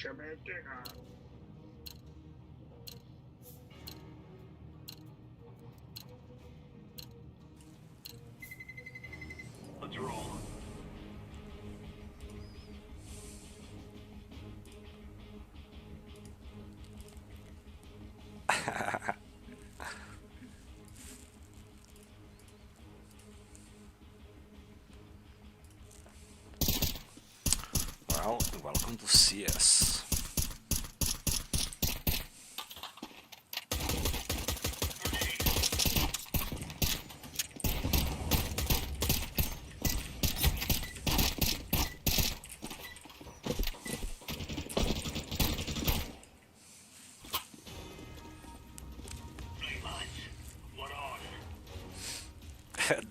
će biti na... Let's roll. Well, welcome to CS.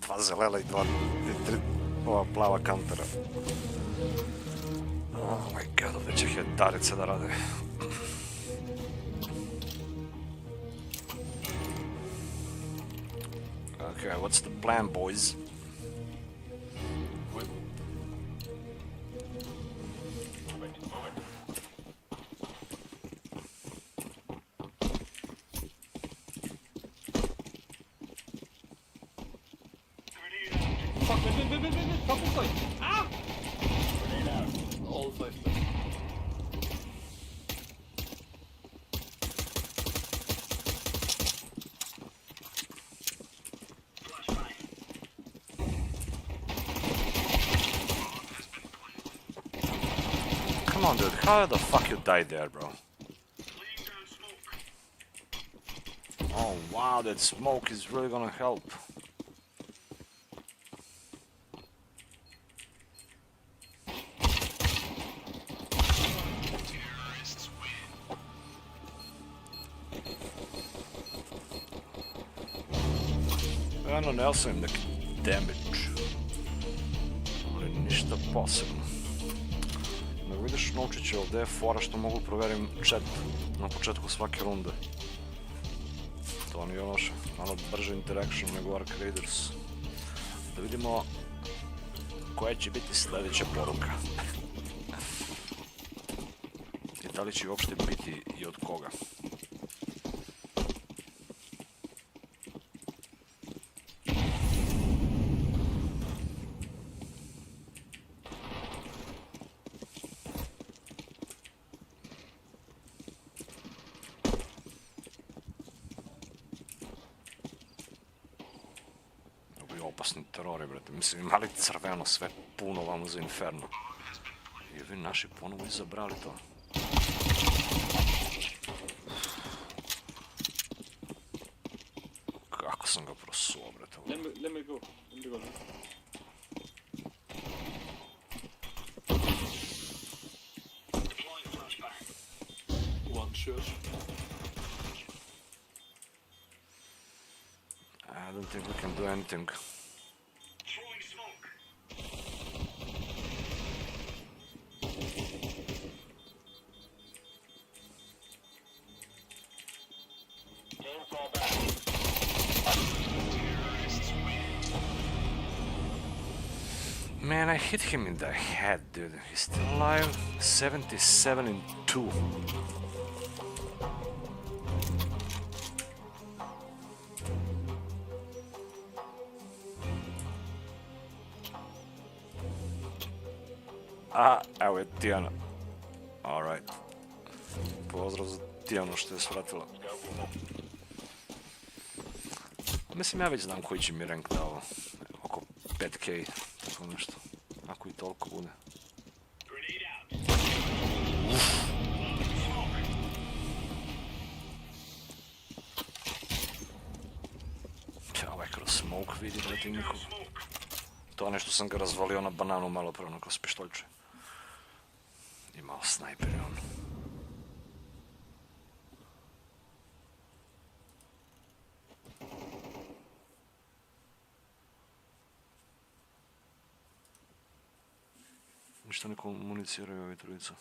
Dva zelena i tri ova plava kantera. Oh my god, ovdje će hektarice da rade. Okay, what's the plan, boys? Fuck, wait, fuck this way! Ah! All 5 times. Come on, dude, how the fuck you died there, bro? Oh wow, that smoke is really gonna help. Ja nanesem neki damage, ali ništa posebno. Da vidiš, naučit će ovdje je fora što mogu provjerim chat na početku svake runde. To nije ono malo brže interaction nego Ark Raiders. Da vidimo koja će biti sljedeća poruka. I da li će uopšte biti i od koga. Opasni terori, brate. Mislim, imali crveno, sve puno vamo za Inferno. I vi naši ponovo izabrali to. Kako sam ga prosuo, brate. Let me go. One church. I don't think we can do anything. Man, I hit him in the head, dude. He's still alive. 77 in 2. A, evo je Tijana. Alright. Pozdrav za Tijanu što je svratila. Mislim, ja već znam koji će mi rank dao. Oko 5k, tako nešto. Ako i toliko bude. Ovaj kroz smoke vidi, brati njihov. To je nešto sam ga razvalio na bananu malo prvo, ono kroz pištoljče. Imao snajper je on. Ništa ne komuniciraju ovi trojica.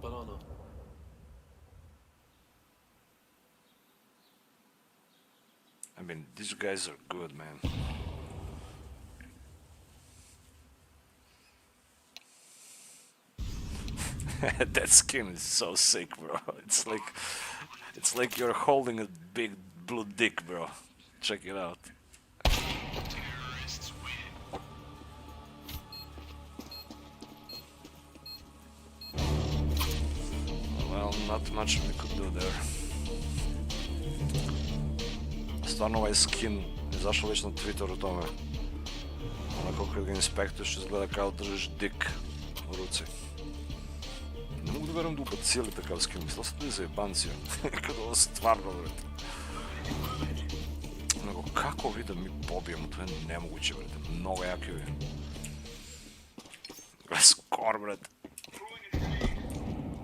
Banana. I mean, these guys are good, man. That skin is so sick, bro. It's like you're holding a big blue dick, bro. Check it out. Well, not much we could do there. Stvarno ovaj skin je zašao već na Twitteru tome. Onako kad ga inspektuješ izgleda kao držiš dik u ruci. Ne mogu da verujem da ubacili takav skin, mislila sam da je zajebancija. Kada ovo stvarno vrete. Nego kako vi da mi pobijemo, to je nemoguće vrete, mnogo jaki vi. Gle skor vrete.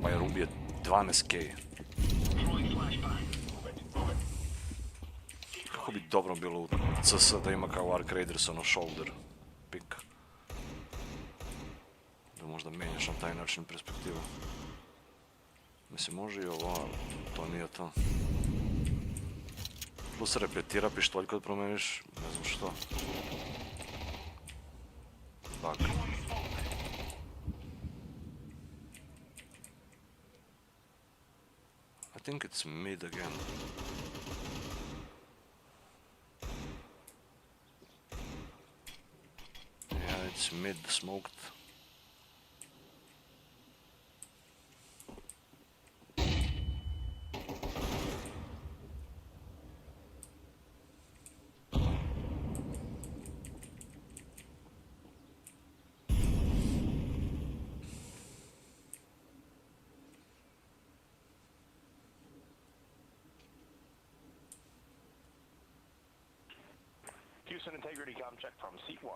Pa jer ubije 12k. Kako bi dobro bilo u CS da ima kao Ark Raiders ono shoulder pick. Da možda menjaš na taj način perspektivu. Mislim može i ovo, ali to nije to. Plus repetira pištolj kad promeniš, ne znam što. Bug. I think it's mid again. Yeah, it's mid smoked. Houston integrity com check from seat 1.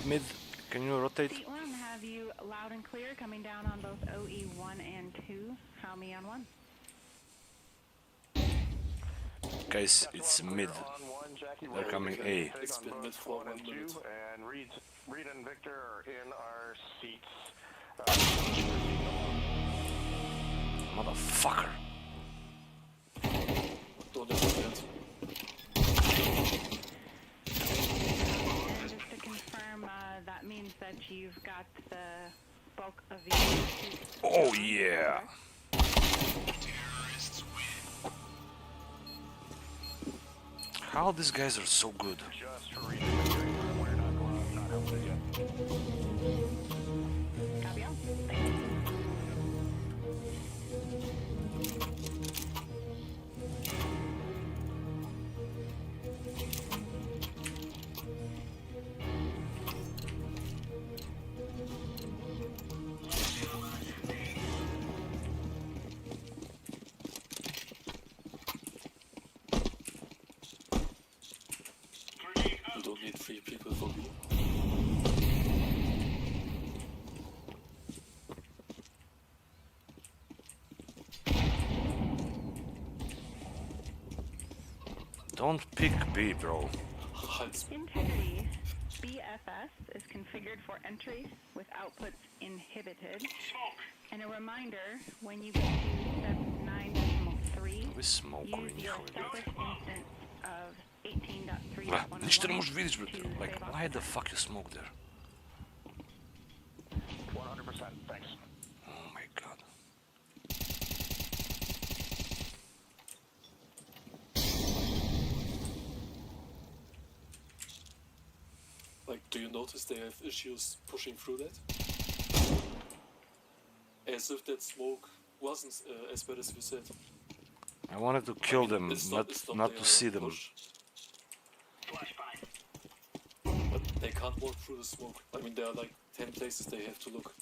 Mid, can you rotate? Seat 1, have you loud and clear coming down on both OE 1 and 2. How me on 1? Guys, it's mid. They're coming A. It's been mid for 1 minute. And Reed and Victor are in our seats. Motherfucker. Don't let it get. And just to confirm, that means that you've got the bulk of the suits. Oh yeah. How these guys are so good. Just for Reed and Victor, we're not helping it yet. Copy all. Thank you. You don't need 3 people for B. Don't pick B, bro. Hals. Integrity. BFS is configured for entry with outputs inhibited. And a reminder, when you get to step 9.3, We smoke use in your here. separate instance of 18.3. Gle, ništa ne možeš vidiš, brate. Like, why the fuck you smoke there? 100%, thanks. Oh my god. Like, do you notice they have issues pushing through that? As if that smoke wasn't as bad as you said. I wanted to kill them, It's not their to see them. push. But they can't walk through the smoke. I mean, there are like 10 places they have to look.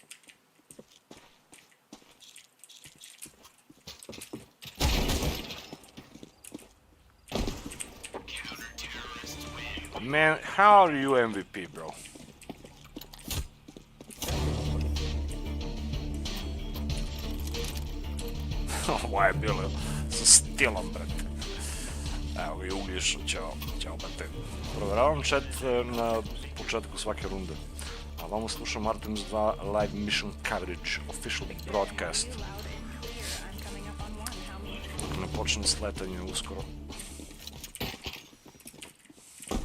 Man, how are you MVP, bro? Ovo je bilo sa stilom, brate. Evo ga i Ugljišu, ćao, brate. Proveravam chat na početku svake runde. A vamo slušam Artemis 2 live mission coverage, official broadcast. Loud and clear. I'm coming up on 1. How me? Dok ne počne sletanje uskoro.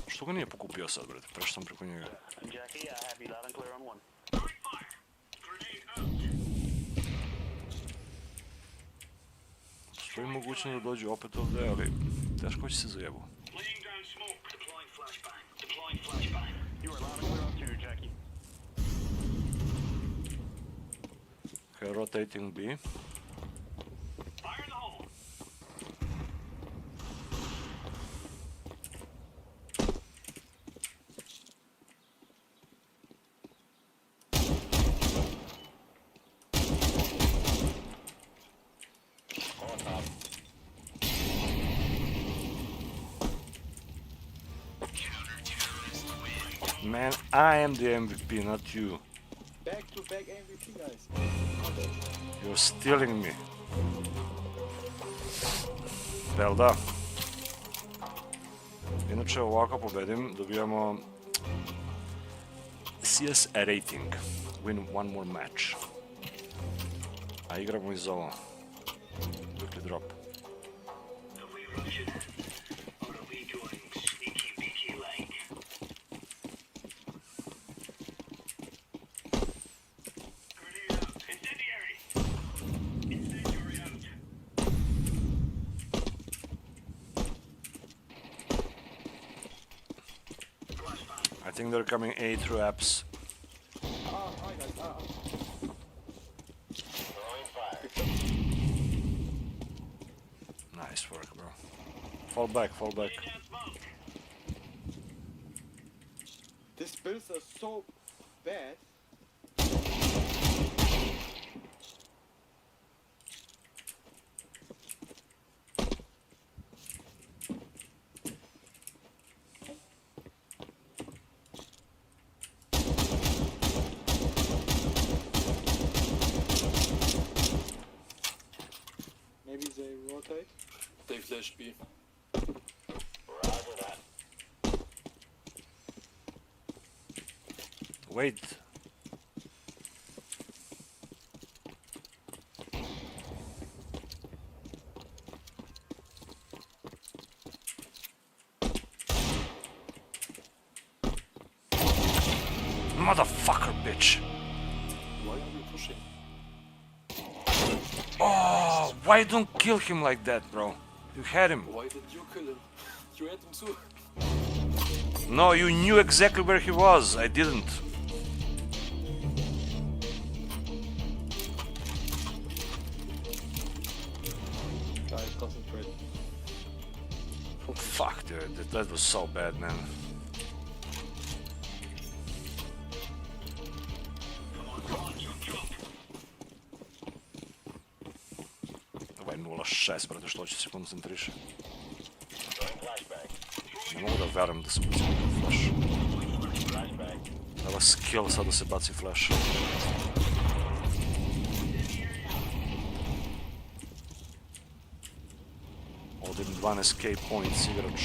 Što ga nije pokupio sad, brate? Prešao sam preko njega. Jackie, I have you loud and clear on 1. Postoji mogućnost da dođe opet ovdje, ali teško će se zajebu. You are loud and clear on 2, Jackie. Okay, rotating B. Fire in the hole. Man, I am the MVP, not you. Back-to-back MVP, guys. You're stealing me. Jel da? Inače, ovako pobedim, dobijamo CS rating. Win one more match. A igramo iz ovo. Weekly drop. I think they're coming A through apps. Hi guys. Nice work, bro. Fall back, fall back. These builds are so bad. Maybe they rotate. They flash B. Wait. Motherfucker, bitch. Why are you pushing? Oh, why don't kill him like that, bro? You had him. Why did you kill him? You had him too. No, you knew exactly where he was. I didn't. Guys, concentrate. Fuck, dude. That was so bad, man. Ovaj 0.6, brate, što će se koncentriše. Ne mogu da verujem da sam bacio flash. Da vas skill sad da se baci flash. Ovdje 12k points igrač.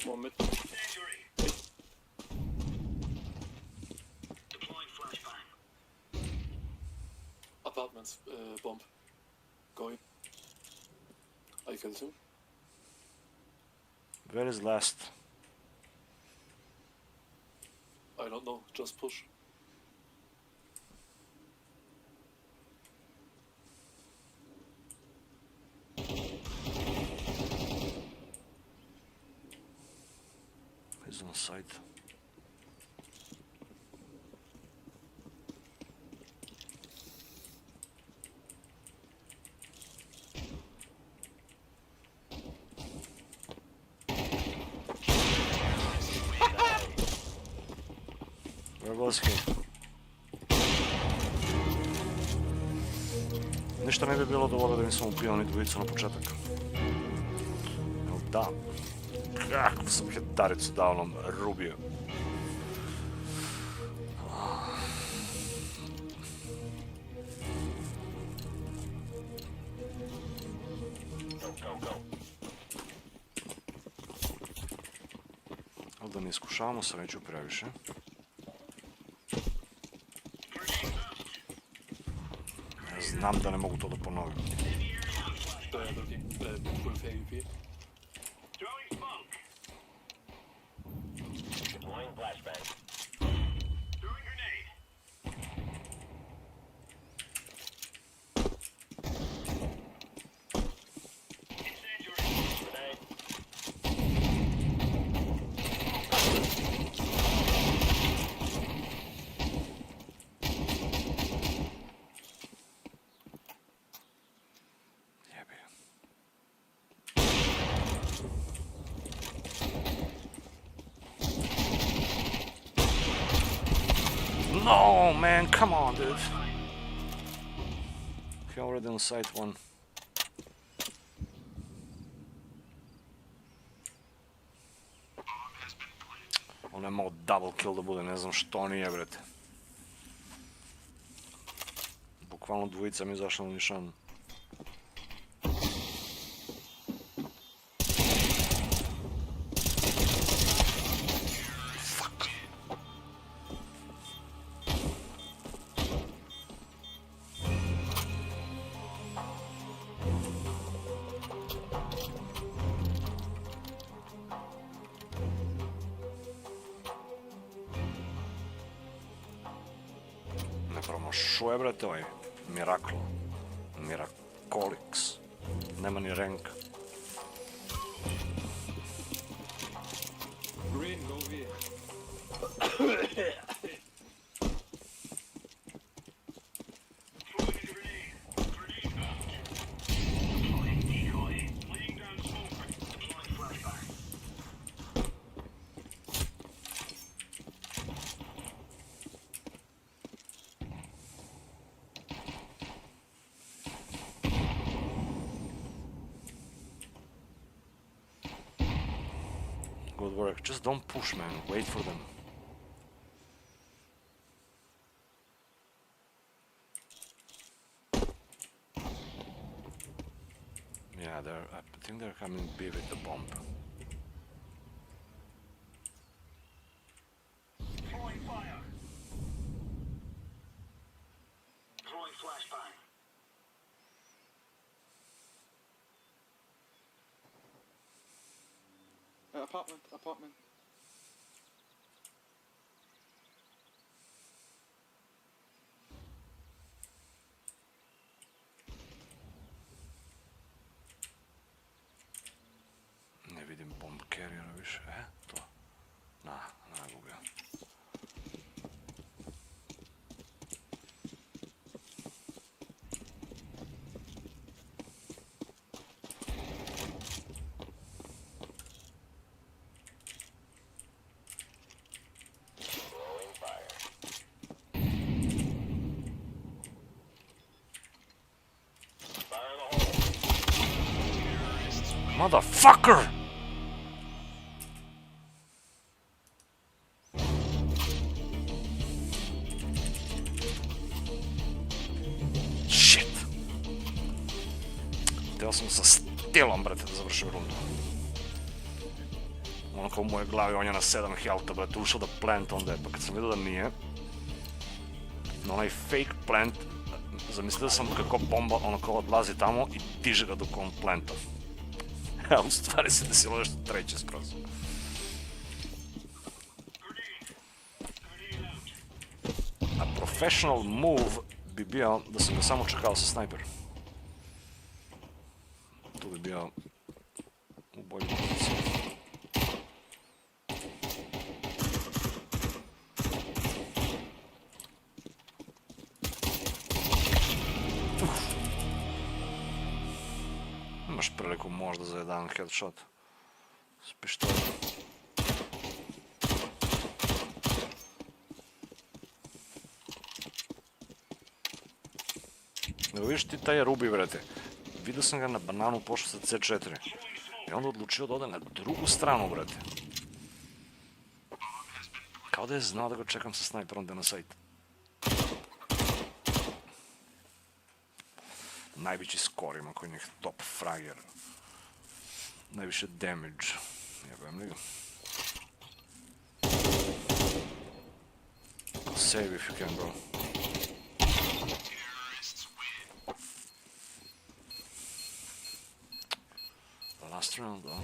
One mid. Apartments, bomb. Going. I killed him. Where is last? I don't know, just push. He's on site. Where was he? Ništa ne bi bilo dovoljno da nisam upio ni dvojicu na početak. Evo da. Kako sam hetaricu dao nam rubio. Ali da da ne iskušavamo sreću previše. Znam da ne mogu to da ponovim. Full AVP. Jebi. No, man, come on, dude. He already on site one. On je imao double kill da bude, ne znam što nije, brete. Bukvalno dvojica mi izašla na nišanu. Ne promašuje, brate, ovaj Miraklo. Mirakolix. Nema ni renka. Green, go here. Good work. Just don't push, man. Wait for them. Yeah, I think they're coming B with the bomb. Throwing fire. Throwing flashbang. Apartment. Ne vidim bomb carriera više. To. Najgubio. Motherfucker! Shit! Htio sam sa stilom, brate, da završim rundu. Ono kao u mojoj glavi, on je na 7 health-a, brate, ušao da plant onda je, pa kad sam vidio da nije, na onaj fake plant, zamislio sam kako bomba ono kao odlazi tamo i diže ga dok on planta. A u stvari se desilo nešto treće skroz. A professional move bi bio da sam ga samo čekao sa snajperom. Tu bi bio u boljoj poziciji. Imaš priliku možda za jedan headshot s pištoljem. Evo vidiš ti taj rubi, vrete. Vidio sam ga na bananu, pošao sa C4. I onda odlučio da ode na drugu stranu, vrete. Kao da je znao da ga čekam sa snajperom da je na sajt. Najveći skor ima koji njih top frager. Najviše damage. Jebem li ga. save if you can, bro. Last round, though.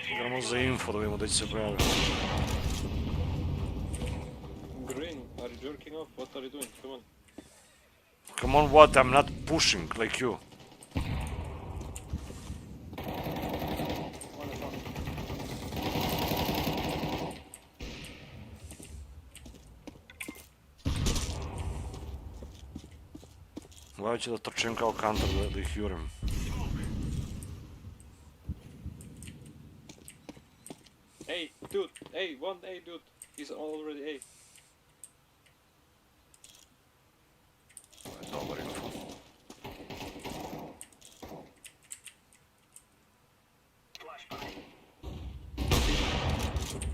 Idemo za info da vidimo da će se pojaviti. Green, are you jerking off? What are you doing? Come on. Come on, what? I'm not pushing like you. Gledaj ću da trčim kao kantar da ih jurim. Hey, dude. Hey, one A, dude. He's already A. Dobar info.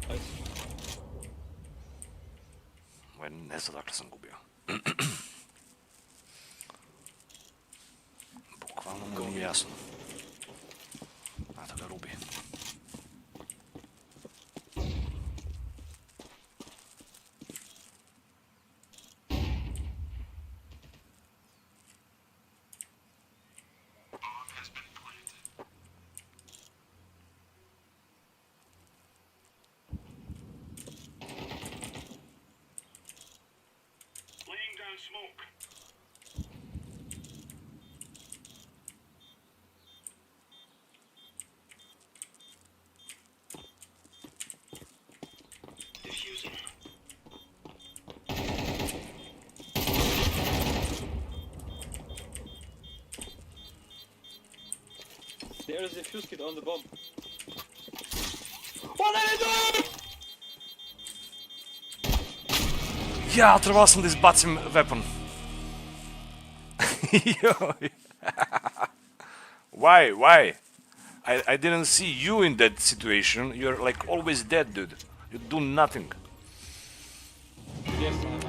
Nice. Ne znam dakle sam gubio. Bukvalno mu nije jasno. Eto ga rubi. Laying down smoke. Diffusing. There is a fuse kit on the bomb. What are you doing? Ja, trebao sam da izbacim weapon. Joj. Why? I didn't see you in that situation. You're like always dead, dude. You do nothing. Yes, I'm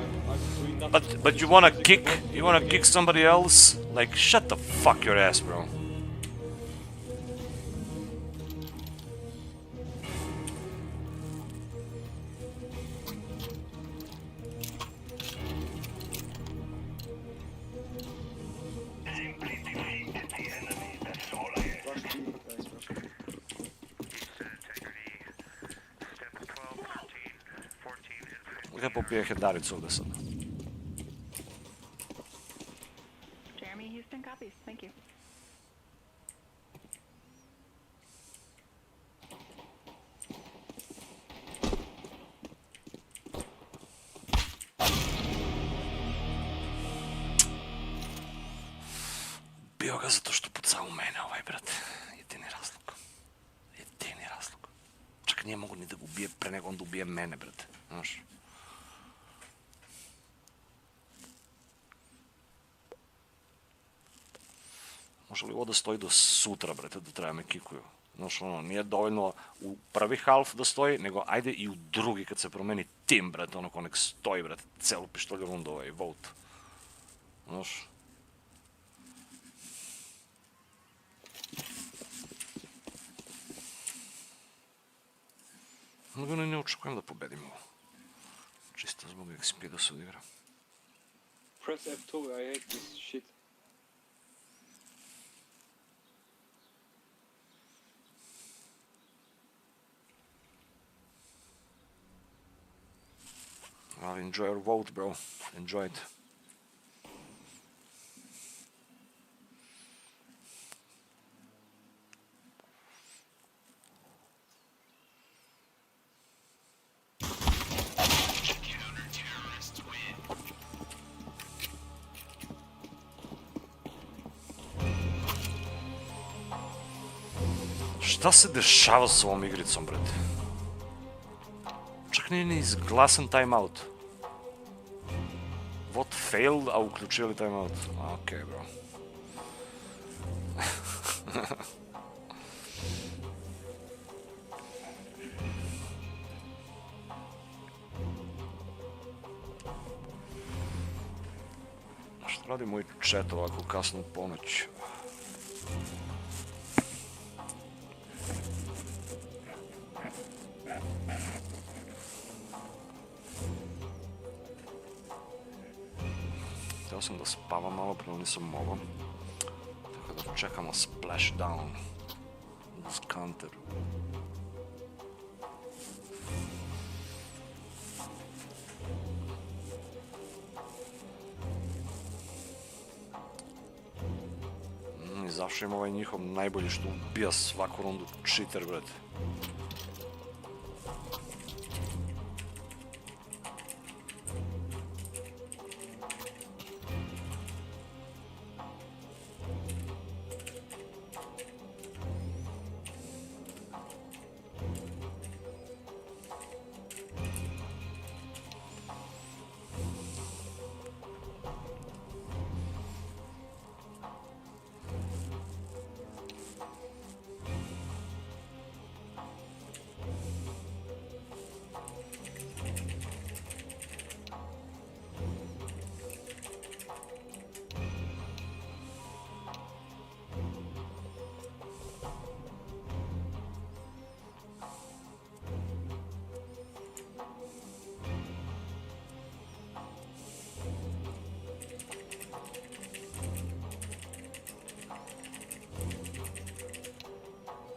doing nothing. But you wanna kick somebody else? Like, shut the fuck your ass, bro. Simply defeat the enemy. That's all I ask. Rush B, guys, rush B. Gdje popije hedaricu ovdje sad? Jeremy Houston copies. Thank you. Bio ga zato što puca u mene ovaj, brate. Jedini razlog. Jedini razlog. Čak nije mogu ni da ga ubije pre nego on da ubije mene, brate. Znaš? Može li ovo da stoji do sutra, brate, da treba me kikuju? Znaš, ono, nije dovoljno u prvi half da stoji, nego ajde i u drugi kad se promeni tim, brate, ono ko nek stoji, brate, celu pištolju rundu ovaj, vote. Znaš? Mnogo ne očekujem da pobedim ovo. Čisto zbog XP da se odigra. Press F2, I hate this shit. Well, enjoy your vote, bro. Enjoy it. Šta se dešava s ovom igricom, brate? Čak nije ni izglasan timeout. What failed, a uključili timeout? Okej, bro. Šta radi moj chat ovako kasno u ponoć? Htio sam da spavam malo, prema nisam mogao. Tako da čekamo splashdown uz counter. I zašto im ovaj njihov najbolji što ubija svaku rundu cheater, brate.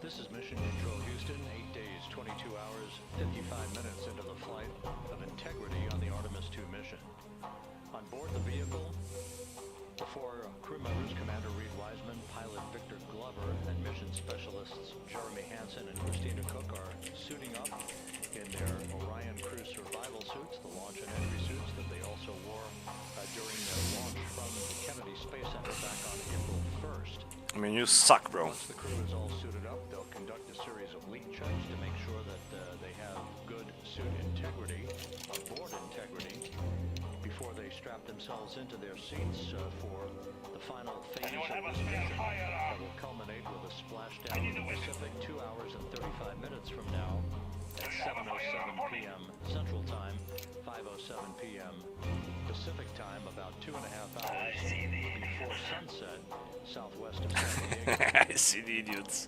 This is Mission Control Houston, 8 days, 22 hours, 55 minutes into the flight of Integrity on the Artemis II mission. On board the vehicle, the four crew members, Commander Reed Wiseman, pilot Victor Glover, and mission specialists Jeremy Hansen and Christina Cook are suiting up in their Orion crew survival suits, the launch and entry suits that they also wore during their launch from the Kennedy Space Center back on April 1st. I mean, you suck, bro. Once the crew is all suited up, they'll conduct a series of leak checks to make sure that they have good suit integrity, aboard integrity, before they strap themselves into their seats for the final phase of this mission that will culminate with a splashdown in the Pacific 2 hours and 35 minutes from now at 7:07 p.m. Central Time, 5:07 p.m. Pacific Time, about 2.5 hours before sunset, southwest of San Diego. I see the idiots.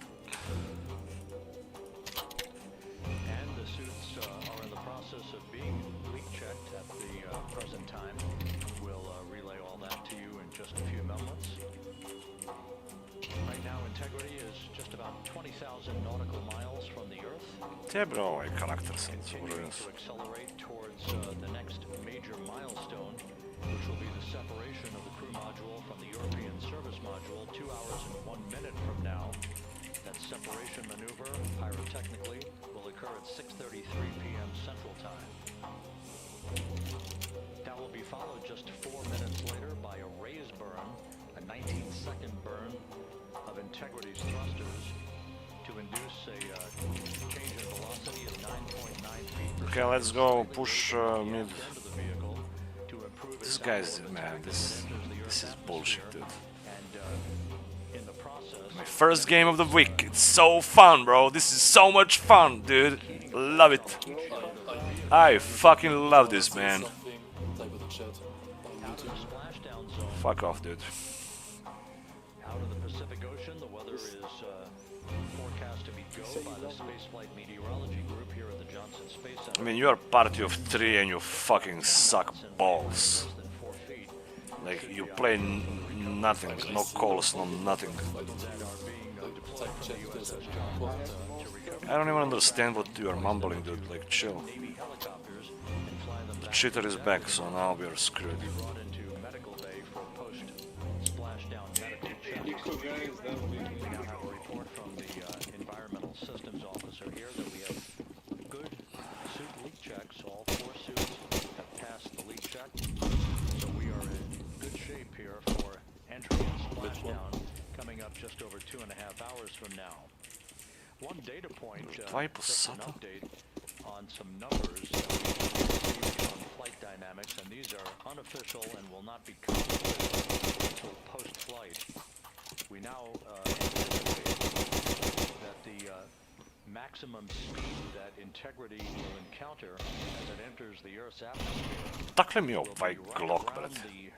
And the suits are in the process of being leak checked at the present time. We'll relay all that to you in just a few moments. Right now, Integrity is just about 20,000 nautical miles from the Earth, Te, bro, ovaj karakter sam continuing zaboravio. to accelerate towards the next major milestone, which will be the separation of the crew module from the European service module 2 hours and 1 minute from now. That separation maneuver, pyrotechnically, will occur at 6:33 p.m. Central Time. That will be followed just 4 minutes later by a raise burn, a 19-second burn of Integrity's thrusters to induce a change in velocity of 9.9 feet per Okay, let's go push mid. end of the vehicle to improve This its guy's, outboard man, attack this as it enters the Earth's is bullshit, atmosphere. dude. And in the process, My first game of the week. It's so fun, bro. This is so much fun, dude. Love it. I fucking love this, man. Something like with the chat on out of the YouTube. splashdown zone, Fuck off, dude. out of the Pacific Ocean, the weather is forecast to be go by the Spaceflight Meteorology Group here at the Johnson Space Center. I mean, you are party of 3 and you fucking suck balls. Less than 4 feet Like, you play nothing, no calls, no nothing. that are being deployed from the USS John to recover I don't even understand what you are mumbling, dude. Like, chill. Navy helicopters and fly them The back cheater is back, so now we are screwed. be brought into medical bay for post-splashdown medical check. Eco guys, that would be We now have a report from the environmental systems officer here that we have good suit leak checks. All 4 suits have passed the leak check, so we are in good shape here for entry and splashdown coming up just over 2.5 hours from now. One data point, just an update on some numbers that we received on flight dynamics, and these are unofficial and will not be communicated until post-flight. We now anticipate that the maximum speed that integrity will encounter as it enters the Earth's atmosphere Dakle mi je will ovaj be right glok, around brate. the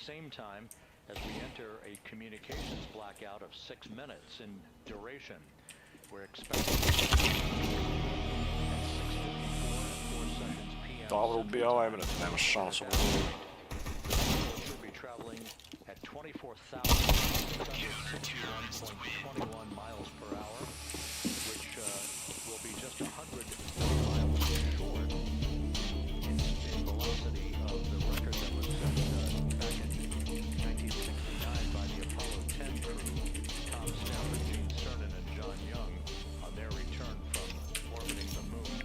same time as we enter a communications blackout of 6 minutes in duration. We're expecting at 6:54 p.m. Dobro, ubija ovaj, brate, nema šansu. Should be traveling at 24,661.21 miles per hour, which will be just 100 miles short in velocity of the record that was set back in 1969 by the Apollo 10 crew, Tom Stafford, Gene Cernan, and John Young, on their return from orbiting the moon.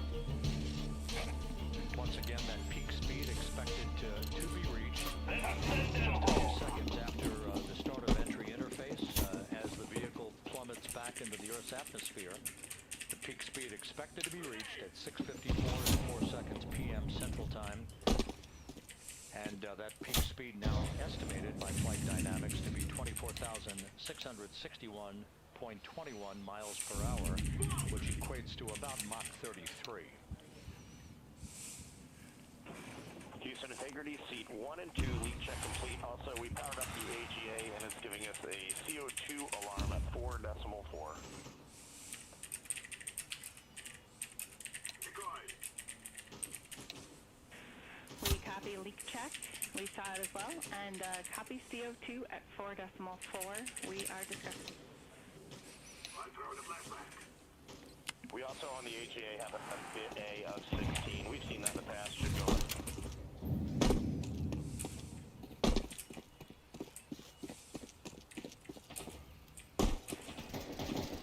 Once again, that peak speed expected to be reached just a few seconds after the start of entry interface as the vehicle plummets back into the Earth's atmosphere. The peak speed expected to be reached at 6:54 p.m. Central Time. And that peak speed now estimated by Flight Dynamics to be 24,661.21 miles per hour, which equates to about Mach 33. Houston Integrity, seat 1 and 2, leak check complete. Also, we powered up the AGA, and it's giving us a CO2 alarm at 4.4. We copy leak check. We saw it as well. And copy CO2 at 4.4. We are discussing. We also on the AGA have a bit A of 16. We've seen that in the past. Should go.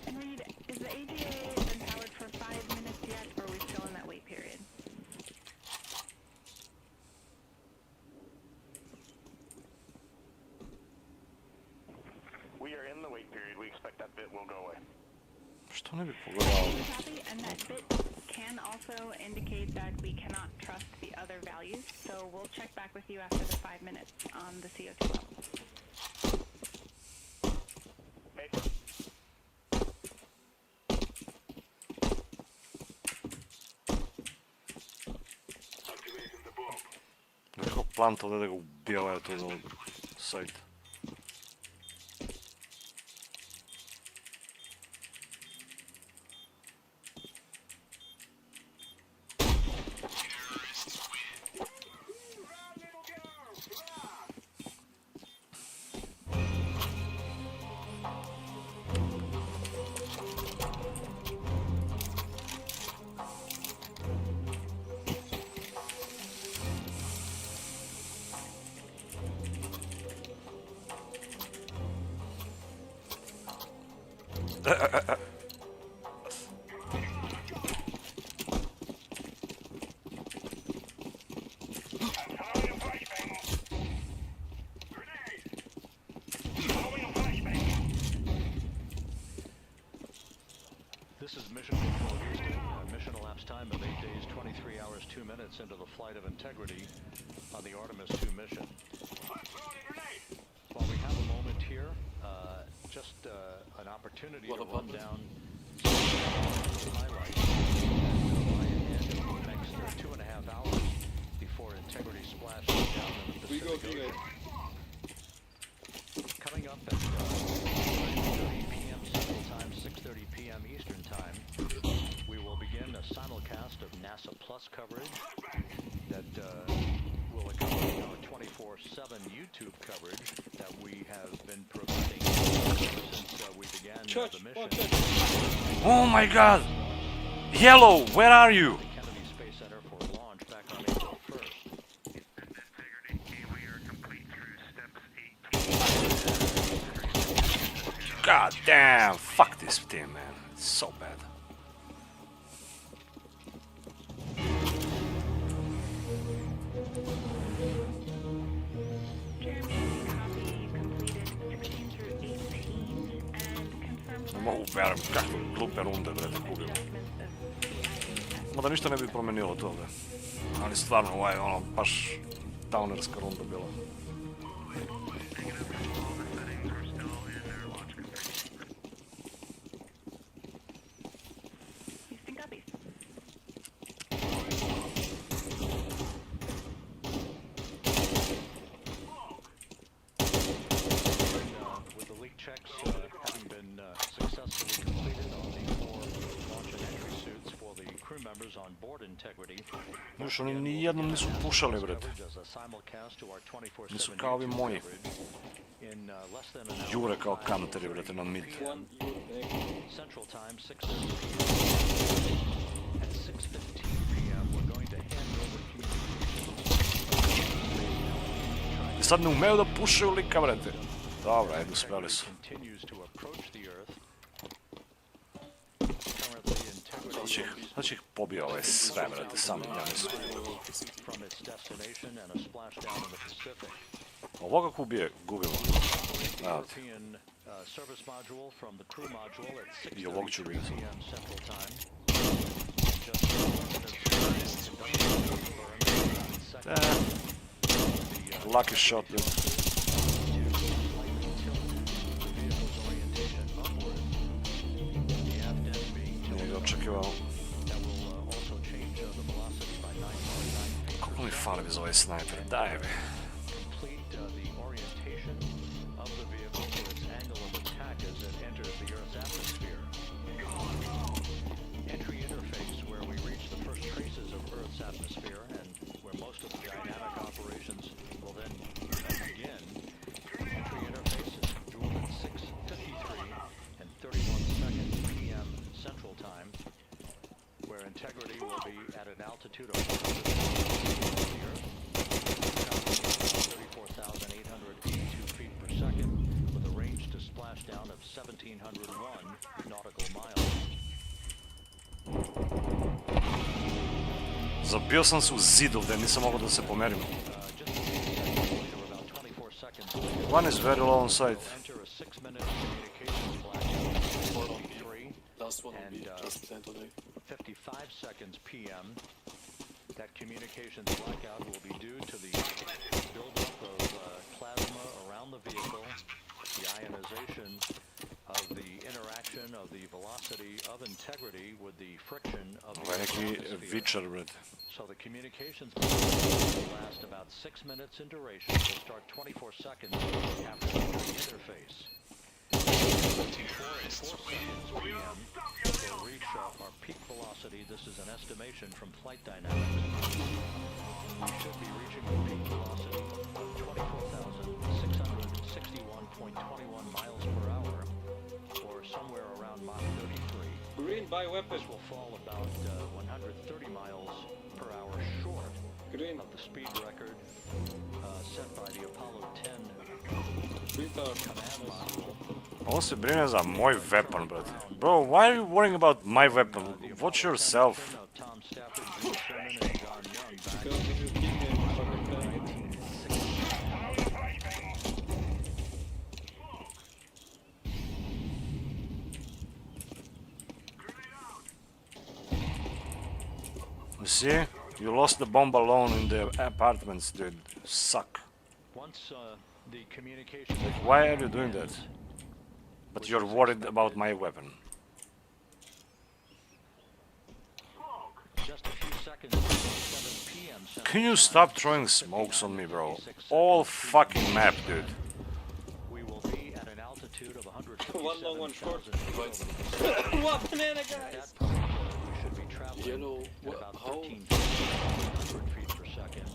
And Reed, is the AGA been powered for 5 minutes yet, or are we still in that wait period? We are in the wait period. We expect that bit will go away. Što ne bi pogledao? Copy, and that bit can also indicate that we cannot trust the other values, so we'll check back with you after the 5 minutes on the CO2 levels. Hey. Nekako planta ovdje da ga ubijavaju to od sajta. This is Mission Control Houston. Mission elapsed time of 8 days, 23 hours, 2 minutes into the flight of Integrity on the Artemis II mission. While we have a moment here, just an opportunity to run down some highlights in the next 2.5 hours before Integrity splashes down in the We go Pacific big. Ocean. Coming up at 9:30 p.m. Central Time, 6:30 p.m. Eastern Time, we will begin a simulcast of NASA Plus coverage that will accompany our 24/7 YouTube coverage that we have been providing since we began the mission. Oh my god! Hello, where are you? The Kennedy Space Center for launch back on April 1st. God damn! Fuck this team, man. It's so bad. Jeremy, copy completed 16 through 18 and confirmed Ne mogu verujem kakve glupe runde, brate, gubimo. adjustments of Mada ništa ne bi promenilo to, bre. Ali stvarno, ovo je ono, baš downerska runda bila. Houston copies. With the leak checks having been successfully completed on the 4 launch and entry suits for the crew members on board integrity. Još oni nijednom nisu pušali, brate. Nisu kao ovi moji. Jure kao kanteri, brate, na mid. One unit. Central time, 6:30 p.m. At 6:15 p.m. we're going to hand over I sad ne umeju da pušaju lika, brate. Dobro, ajde, uspeli su. continues to approach the Earth. Sad će ih pobio ove sve, brate, sami ja mislim. From its destination and a splashdown in the Pacific. Ovoga gubimo. European service module from the crew module at 6:30 p.m. Central Time. Lucky shot, dude. Nije ga očekivao. Koliko mi fali bez ovaj snajper? Daj mi. Integrity will be at an altitude of 34,882 feet per second with a range to splashdown of 1,701 nautical miles. Zabio sam se u zid ovdje, nisam mogao da se pomerim. One is very low on site. Enter a 6-minute communications blackout at 3 Last one will be just planned today. 55 seconds p.m. That communications blackout will be due to the buildup of plasma around the vehicle, the ionization of the interaction of the velocity of integrity with the friction of the atmosphere. So the communications blackout will last about 6 minutes in duration. Will start 24 seconds after the interface. 4 seconds p.m. will reach our peak velocity. This is an estimation from flight dynamics. We should be reaching a peak velocity of 24,661.21 miles per hour, or somewhere around Mach 33. Green by weapon. This will fall about 130 miles per hour short Green. of the speed record set by the Apollo 10 Green tower. command module. Ovo se brine za moj weapon, brate. Bro, why are you worrying about my weapon? Watch yourself. Tom Stafford, Gene Sherman, and John Young back Because if you keep me in fucking panic. You see? You lost the bomb alone in the apartments, dude. Suck. Once the communication. Like, why are you doing that? But you're worried about my weapon. Just a few seconds before 7 p.m. Can you stop throwing smokes on me, bro? All fucking map, dude. We will be at an altitude of 157,000 One long, one short. feet. What banana, At guys? that point, we should be traveling Yellow, at about how? 13,100 feet per second.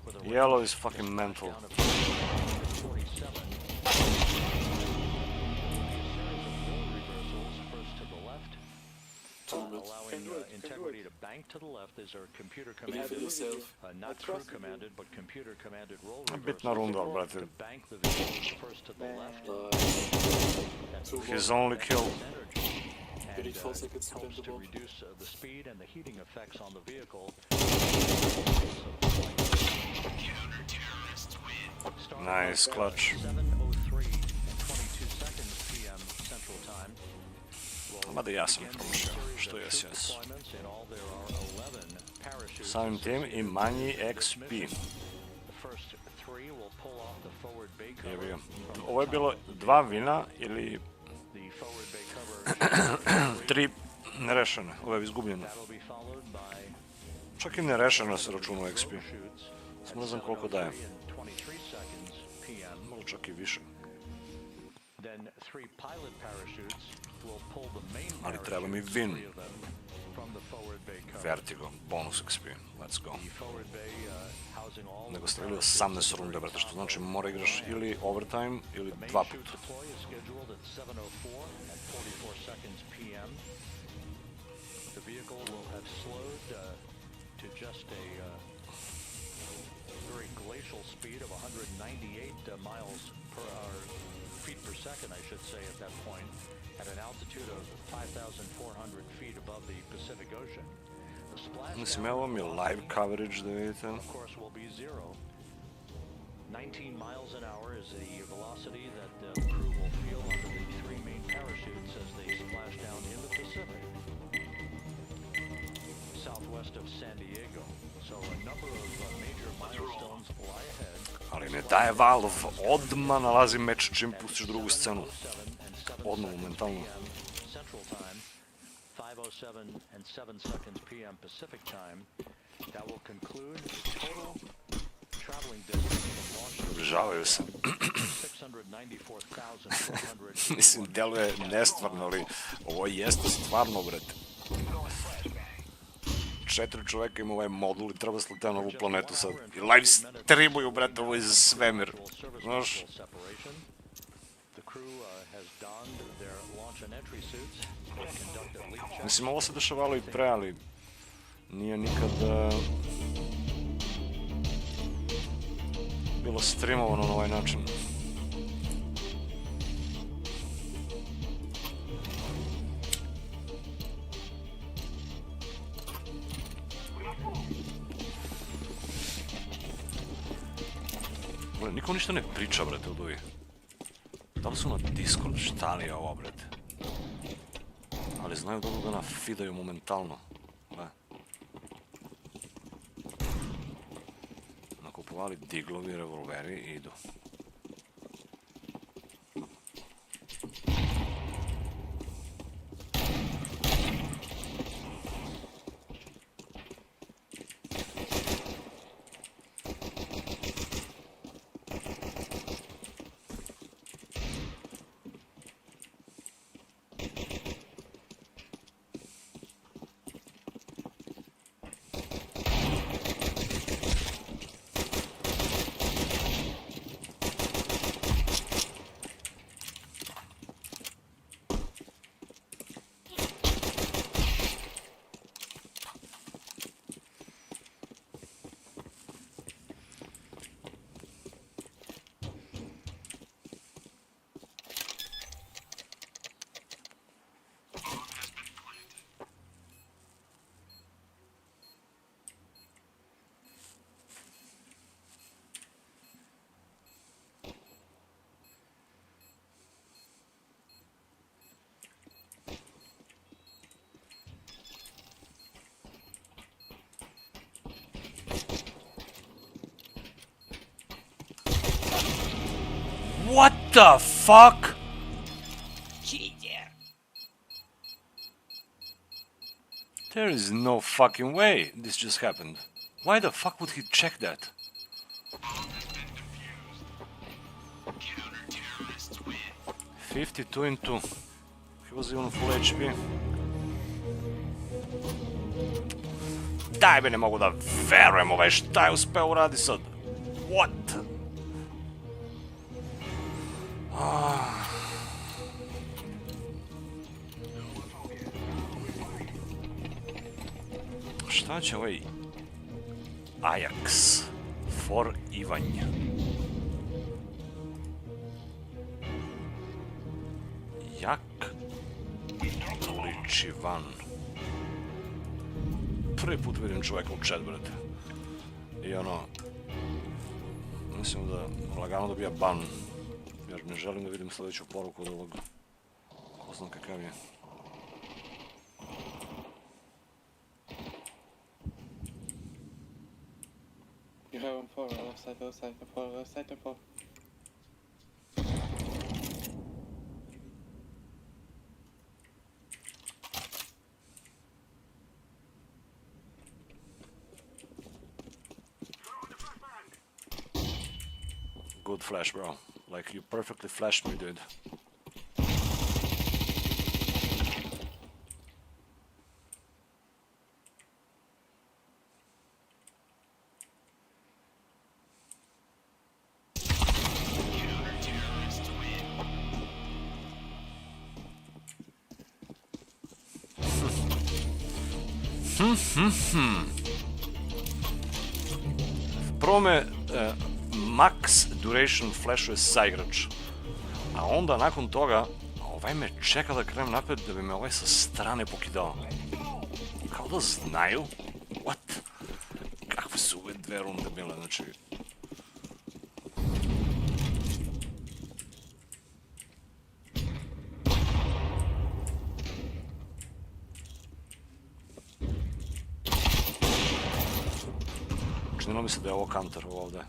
With a range Yellow is fucking mental. down of 47. First to the left, allowing integrity to bank to the left. These are computer Believe in commanded, yourself. not crew commanded, but computer commanded roll Bitna reversals. runda, brate. To bank the vehicle first to the left. His only kill. And 34 seconds to helps the to bomb. reduce the speed and the heating effects on the vehicle. Nice clutch. 7:03 and 22 seconds p.m. Central Time. Mada ja sam promašio, što jes. Deployments. In all, there are 11 parachutes. Samim tim i manji XP. The first 3 will pull off the forward bay Jebi ga. cover. Ovo je bilo 2 vina ili The forward bay cover 3 nerešene. Ovo je izgubljeno. that'll be followed by Čak i nerešeno se računa u XP. shoots Samo ne znam koliko daje. in 23 seconds PM. Možda čak i više. Then 3 pilot parachutes will pull the main Ali treba mi parachutes, win. 3 of them, from the forward bay cover. Vertigo, bonus XP. Let's go. The forward bay housing all Nego of the ste ili parachutes 18 runde, brate, što znači mora igraš ili overtime ili The main 2 chute puta. deploy is scheduled at 7:04 at 44 seconds PM. The vehicle will have slowed to just a very glacial speed of 198 miles per hour, feet per second, I should say, at that point, at an altitude of 5,400 feet above the Pacific Ocean. The Mislim, splashdown, evo mi live coverage da vidite. of course, will be 0. 19 miles an hour is the velocity that the crew will feel under the 3 main parachutes as they splash down in the Pacific, southwest of San Diego. So a number of major milestones lie ahead. Ali ne daje Valve, odmah nalazi meč čim pustiš drugu scenu. 7 Odmah, momentalno. Central Time, 5:07 and 7 seconds PM Pacific Time. That will conclude total traveling distance from launch to Približavaju se. 694,400. Mislim, deluje nestvarno, ali ovo jeste stvarno, brate. 4 čoveka ima ovaj modul i treba sleti na ovu planetu sad. I live streamuju, brate, ovo iz svemir. Znaš? The crew has donned their launch and entry suits to conduct a leak check. Mislim, ovo se dešavalo i pre, ali nije nikad bilo streamovano na ovaj način. Gle, niko ništa ne priča, brate, od ovih. Da li su na Discord? Šta li je ovo, brate? Ali znaju dobro da nafidaju momentalno. Gle. Nakupovali diglovi, revolveri i idu. What the fuck? There is no fucking way this just happened. Why the fuck would he check that? Counter-terrorists win. 52 in 2. He was even full HP. Daj be, ne mogu da verujem ovaj šta je uspeo uradi sad. What? Šta će ovaj Ajax for Ivanj? Jak liči van. Prvi put vidim čovjeka u chat, brate. I ono, mislim da lagano dobija ban. Jer ne želim da vidim sljedeću poruku od ovog. Ko znam kakav je. left side, left four, left side, left four. Good flash, bro. Like, you perfectly flashed me, dude. Prvo me max duration flashuje saigrač, a onda nakon toga ovaj me čeka da krenem napred da bi me ovaj sa strane pokidao. Kao da znaju? What? Kakve su ove dve runde bile, znači... Činilo mi se da je ovo counter ovdje.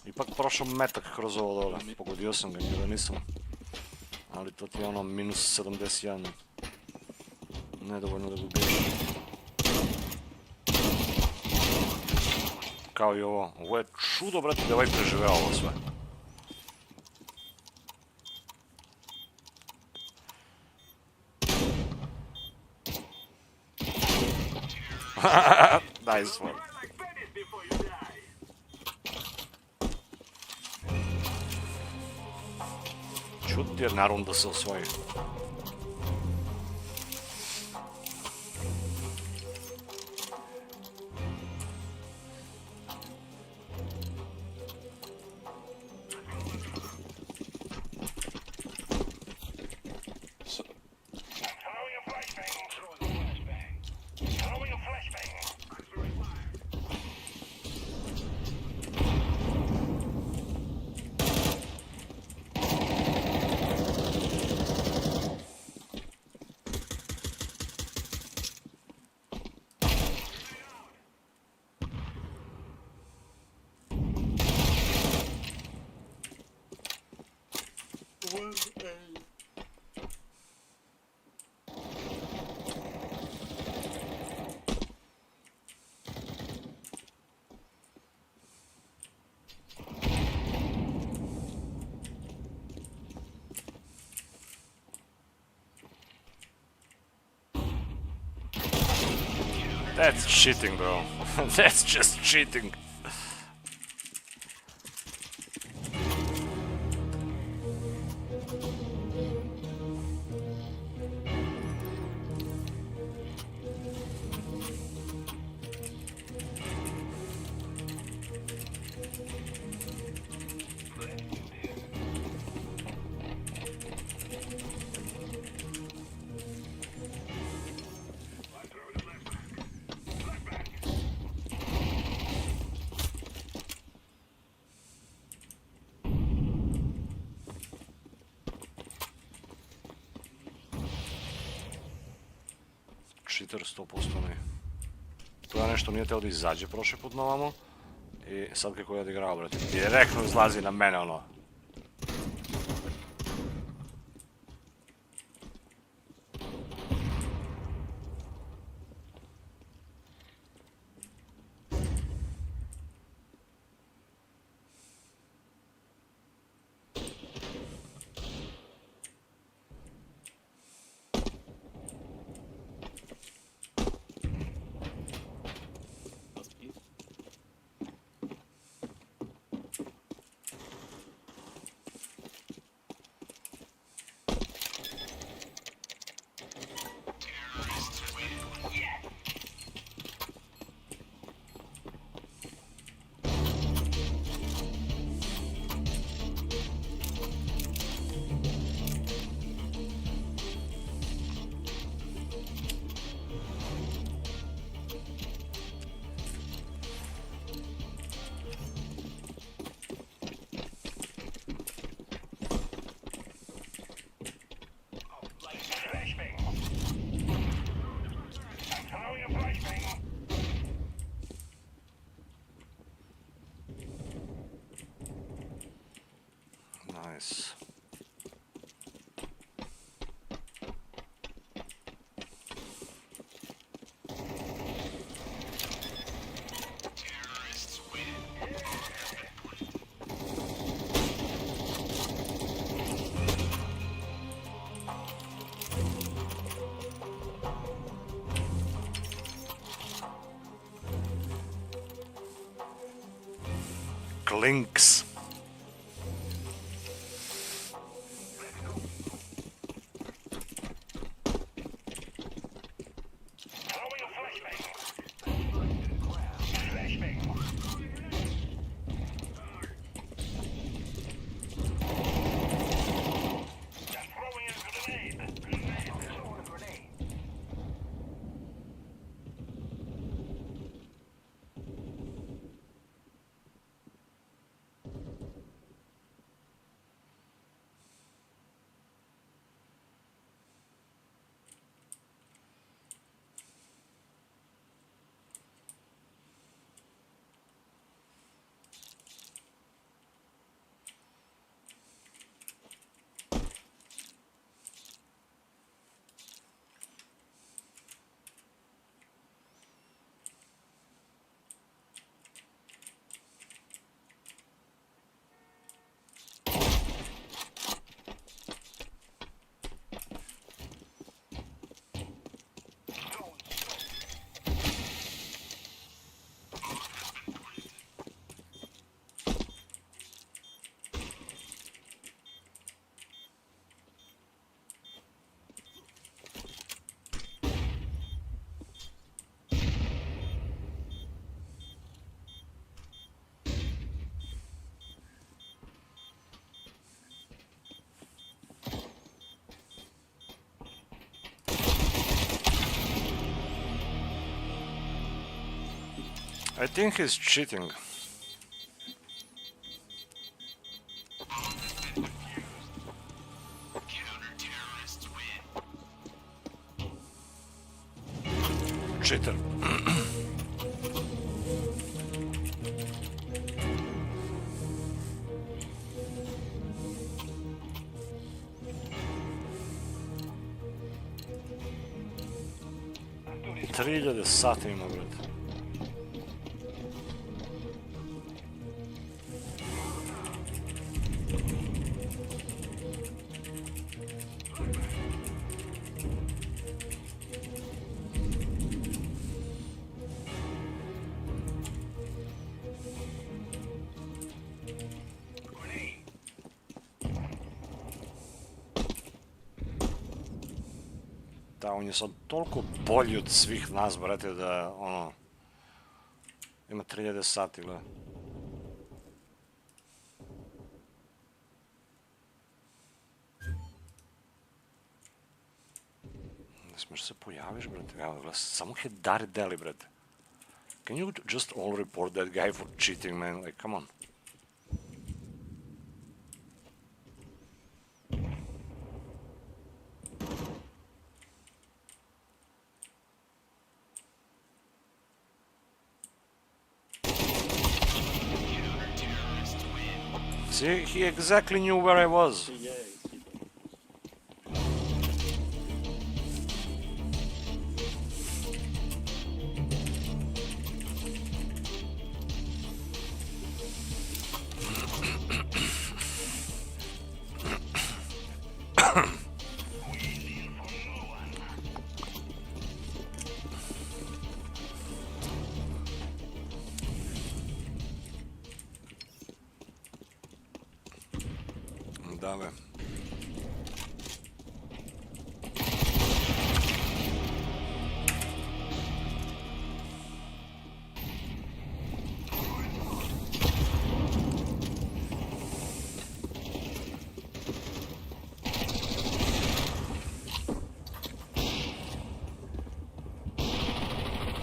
Ipak prošao metak kroz ovo dole, pogodio sam ga, nije da nisam. Ali to ti je ono minus 71. Nedovoljno da ga ubiješ. Kao i ovo, ovo je čudo, brate, da je ovaj preživeo ovo sve. Nice one. Čuti jer naravno da se osvoji. That's cheating, bro. That's just cheating. Cheater 100% ne. Tu ja nešto nije teo da izađe prošli put na ovamo. I sad kako je odigrao, brate, direktno izlazi na mene, ono. Nice. Clinks. Throwing a flashbang. Flashbang. Just throwing a grenade. Throwing a grenade. I think he's cheating. Cheater. Triljade sati ima, brate. Da, on je sad toliko bolji od svih nas, brate, da, ono, ima 3000 sati, gledaj. Ne smiješ se pojaviš, brate, evo, gledaj, samo hedari deli, brate. Can you just all report that guy for cheating, man? Like, come on. See, he exactly knew where I was. Yeah, Da, be.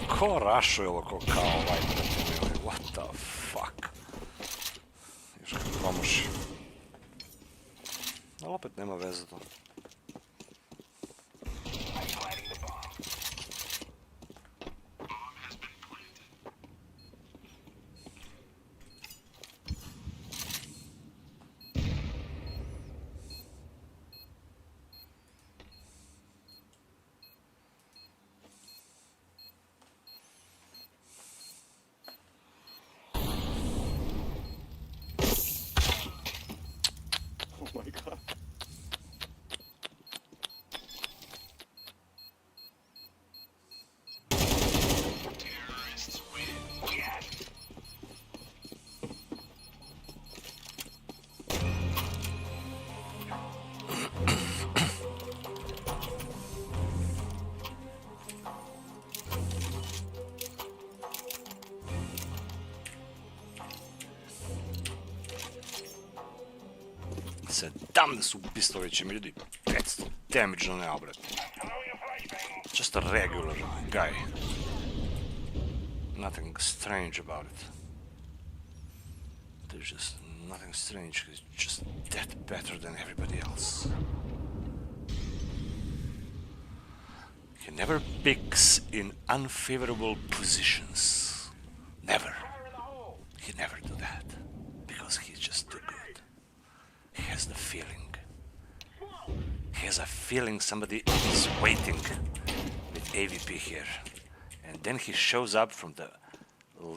Ko rašuje ovo ko kao ovaj, brate, mili? What the fuck? Još kako promuši. Ali opet nema veze to. 17 ubistava već ima ljudi. 500 damage na neo, brate. Just a regular guy. Nothing strange about it. There's just nothing strange, he's just that better than everybody else. He never picks in unfavorable positions. Never. He never do that. Because he's just too good. He has the feeling. He has a feeling somebody is waiting with AVP here. And then he shows up from the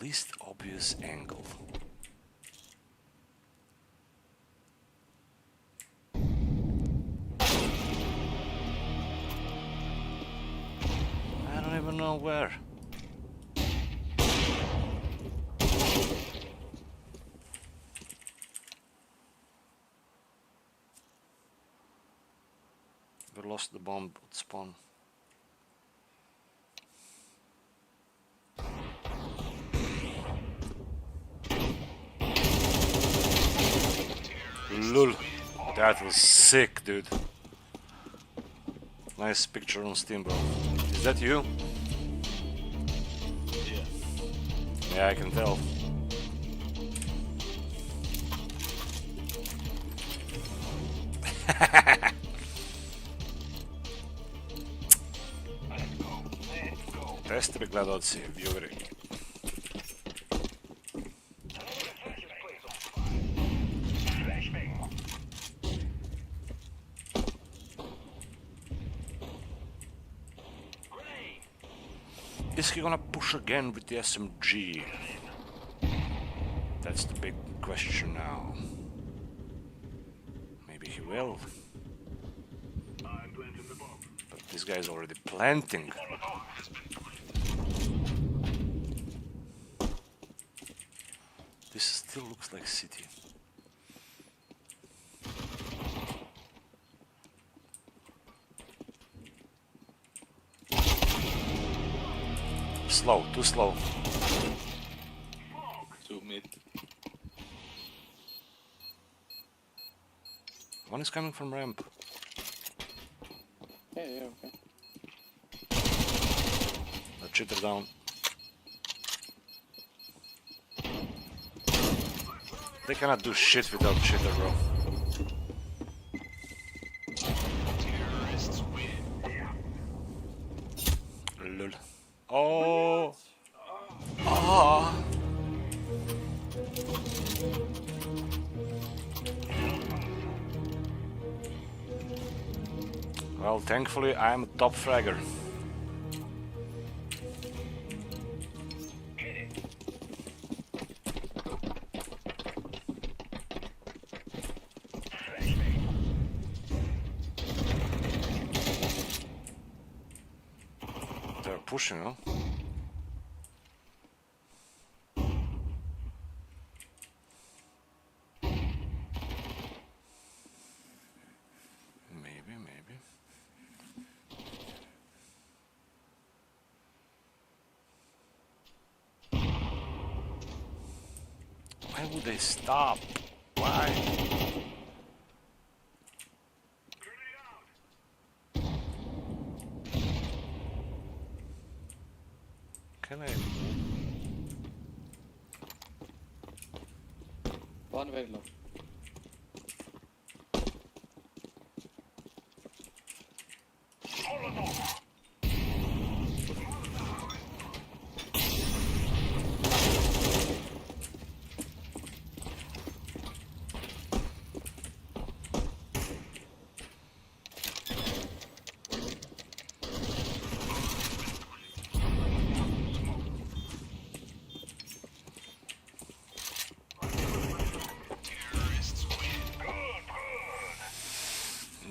least obvious angle. I don't even know where. We lost the bomb at spawn. Lul. That was sick, dude. Nice picture on Steam, bro. Is that you? Yeah. Yeah, I can tell. Jeste bi gledalci, vieweri. Is he gonna push again with the SMG? That's the big question now. Maybe he will. But this guy's already planting. This still looks like city. Slow, too slow. Two mid. One is coming from ramp. Yeah, okay. The cheater down. They cannot do shit without cheater, bro. Lol. Oh. Ah. Well, thankfully I'm a top fragger. They're pushing, huh? Maybe. Why would they stop? Why? Can I? One very low.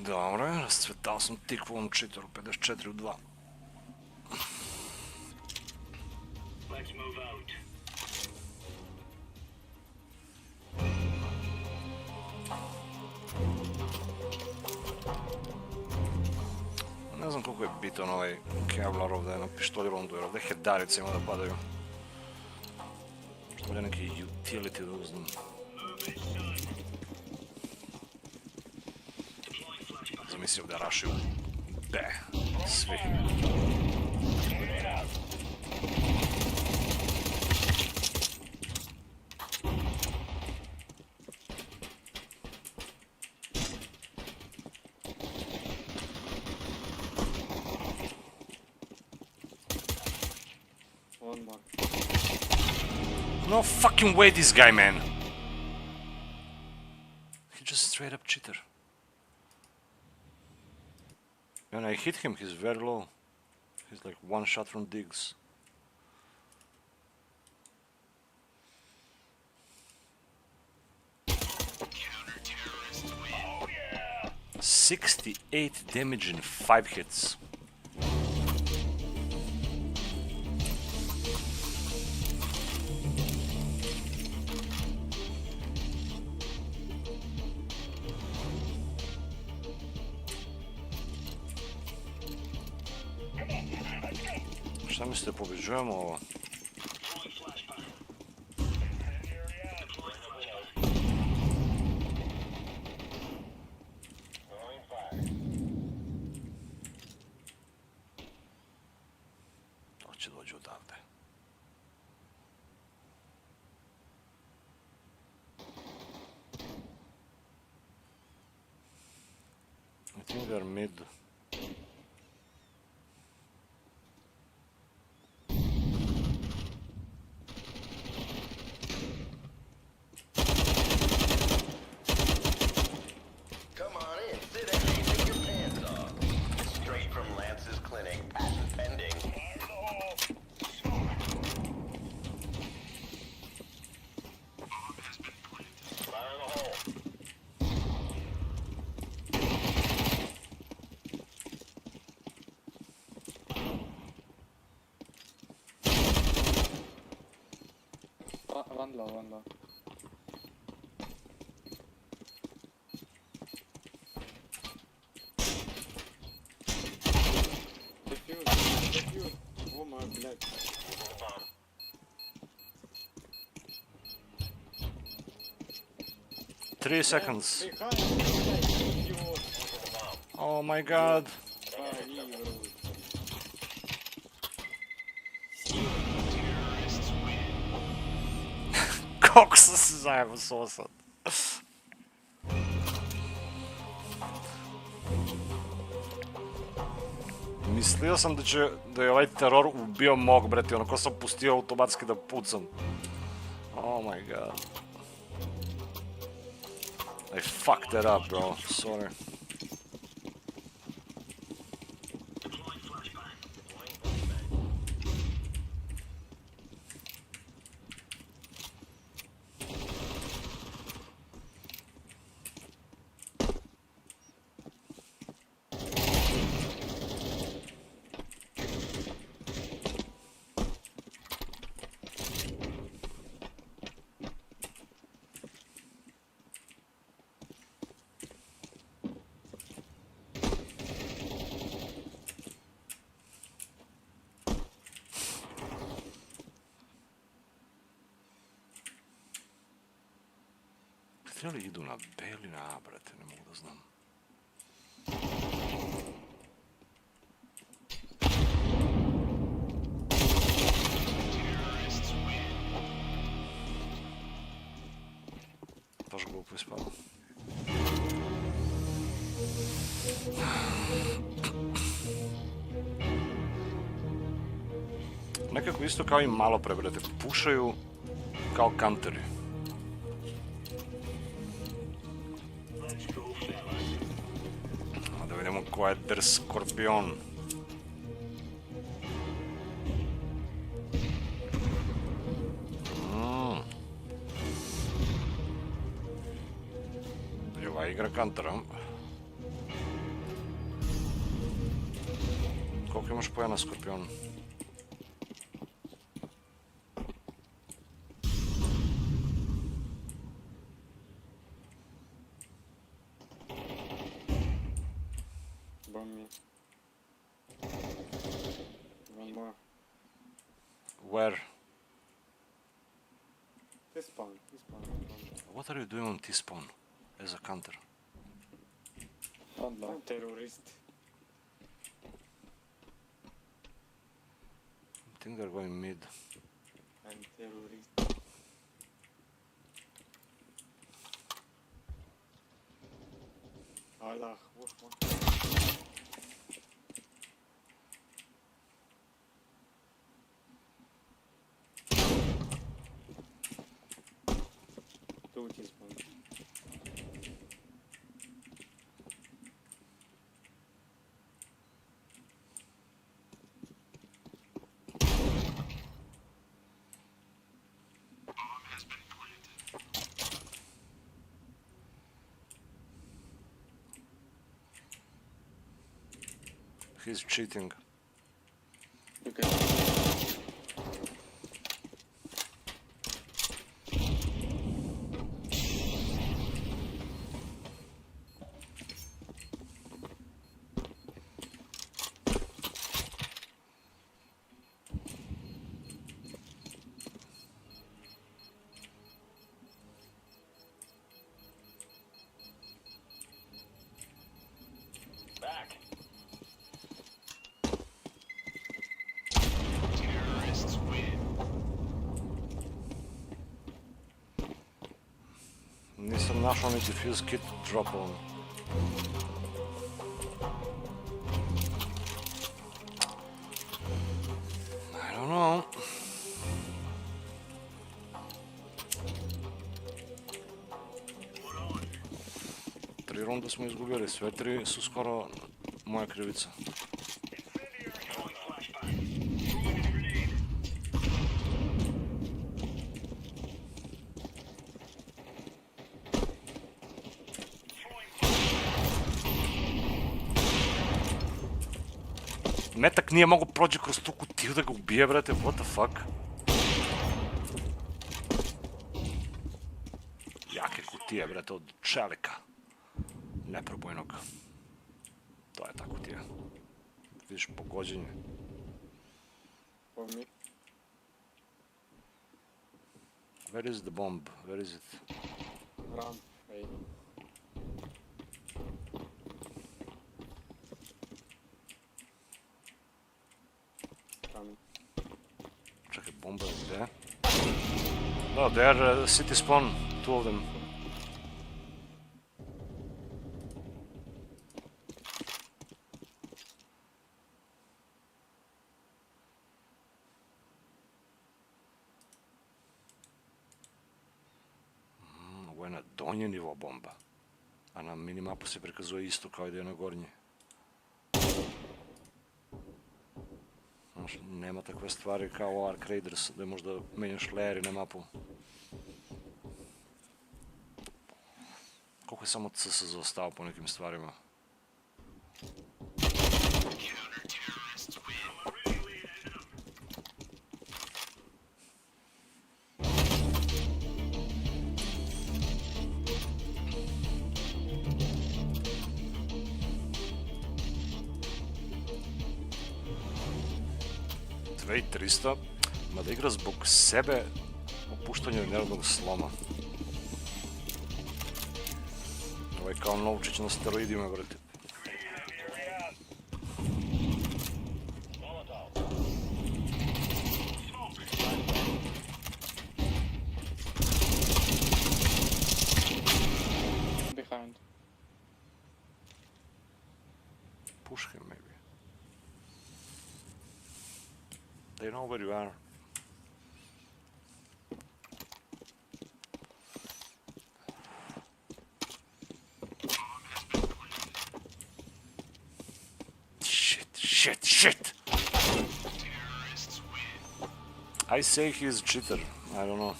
Dobro, razcvetao sam tik u ovom čitaru, 54 u 2. Let's move out. Ne znam koliko je bitan ovaj Kevlar ovdje na pištolju rondu, jer ovdje hedarice ima da padaju. Što ovdje neki utility da uzmem. mislio da rašiju. Be, svi. One more. No fucking way, this guy, man. He just straight up cheater. When I hit him, he's very low. He's like one shot from digs. Counter-terrorists win. Oh yeah! 68 damage in 5 hits. Šta mislite, pobjeđujemo ovo? To će doći odavde. I think they're mid. One low, one low. Defuse. Oh my god. 3 seconds. Behind. Oh my god. Kako sam se zajedno sosad. Mislio sam da je ovaj teror ubio mog, breti, onako sam pustio automatski da pucam. Oh my god. I fucked that up, bro. Sorry. Li idu na B ili na A, brate, ne mogu da znam. Baš glupo ispalo. Nekako isto kao i malo pre, brate, pušaju kao kanteri. Da vidimo ko je der Skorpion. I ova igra kantera. Koliko imaš pojena Skorpion? One more. Where? T-spawn. What are you doing on T-spawn as a counter? Allah, terrorist. I think they're going mid. I'm terrorist. Allah, what? Dude is one. He's cheating. Okay. Back. Terrorists win. Nisam našao ni defuse kit dropovan. I don't know. Tri runda smo izgubili, sve tri su skoro moja krivica. Throwing flashbang. Throwing a grenade. Metak nije mogo prođe kroz tu kutiju da ga ubije, brate, what the fuck? Jake kutije, brate, od čelika. Neprobojnog. To je ta kutija. Vidiš pogođenje. For me. Where is the bomb? Where is it? Run. Hey. Run. Čekaj, bomba je gdje? No, they are city spawn, two of them. Ovo je na donji nivo bomba. A na minimapu se prikazuje isto kao i da je na gornji. Znaš, nema takve stvari kao u Ark Raiders, da možda menjaš layeri na mapu. Koliko je samo CS zaostao po nekim stvarima? Counter-terrorists win. I'm really laying into them. I 300, ma da igra zbog sebe opuštanju nervnog sloma. Ovo je kao novčić na steroidima, brate. Behind. Push him, maybe. They know where you are. Shit! Terrorists win. I say he's a cheater. I don't know.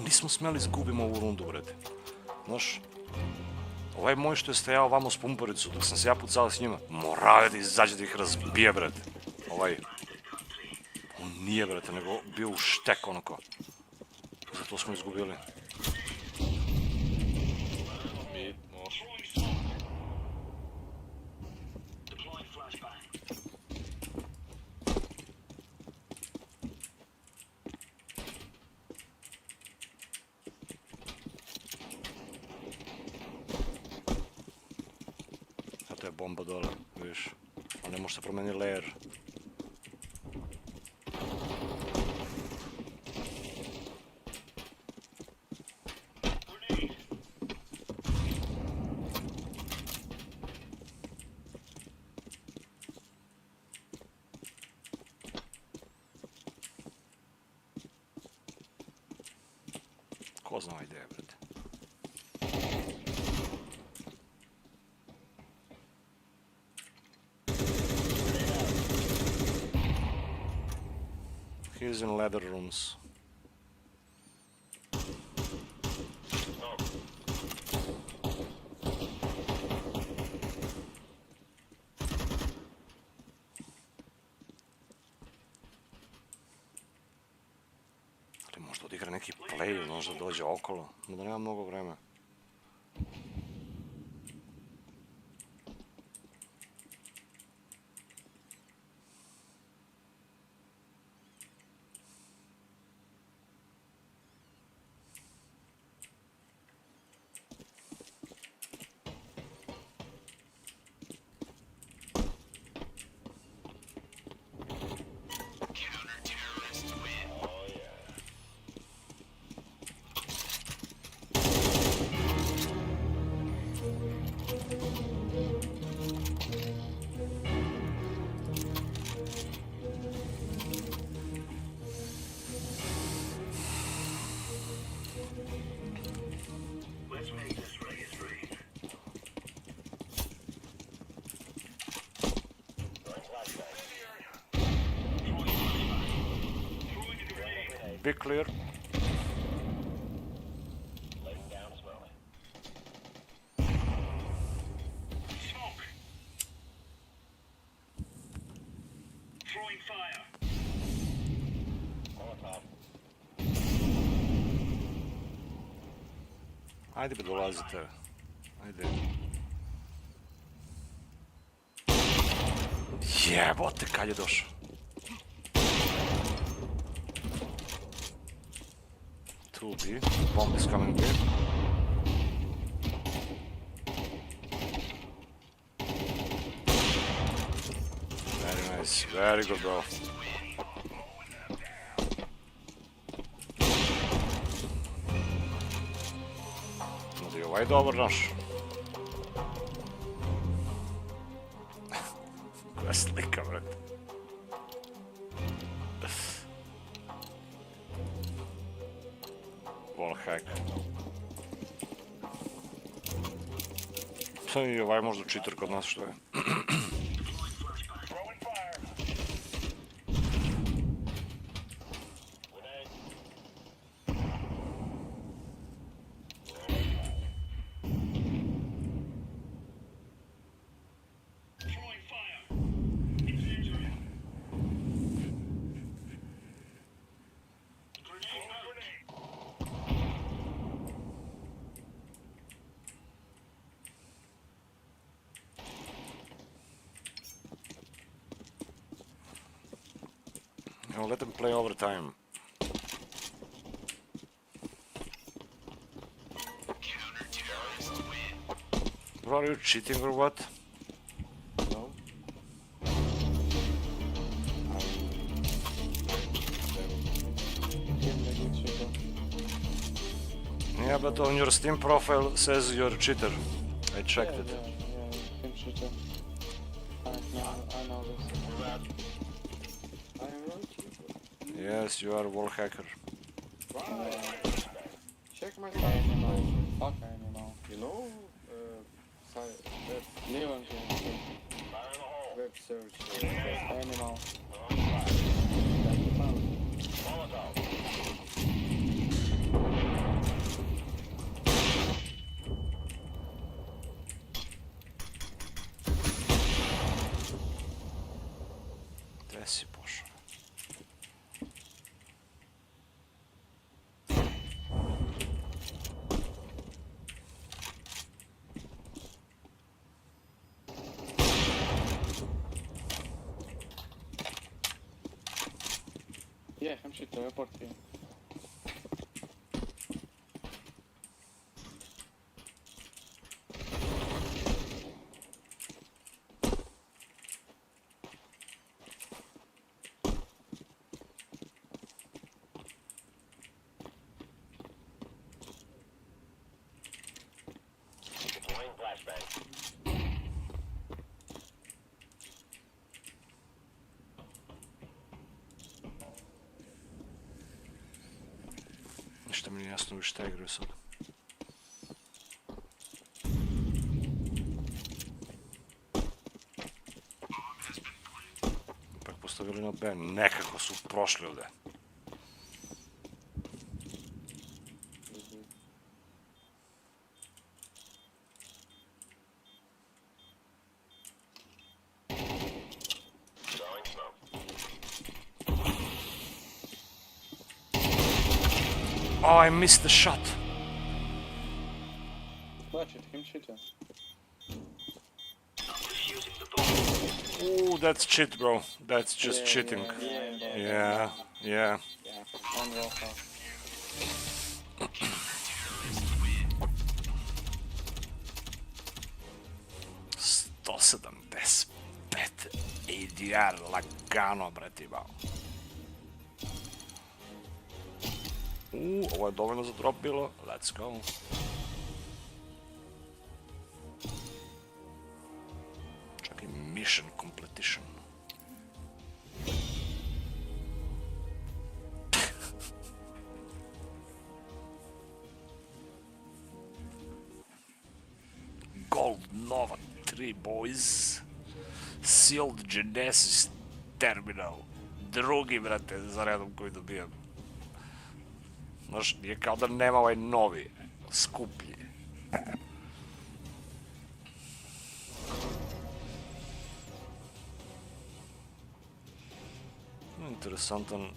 Nismo smjeli izgubimo ovu rundu, brate. Znaš, ovaj moj što je stajao vamo s pumparicu, dok sam se ja pucao s njima, morao je da izađe da ih razbije, brate. Ovaj, on nije, brate, nego bio u štek, onako. Zato smo izgubili. Mid, more. Throwing smoke. Deploying flashbang. bomba dole, vidiš. Ali ne može se promijeniti layer. Ko zna ideje, brate. He's in ladder rooms. Ali možda odigra neki play, možda dođe okolo, no da nema mnogo vremena. Let's make this race rain. Be clear. Laying down slowly. Smoke. Throwing fire. Molotov. Ajde bi dolazite. Ajde. Jebote, kad je došao? Two B. Bomb is coming B. Very nice. Very good, bro. Možda i ovaj dobar naš. Koja slika, brate. Wall hack. I ovaj možda cheater kod nas, što je. Throwing fire. Throwing fire. Incendiary. Grenade out. No, let them play overtime. Bro, are you cheating or what? No. Yeah, but on your Steam profile says you're a cheater. I checked it. Team shooter. I know this. I am not cheater. Yes, you are a wall hacker. Check my animal. Fuck animal. You know, Leon web search animal. Gde si pošao? Yeah, I'm shit to report here. Ništa mi nije jasno vi šta igraju sad. Ipak postavili na B, nekako su prošli ovdje. Oh, I missed the shot. Watch it, him cheating. Ooh, that's cheat, bro. That's just cheating. Yeah. Yeah, one roll off. 175 ADR, lagano, brati, bao. Ovo je dovoljno za drop bilo. Let's go. Čak i mission completion. Gold Nova 3, boys. Sealed Genesis Terminal. Drugi, brate, za redom koji dobijam. Znaš, nije kao da nema ovaj novi, skuplji. Interesantan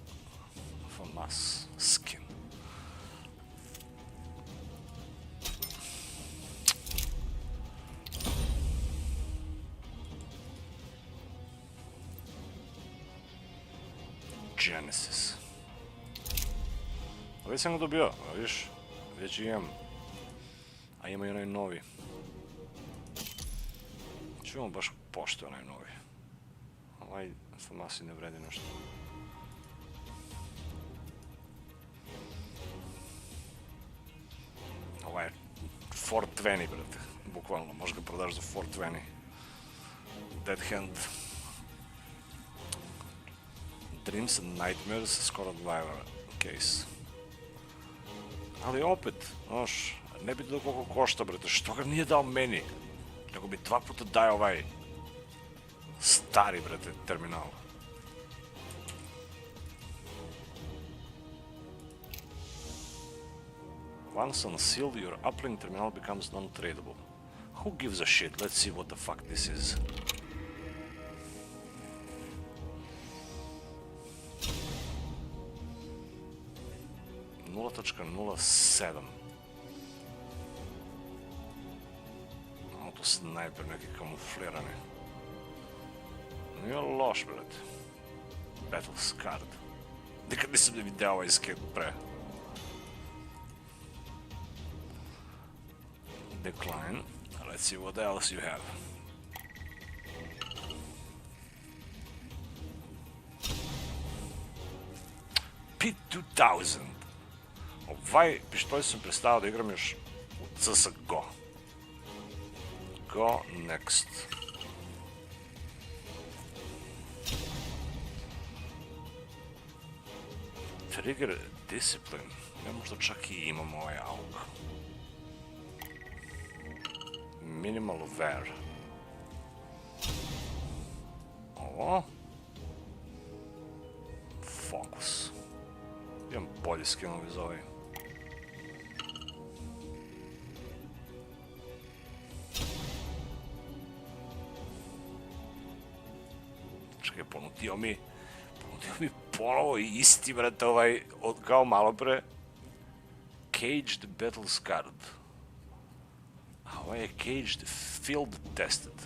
FAMAS skin. Genesis. Već sam ga dobio, a viš, već imam. A ima i onaj novi. Čujemo baš pošto onaj novi. Ovaj FAMAS ne vredi nešto. Ovaj je 420, brate. Bukvalno, možeš ga prodaš za 420. Dead Hand. Dreams and Nightmares, skoro 2 € case. Ali opet, znaš, ne bi dao koliko košta, brate, što ga nije dao meni? Nego bi 2 puta dao ovaj stari, brate, terminal. Once unsealed, your uplink terminal becomes non-tradable. Who gives a shit? Let's see what the fuck this is. .07. Auto snajper neki kamuflirani. Nije loš, brate. Battle Scarred. Nikad nisam da vidio ovaj skin pre. Decline. Let's see what else you have. P2000. Ovaj pištolj sam prestao da igram još u CSGO. Go next. Trigger discipline. Ja možda čak i imam ovaj AUG. Minimal wear. Ovo. Focus. Imam bolji skinovi za ovaj. Čekaj, ponudio mi ponovo isti, brate, ovaj, kao malo pre. Caged Battle Scarred. A ovaj je Caged Field Tested.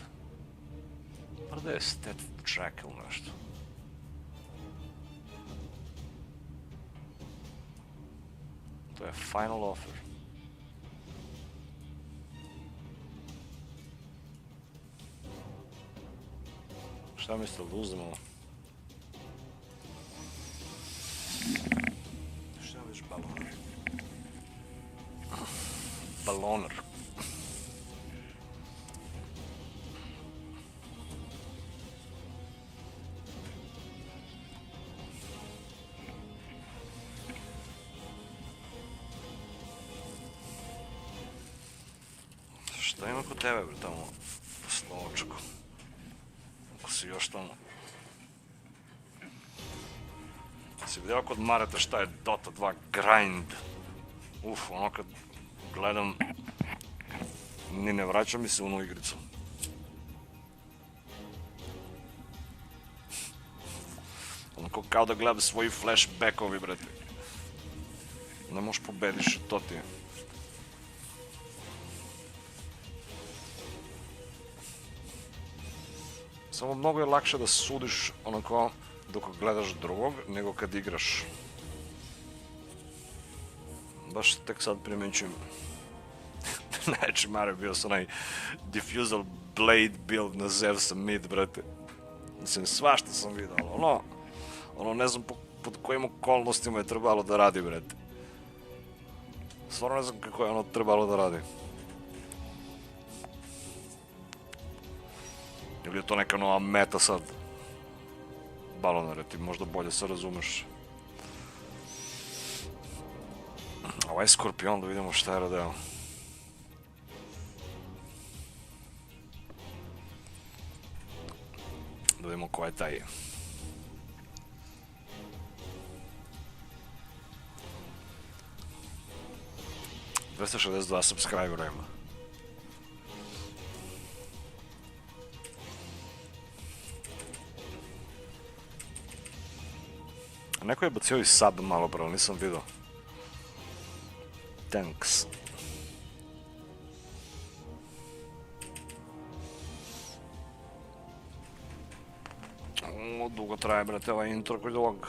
Prda je stat track ili nešto. To je final offer. Šta mislite da uzmemo? Šta već baloner? Baloner. kod tebe, bre, tamo, Slovačko. Ako si još tamo. Si vidjela kod Mareta šta je Dota 2 grind? Uf, ono kad gledam, ni ne vraća mi se u onu igricu. Onako kao da gledam svoji flashbackovi, brate. Ne možeš pobediš, to ti je. Samo mnogo je lakše da sudiš onako dok gledaš drugog nego kad igraš. Baš tek sad primjećujem. Najveći Mario bio s onaj Diffusal Blade build na Zevsa mid, brate. Mislim, svašta sam vidio, ali ono ne znam pod kojim okolnostima je trebalo da radi, brate. Stvarno ne znam kako je ono trebalo da radi. Ili je to neka nova meta sad? Balonare, ti možda bolje se razumeš. Ovaj Skorpion, da vidimo šta je radio. Da vidimo ko je taj. ...262 subscribera ima. Neko je bacio i sub malo pravo, nisam vidio. Thanks. Dugo traje, brate, ovaj intro kod ovog.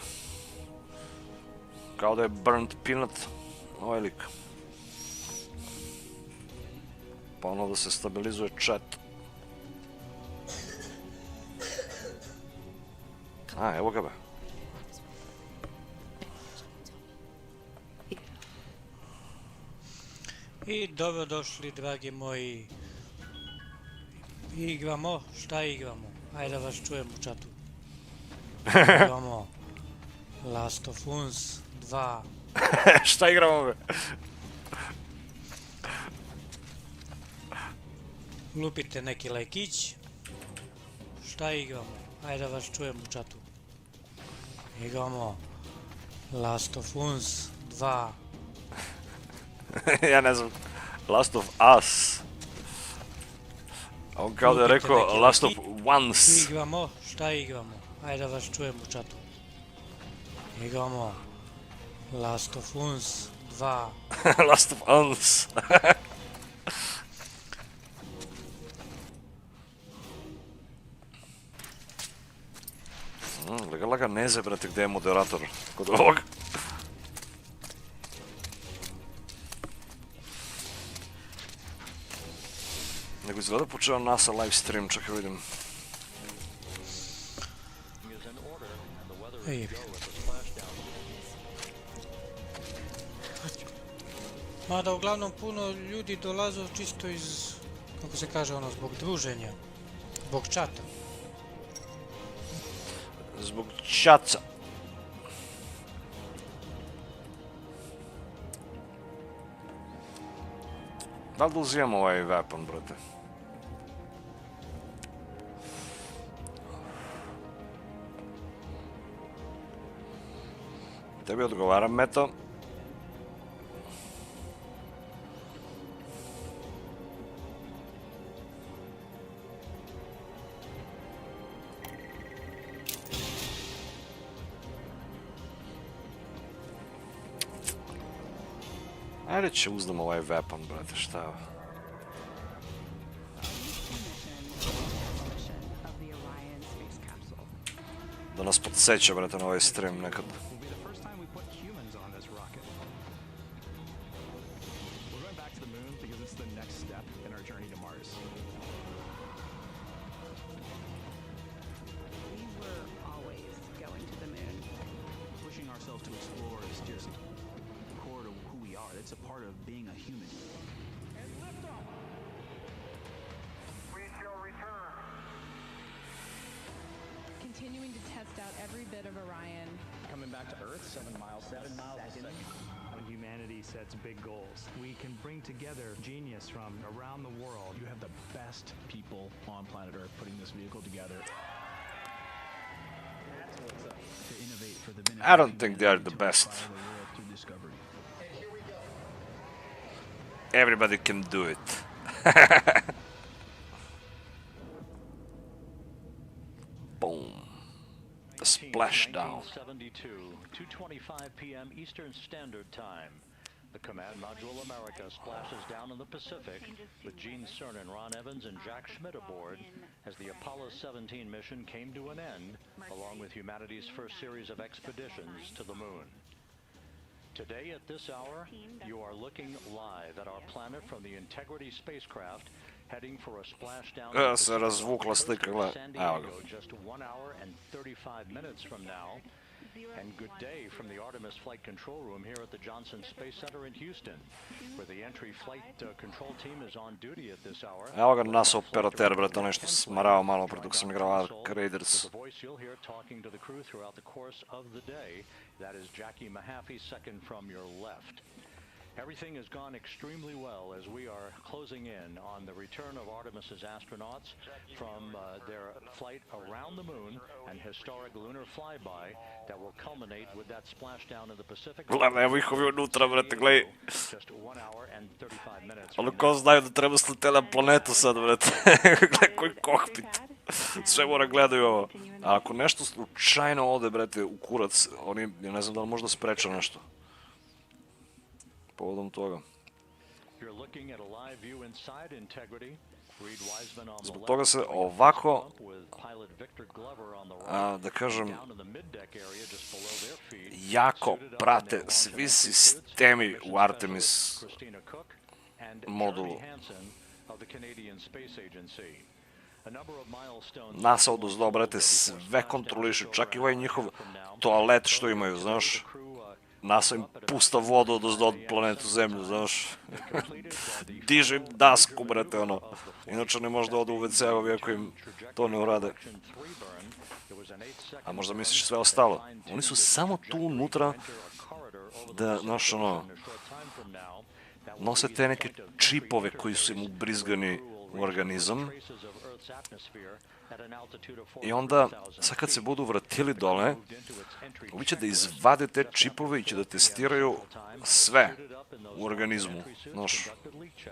Kao da je burnt peanut, ovaj lik. Pa ono da se stabilizuje chat. A, evo ga be. I dobrodošli, dragi moji. Igramo, šta igramo? Ajde da vas čujem u čatu. Igramo Last of Us 2. Šta igramo, be? Lupite neki lajkić. Šta igramo? Ajde da vas čujem u čatu. Igramo Last of Us 2. Ja ne znam, Last of Us. A on kao da je rekao Last of Once. Igramo, šta igramo? Ajde da vas čujem u čatu. Igramo Last of Us 2. Last of Uns. Laga neze, brate, gdje je moderator kod ovog. Nego izgleda počeo NASA live stream, čekaj vidim. Ej. Mada uglavnom puno ljudi dolaze čisto iz, kako se kaže ono, zbog druženja, zbog čata. Zbog čaca. Da li da uzijem ovaj weapon, brate? Tebi odgovara meta. Ajde će uzdam ovaj weapon, brate, šta je? Da nas podsjeća, brate, na ovaj stream nekad. It's a part of being a human. And liftoff. We shall return. Continuing to test out every bit of Orion. Coming back to Earth, 7 miles a second. when humanity sets big goals. We can bring together genius from around the world. You have the best people on planet Earth putting this vehicle together. To innovate for the benefit I don't think they are the best. of the world through discovery. Everybody can do it. Boom. The splashdown. 1972, 2:25 p.m. Eastern Standard Time. The Command Module America splashes down in the Pacific with Gene Cernan, Ron Evans, and Jack Schmidt aboard as the Apollo 17 mission came to an end, along with humanity's first series of expeditions to the moon. Today at this hour, you are looking live at our planet from the Integrity spacecraft, heading for a splashdown in Se razvukla slika, gle. San Evo ga. Diego just 1 hour and 35 minutes from now. And good day from the Artemis Flight Control Room here at the Johnson Space Center in Houston, where the entry flight control team is on duty at this hour. Evo ga NASA operater, brate, nešto smarao malo pre dok sam igrao Ark Raiders. The voice you'll hear talking to the crew throughout the course of the day, that is Jackie Mahaffey, second from your left. Everything has gone extremely well as we are closing in on the return of Artemis's astronauts from their flight around the moon and historic lunar flyby that will culminate with that splashdown in the Pacific. Gledaj, evo ih ovi unutra, brate, gledaj. Just 1 hour and 35 minutes. Ono ko znaju da treba slete na planetu sad, brate. Gledaj koji kokpit. Sve mora gledaju ovo. A ako nešto slučajno ode, brate, u kurac, oni, ja ne znam da li možda spreče nešto. Povodom toga. Zbog toga se ovako, da kažem, jako prate svi sistemi u Artemis modulu. NASA odozdo, brate, sve kontroliše, čak i ovaj njihov toalet što imaju, znaš. NASA im pusta vodu odozdo od planetu Zemlju, znaš. Diže im dasku, brate, ono. Inače ne može da odu u WC-ovi ako im to ne urade. A možda misliš sve ostalo. Oni su samo tu unutra da, znaš, ono, nose te neke čipove koji su im ubrizgani u organizam. I onda, sad kad se budu vratili dole, ovi će da izvade te čipove i će da testiraju sve u organizmu. Znaš,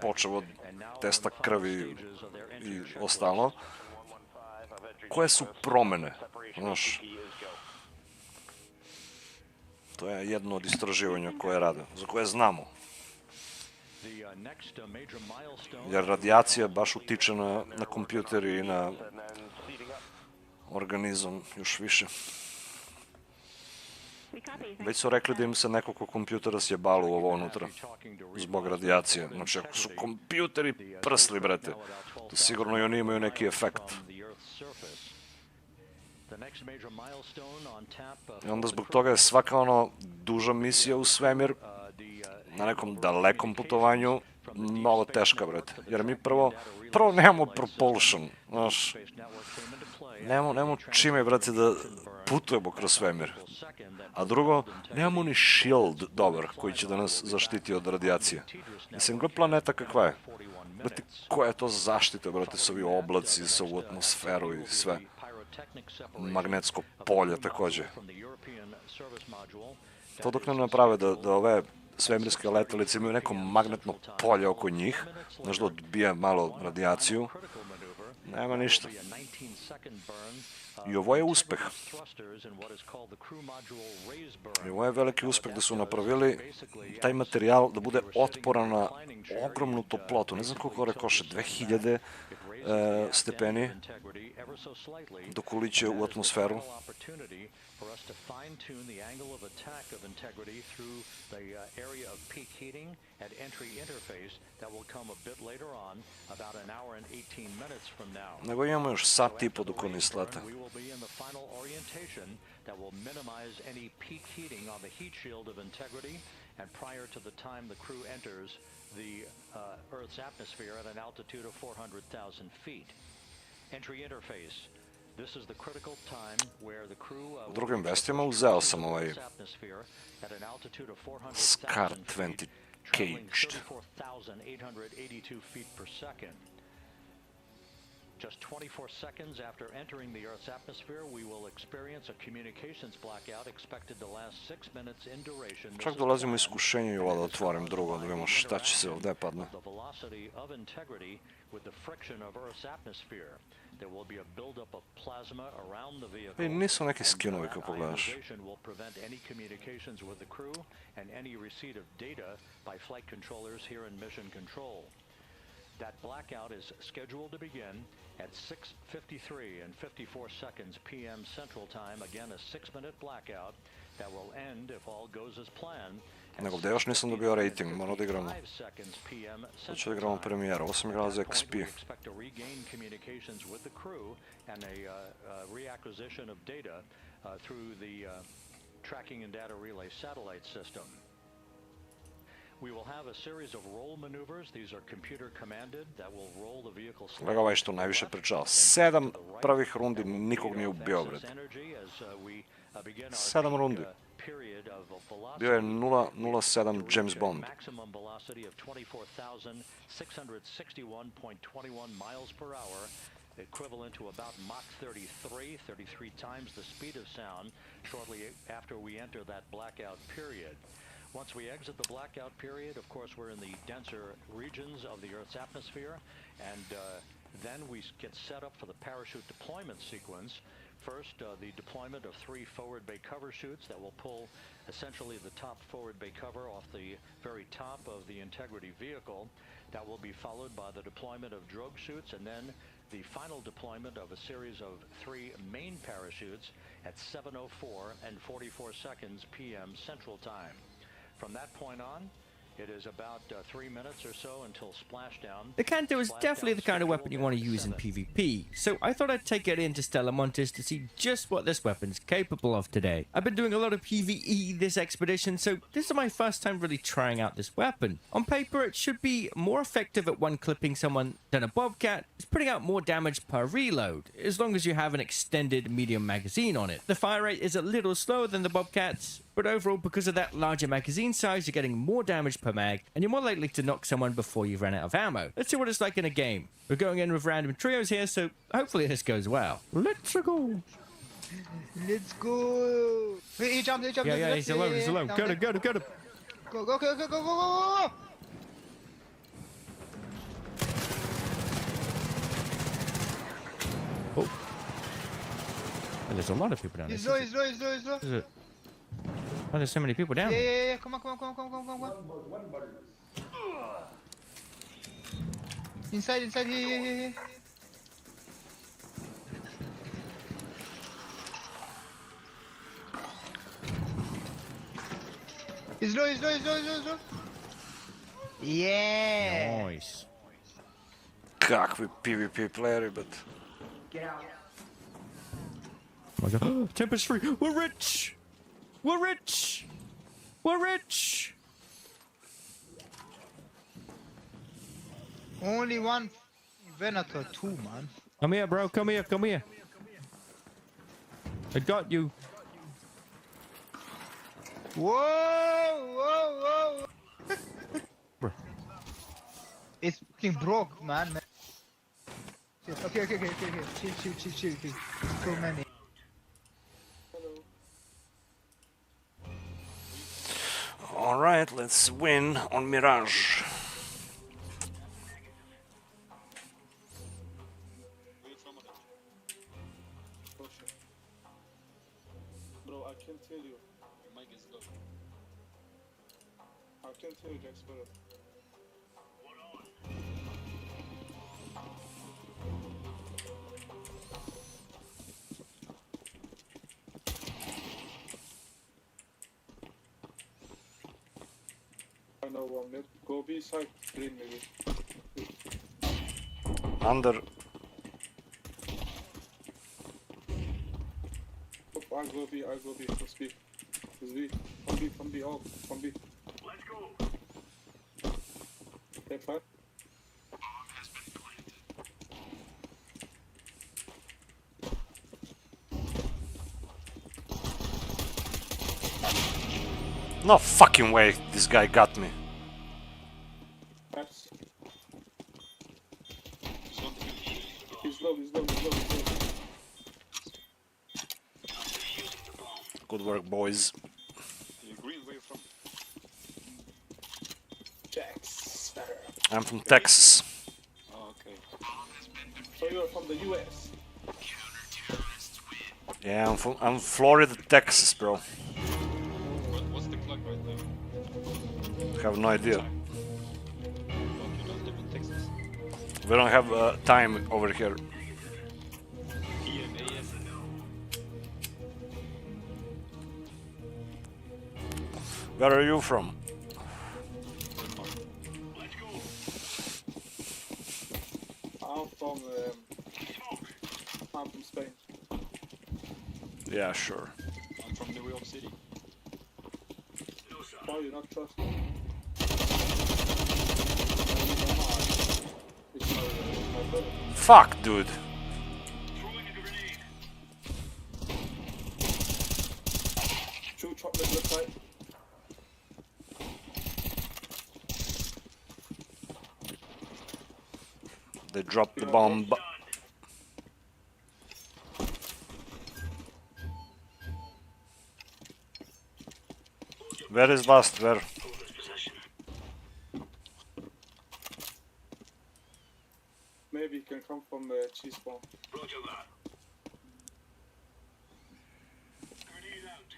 počeo od testa krvi i ostalo. Koje su promene, znaš. To je jedno od istraživanja koje rade, za koje znamo. Jer radijacija baš utiče na kompjuter i na organizam još više. Već su rekli da im se nekoliko kompjutera sjebalo u ovo unutra zbog radijacije. Znači, ako su kompjuteri prsli, brate, to sigurno i oni imaju neki efekt. I onda zbog toga je svaka ono duža misija u svemir na nekom dalekom putovanju mnogo teška, brate. Jer mi prvo nemamo propulsion, znaš. Nemamo čime, brate, da putujemo kroz svemir. A drugo, nemamo ni shield dobar koji će da nas zaštiti od radijacije. Mislim, gleda planeta kakva je. Brate, koja je to zaštita, brate, s ovi oblaci, s ovu atmosferu i sve. Magnetsko polje takođe. To dok ne naprave da ove svemirske letelice imaju neko magnetno polje oko njih, znaš da odbija malo radijaciju, nema ništa. I ovo je uspeh. I ovo je veliki uspeh da su napravili taj materijal da bude otporan na ogromnu toplotu. Ne znam koliko rekoše, 2000 stepeni dok uliće u atmosferu. For us to fine-tune the angle of attack of integrity through the area of peak heating at entry interface that will come a bit later on, about an hour and 18 minutes from now. Nego imamo još sat i po dok oni slete. We will be in the final orientation that will minimize any peak heating on the heat shield of integrity and prior to the time the crew enters the Earth's atmosphere at an altitude of 400,000 feet. Entry interface. Drugim vestima uzeo sam ovaj at an altitude of Scar 400,000 20 feet, traveling caged. 34,882 feet per second. Just 24 seconds after entering the Earth's atmosphere, we will experience a communications blackout expected to last 6 minutes in duration. Čak dolazimo u iskušenje i ovo da otvorim drugo, da vidimo šta će se ovdje padne. The velocity of integrity with the friction of Earth's atmosphere. There will be a buildup of plasma around the vehicle. I nisu neki skinovi kao pogledaš. Ionization will prevent any communications with the crew and any receipt of data by flight controllers here in Mission Control. That blackout is scheduled to begin at 6:53 and 54 seconds p.m. Central Time. Again, a 6-minute blackout that will end if all goes as planned. Nego ovdje još nisam dobio rating, moram da igramo. Sad ću da igramo premijeru, ovo sam igrao za XP. Expect to regain communications with the crew and a reacquisition of data through the tracking and data relay satellite system. We will have a series of roll maneuvers. These are computer commanded that will roll the vehicle slowly. Gledaj ovaj što najviše pričao. 7 prvih rundi nikog nije ubio, bret. 7 rundi. Bio je 007 James Bond. Maximum velocity of 24,661.21 miles per hour, equivalent to about Mach 33 times the speed of sound shortly after we enter that blackout period. Once we exit the blackout period, of course, we're in the denser regions of the Earth's atmosphere, and then we get set up for the parachute deployment sequence. First, the deployment of 3 forward bay cover chutes that will pull essentially the top forward bay cover off the very top of the Integrity vehicle. That will be followed by the deployment of drogue chutes, and then the final deployment of a series of 3 main parachutes at 7:04 and 44 seconds p.m. Central Time. From that point on, it is about 3 minutes or so until splashdown. The Canto is definitely the kind of weapon you want to use in PvP, so I thought I'd take it into Stella Montes to see just what this weapon's capable of today. I've been doing a lot of PvE this expedition, so this is my first time really trying out this weapon. On paper, it should be more effective at one-clipping someone than a Bobcat. It's putting out more damage per reload, as long as you have an extended medium magazine on it. The fire rate is a little slower than the Bobcats, but overall, because of that larger magazine size, you're getting more damage per mag, and you're more likely to knock someone before you've run out of ammo. Let's see what it's like in a game. We're going in with random trios here, so hopefully this goes well. Let's go! Let's go! Wait, he jumped, Yeah, he's alone, he's alone. Get him! Go, go! Oh. And there's a lot of people down there. He's low. Is it? Oh, there's so many people down. Yeah. Come on. Inside, here. He's low. Yeah. Nice. Kakvi PvP playeri, but... Oh my god. Tempest free. We're rich! Only one Venator 2, man. Come here, bro. Come here. I got you. Whoa! Bro. It's fucking broke, man. Okay. Chill. Too many. Alright, let's win on Mirage. Bro, I can't tell you. Your mic is low. I can't tell you, Jack Sparrow. I know one mid. Go B side, green maybe. Under. I go B. Let's B. From B, all. From B. Let's go. Okay, fine. No fucking way this guy got me. Perhaps. He's low, he's low, he's low, he's low. Good work, boys. Green, where you from? Jax. I'm from Texas. Oh, okay. So you're from the US? Yeah, I'm Florida, Texas, bro. What's the clock right now? Have no idea. But you don't live in Texas. We don't have time over here. PM, AM. Where are you from? I'm from Spain. Yeah, sure. I'm from New York City. Why you not trust? Fuck, dude. Two chocolate left side. They dropped the bomb. Where is last? Where? Maybe it can come from cheese bomb. Roger that. Grenade out.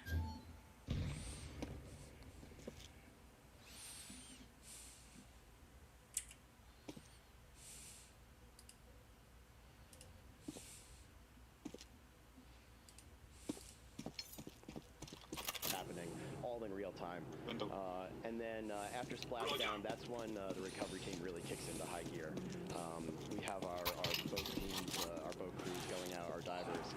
Happening all in real time. And then after splashdown, that's when the recovery team really kicks into high gear. We have our boat teams, our boat crews going out, our divers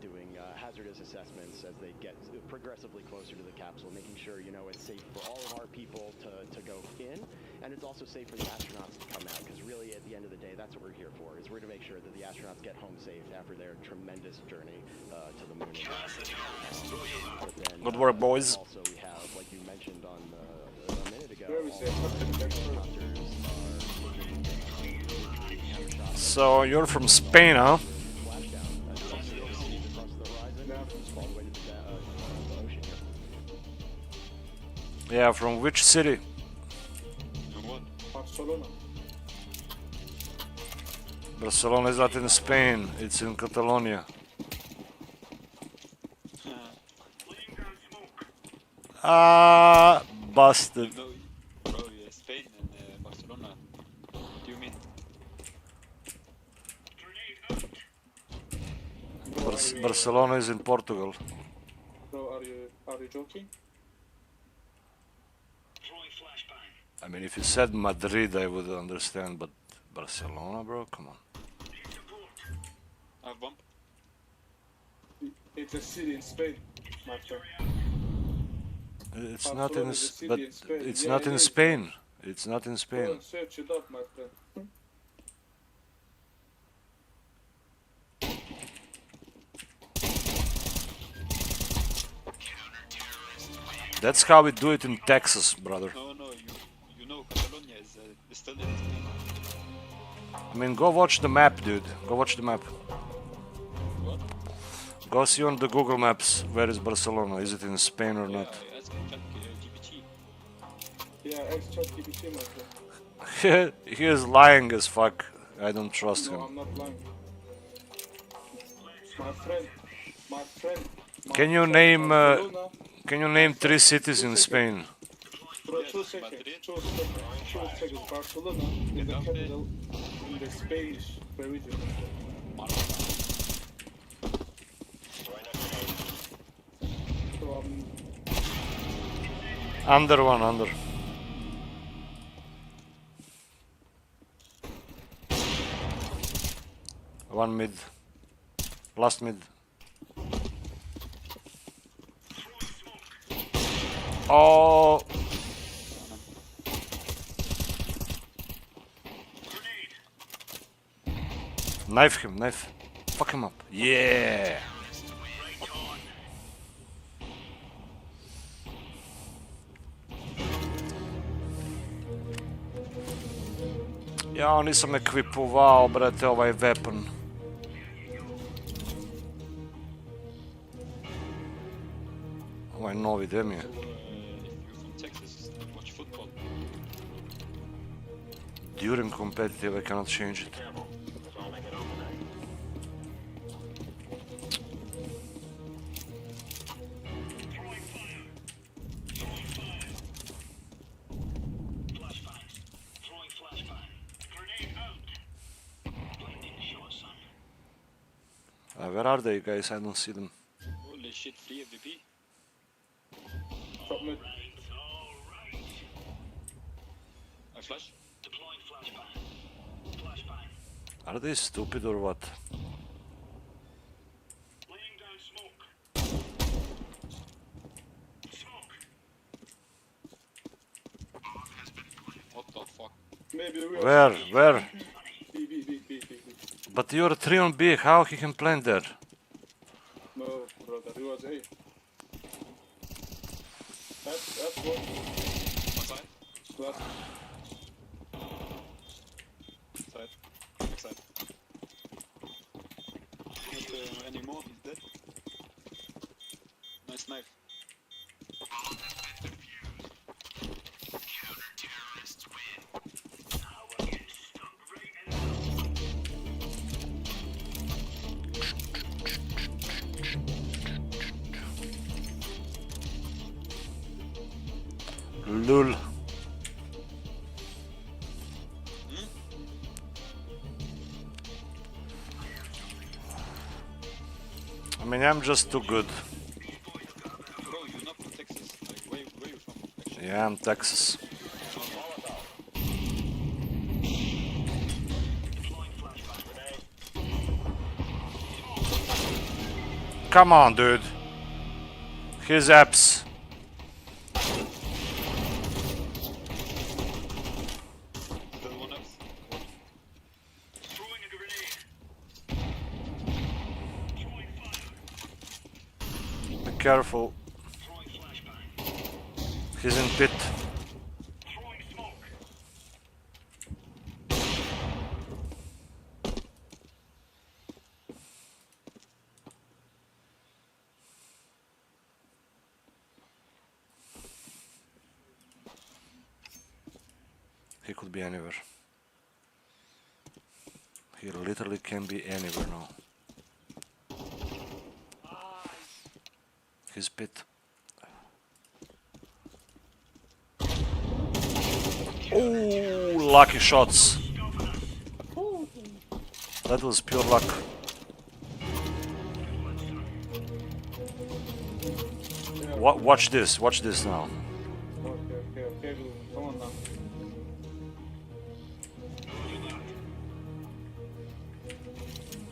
doing hazardous assessments as they get progressively closer to the capsule, making sure, you know, it's safe for all of our people to go in, and it's also safe for the astronauts to come out, because really at the end of the day, that's what we're here for, is we're to make sure that the astronauts get home safe after their tremendous journey to the moon. Good work, boys. Also, we have, like you mentioned on a minute ago, So you're from Spain, huh? Yeah, from which city? Barcelona. Barcelona is not in Spain, it's in Catalonia. Ah, busted. No, bro, yeah, Spain and Barcelona. What do you mean? Barcelona is in Portugal. Bro, are you joking? I mean, if you said Madrid, I would understand, but Barcelona, bro, come on. I have bomb. It's a city in Spain, my friend. It's not Barcelona in, is a city but in Spain. it's Yeah, not it in is. Spain. It's not in Go Spain. and search it up, my friend. That's how we do it in Texas, brother. No, you know Catalonia is still in Spain. I mean, go watch the map, dude. Go watch the map. What? Go see on the Google Maps where is Barcelona. Is it in Spain or not? I asked ChatGPT. Yeah, ex-ChatGPT, my friend. He is lying as fuck. I don't trust No, him. I'm not lying. My friend. Can you name can you name 3 cities in Spain? Bro, 2 seconds. 2 seconds. Barcelona is the capital in the Spanish region. So, Under one, under. One mid. Last mid. Oh. Knife him, knife. Fuck him up. Yeah. Ja, nisam ekvipovao, brate, ovaj weapon. Ovaj novi, gdje mi je? During competitive, I cannot change it. Where are they, guys? I don't see them. Holy shit, free MVP. Top mid. I flash. Deploying flashbang. Flashbang. Are they stupid or what? Laying down smoke. Smoke. What the fuck? Maybe we Where? Where? B, B, B, B, B, B. But you're 3 on B, how he can plant there? No, brother, he was A. That's one. One side. Last. Side. Back side. Not anymore, he's dead. Nice knife. Counter-terrorists win. Now we're getting stuck right in the Lul. I mean, I'm just too good. Bro, you're not from Texas. Like, where you from? Actually? Yeah, I'm Texas. Come on, dude. His apps. Still one else. throwing a grenade. Throwing fire. Be careful. Throwing flashbang. He's in pit. Throwing smoke. He could be anywhere. He literally can be anywhere now. His pit. Oh, lucky shots. That was pure luck. Watch this now. Okay, come on now.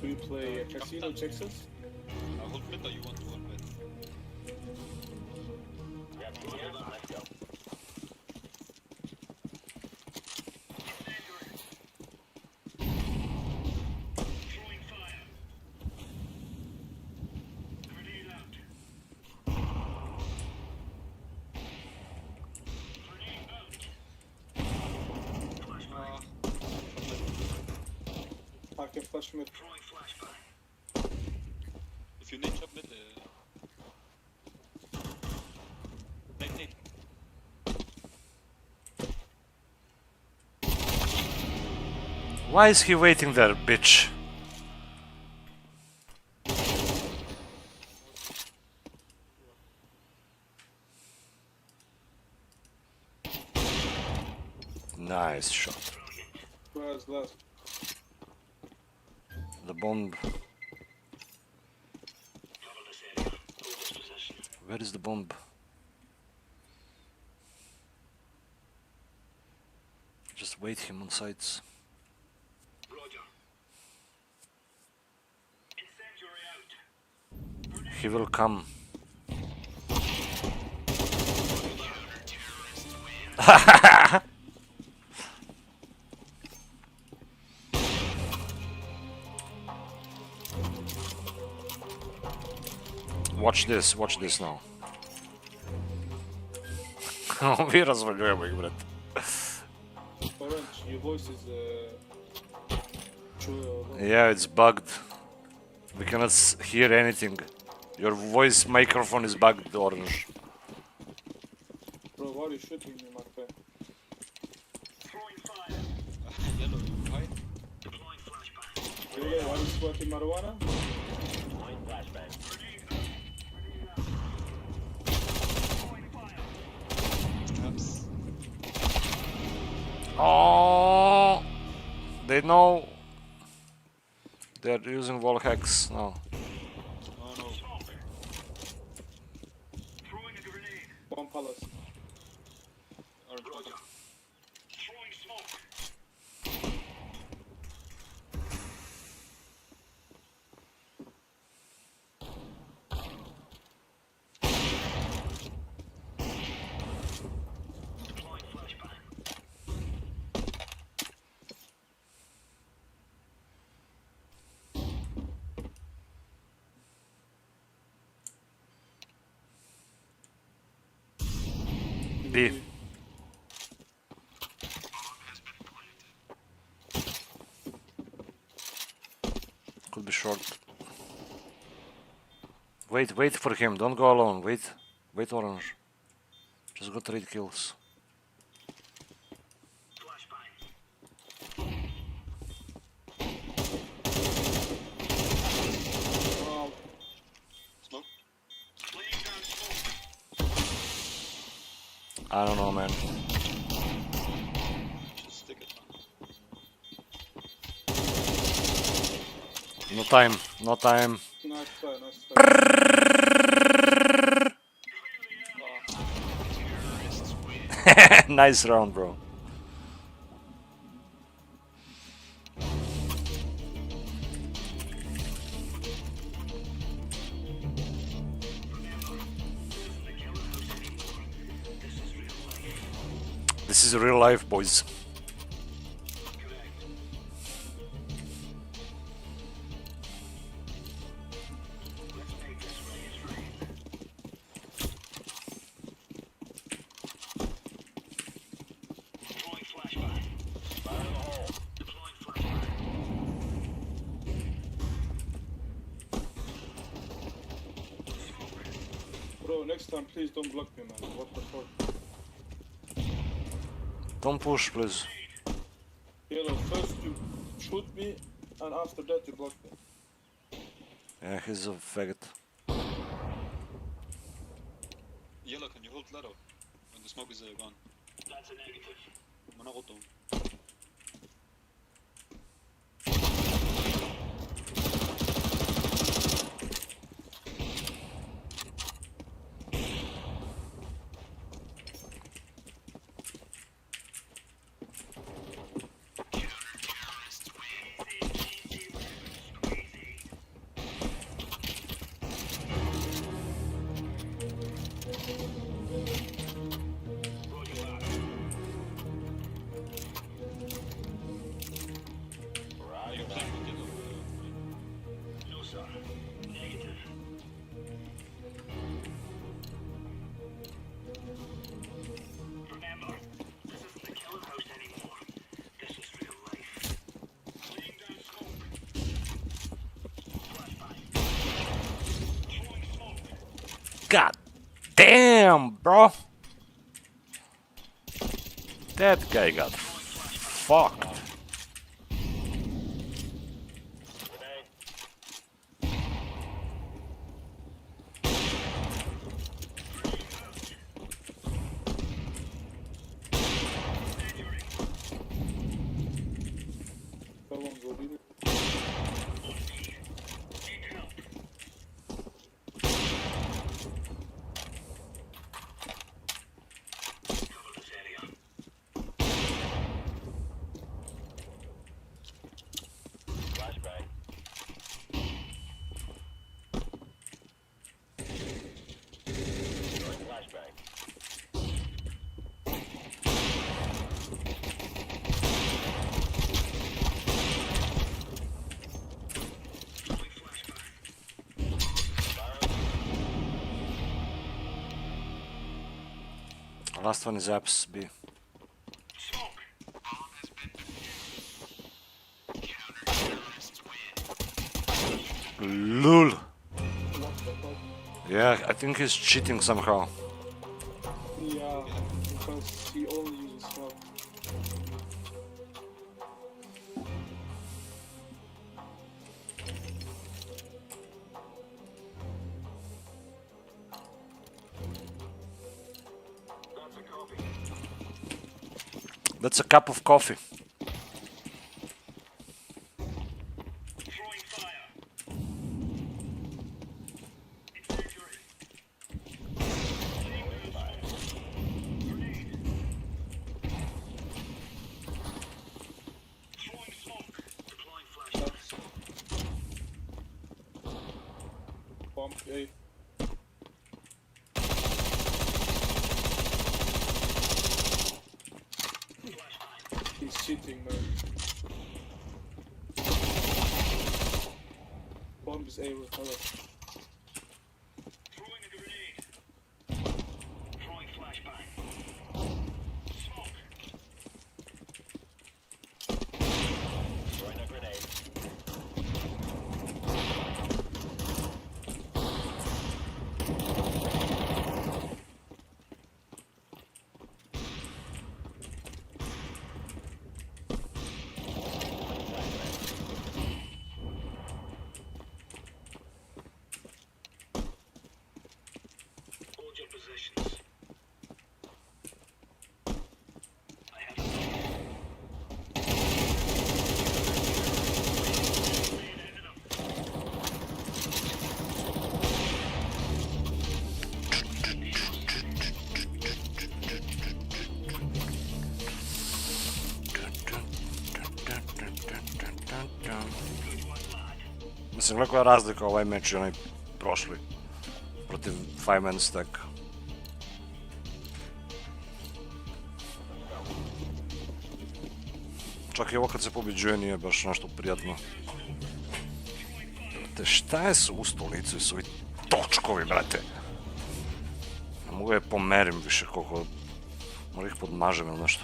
Do you play Casino Texas? I'll hold mid or you want to hold mid? Let's go. Throwing fire. Grenade out. Grenade out. I can flash mid. Throwing flashbang. If you nade chop mid, nade. Why is he waiting there, bitch? Nice shot. Where's last? The bomb. Cover this area. Hold this position. Where is the bomb? Just wait him on sides. Roger. Incendiary out. He will come. Watch this now. Vi razvaljujemo ih, brate. Orange, your voice is Yeah, it's bugged. We cannot hear anything. Your voice microphone is bugged, Orange. Bro, why are you shooting me, my friend? Yellow, hi. Really, why are you smoking marijuana? Traps. Oh, they know they're using wall hacks now. Oh no. One palace. Orange, welcome. B. Could be short. Wait for him. Don't go alone. Wait, Orange. Just got 3 kills. Smoke. I don't know, man. Should stick it. No time. No time. Nice try, nice try. Nice round, bro. This is real life, boys. Bro, next time please don't block me, man. What the fuck? Don't push, please. Yellow, first you shoot me, and after that you block me. Yeah, he's a faggot. Yellow, can you hold ladder when the smoke is gone? That's a negative. Managoto. No, sir. Negative. Remember, this isn't the killer house anymore. This is real life. Laying down smoke. Flashbang. Throwing smoke. God damn, bro. That guy got fucked. Someone go lead it. Cover this area. Flashbang. Throwing flashbang. Throwing flashbang. Last one is apps B. Smoke. Lul. What the fuck? Yeah, I think he's cheating somehow. Yeah, because he only uses smoke. That's a cup of coffee. Bomb A. He's cheating, man. Bomb is A with color. Throwing a grenade. Throwing flashbang. Smoke. Throwing a grenade. Hold your positions. I have Mislim, kako je razlika ovaj meč i onaj prošli protiv 5-man stack. Čak i ovo kad se pobjeđuje nije baš nešto prijatno. Te šta je s u stolicu i s ovi točkovi, brate? Ne mogu je pomerim više koliko... Možda ih podmažem ili nešto.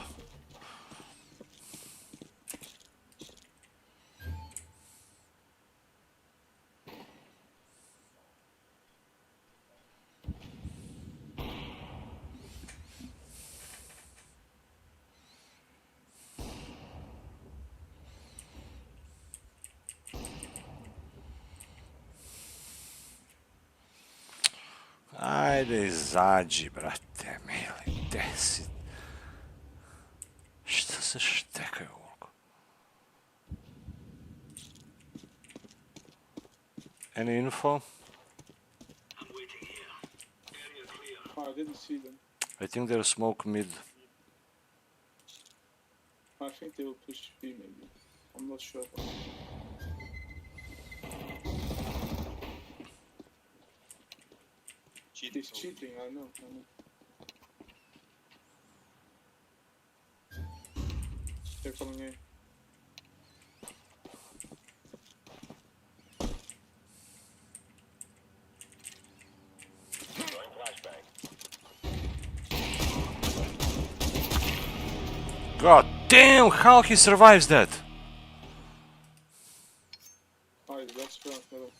Ajde, izađi, brate, mili, gde si? Šta se štekaju ovako? Any info? Oh, I didn't see them. I think they're smoke mid. I think they will push B maybe. I'm not sure. He's cheating, I know. They're coming in. throwing flashbang. God damn, how he survives that? Oh, that's front middle.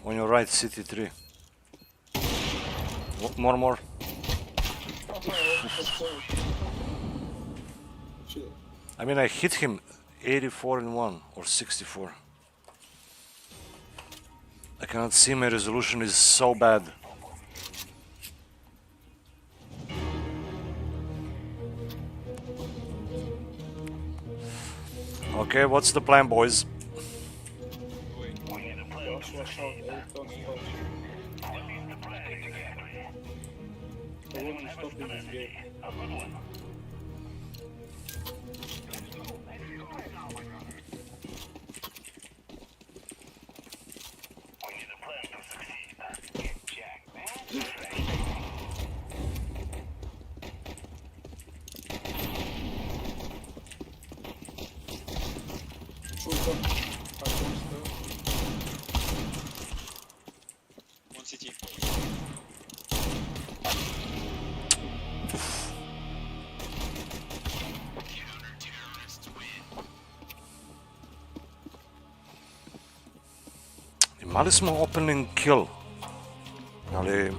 On your right, city 3. More. I mean, I hit him 84 in 1 or 64. I cannot see, my resolution is so bad. Okay, what's the plan, boys? Watch out, don't stop. I wouldn't stop in this game. One city. Imali smo opening kill, ali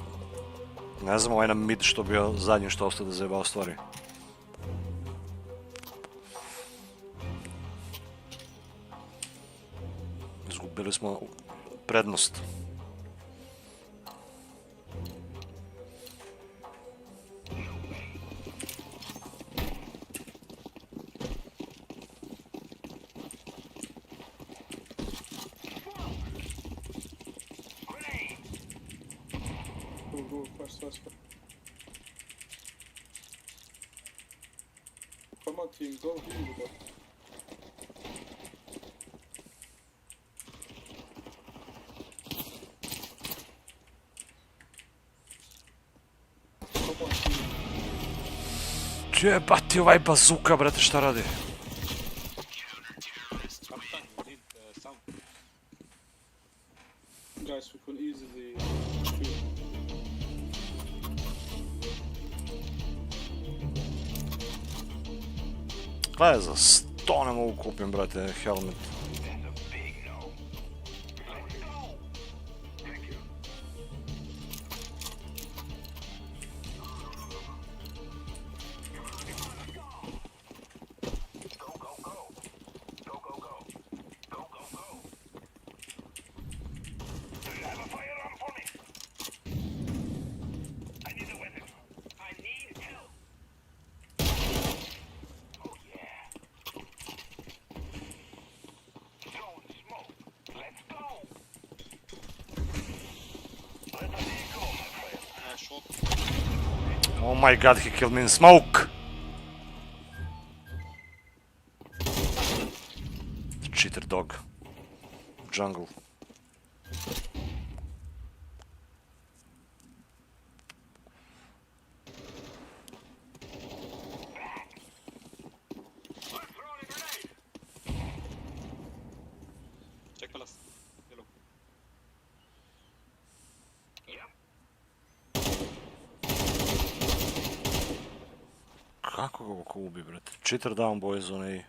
ne znam ovaj na mid što bio zadnji što ostao da zajebao stvari. Izgubili smo prednost. Go, fast. Come on, team, don't deal with that. Come on, team. Jebati ovaj bazuka, brate, šta radi? Guys, we can easily... Gledaj, za 100 ne mogu kupim, brate, helmet. Oh my god, he killed me in smoke! Cheater dog. Jungle. Check palace. Yellow. Kako ga oko ubi, brate? Cheater down, boys, on A.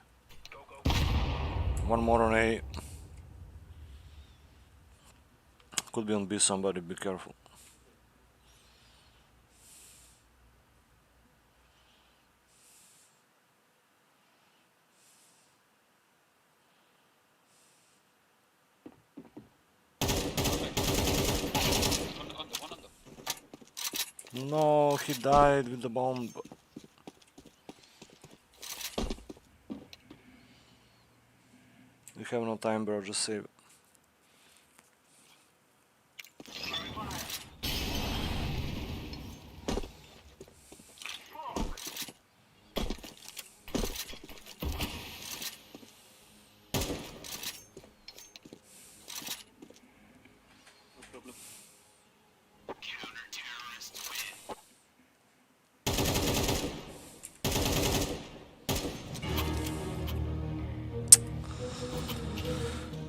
One more on A. Could be on B somebody, be careful. No, he died with the bomb. We have no time, bro, just save it.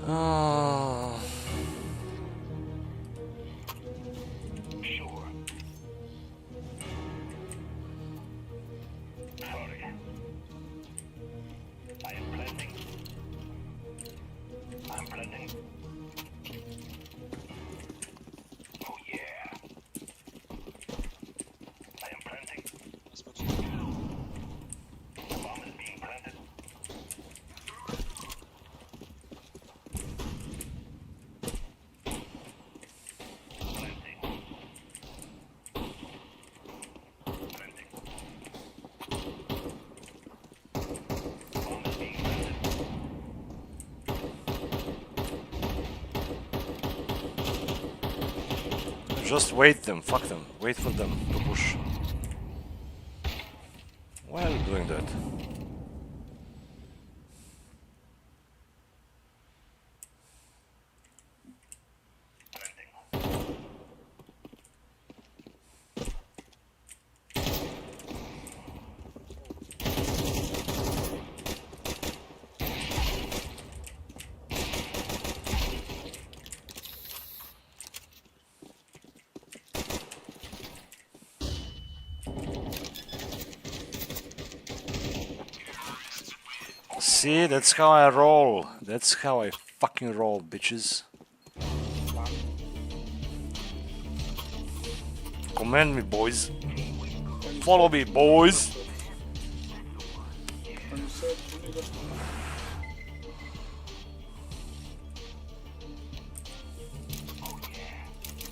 Oh. Sure. Sorry. I am planting. I'm planting. Oh yeah. I am planting. The bomb is being planted. Just wait them, fuck them. Wait for them to push. Why are you doing that? See, that's how I roll. That's how I fucking roll, bitches. Command me, boys. Follow me, boys. Can you say it to me?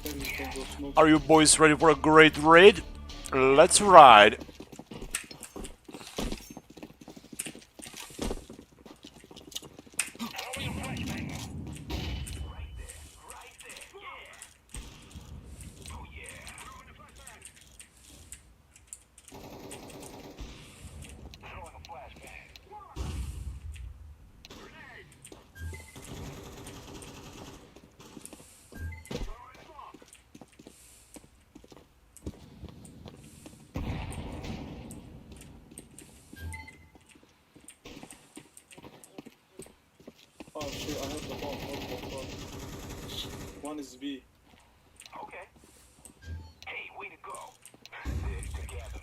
Then you can go smoke. Are you boys ready for a great raid? Let's ride. Oh shit, I have the bomb. What the fuck? One is B. Okay. Hey, way to go. This together.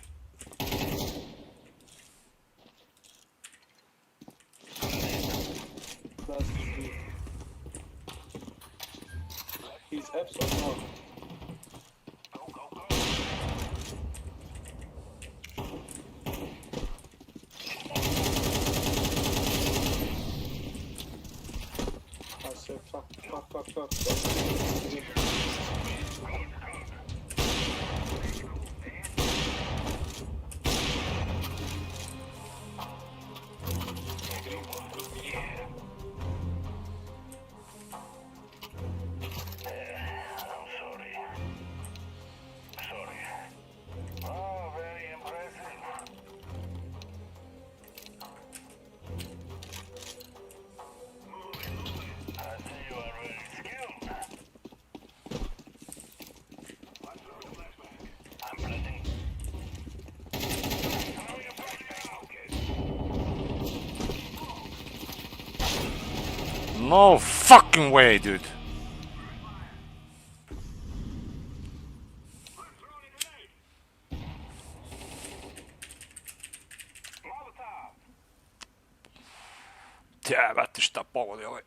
Last is B. He's F's or not? I said fuck. Oh, very impressive. I see you are very skilled. I'm planting. No fucking way, dude. Jebate šta pogodi ovaj.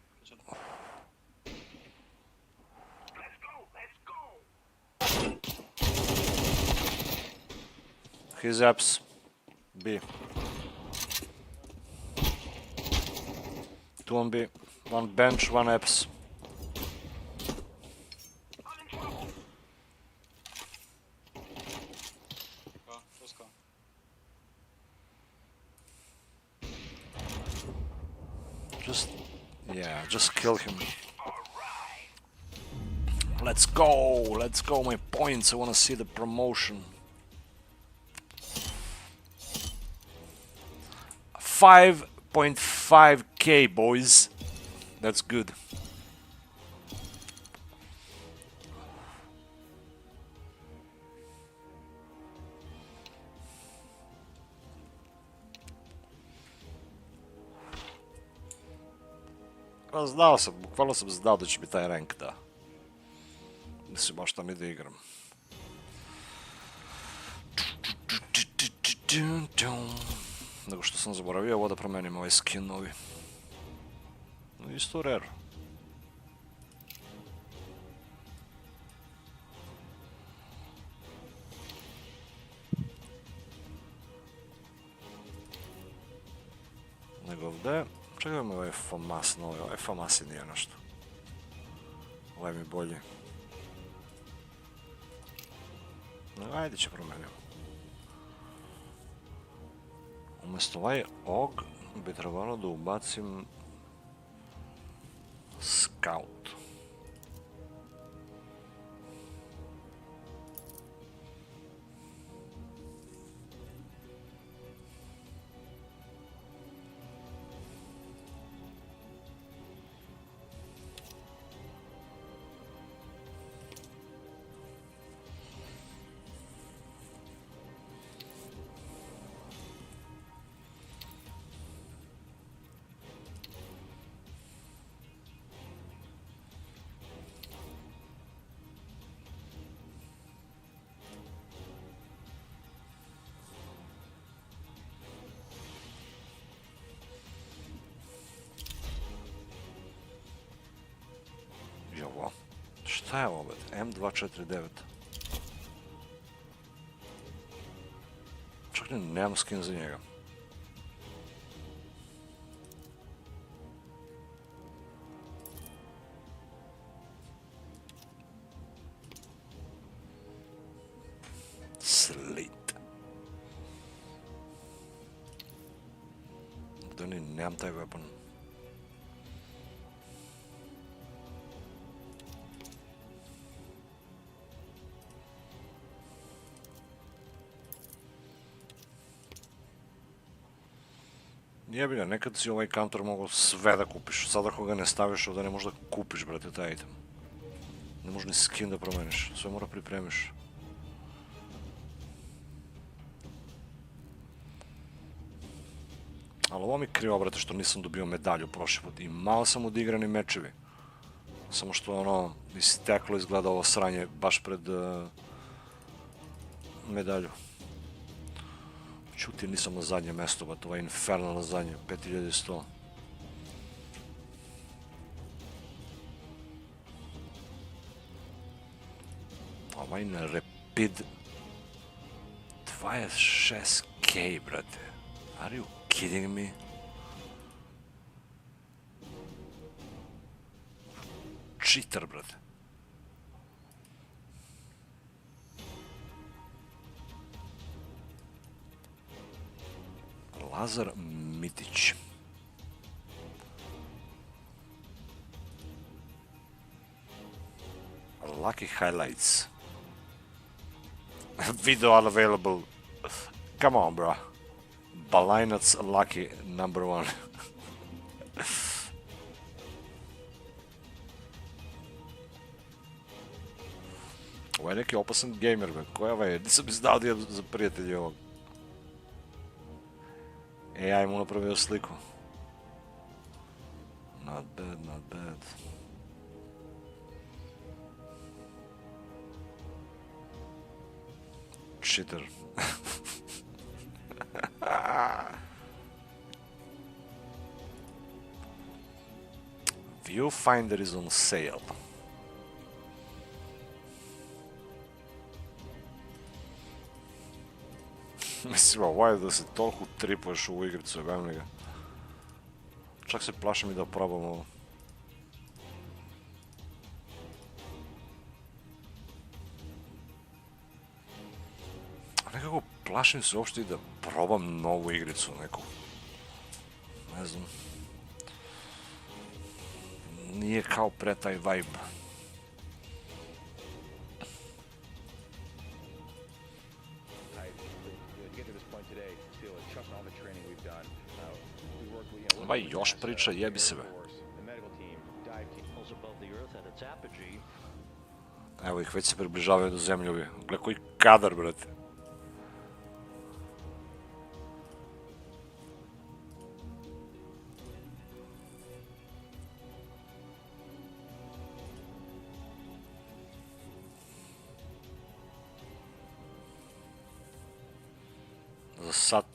His apps. B. 2 on B. 1 bench, 1 apps. Just kill him. Let's go, my points, I wanna see the promotion. 5.5k, boys. That's good. Znao sam, bukvalno sam znao da će mi taj rank da. Mislim, baš tam i da igram. Nego što sam zaboravio, ovo da promenim ovaj skin novi. Isto rare. Nego ovdje... Čekaj mi ovaj FAMAS novi, ovaj FAMAS i nije nešto. Ovaj mi bolji. Ajde će promenimo. Umjesto ovaj OG bi trebalo da ubacim Scout. Šta je ovo, M249? Čak nemam skin za njega. Slit. Da nemam taj weapon. Jebi ga, nekad si ovaj counter mogao sve da kupiš. Sad ako ga ne staviš ovdje ne možeš da kupiš, brate, taj item. Ne možeš ni skin da promeniš, sve mora pripremiš. Ali ovo mi krivo, brate, što nisam dobio medalju prošli put. I malo sam odigrani mečevi. Samo što ono, isteklo izgleda ovo sranje baš pred medalju. Čuti, nisam na zadnje mesto, bat ovaj infernal na zadnje, 5100. Ovaj na Rapid 26k, brate. Are you kidding me? Cheater, brate. Lazar Mitić. Lucky highlights. Video unavailable. Come on, bro. Balinac Lucky #1. Ovo je neki opasan gamer, be. Ko je ovaj? Nisam izdao da je za prijatelji ovog. AI mu napravio sliku. Not bad, not bad. Cheater. Viewfinder is on sale. Mislim, ovo je da se toliko tripuješ u igricu, jebem li ga. Čak se plašim i da probam ovo. Nekako plašim se uopšte i da probam novu igricu neku. Ne znam. Nije kao pre taj vibe. Ovaj još priča, jebi se, be. Evo ih, već se približavaju do zemljovi. Gle koji kadar, brate. Za sat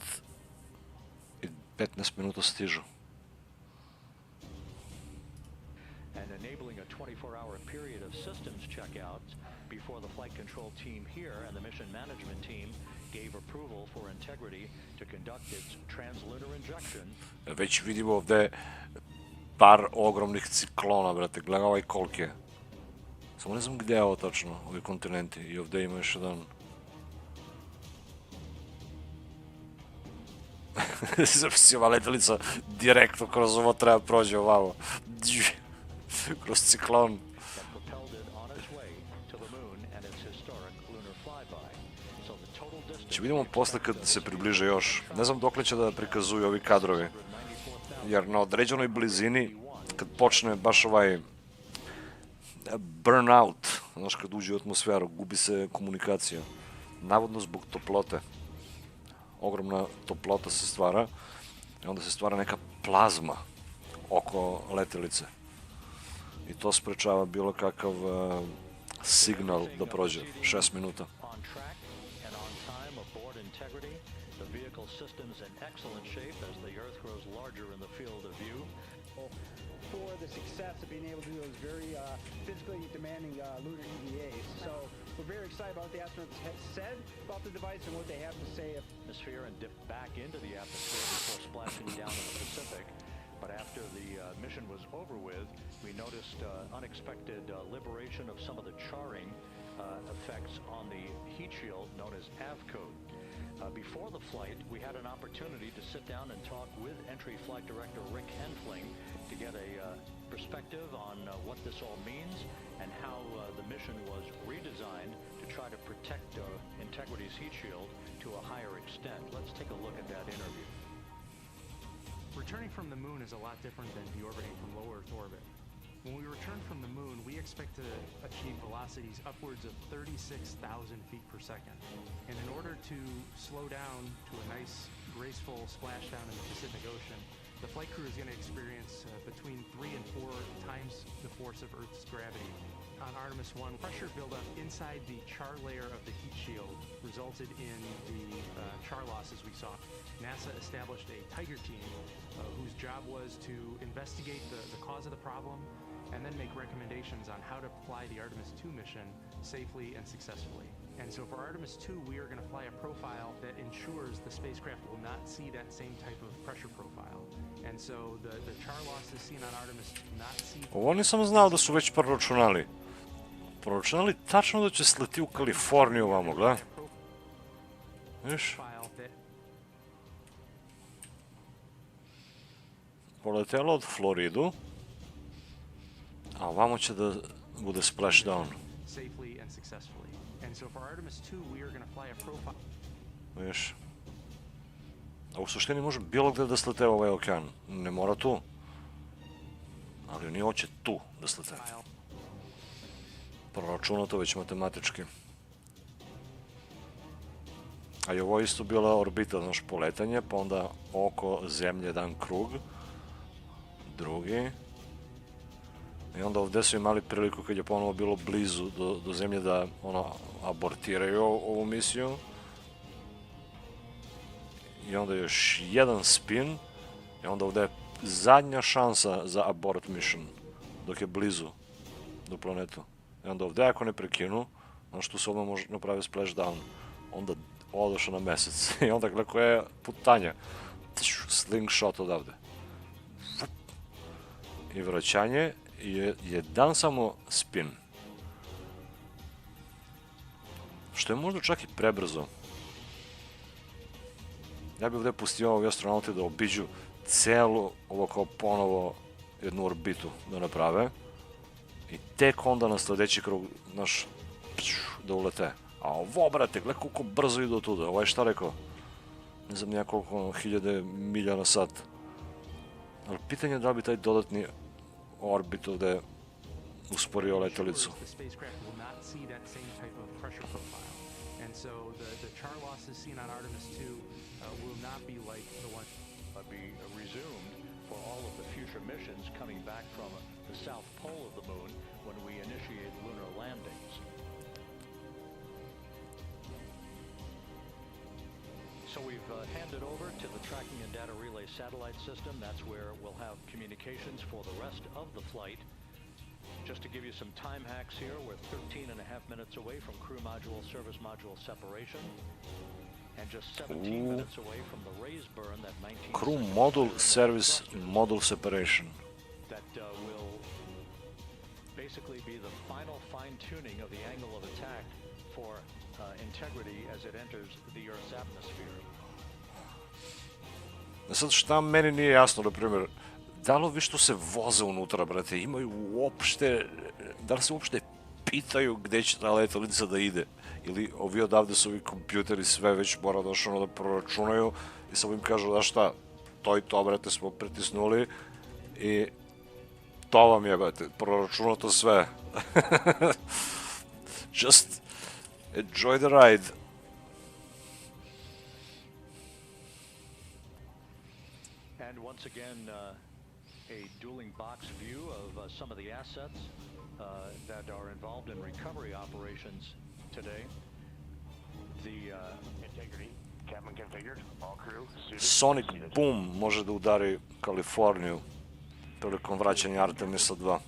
i 15 minuta stižu. And enabling a 24-hour period of systems checkouts before the flight control team here and the mission management team gave approval for integrity to conduct its translunar injection. Već vidimo ovdje par ogromnih ciklona, brate. Gledaj ovaj koliki je. Samo ne znam gdje je ovo tačno, ovi kontinenti. I ovdje ima još jedan. Zamisli, ova letelica direktno kroz ovo treba prođe ovamo. Kroz ciklon. Znači vidimo posle kad se približe još. Ne znam dokle će da prikazuju ovi kadrovi. Jer na određenoj blizini, kad počne baš ovaj burnout, znaš, kad uđe u atmosferu, gubi se komunikacija. Navodno zbog toplote. Ogromna toplota se stvara i onda se stvara neka plazma oko letelice. I to sprečava bilo kakav signal da prođe. 6 minuta. for the success of being able to do those very physically demanding lunar EVAs. So we're very excited about what the astronauts have said about the device and what they have to say. Atmosphere and dip back into the atmosphere before splashing down in the Pacific. But after the mission was over with, we noticed unexpected liberation of some of the charring effects on the heat shield known as AVCode. Before the flight, we had an opportunity to sit down and talk with Entry Flight Director Rick Henfling to get a perspective on what this all means and how the mission was redesigned to try to protect Integrity's heat shield to a higher extent. Let's take a look at that interview. Returning from the moon is a lot different than deorbiting from low Earth orbit. When we return from the moon, we expect to achieve velocities upwards of 36,000 feet per second. And in order to slow down to a nice, graceful splashdown in the Pacific Ocean, the flight crew is going to experience between 3 and 4 times the force of Earth's gravity. On Artemis 1, pressure buildup inside the char layer of the heat shield resulted in the char losses we saw. NASA established a Tiger team whose job was to investigate the cause of the problem and then make recommendations on how to fly the Artemis 2 mission safely and successfully. And so for Artemis 2, we are going to fly a profile that ensures the spacecraft will not see that same type of pressure profile. And so the char losses seen on Artemis will not see... Ovo nisam znao da su već proračunali. Proračunali tačno da će sleti u Kaliforniju vamo, gledaj. Viš? Poletelo od Floridu, a vamo će da bude splashdown. Viš? A u suštini može bilo gde da slete ovaj okean. Ne mora tu. Ali oni hoće tu da slete. Proračunato već matematički. A i ovo isto bila orbita, znaš, poletanje, pa onda oko Zemlje jedan krug, drugi. I onda ovdje su imali priliku kad je ponovo bilo blizu do Zemlje da abortiraju ovu misiju. I onda još jedan spin i onda ovdje je zadnja šansa za abort mission dok je blizu do planetu. I onda ovdje ako ne prekinu, znaš tu se odmah može napraviti splashdown, onda odošao na mesec i onda gleda koja je putanja, slingshot odavde. I vraćanje je jedan samo spin. Što je možda čak i prebrzo. Ja bih ovdje pustio ovi astronauti da obiđu celu ovo kao ponovo jednu orbitu da naprave i tek onda na sljedeći krug naš da ulete. A ovo, brate, gledaj koliko brzo idu od tuda. Ovo je šta rekao? Ne znam nija koliko hiljade milja na sat. Ali pitanje je da li bi taj dodatni orbit ovdje usporio letelicu. Be resumed for all of the future missions coming back from the south pole of the moon when we initiate lunar landings. So we've handed over to the tracking and data relay satellite system. That's where we'll have communications for the rest of the flight. Just to give you some time hacks here, we're 13 and a half minutes away from crew module, service module separation. And just 17 minutes away from the raise burn that 19 crew module service module separation. That will basically be the final fine-tuning of the angle of attack for Integrity as it enters the Earth's atmosphere. Sad šta meni nije jasno, na primjer, da li ovi što se voze unutra, brate, imaju uopšte, da li se uopšte pitaju gde će ta letelica da ide? Ili ovi odavde su ovi kompjuteri sve već mora došlo da proračunaju i samo im kažu da šta, to i to, brate, smo pritisnuli i to vam je, brate, proračunato sve. Just enjoy the ride. And once again, a dueling box view of some of the assets that are involved in recovery operations today. The Integrity, cabin configured, all crew suited. Sonic boom može da udari Kaliforniju. prilikom vraćanja Artemisa 2.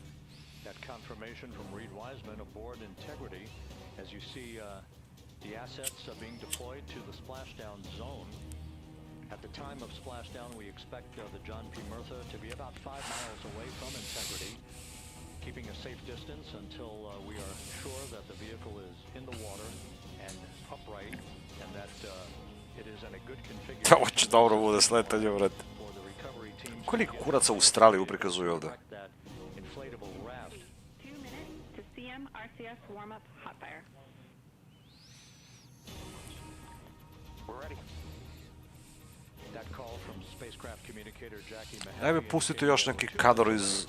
That confirmation from Reed Wiseman aboard Integrity as you see the assets being deployed to the splashdown zone. At the time of splashdown, we expect the John P. Murtha to be about 5 miles away from Integrity, keeping a safe distance until we are sure that the vehicle is in the water and upright and that it is in a good configuration. Ovo će dobro bude sletanje, vrat. Koliko kuraca u Australiju prikazuju ovdje? 2 minutes to CM RCS warm-up hot fire. We're ready. That call from spacecraft communicator Jackie Mahaffey. Ajme pustiti još neki kadar iz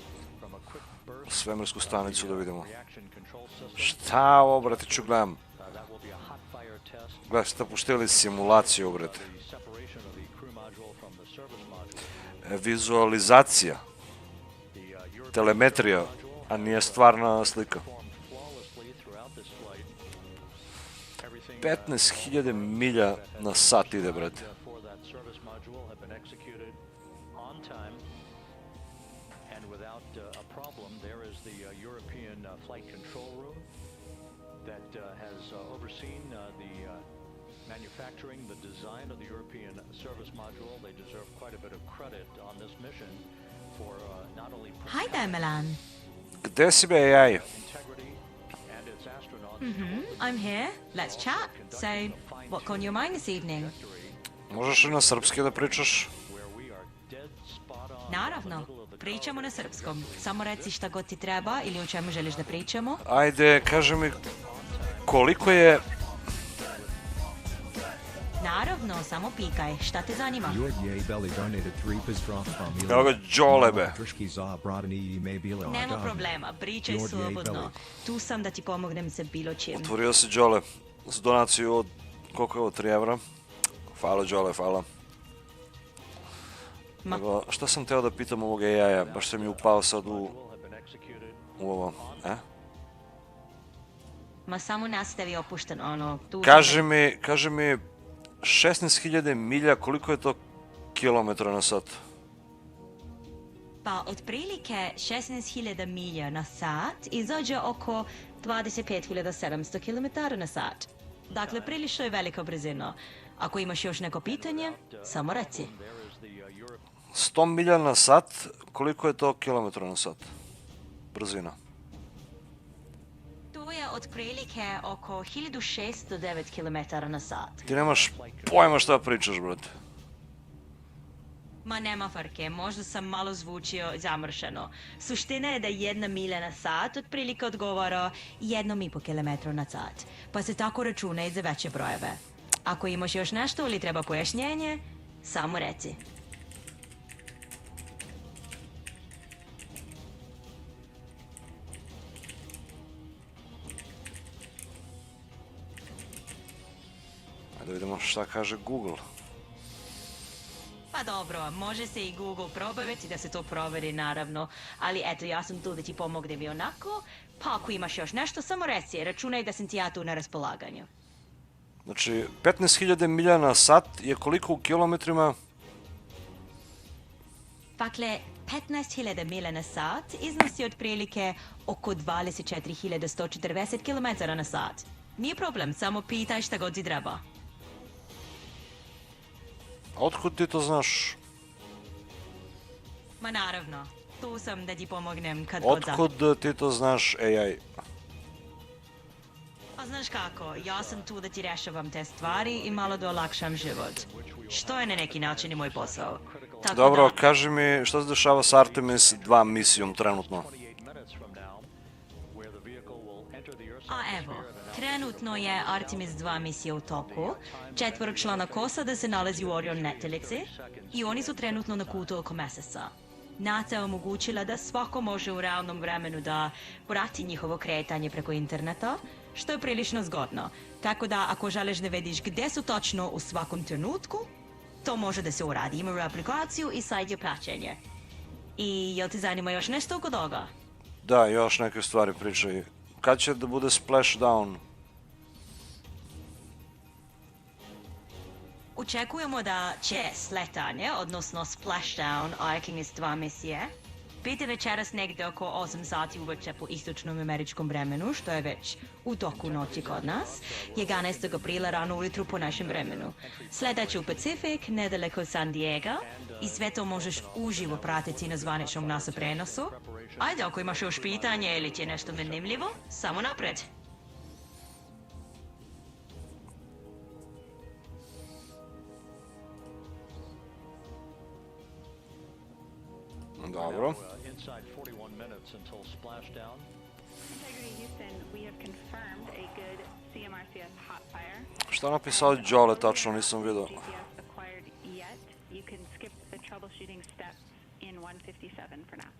svemirsku stanicu da vidimo. Šta ovo, brate, ću gledam? Gledaj, ste puštili simulaciju, brate. Vizualizacija. Telemetrija, a nije stvarna slika. 15.000 milja na sat ide, brate. Manufacturing the design of the European service module. They deserve quite a bit of credit on this mission for not only Hi there, Milan. Gde si be, AI? I'm here. Let's chat. So, what's on your mind this evening? Možeš li na srpski da pričaš? Naravno. Pričamo na srpskom. Samo reci šta god ti treba ili o čemu želiš da pričamo. Ajde, kaži mi koliko je... Naravno, samo pikaj. Šta te zanima? Evo ga Đolebe. Nema problema, pričaj slobodno. Tu sam da ti pomognem sa bilo čim. Otvorio si Đole s donaciju od, koliko je ovo, 3 evra? Hvala Đole, hvala. Nego, šta sam teo da pitam ovog AI-a, baš sam mi upao sad u ovo, Ma samo nastavi opušten, ono... Kaži mi 16.000 milja, koliko je to kilometra na sat? Pa, otprilike 16.000 milja na sat izađe oko 25.700 km na sat. Dakle, prilično je velika brzina. Ako imaš još neko pitanje, samo reci. 100 milja na sat, koliko je to kilometra na sat? Brzina. To je otprilike oko 1609 km na sat. Ti nemaš pojma šta pričaš, brate. Ma nema farke, možda sam malo zvučio zamršeno. Suština je da 1 milja na sat otprilike odgovara 1,5 km na sat. Pa se tako računa i za veće brojeve. Ako imaš još nešto ili treba pojašnjenje, samo reci. Da vidimo šta kaže Google. Pa dobro, može se i Google probaviti da se to proveri naravno, ali eto ja sam tu da ti pomognem i onako, pa ako imaš još nešto samo reci, računaj da sam ti ja tu na raspolaganju. Znači, 15.000 milja na sat je koliko u kilometrima? Dakle, 15.000 milja na sat iznosi otprilike oko 24.140 km na sat. Nije problem, samo pitaj šta god ti treba. A otkud ti to znaš? Ma naravno, tu sam da ti pomognem kad god zahtjeva. Otkud ti to znaš, AI? Pa znaš kako, ja sam tu da ti rešavam te stvari i malo da olakšam život. Što je na neki način i moj posao. Tako dobro, da... kaži mi šta se dešava s Artemis 2 misijom trenutno? A evo, trenutno je Artemis 2 misija u toku, 4-člana posada se nalazi u Orion letjelici i oni su trenutno na putu oko meseca. NASA je omogućila da svako može u realnom vremenu da prati njihovo kretanje preko interneta, što je prilično zgodno. Tako da ako želiš da vidiš gdje su točno u svakom trenutku, to može da se uradi. Imaju aplikaciju i sajt za praćenje. I jel ti zanima još nešto oko toga? Da, još neke stvari pričaj. Kad će da bude splashdown? Očekujemo da će sletanje, odnosno splashdown Artemis 2 misije, 5 je večeras negde oko 8 sati uveče po istočnom američkom vremenu, što je već u toku noći kod nas, 11. aprila rano ujutru po našem vremenu. Sledeći u Pacifik, nedaleko San Diego, i sve to možeš uživo pratiti na zvaničnom NASA prenosu. Ajde, ako imaš još pitanje ili ti je nešto zanimljivo, samo napred. Dobro. Inside 41 minutes until splashdown. Integrity Houston, we have confirmed a good CMRCS hot fire. Šta je napisao Đole, tačno nisam vidio. GPS acquired yet. You can skip the troubleshooting steps in 157 for now.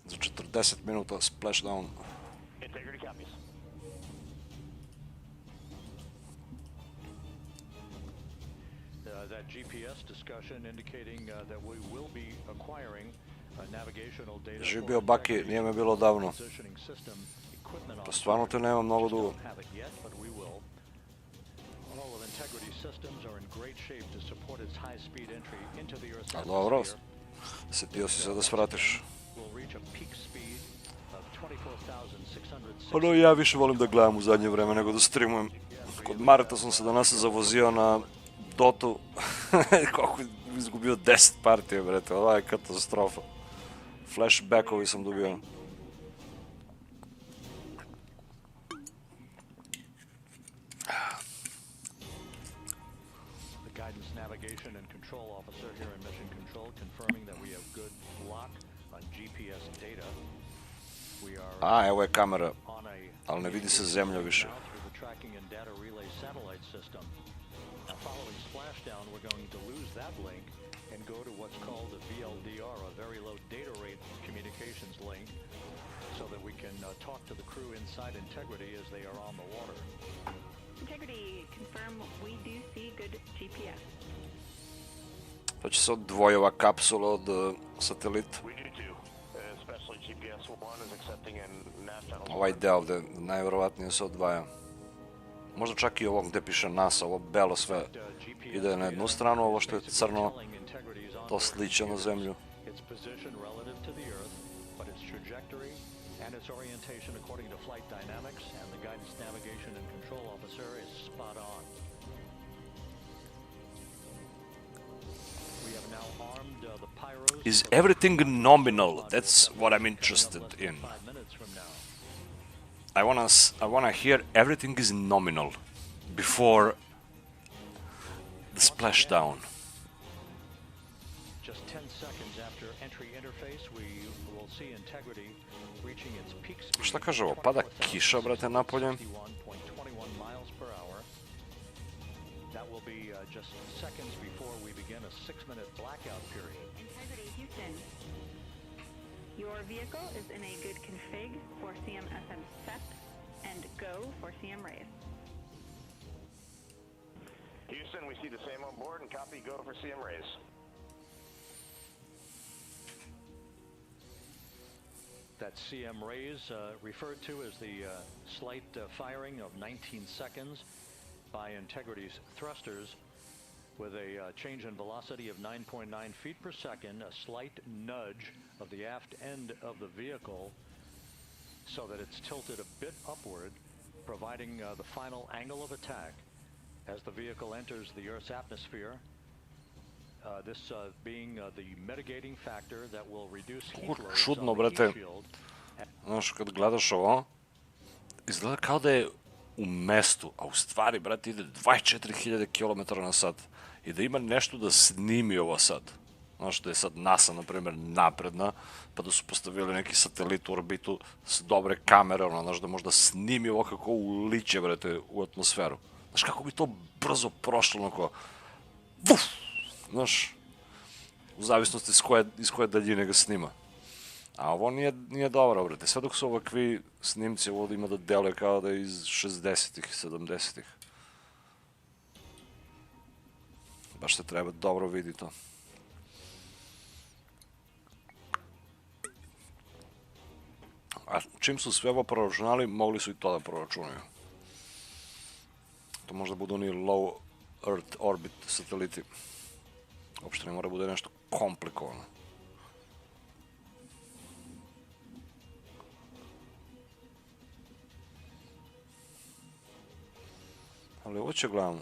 Za 40 minuta splashdown. Integrity copies. That GPS discussion indicating that we will be acquiring navigational data. Živio Baki, nije me bilo davno. Pa stvarno te nema mnogo dugo. A dobro, setio si se da svratiš. Ono, ja više volim da gledam u zadnje vreme nego da streamujem. Kod Mareta sam se danas zavozio na Dotu, koliko izgubio 10 partije, brete, ovo je katastrofa. Flashbackovi sam dobio. The guidance navigation and control officer here in mission control confirming that we have good lock on GPS data. We are A, evo je kamera, ali ne vidi se zemlja više. tracking and data relay satellite system. Now, following splashdown, we're going to lose that link and go to what's called a VLDR, a very low data rate communications link, so that we can talk to the crew inside Integrity as they are on the water. Integrity, confirm we do see good GPS. Pa će se odvoji ova kapsula od satelita. We do too. Especially GPS 1 is accepting a nav channel. Ovaj deo ovde najverovatnije se odvaja. Možda čak i ovo gde piše NASA, ovo belo sve ide na jednu stranu, ovo što je crno, to sliče na zemlju. Its position relative to the Earth, but its trajectory and its orientation according to flight dynamics and the guidance navigation and control officer is spot on. We have now armed the pyros. Is everything nominal? That's what I'm interested in. 5 minutes from now. I wanna hear everything is nominal before the splashdown. Just 10 seconds after entry interface, we will see Integrity reaching its peak speed. Šta kaže ovo? Pada kiša, brate, napolje. 61.21 miles per hour. That will be just seconds before we begin a 6-minute blackout period. Integrity Houston, your vehicle is in a good config for CMSM set and go for CM raise. Houston, we see the same on board and copy, go for CM raise. That CM raise referred to as the slight firing of 19 seconds by Integrity's thrusters with a change in velocity of 9.9 feet per second, a slight nudge of the aft end of the vehicle so that it's tilted a bit upward, providing the final angle of attack as the vehicle enters the Earth's atmosphere. This being the mitigating factor that will reduce heat loads Čudno, on the brate. heat shield. Znaš, kad gledaš ovo, izgleda kao da je u mestu, a u stvari, brate, ide 24.000 km na sat. I da ima nešto da snimi ovo sad. Znaš, da je sad NASA, na primjer, napredna, pa da su postavili neki satelit u orbitu s dobre kamere, ono, znaš, da možda snimi ovo kako uliče, brate, u atmosferu. Znaš, kako bi to brzo prošlo, onako, vuf, znaš, u zavisnosti iz koje daljine ga snima. A ovo nije dobro, brate. Sve dok su ovakvi snimci, ovo ima da deluje kao da je iz 60-ih, 70-ih. Baš se treba dobro vidi to. A čim su sve ovo proračunali, mogli su i to da proračunaju. To možda budu oni low Earth orbit sateliti. Uopšte ne mora bude nešto komplikovano. Ali ovo će gledamo.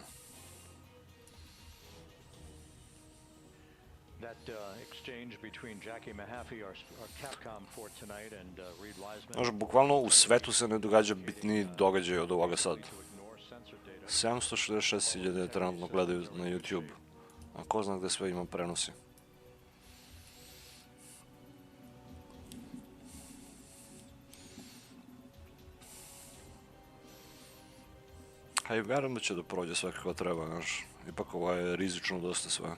That exchange between Jackie Mahaffey, our Capcom for tonight, and Reed Wiseman. Znaš, bukvalno u svetu se ne događa bitniji događaj od ovoga sad. 766.000 trenutno gledaju na YouTube. A ko zna gde sve ima prenosi. A i verujem da će da prođe sve kako treba, znaš. Ipak ovo je rizično dosta sve.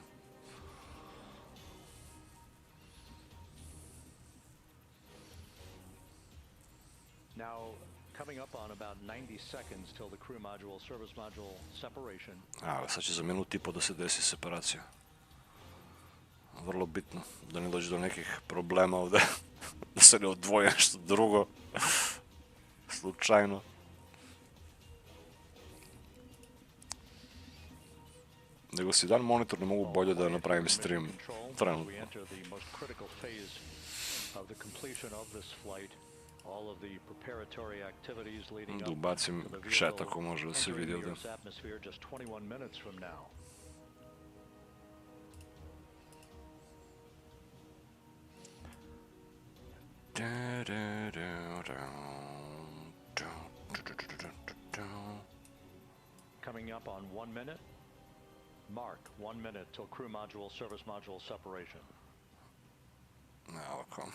Now, coming up on about 90 seconds till the crew module, service module separation. A, sad će za minut i po da se desi separacija. Vrlo bitno, da ne dođe do nekih problema ovde. Da se ne odvoje nešto drugo. Slučajno. Nego si dan monitor ne mogu bolje da napravim stream. Trenutno. Da ubacim chat ako može da se vidi ovdje. Coming up on 1 minute. Mark, 1 minute till crew module, service module separation. Ovako.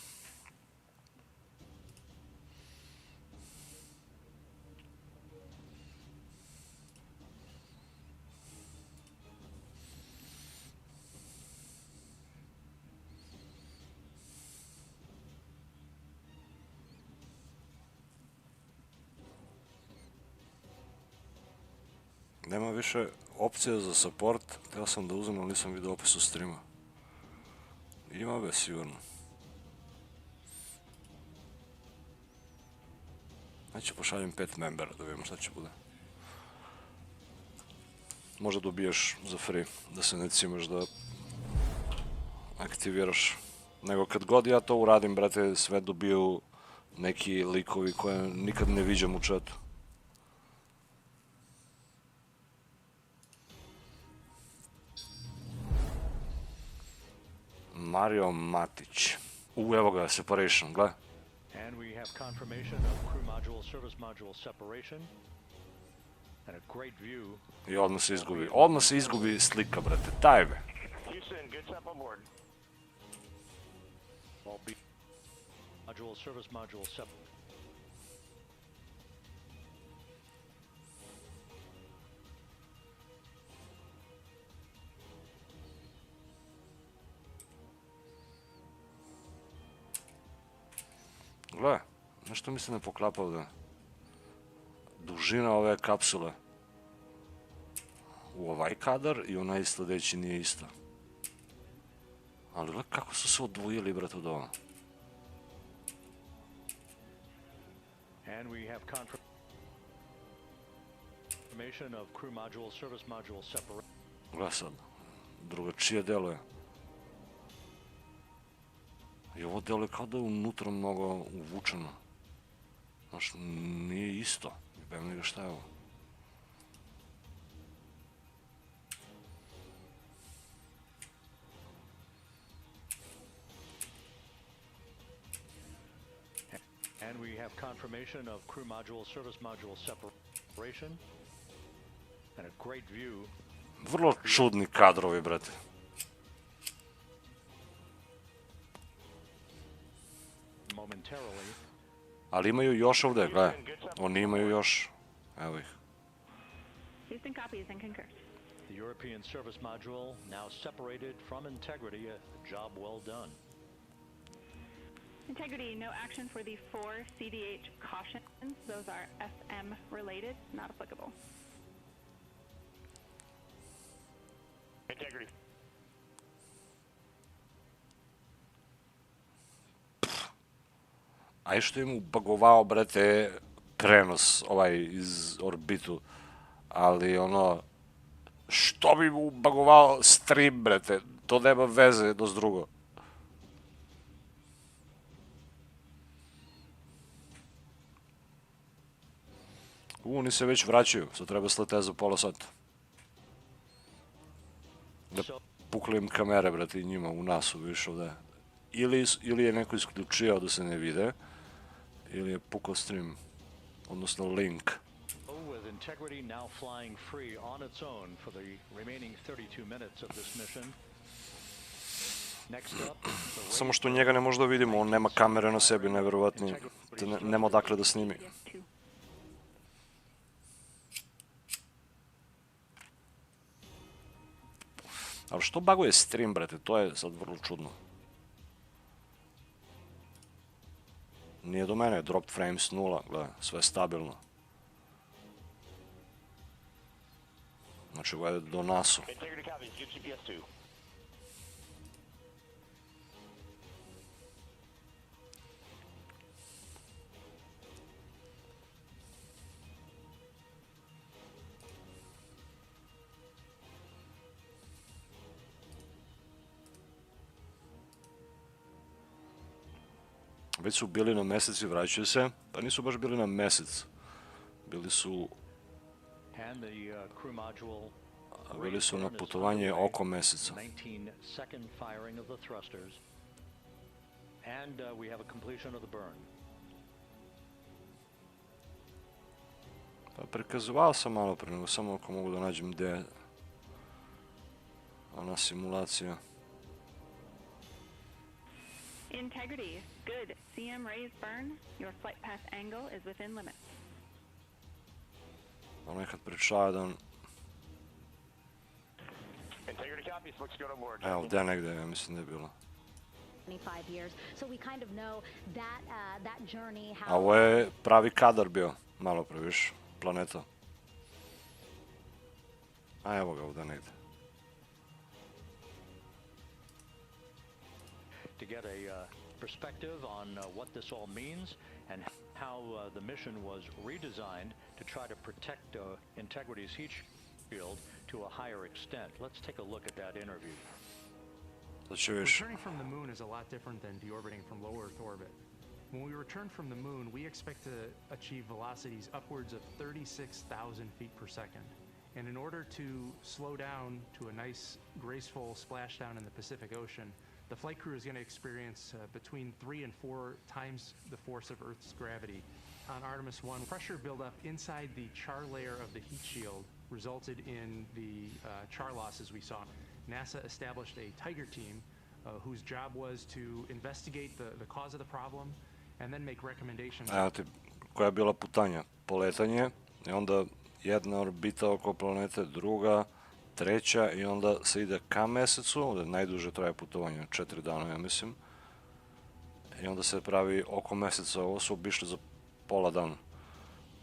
Nema više opcija za support, htio sam da uzem, ali nisam vidio opisu streama. Ima be sigurno. Znači pošaljem 5 membera da vidimo šta će bude. Možda dobiješ za free, da se ne cimaš da aktiviraš. Nego kad god ja to uradim, brate, sve dobiju neki likovi koje nikad ne viđam u chatu. Mario Matić. Evo ga, separation, gle. And we have confirmation of crew module, service module separation. And a great view. I odmah se izgubi slika, brate, daj be. Houston, good step on board. Module, service module separation. Gle, nešto mi se ne poklapa ovdje. Dužina ove kapsule u ovaj kadar i onaj sljedeći nije isto. Ali gle kako su se odvojili, brate, od ovoga. And we have confirmation of crew module, service module separation. Gle sad, drugačije deluje. I ovo deluje kao da je unutra mnogo uvučeno. Znaš, nije isto. Jebem li ga šta je ovo? And we have confirmation of crew module, service module separation. And a great view. Vrlo čudni kadrovi, brate. Ali imaju još ovdje, gledaj. Oni imaju još. Evo ih. Houston copies and concurs. The European service module now separated from integrity, a job well done. Integrity, no action for the 4 CDH cautions. Those are SM related, not applicable. Integrity. A i što im ubagovao, brate, prenos ovaj iz orbitu. Ali ono, što bi mu ubagovao stream, brate, to nema veze jedno s drugo. Oni se već vraćaju, sad treba slete za pola sata. Da pukli im kamere, brate, i njima u nasu više ovde. Ili je neko isključio da se ne vide, ili je pukao stream, odnosno link. With integrity now flying free on its own for the remaining 32 minutes of this mission. Samo što njega ne možda vidimo, on nema kamere na sebi, nevjerovatni, nema odakle da snimi. Ali što baguje stream, brate, to je sad vrlo čudno. Nije do mene, drop frames 0, gledaj, sve je stabilno. Znači, ovo je do nasu. Već su bili na mesec i vraćaju se, pa nisu baš bili na mesec. Bili su na putovanje oko meseca. Pa prikazovao sam malo pre, nego samo ako mogu da nađem gde je ona simulacija. Integrity, good. CM raise burn. Your flight path angle is within limits. Onaj kad pričava da on... Evo, gde negde, ja mislim da je bilo. A ovo je pravi kadar bio, malo pre više, planeta. A evo ga ovde negde. To get a perspective on what this all means and how the mission was redesigned to try to protect Integrity's heat shield to a higher extent. Let's take a look at that interview. Returning from the moon is a lot different than deorbiting from low Earth orbit. When we return from the moon, we expect to achieve velocities upwards of 36,000 feet per second. And in order to slow down to a nice, graceful splashdown in the Pacific Ocean, the flight crew is going to experience between 3 and 4 times the force of Earth's gravity. On Artemis 1, pressure buildup inside the char layer of the heat shield resulted in the char losses we saw. NASA established a Tiger team whose job was to investigate the cause of the problem and then make recommendations. Evo ti, koja je bila putanja? Poletanje, i onda jedna orbita oko planete, druga, treća i onda se ide ka mesecu, ovde najduže traje putovanje, 4 dana, ja mislim. I onda se pravi oko meseca, ovo su obišli za pola dana.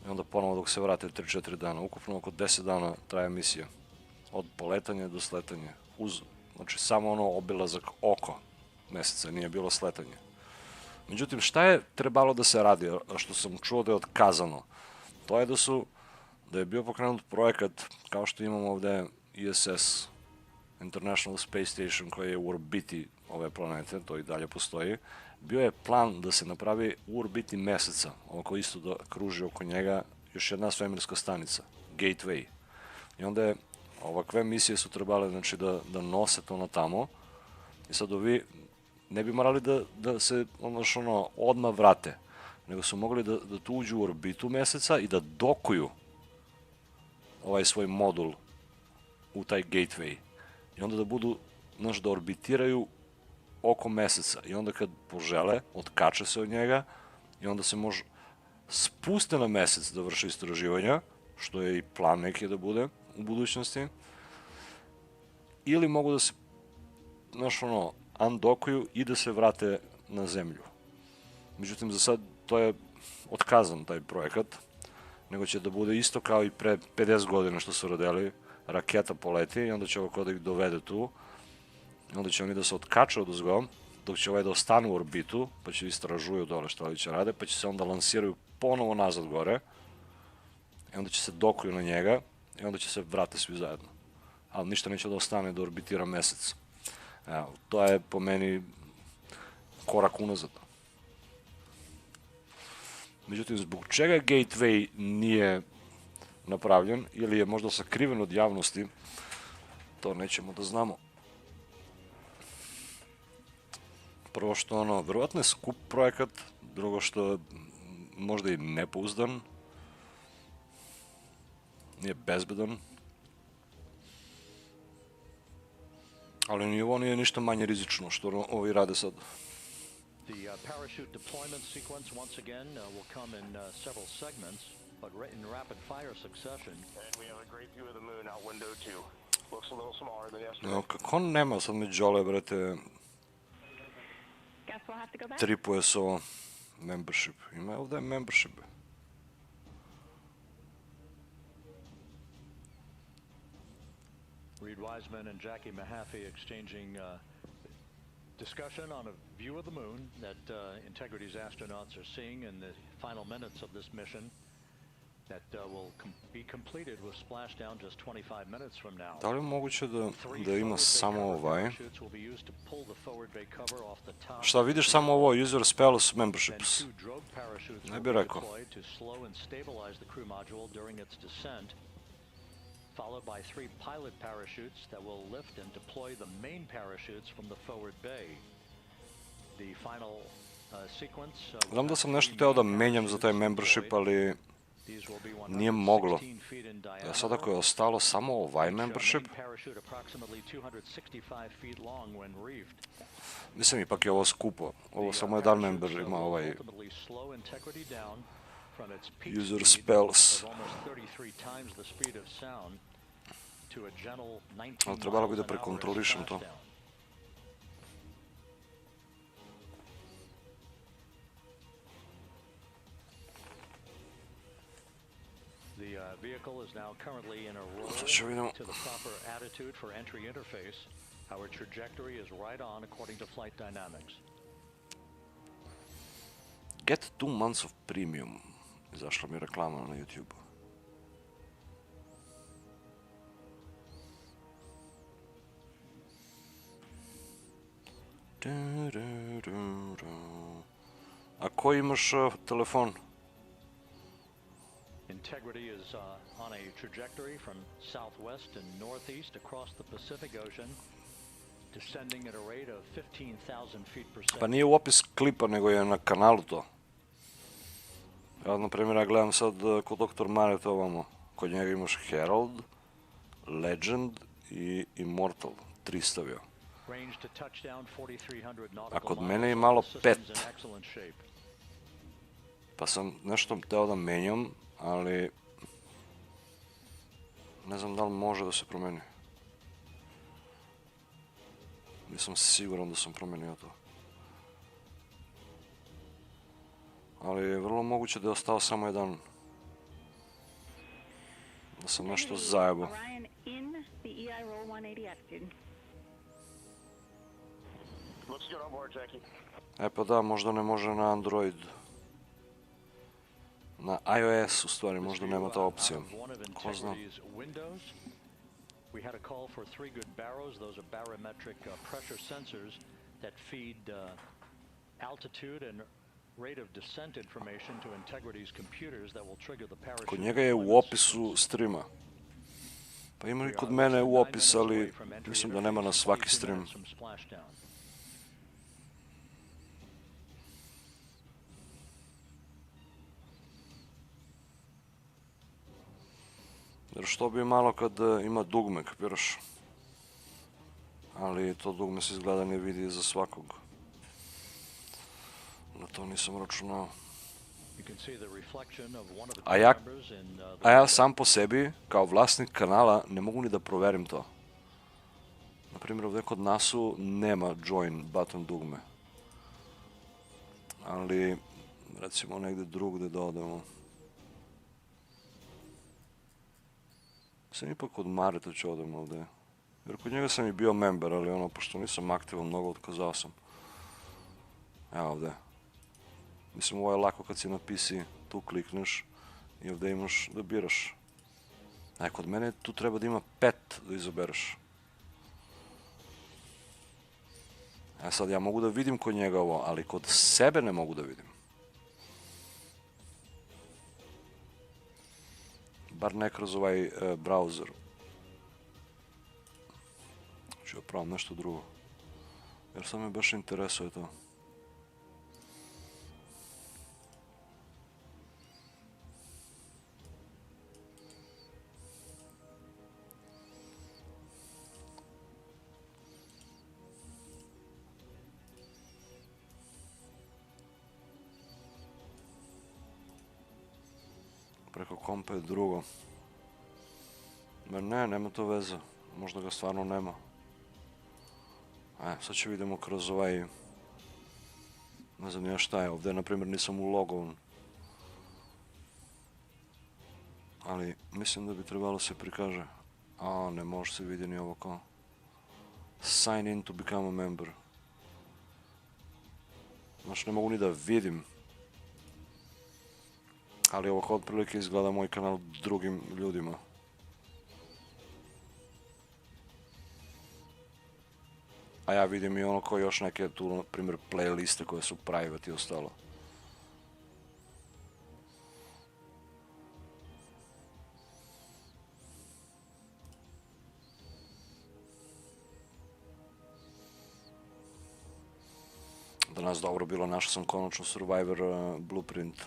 I onda ponovo dok se vrate 3-4 dana, ukupno oko 10 dana traje misija. Od poletanja do sletanja. Znači samo ono obilazak oko meseca, nije bilo sletanje. Međutim, šta je trebalo da se radi, a što sam čuo da je otkazano? To je da je bio pokrenut projekat, kao što imamo ovde ISS, International Space Station, koji je u orbiti ove planete, to i dalje postoji. Bio je plan da se napravi u orbiti meseca, oko isto da kruži oko njega još jedna svemirska stanica, Gateway. I onda je, ovakve misije su trebale, znači, da nose to na tamo. I sad ovi ne bi morali da se odmah vrate, nego su mogli da tu uđu u orbitu meseca i da dokuju ovaj svoj modul u taj gateway. I onda da budu, znaš, da orbitiraju oko meseca. I onda kad požele, otkače se od njega i onda se može spuste na mesec da vrše istraživanja, što je i plan neki da bude u budućnosti. Ili mogu da se, znaš, undokuju i da se vrate na zemlju. Međutim, za sad to je otkazan taj projekat, nego će da bude isto kao i pre 50 godina što su radili, raketa poleti i onda će ovo da ih dovede tu, i onda će oni da se otkače od uzgo, dok će ovaj da ostane u orbitu, pa će istražuju dole što li će rade, pa će se onda lansiraju ponovo nazad gore, i onda će se dokuju na njega, i onda će se vrate svi zajedno. Ali ništa neće da ostane da orbitira mesec. Evo, to je po meni korak unazad. Međutim, zbog čega Gateway nije napravljen ili je možda sakriven od javnosti, to nećemo da znamo. Prvo što ono, verovatno je skup projekat, drugo što je možda i nepouzdan, nije bezbedan, ali ni ovo nije ništa manje rizično što ovi rade sad. The parachute deployment sequence once again will come in several segments, but in rapid fire succession. And we have a great view of the moon out window 2. Looks a little smaller than yesterday. No, kako nema sad me džole, brate, tripuje s ovo membership. Ima ovdje membership. Reed Wiseman and Jackie Mahaffey exchanging discussion on a view of the moon that Integrity's astronauts are seeing in the final minutes of this mission that will be completed with splashdown just 25 minutes from now. Da li je moguće da ima samo ovaj? Šta vidiš samo ovo, user spells memberships? Ne bih rekao. Followed by 3 pilot parachutes that will lift and deploy the main parachutes from the forward bay. The final sequence. Znam da sam nešto teo da menjam za taj membership, ali nije moglo. Sad ako je ostalo samo ovaj membership, mislim ipak je ovo skupo. Ovo samo jedan member ima ovaj user spells. Ali trebalo bi da prekontrolišem to. The vehicle is now currently in a roll to the proper attitude for entry interface. Our trajectory is right on according to flight dynamics. Get 2 months of premium. Izašla mi reklama na YouTube. A koji imaš telefon? Integrity is on a trajectory from southwest and northeast across the Pacific Ocean, descending at a rate of 15,000 feet per second. Pa nije u opis klipa, nego je na kanalu to. Ja, na primjer, ja gledam sad kod Dr. Maret ovamo. Kod njega imaš Herald, Legend i Immortal. 3 stavio. A kod mene je malo 5. Pa sam nešto teo da menjam, ali ne znam da li može da se promeni. Nisam siguran da sam promenio to. Ali je vrlo moguće da je ostao samo jedan. Da sam nešto zajebao. E pa da, možda ne može na Android. Na iOS u stvari možda nema ta opcija. Ko zna? We had a call for 3 good barrows. Those are barometric pressure sensors that feed altitude and rate of descent information to Integrity's computers that will trigger the parachute. Kod njega je u opisu streama. Pa ima i kod mene u opis, ali mislim da nema na svaki stream. Jer što bi malo kad ima dugme, kapiraš? Ali to dugme se izgleda ne vidi za svakog. Na to nisam računao. A ja sam po sebi, kao vlasnik kanala, ne mogu ni da proverim to. Naprimjer, ovdje kod nasu nema join button dugme. Ali, recimo negdje drugdje da odemo. Sam ipak kod Mareta ću odem ovdje. Jer kod njega sam i bio member, ali ono, pošto nisam aktivan mnogo, otkazao sam. Evo ovdje. Mislim, ovo je lako kad si na PC, tu klikneš i ovdje imaš da biraš. A kod mene tu treba da ima 5 da izabereš. A sad ja mogu da vidim kod njega ovo, ali kod sebe ne mogu da vidim. Bar ne kroz ovaj browser. Ću opravim nešto drugo. Jer sad me baš interesuje to. Preko kompa je drugo. Ne, nema to veze. Možda ga stvarno nema. Sad će vidimo kroz ovaj... Ne znam ja šta je. Ovdje, na primjer, nisam u logovu. Ali mislim da bi trebalo se prikaže. Ne može se vidjeti ni ovo kao. Sign in to become a member. Znači ne mogu ni da vidim. Ali ovo kao otprilike izgleda moj kanal drugim ljudima. A ja vidim i ono kao još neke tu, na primjer, playliste koje su private i ostalo. Danas dobro bilo, našao sam konačno Survivor Blueprint.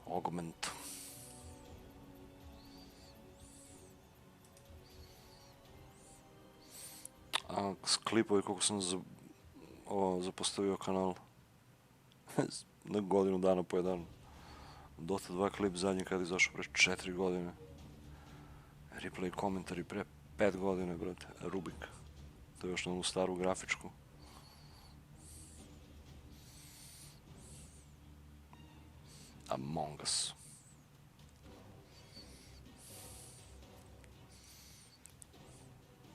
Augment. Klipovi koliko sam zapostavio kanal. Na godinu dana po jedan. Dota 2 klip zadnji kad je izašao pre 4 godine. Replay komentari pre 5 godine, brate. Rubik. To je još na onu staru grafičku. Among Us.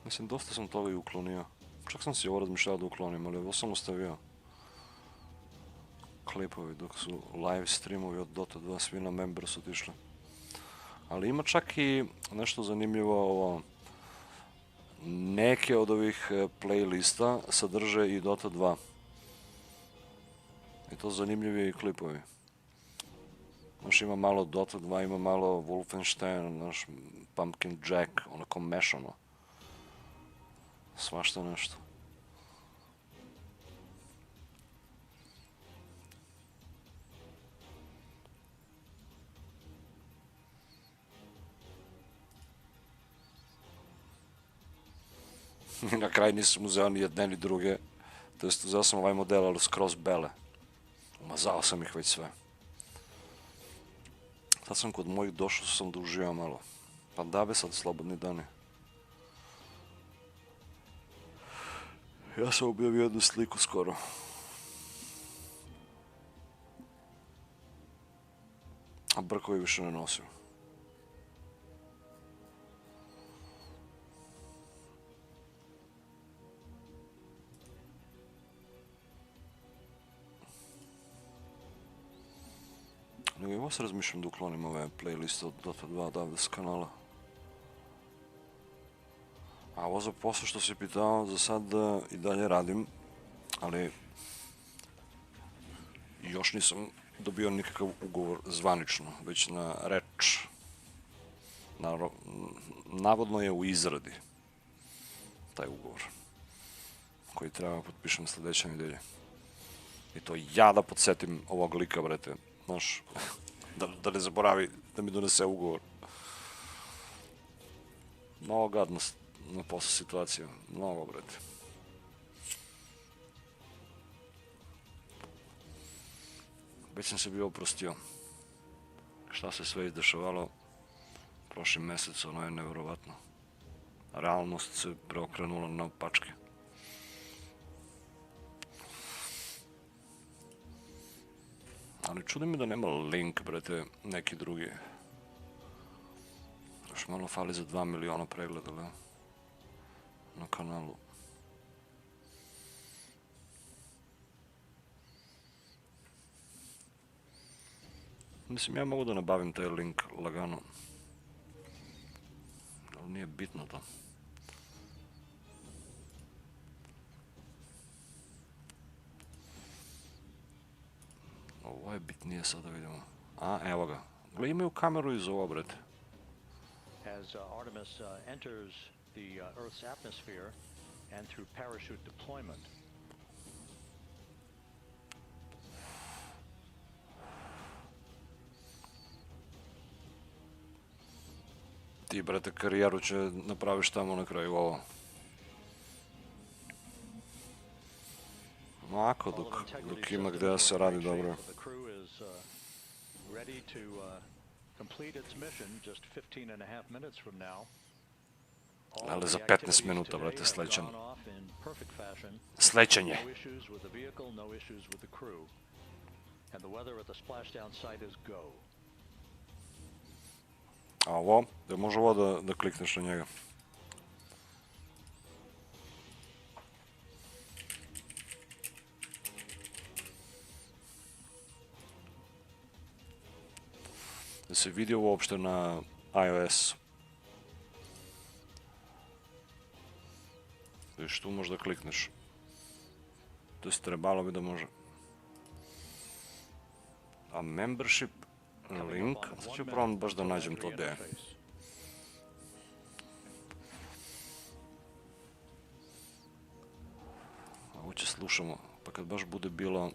Mislim, dosta sam toga i uklonio. Čak sam si ovo razmišljao da uklonim, ali ovo sam ostavio. Klipovi dok su live streamovi od Dota 2 svi na member su otišli. Ali ima čak i nešto zanimljivo ovo. Neke od ovih playlista sadrže i Dota 2. I to zanimljivi klipovi. Znaš, ima malo Dota 2, ima malo Wolfenstein, znaš, Pumpkin Jack, onako mešano. Svašta nešto. Na kraju nisam uzeo ni jedne ni druge. To jest uzeo sam ovaj model, ali skroz bele. Umazao sam ih već sve. Sad sam kod mojih došao, sam da uživam malo. Pa da be sad slobodni dani. Ja sam objavio jednu sliku skoro. A brkovi više ne nosim. Nego i ovo se razmišljam da uklonim ove playliste od Dota 2 odavde s kanala. A ovo za posao što si pitao, za sad i dalje radim, ali još nisam dobio nikakav ugovor zvanično, već na reč. Navodno je u izradi taj ugovor, koji treba potpišem sljedeće nedelje. I to ja da podsjetim ovog lika, brete, znaš, da ne zaboravi da mi donese ugovor. Mnogo gadnost na posao situacija, mnogo, brete. Već sam se bio oprostio. Šta se sve izdešavalo prošli mjesec, ono je nevjerovatno. Realnost se preokrenula na pačke. Ali čudi mi da nema link, brete, neki drugi. Još malo fali za 2 miliona pregleda, da? Na kanalu. Mislim, ja mogu da nabavim taj link lagano. Ali nije bitno to. Ovo je bitnije sad da vidimo. A, evo ga. Ali imaju kameru iz ovo, brate. As Artemis enters the Earth's atmosphere and through parachute deployment. Ti, brate, karijeru će napraviš tamo na kraju ovo. Ovako, dok ima gdje da se radi dobro. Ali za 15 minuta, brate, slećan. Slećan je. A ovo, da može ovo da klikneš na njega. Da se vidi uopšte na iOS. Viš, tu možda klikneš. To je trebalo bi da može. A membership link, sad ću probam baš da nađem to gdje. Ovo će slušamo, pa kad baš bude bilo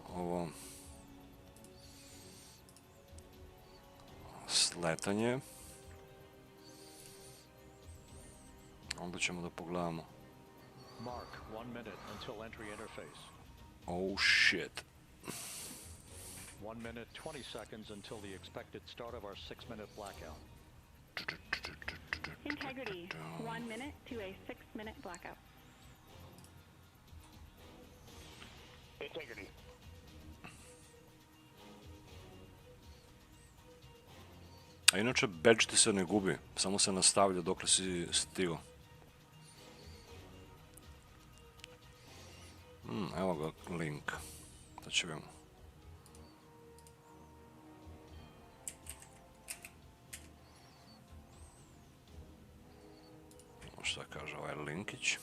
ovo sletanje, onda ćemo da pogledamo. Oh shit. 1 minute 20 seconds until the expected start of our 6-minute blackout. Integrity, 1 minute to a 6-minute blackout. Integrity. A inače, badge ti se ne gubi, samo se nastavlja dokle si stigao. Evo ga link, da će vidimo. Šta kaže ovaj linkić?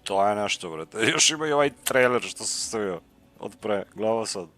To je nešto, brate. Još ima i ovaj trailer što sam stavio od pre. Gledamo sad.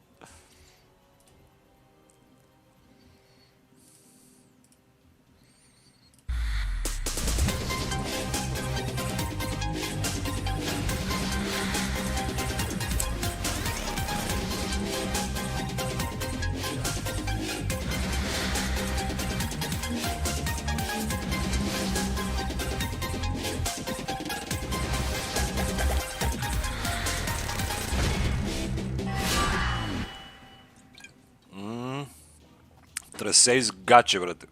Trese iz gaće, brate.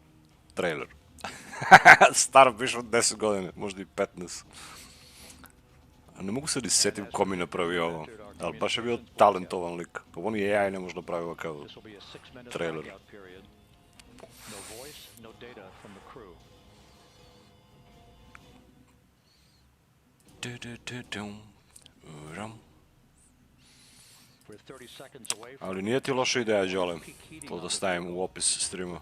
Trailer. Star piše od 10 godine, možda i 15. A ne mogu se ni setim ko mi napravi ovo. Ali baš je bio talentovan lik. Ovo ni AI ne može napravi ovakav trailer. Ali nije ti loša ideja, Đole, to da stavim u opis streama.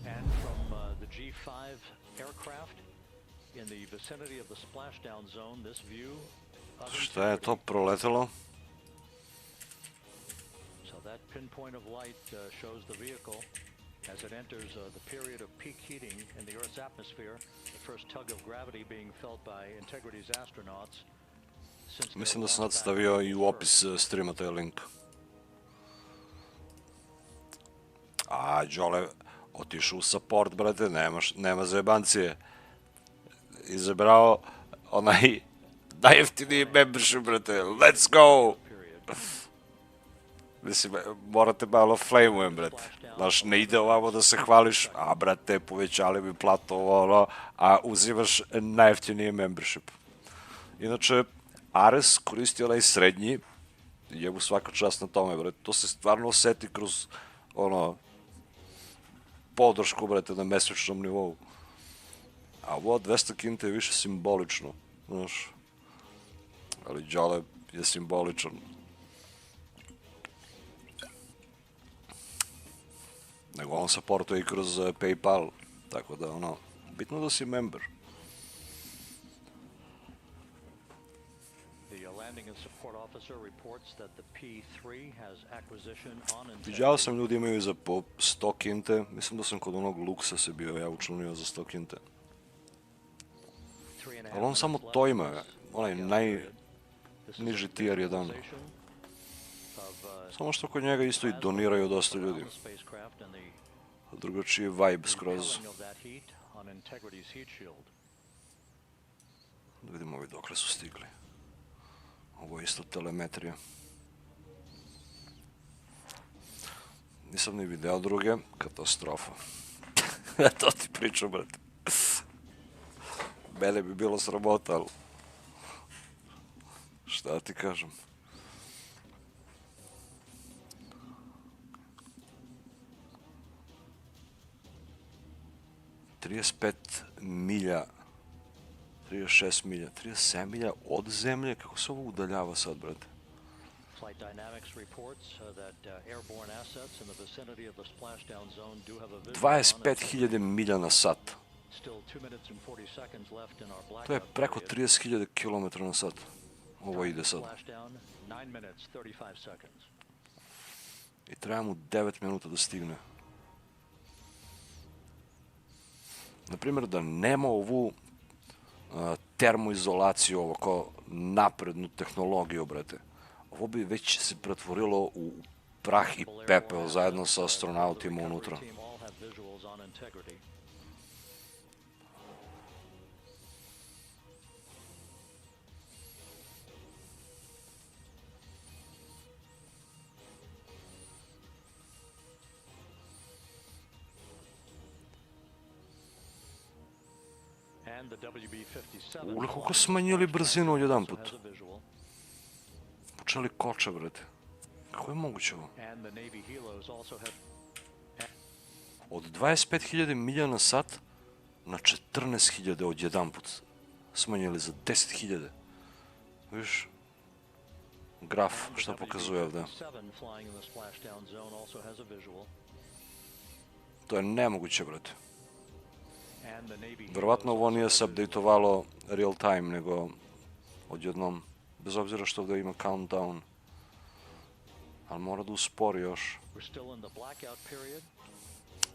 And from the G5 aircraft in the vicinity of the splashdown zone, this view of Šta je to proletelo? So that pinpoint of light shows the vehicle as it enters the period of peak heating in the Earth's atmosphere, the first tug of gravity being felt by Integrity's astronauts. Mislim da sam sad stavio i u opis streama taj link. A, Đole, otišu u support, brate, nema zajebancije. Izabrao onaj najjeftiniji membership, brate, let's go! Mislim, morate malo flame-ujem, brate. Znaš, ne ide ovamo da se hvališ, a, brate, povećali mi platu, ono, a uzimaš najjeftiniji membership. Inače, Ares koristi onaj srednji, jemu svaka čast na tome, brate. To se stvarno oseti kroz, ono, podršku, brate, na mesečnom nivou. A ovo 200 kinta je više simbolično, znaš. Ali Đole je simboličan. Nego on supportuje i kroz PayPal, tako da ono, bitno da si member. Viđao sam ljudi imaju za po 100 kinte, mislim da sam kod onog Luksa se bio ja učlanio za 100 kinte. Ali on samo to ima, onaj najniži tier 1. Samo što kod njega isto i doniraju dosta ljudi. Drugačiji vibe skroz. Da vidimo ovi dokle su stigli. Ovo je isto telemetrija. Nisam ni video druge, katastrofa. To ti pričam, brate. Mene bi bilo sramota, ali... Šta ti kažem? ...35 milja... 36 milja, 37 milja od zemlje, kako se ovo udaljava sad, brate? 25.000 milja na sat. To je preko 30.000 km na sat. Ovo ide sad. I treba mu 9 minuta da stigne. Naprimjer, da nema ovu termoizolaciju, ovo kao naprednu tehnologiju, brate. Ovo bi već se pretvorilo u prah i pepeo zajedno sa astronautima unutra. Ule, kako smanjili brzinu odjedan put. Počeli koče, brate. Kako je moguće ovo? Od 25.000 milja na sat na 14.000 odjedan put. Smanjili za 10.000. Viš? Graf što pokazuje ovdje. To je nemoguće, brate. Verovatno ovo nije se updateovalo real time, nego odjednom. Bez obzira što ovdje ima countdown. Ali mora da uspori još.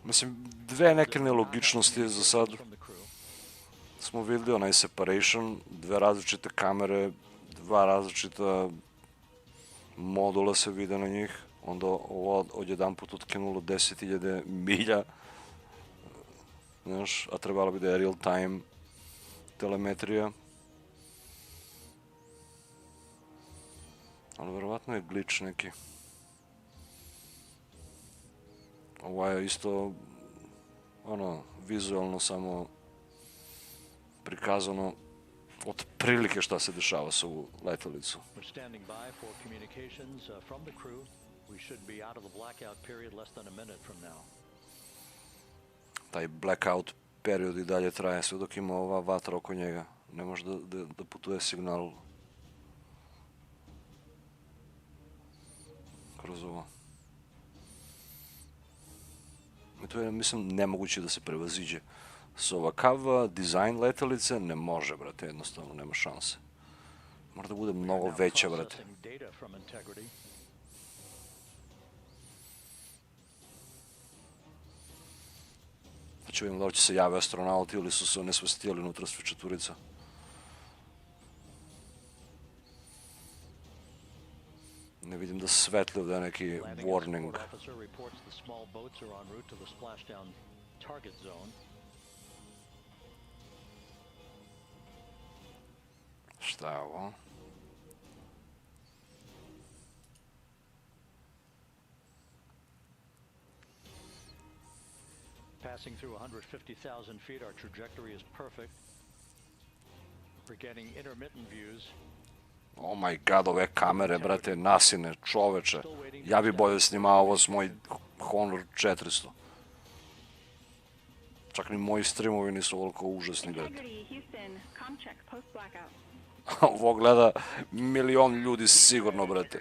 Mislim, dve neke nelogičnosti za sad. Smo vidjeli onaj separation, dve različite kamere, dva različita modula se vide na njih. Onda ovo odjedan put otkinulo 10.000 milja. Znaš, a trebalo bi da je real time telemetrija. Ali verovatno je glitch neki. Ovo je isto, ono, vizualno samo prikazano od prilike šta se dešava sa ovu letelicu. Taj blackout period i dalje traje sve dok ima ova vatra oko njega. Ne može da putuje signal kroz ovo. I to je, mislim, nemoguće da se prevaziđe. S ovakav dizajn letelice ne može, brate, jednostavno, nema šanse. Mora da bude mnogo veća, brate. Znači vidim da li će se jave astronauti ili su se onesvestili unutra sve četvorica. Ne vidim da svetli ovdje neki warning. Šta je ovo? Passing through 150,000 feet, our trajectory is perfect. We're getting intermittent views. Oh my god, ove kamere, brate, nasine, čoveče. Ja bi bolje snimao ovo s moj Honor 400. Čak ni moji streamovi nisu ovoliko užasni, brate. Ovo gleda milion ljudi sigurno, brate.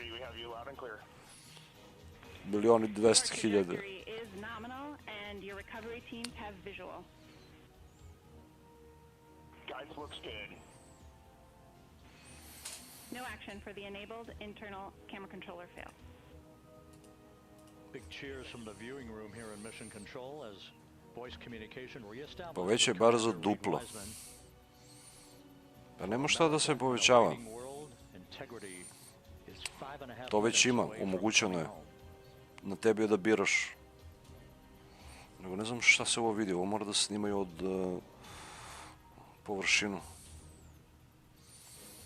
Milion i 200.000. Is nominal and your recovery teams have visual. Guidance looks good. No action for the enabled internal camera controller fail. Big cheers from the viewing room here in Mission Control as voice communication reestablished. Poveća bar za duplo. Pa nema šta da se povećava. To već ima, omogućeno je. Na tebi je da biraš. Nego ne znam šta se ovo vidi, ovo mora da snimaju od površinu.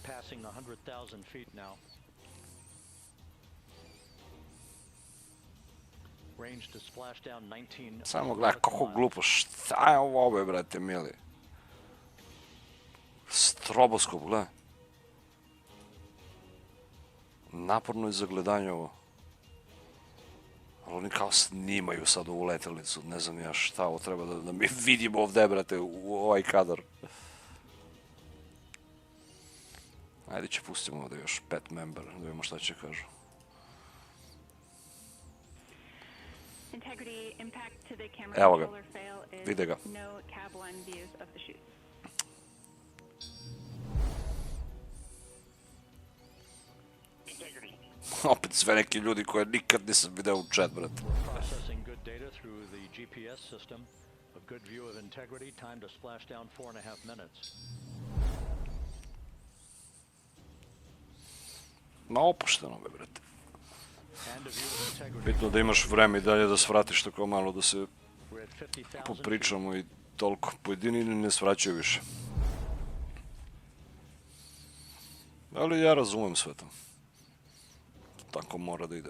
Passing the 100,000 feet now. Range to splash down 19. Samo gledaj kako glupo, šta je ovo, brate mili? Stroboskop, gledaj. Naporno je za gledanje ovo. Ali oni kao snimaju sad ovu letelicu, ne znam ja šta ovo treba da mi vidimo ovdje, brate, u ovaj kadar. Ajde će pustimo ovdje još 5 member, da vidimo šta će kažu. Evo ga, vide ga. Opet sve neki ljudi koje nikad nisam video u chat, brate. Processing good data through the GPS system. A good view of integrity, time to splash down 4.5 minutes. Ma opušteno me, brate. Bitno da imaš vreme i dalje da svratiš tako malo, da se popričamo i toliko. Pojedini ne svraćaju više. Ali ja razumem sve to. Tako mora da ide.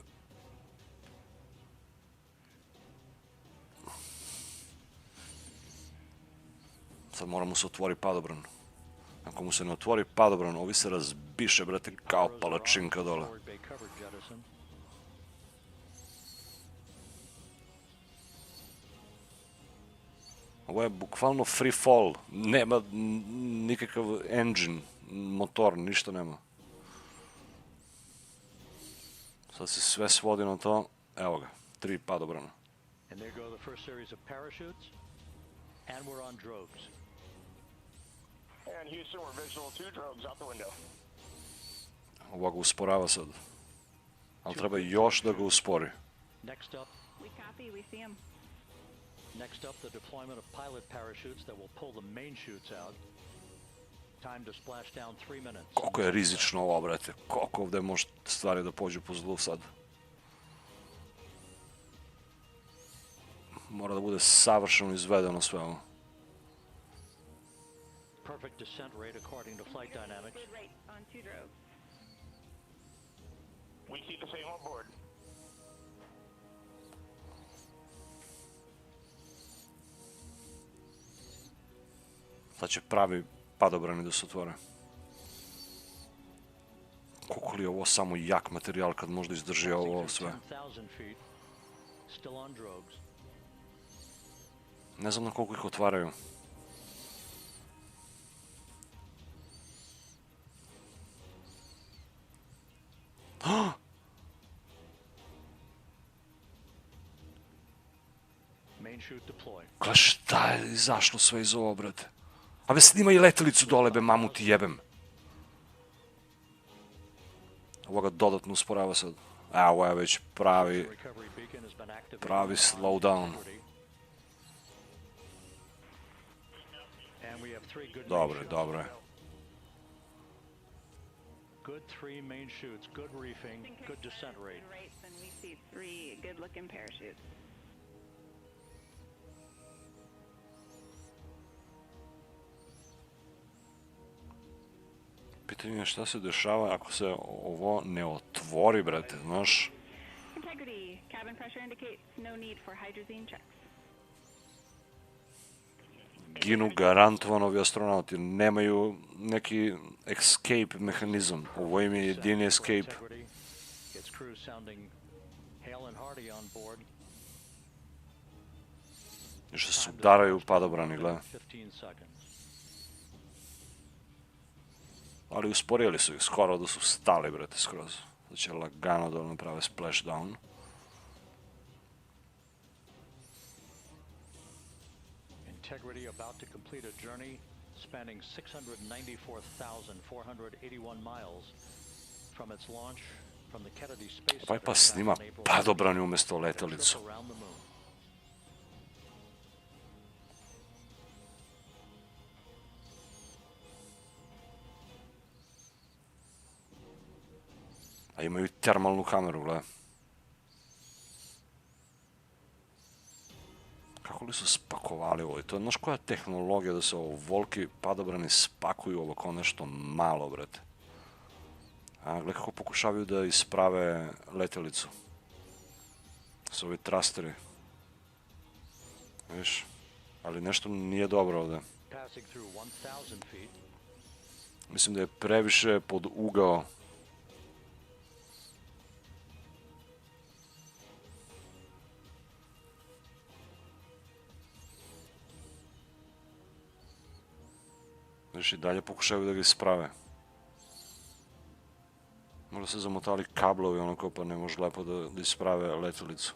Sad mora mu se otvori padobran. Ako mu se ne otvori padobran, ovi se razbiše, brate, kao palačinka dole. Ovo je bukvalno free fall. Nema nikakav engine, motor, ništa nema. Sad se sve svodi na to. Evo ga, 3 padobrana. And there go the first series of parachutes. And we're on drogues. And Houston, we're visual 2 drogues out the window. Ovo ga usporava sad. Ali treba još da ga uspori. Next up. We copy, we see him. Next up, the deployment of pilot parachutes that will pull the main chutes out. Time to splash down 3 minutes. Koliko je rizično ovo, brate. Koliko ovdje može stvari da pođu po zlu sad. Mora da bude savršeno izvedeno sve ovo. Perfect descent rate according to flight dynamics. Good rate on 2 drogues. We see the same on board. Sad će pravi padobrani da se otvore. Koliko li je ovo samo jak materijal kad možda izdrži ovo sve. Ne znam na koliko ih otvaraju. Gle šta je izašlo sve iz ovo, brate. A be snimaj letelicu dole, be mamu ti jebem. Ovo ga dodatno usporava sad. Ovo je već pravi slowdown. Dobro je, dobro je. Good 3 main chutes, good reefing, good descent rate. And we see 3 good-looking parachutes. Pitanje je šta se dešava ako se ovo ne otvori, brate, znaš? Integrity. Cabin pressure indicates no need for hydrazine checks. Ginu garantovano ovi astronauti, nemaju neki escape mehanizam. Ovo im je jedini escape. Još se udaraju padobrani, gledaj. Ali usporijeli su ih, skoro da su stali, brate, skroz. Da će lagano da naprave splashdown. Integrity about to complete a journey spanning 694,481 miles from its launch from the Kennedy Space Ovaj pa snima padobrani umjesto letelicu. around the moon. A imaju i termalnu kameru, gledaj. Kako li su spakovali ovo? I to je, znaš koja je tehnologija da se ovo volki padobrani spakuju ovo kao nešto malo, brate. A gledaj kako pokušavaju da isprave letelicu. S ovi trasteri. Viš? Ali nešto nije dobro ovdje. Mislim da je previše pod ugao. Viš, i dalje pokušaju da ga isprave. Možda se zamotali kablovi, onako pa ne može lepo da isprave letelicu.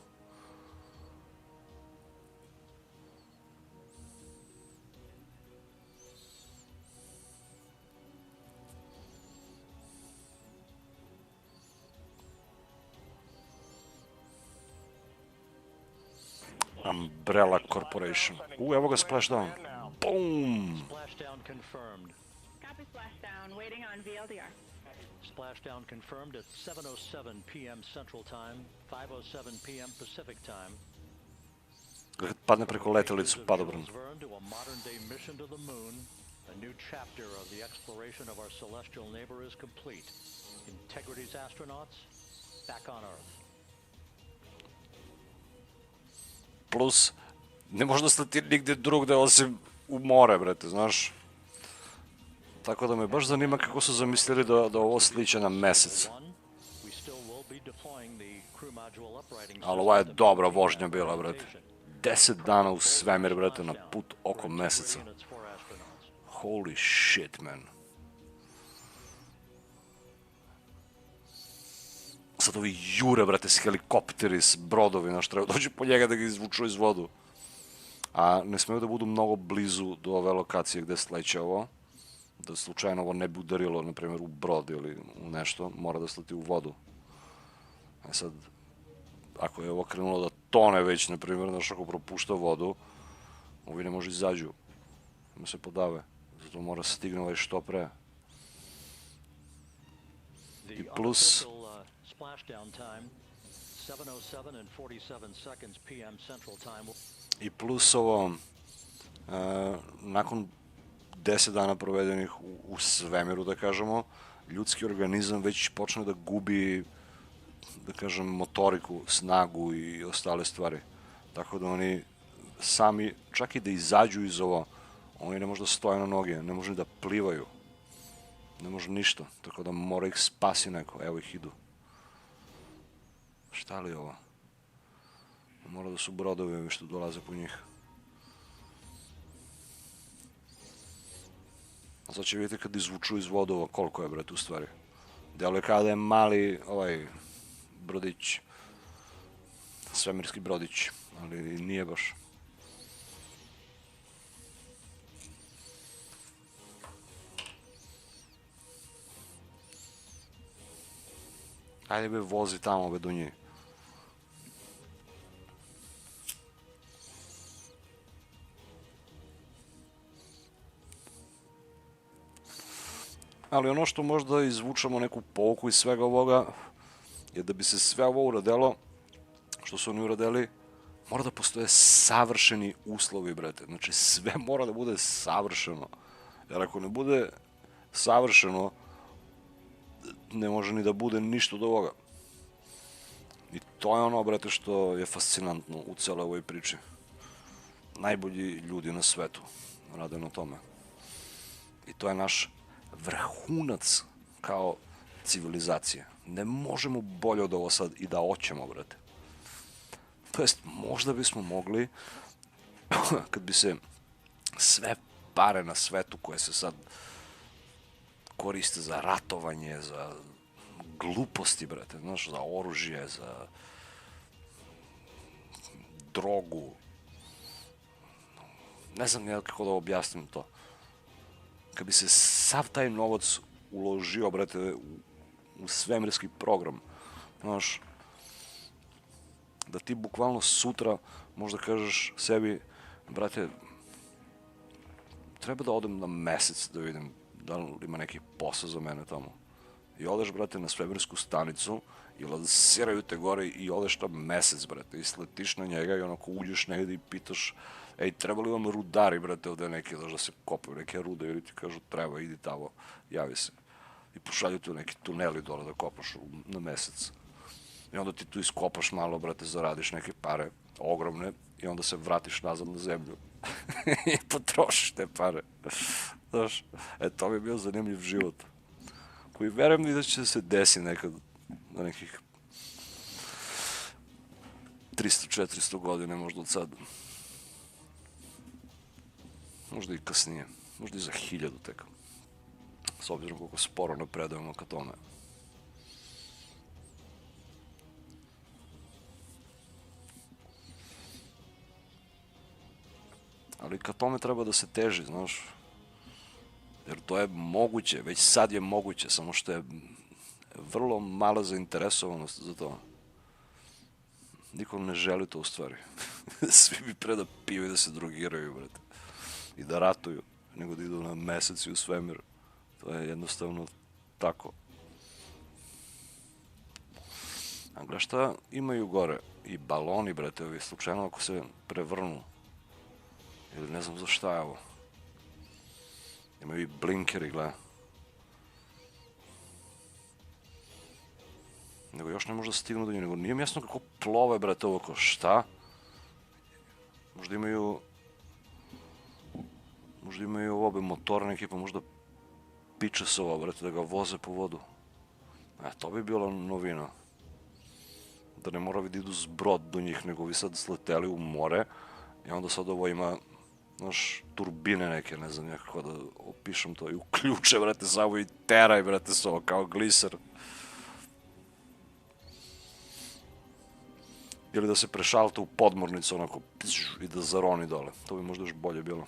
Umbrella Corporation. Evo ga splashdown. Boom! Splashdown confirmed. Copy splashdown, waiting on VLDR. Splashdown confirmed at 7:07 p.m. Central Time, 5:07 p.m. Pacific Time. Kad padne preko letelicu, padobran. To a modern-day mission to the moon, a new chapter of the exploration of our celestial neighbor is complete. Integrity's astronauts back on Earth. Plus, ne može da sleti nigde drugde osim u more, brate, znaš. Tako da me baš zanima kako su zamislili da ovo sliče na mesec. Ali ova je dobra vožnja bila, brate. 10 dana u svemir, brate, na put oko meseca. Holy shit, man. Sad ovi jure, brate, s helikopteri, s brodovi, znaš, treba dođu po njega da ga izvuču iz vodu. A ne smeju da budu mnogo blizu do ove lokacije gde sleće ovo. Da slučajno ovo ne bi udarilo, na primjer, u brod ili u nešto, mora da sleti u vodu. A sad, ako je ovo krenulo da tone već, na primjer, znaš, ako propušta vodu, ovi ne može izađu. Ne se podave. Zato mora stigne ovaj što pre. I plus... I plus ovo, nakon 10 dana provedenih u svemiru, da kažemo, ljudski organizam već počne da gubi, da kažem, motoriku, snagu i ostale stvari. Tako da oni sami, čak i da izađu iz ovo, oni ne može da stoje na noge, ne može da plivaju. Ne može ništa, tako da mora ih spasi neko. Evo ih idu. Šta li je ovo? Mora da su brodovi što dolaze po njih. A sad će vidjeti kad izvuču iz vodova koliko je, brate, u stvari. Deluje kao da je mali ovaj brodić. Svemirski brodić, ali nije baš. Ajde be, vozi tamo be do nje. Ali ono što možda izvučemo neku pouku iz svega ovoga je da bi se sve ovo uradilo, što su oni uradili, mora da postoje savršeni uslovi, brate. Znači sve mora da bude savršeno. Jer ako ne bude savršeno, ne može ni da bude ništa od ovoga. I to je ono, brate, što je fascinantno u celoj ovoj priči. Najbolji ljudi na svetu rade na tome. I to je naš vrhunac kao civilizacije. Ne možemo bolje od ovo sad i da hoćemo, brate. To jest, možda bismo mogli, kad bi se sve pare na svetu koje se sad koriste za ratovanje, za gluposti, brate, znaš, za oružje, za drogu. Ne znam ja kako da objasnim to. Kad bi se sav taj novac uložio, brate, u svemirski program, znaš, da ti bukvalno sutra možda kažeš sebi, brate, treba da odem na mesec da vidim da li ima neki posao za mene tamo. I odeš, brate, na svemirsku stanicu i lansiraju te gore i odeš tam mesec, brate, i sletiš na njega i onako uđeš negdje i pitaš, ej, treba li vam rudari, brate, ovdje neki, da se kopaju neke rude, ili ti kažu, treba, idi tamo, javi se. I pošalju te u neki tuneli dole da kopaš na mesec. I onda ti tu iskopaš malo, brate, zaradiš neke pare, ogromne, i onda se vratiš nazad na zemlju. I potrošiš te pare. Znaš, to bi je bio zanimljiv život. Koji verujem da će se desi nekad na nekih 300-400 godine, možda od sad. Možda i kasnije. Možda i za 1000 tek. S obzirom koliko sporo napredujemo ka tome. Ali ka tome treba da se teži, znaš. Jer to je moguće, već sad je moguće, samo što je vrlo mala zainteresovanost za to. Niko ne želi to u stvari. Svi bi pre da piju i da se drogiraju, brate. I da ratuju, nego da idu na mesec i u svemir. To je jednostavno tako. A gledaj šta imaju gore? I baloni, brate, ovi slučajno ako se prevrnu. Ili ne znam za šta je ovo. Imaju i blinkeri, gledaj. Nego još ne može da stignu do nje, nego nije mi jasno kako plove, brate, ovo ko šta. Možda imaju obe motora neki, pa možda piče se ovo, brate, da ga voze po vodu. To bi bila novina. Da ne mora da idu zbrod do njih, nego vi sad sleteli u more i onda sad ovo ima, znaš, turbine neke, ne znam kako da opišem to, i uključe, brate, samo i teraj, brate, s ovo, kao gliser. Ili da se prešalta u podmornicu, onako, i da zaroni dole. To bi možda još bolje bilo.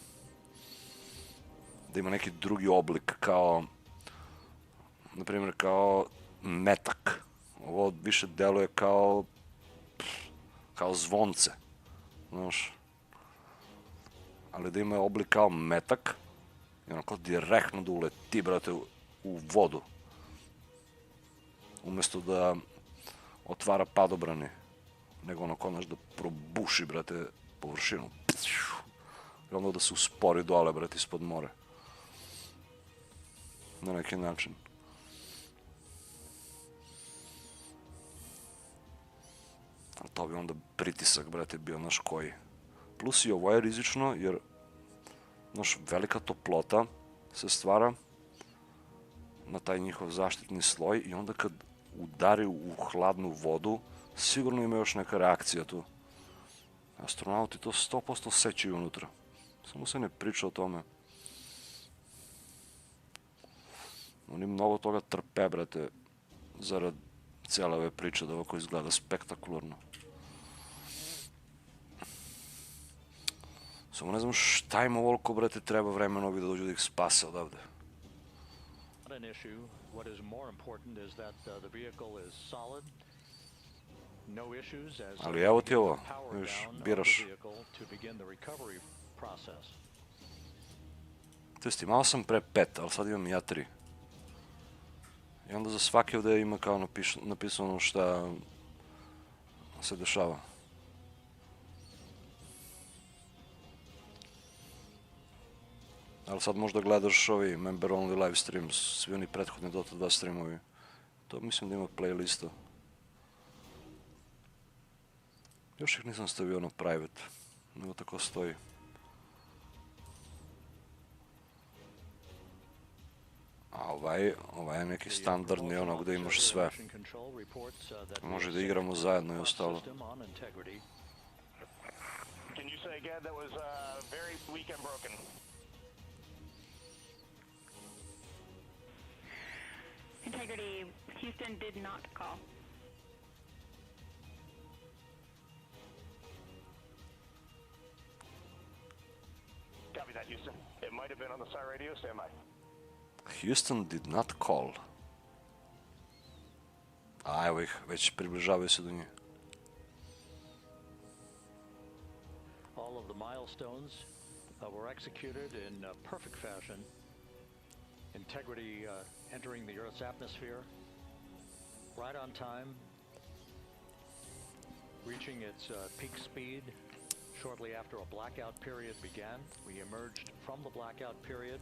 Da ima neki drugi oblik, kao, na primjer, kao metak. Ovo više deluje kao zvonce, znaš. Ali da ima oblik kao metak i onako direktno da uleti, brate, u vodu. Umjesto da otvara padobrani, nego onako, znaš, da probuši, brate, površinu. I onda da se uspori dole, brate, ispod more. Na neki način. Ali to bi onda pritisak, brate, bio naš koji. Plus i ovo je rizično, jer naš velika toplota se stvara na taj njihov zaštitni sloj i onda kad udari u hladnu vodu, sigurno ima još neka reakcija tu. Astronauti to 100% sećaju unutra. Samo se ne priča o tome. Oni mnogo toga trpe, brate, zarad cijele ove priče da ovako izgleda spektakularno. Samo ne znam šta im ovoliko, brate, treba vremena ovi da dođu da ih spase odavde. Ali evo ti ovo, viš, biraš. To jest, imao sam pre 5, ali sad imam ja 3. I onda za svaki ovdje ima kao napisano šta se dešava. Ali sad možda gledaš ovi member only live streams, svi oni prethodni Dota 2 streamovi. To mislim da ima playlista. Još ih nisam stavio na private, nego tako stoji. A ovaj je neki standardni ono gdje imaš sve. Može da igramo zajedno i ostalo. Integrity, Houston did not call. Copy that, Houston. It might have been on the SAR radio. Stand by. Houston did not call. A evo ih, već približavaju se do nje. All of the milestones were executed in perfect fashion. Integrity entering the Earth's atmosphere right on time, reaching its peak speed shortly after a blackout period began. We emerged from the blackout period,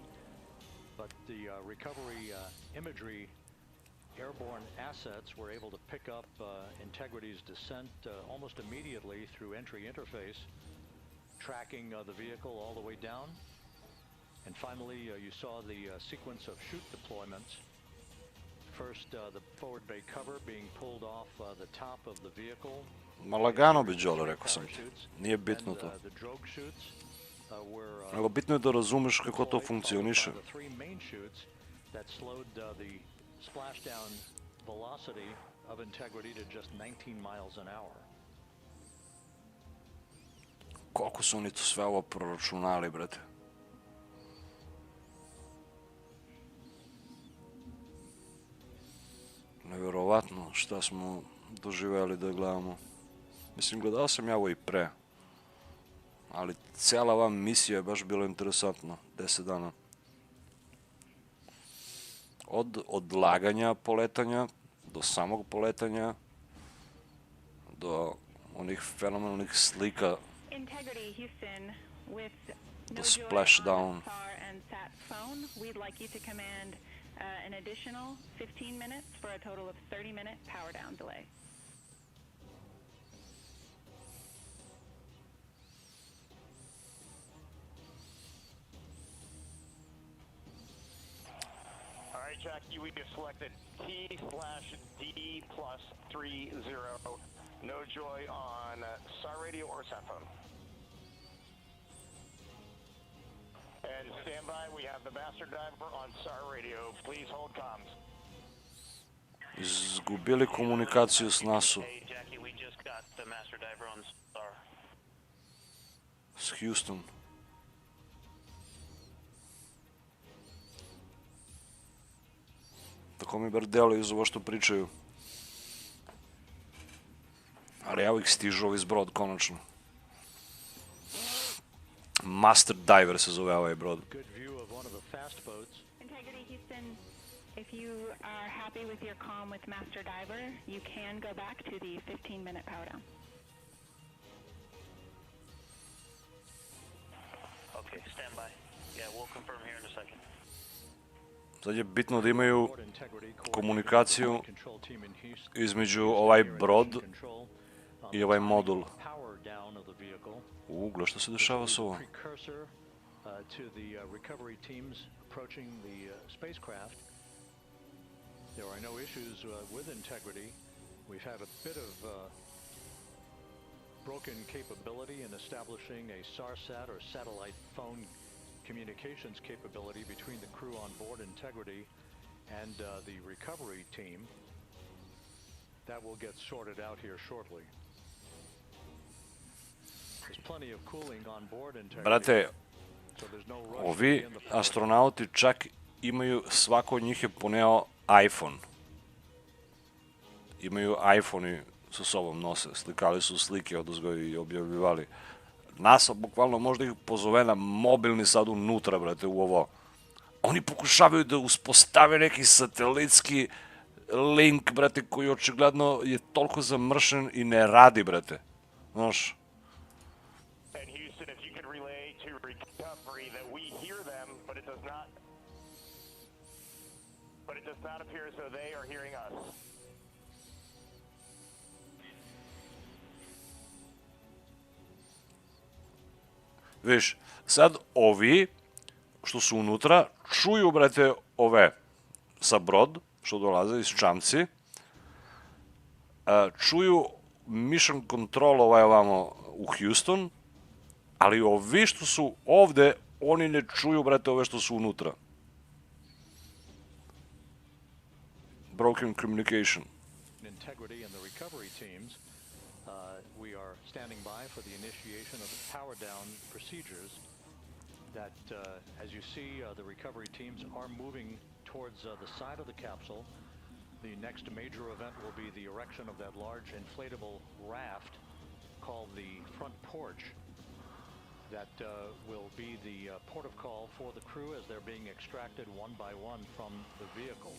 but the recovery imagery airborne assets were able to pick up Integrity's descent almost immediately through entry interface, tracking the vehicle all the way down. And finally, you saw the sequence of chute deployments. First, the forward bay cover being pulled off the top of the vehicle. Ma lagano bi Đole, rekao sam ti. Nije bitno to. Nego bitno je da razumeš kako to funkcioniše. Splashdown velocity of Integrity to just 19 miles an hour. Koliko su oni to sve ovo proračunali, brate? Nevjerovatno šta smo doživjeli da gledamo. Mislim, gledao sam ja ovo i pre. Ali cijela ova misija je baš bila interesantna. 10 dana. Od odlaganja poletanja, do samog poletanja, do onih fenomenalnih slika, do splashdown. An additional 15 minutes for a total of 30-minute power down delay. All right, Jack, you have selected T/D+30. No joy on SAR radio or sat phone. And stand by, we have the master diver on SAR radio. Please hold comms. Izgubili komunikaciju s nasu. Hey, Jackie, we just got the master diver on SAR. S Houston. Tako mi bar deluje iz ovo što pričaju. Ali evo ih stižu ovi zbrod, konačno. Master Diver se zove ovaj brod. Integrity Houston, if you are happy with your comm with Master Diver, you can go back to the 15-minute power down. Okay, stand by. Yeah, we'll confirm here in a second. Sad je bitno da imaju komunikaciju između ovaj brod i ovaj modul. Gle, što se dešava s ovom? To the recovery teams approaching the spacecraft. There are no issues with Integrity. We've had a bit of broken capability in establishing a SARSAT or satellite phone communications capability between the crew on board Integrity and the recovery team. That will get sorted out here shortly. There's plenty of cooling on board Integrity. Brate, ovi astronauti čak imaju, svako od njih je poneo iPhone. Imaju iPhone-i sa sobom, nose, slikali su slike odozgo i objavljivali. NASA bukvalno možda ih pozove na mobilni sad unutra, brate, u ovo. Oni pokušavaju da uspostave neki satelitski link, brate, koji očigledno je toliko zamršen i ne radi, brate. Znaš? Not appear as though they are hearing us. Viš, sad ovi što su unutra čuju, brate, ove sa brod, što dolaze iz čamci, čuju mission control ovaj ovamo u Houston, ali ovi što su ovde, oni ne čuju, brate, ove što su unutra. Broken communication. Integrity and the recovery teams. We are standing by for the initiation of the power down procedures that, as you see, the recovery teams are moving towards the side of the capsule. The next major event will be the erection of that large inflatable raft called the front porch. That will be the port of call for the crew as they're being extracted one by one from the vehicle.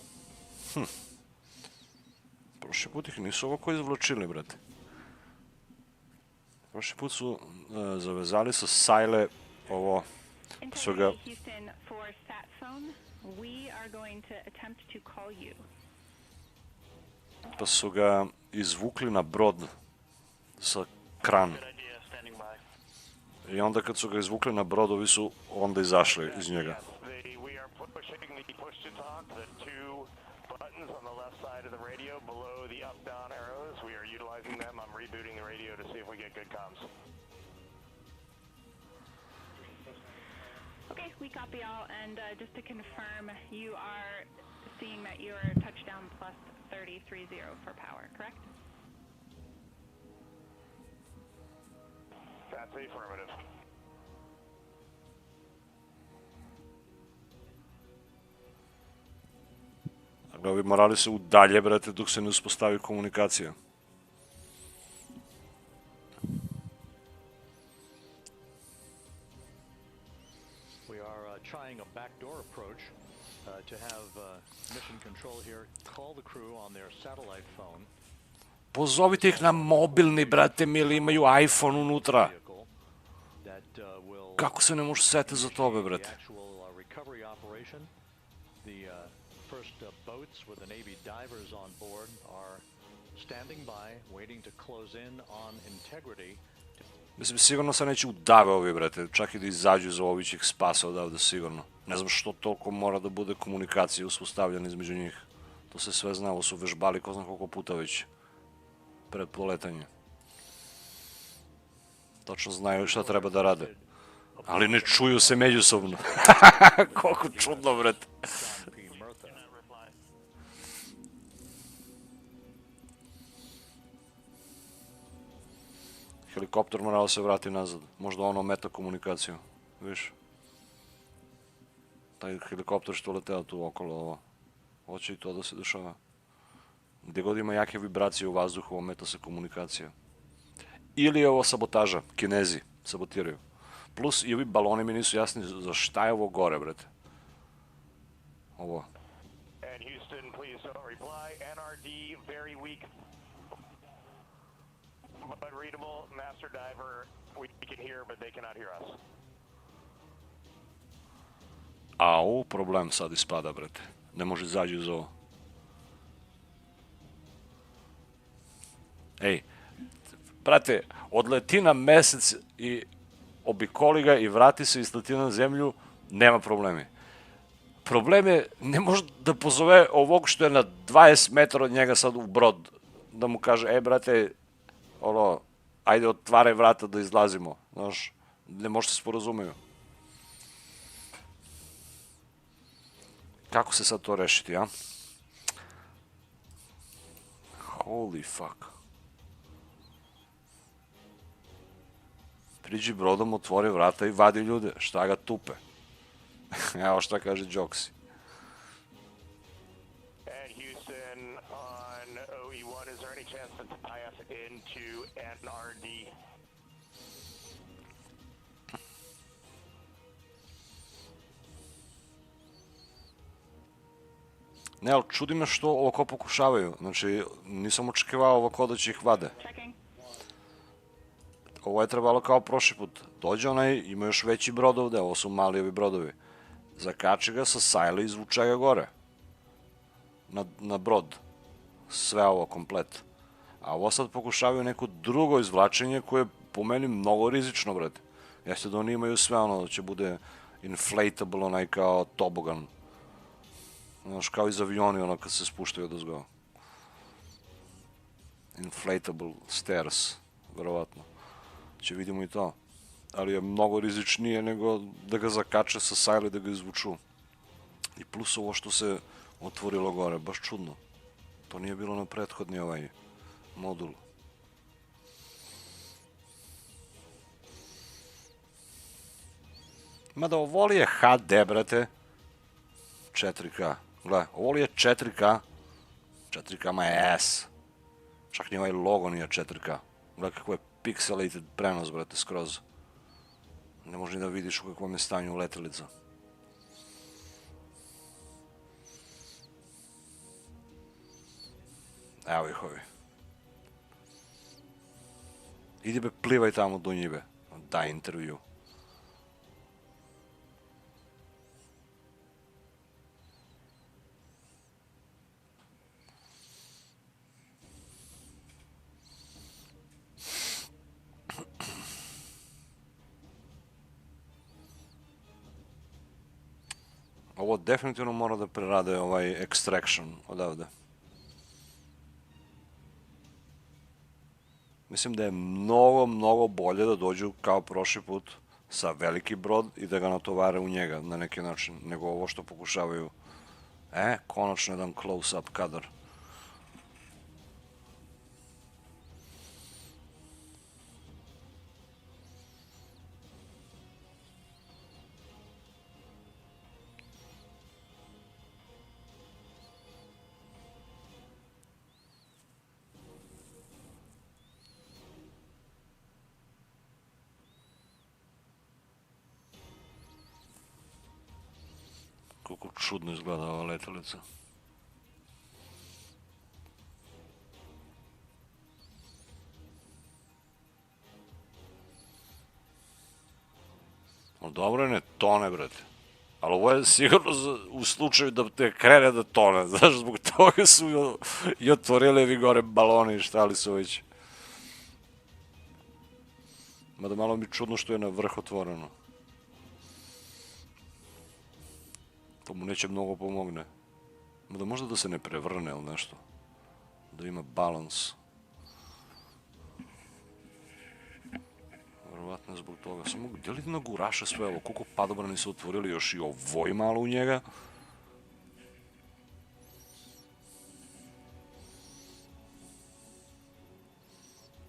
Prošli put ih nisu ovako izvlačili, brate. Prošli put su zavezali sa sajle ovo, su ga... Houston for sat phone. We are going to attempt to call you. Pa su ga izvukli na brod sa kran. I onda kad su ga izvukli na brod, ovi su onda izašli iz njega. Okay, we copy all, and just to confirm, you are seeing that you are touchdown plus 3030 for power, correct? That's affirmative. Dakle, ovi morali se udalje, brate, dok se ne uspostavi komunikacija. We are trying a backdoor approach to have mission control here call the crew on their satellite phone. Pozovite ih na mobilni, brate, mili, imaju iPhone unutra. Kako se ne može sete za tobe, brate? The first boats with the Navy divers on board are standing by, waiting to close in on integrity. Mislim, sigurno se neće udave ovi, brate, čak i da izađu za ovi će ih spasa odavde, sigurno. Ne znam što toliko mora da bude komunikacija uspostavljena između njih. To se sve zna, ovo su vežbali ko zna koliko puta već pred poletanje. Točno znaju šta treba da rade. Ali ne čuju se međusobno. Koliko čudno, brate. Helikopter mora da se vrati nazad. Možda ono meta komunikaciju. Viš? Taj helikopter što leteo tu okolo ovo. Hoće i to da se dešava. Gdje god ima jake vibracije u vazduhu, ovo meta se komunikacija. Ili je ovo sabotaža. Kinezi sabotiraju. Plus i ovi baloni mi nisu jasni za šta je ovo gore, brate. Ovo. And Houston, please don't reply. NRD, very weak. But readable, master diver, we can hear, but they cannot hear us. Au, problem sad ispada, brate. Ne može izađi uz ovo. Ej, brate, odleti na mesec i obikoli ga i vrati se i sleti na zemlju, nema problemi. Problem je, ne može da pozove ovog što je na 20 metara od njega sad u brod, da mu kaže, brate, ono, ajde otvaraj vrata da izlazimo, znaš, ne može se sporazumeju. Kako se sad to rešiti, a? Holy fuck. Priđi brodom, otvori vrata i vadi ljude, šta ga tupe. Evo šta kaže Joksi. And Houston on OE1, is there any chance to tie us into NRD? Ne, ali čudi me što ovako pokušavaju. Znači, nisam očekivao ovako da će ih vade. Ovo je trebalo kao prošli put. Dođe onaj, ima još veći brod ovde, ovo su mali ovi brodovi. Zakači ga sa sajla i izvuče ga gore. Na brod. Sve ovo komplet. A ovo sad pokušavaju neko drugo izvlačenje koje je po meni mnogo rizično, brate. Jeste da oni imaju sve ono, da će bude inflatable, onaj kao tobogan. Znaš, kao iz avioni, ono kad se spuštaju odozgo. Inflatable stairs, verovatno. Će vidimo i to. Ali je mnogo rizičnije nego da ga zakače sa sajla i da ga izvuču. I plus ovo što se otvorilo gore, baš čudno. To nije bilo na prethodni ovaj modul. Mada ovo li je HD, brate? 4K. Gle, ovo li je 4K? 4K ma je S. Čak ni ovaj logo nije 4K. Gle kako je pixelated prenos, brate, skroz. Ne možeš ni da vidiš u kakvom je stanju letelica. Evo ih ovi. Idi be, plivaj tamo do njive. Daj intervju. Ovo definitivno mora da prerade ovaj extraction odavde. Mislim da je mnogo bolje da dođu kao prošli put sa veliki brod i da ga natovare u njega na neki način, nego ovo što pokušavaju. Konačno jedan close-up kadar. Kako čudno izgleda ova letelica. Dobro je, ne tone, brate. Ali ovo je sigurno u slučaju da te krene da tone. Znaš, zbog toga su i otvorili vi gore baloni i šta li su već. Mada malo mi čudno što je na vrh otvoreno. To mu neće mnogo pomogne. Mada možda da se ne prevrne ili nešto. Da ima balans. Verovatno zbog toga. Samo gdje li naguraše sve ovo? Koliko padobrani su otvorili još i ovoj malo u njega?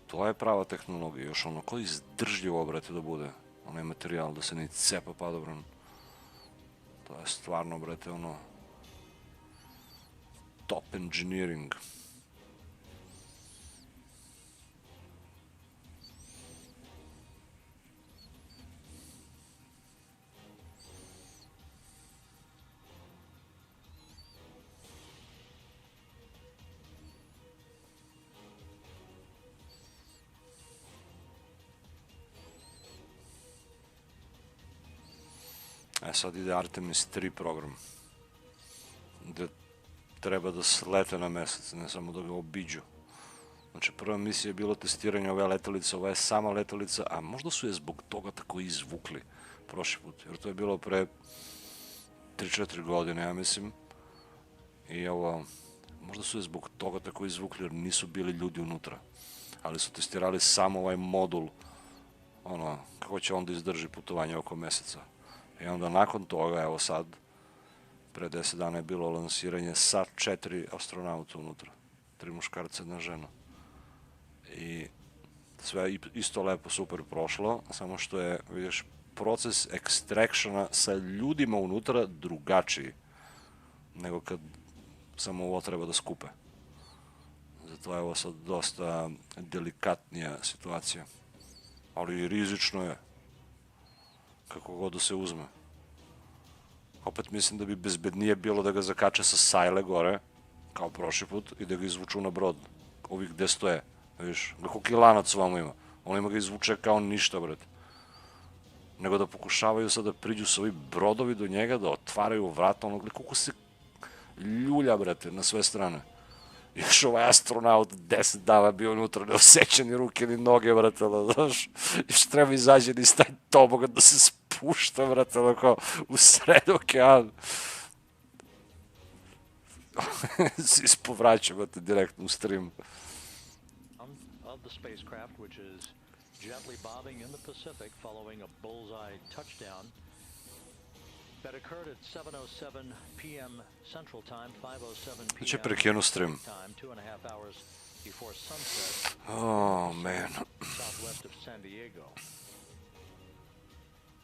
To je prava tehnologija. Još ono, ko izdržljivo, brate, da bude. Onaj materijal, da se ne cepa padobran. To je stvarno, brate, ono... top engineering. Sad ide Artemis 3 program, gde treba da slete na mesec, ne samo da ga obiđu. Znači, prva misija je bilo testiranje ove letelice, ova je sama letelica, a možda su je zbog toga tako izvukli prošli put, jer to je bilo pre 3-4 godine, ja mislim. I ovo, možda su je zbog toga tako izvukli, jer nisu bili ljudi unutra. Ali su testirali samo ovaj modul, ono, kako će on da izdrži putovanje oko meseca. I onda nakon toga, evo sad, pre 10 dana je bilo lansiranje sa 4 astronauta unutra. 3 muškarca, 1 žena. I sve isto lepo, super prošlo, samo što je, vidiš, proces extractiona sa ljudima unutra drugačiji nego kad samo ovo treba da skupe. Zato je ovo sad dosta delikatnija situacija. Ali i rizično je. Kako god da se uzme. Opet mislim da bi bezbednije bilo da ga zakače sa sajle gore, kao prošli put, i da ga izvuču na brod. Ovih gde stoje. Viš, koliko lanac vamo ima. On ima ga izvuče kao ništa, brate. Nego da pokušavaju sad da priđu sa ovi brodovi do njega, da otvaraju vrata, ono, koliko se ljulja, brate, na sve strane. Još ovaj astronaut 10 dana bio unutra, ne osjeća ni ruke ni noge, brate, znaš, još treba izađe niz taj tobogan da se spušta, brate, onako, u sred okean. Se ispovraća, brate, direktno u stream. Of the spacecraft, which is gently bobbing in the Pacific following a bullseye touchdown. that occurred at 7:07 p.m. Central Time, 5:07 Znači p.m. prekinu stream. time, 2.5 hours before sunset. Oh, man. Southwest of San Diego.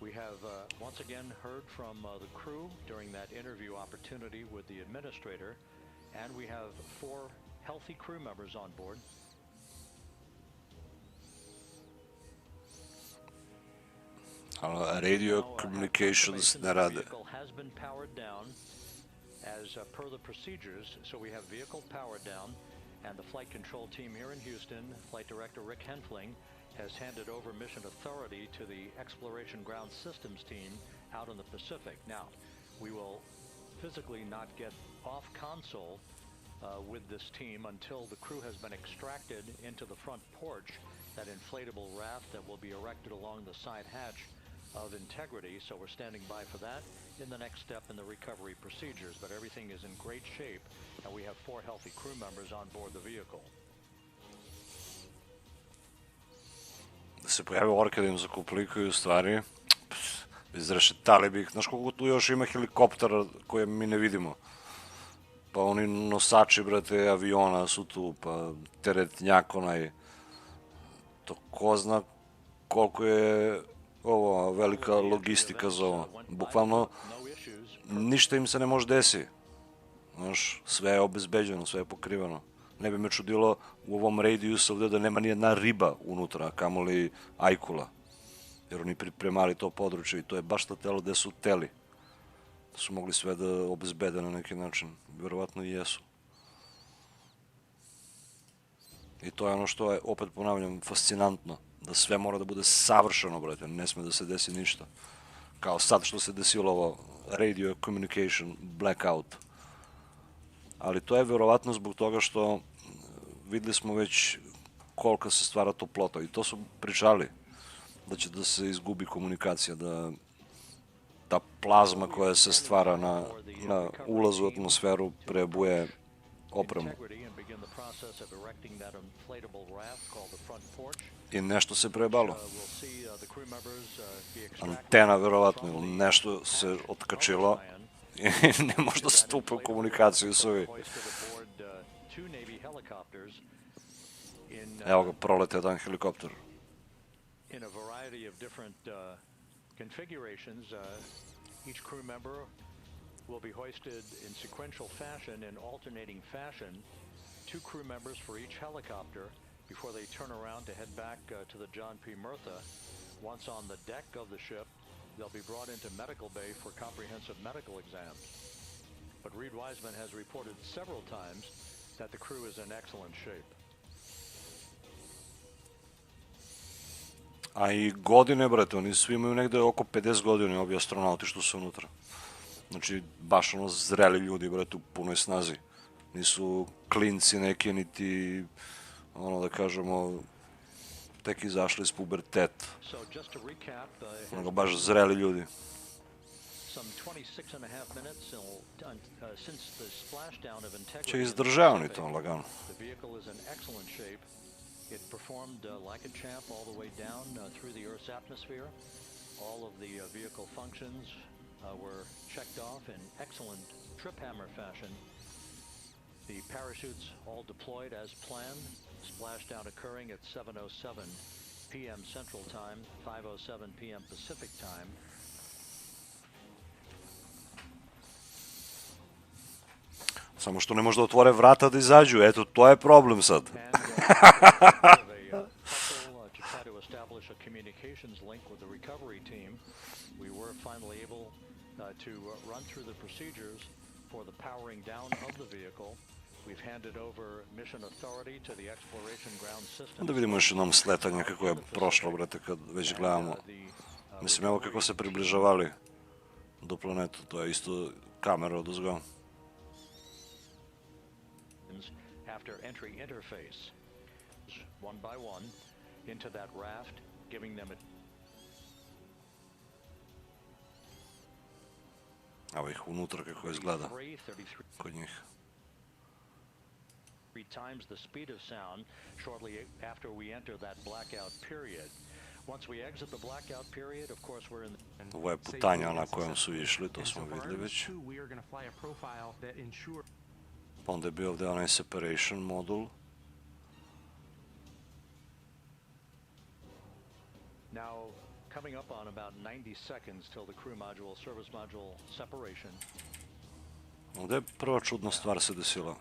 We have once again heard from the crew during that interview opportunity with the administrator, and we have 4 healthy crew members on board. Radio communications ne rade. The vehicle has been powered down as per the procedures, so we have vehicle powered down, and the flight control team here in Houston, Flight Director Rick Henfling, has handed over mission authority to the Exploration Ground Systems team out in the Pacific. Now, we will physically not get off console with this team until the crew has been extracted into the front porch, that inflatable raft that will be erected along the side hatch of Integrity. So we're standing by for that in the next step in the recovery procedures. But everything is in great shape, and we have 4 healthy crew members on board the vehicle. Da se pojavi orka da im zakomplikuju stvari, izrešetali bi ih. Znaš koliko tu još ima helikoptera koje mi ne vidimo? Pa oni nosači, brate, aviona su tu, pa teretnjak onaj. To ko zna koliko je ovo velika logistika za ovo. Bukvalno ništa im se ne može desiti. Znaš, sve je obezbeđeno, sve je pokriveno. Ne bi me čudilo u ovom radiusu ovdje da nema nijedna riba unutra, kamoli ajkula. Jer oni pripremali to područje i to je baš to telo gde su teli. Da su mogli sve da obezbede na neki način. Vjerovatno i jesu. I to je ono što je, opet ponavljam, fascinantno. Da sve mora da bude savršeno, brate. Ne sme da se desi ništa. Kao sad što se desilo ovo radio communication blackout. Ali to je vjerovatno zbog toga što videli smo već kolika se stvara toplota. I to su pričali. Da će da se izgubi komunikacija, da ta plazma koja se stvara na ulazu u atmosferu prebuje opremu. I nešto se prebalo. Antena verovatno, ili nešto se otkačilo i ne može da stupe u komunikaciju s ovi. Evo ga, prolete jedan helikopter. In a variety of different configurations, each crew member will be hoisted in sequential fashion, in alternating fashion, 2 crew members for each helicopter before they turn around to head back to the John P. Murtha. Once on the deck of the ship, they'll be brought into medical bay for comprehensive medical exams. But Reed Wiseman has reported several times that the crew is in excellent shape. A i godine, brate, oni svi imaju negde oko 50 godina, ovi astronauti što su unutra. Znači, baš ono zreli ljudi, brate, u punoj snazi. Nisu klinci neki, niti, ono da kažemo, tek izašli iz puberteta. Ono baš zreli ljudi. Će izdržavani to lagano. It performed like a champ all the way down through the Earth's atmosphere. All of the vehicle functions were checked off in excellent trip hammer fashion. The parachutes all deployed as planned. Splashdown occurring at 7:07 p.m. Central Time, 5:07 p.m. Pacific Time. Samo što ne može da otvore vrata da izađu, eto, to je problem sad. Establish a communications link with the recovery team. We were finally able to run through the procedures for the powering down of the vehicle. We've handed over mission authority to the Exploration Ground System. Da vidimo još jednom sletanje kako je prošlo, brate, kad već gledamo. Mislim, evo kako se približavali do planeta, to je isto kamera od uzgo. After entry interface, one by one, into that raft, giving them Evo ih unutra kako izgleda kod njih. 3 times the speed of sound shortly after we enter that blackout period. Ovo je putanja na kojom su išli, to smo vidjeli već. Pa onda je bio ovdje onaj separation modul. Now, coming up on about 90 seconds till the crew module, service module separation. Ovdje je prva čudna stvar se desila.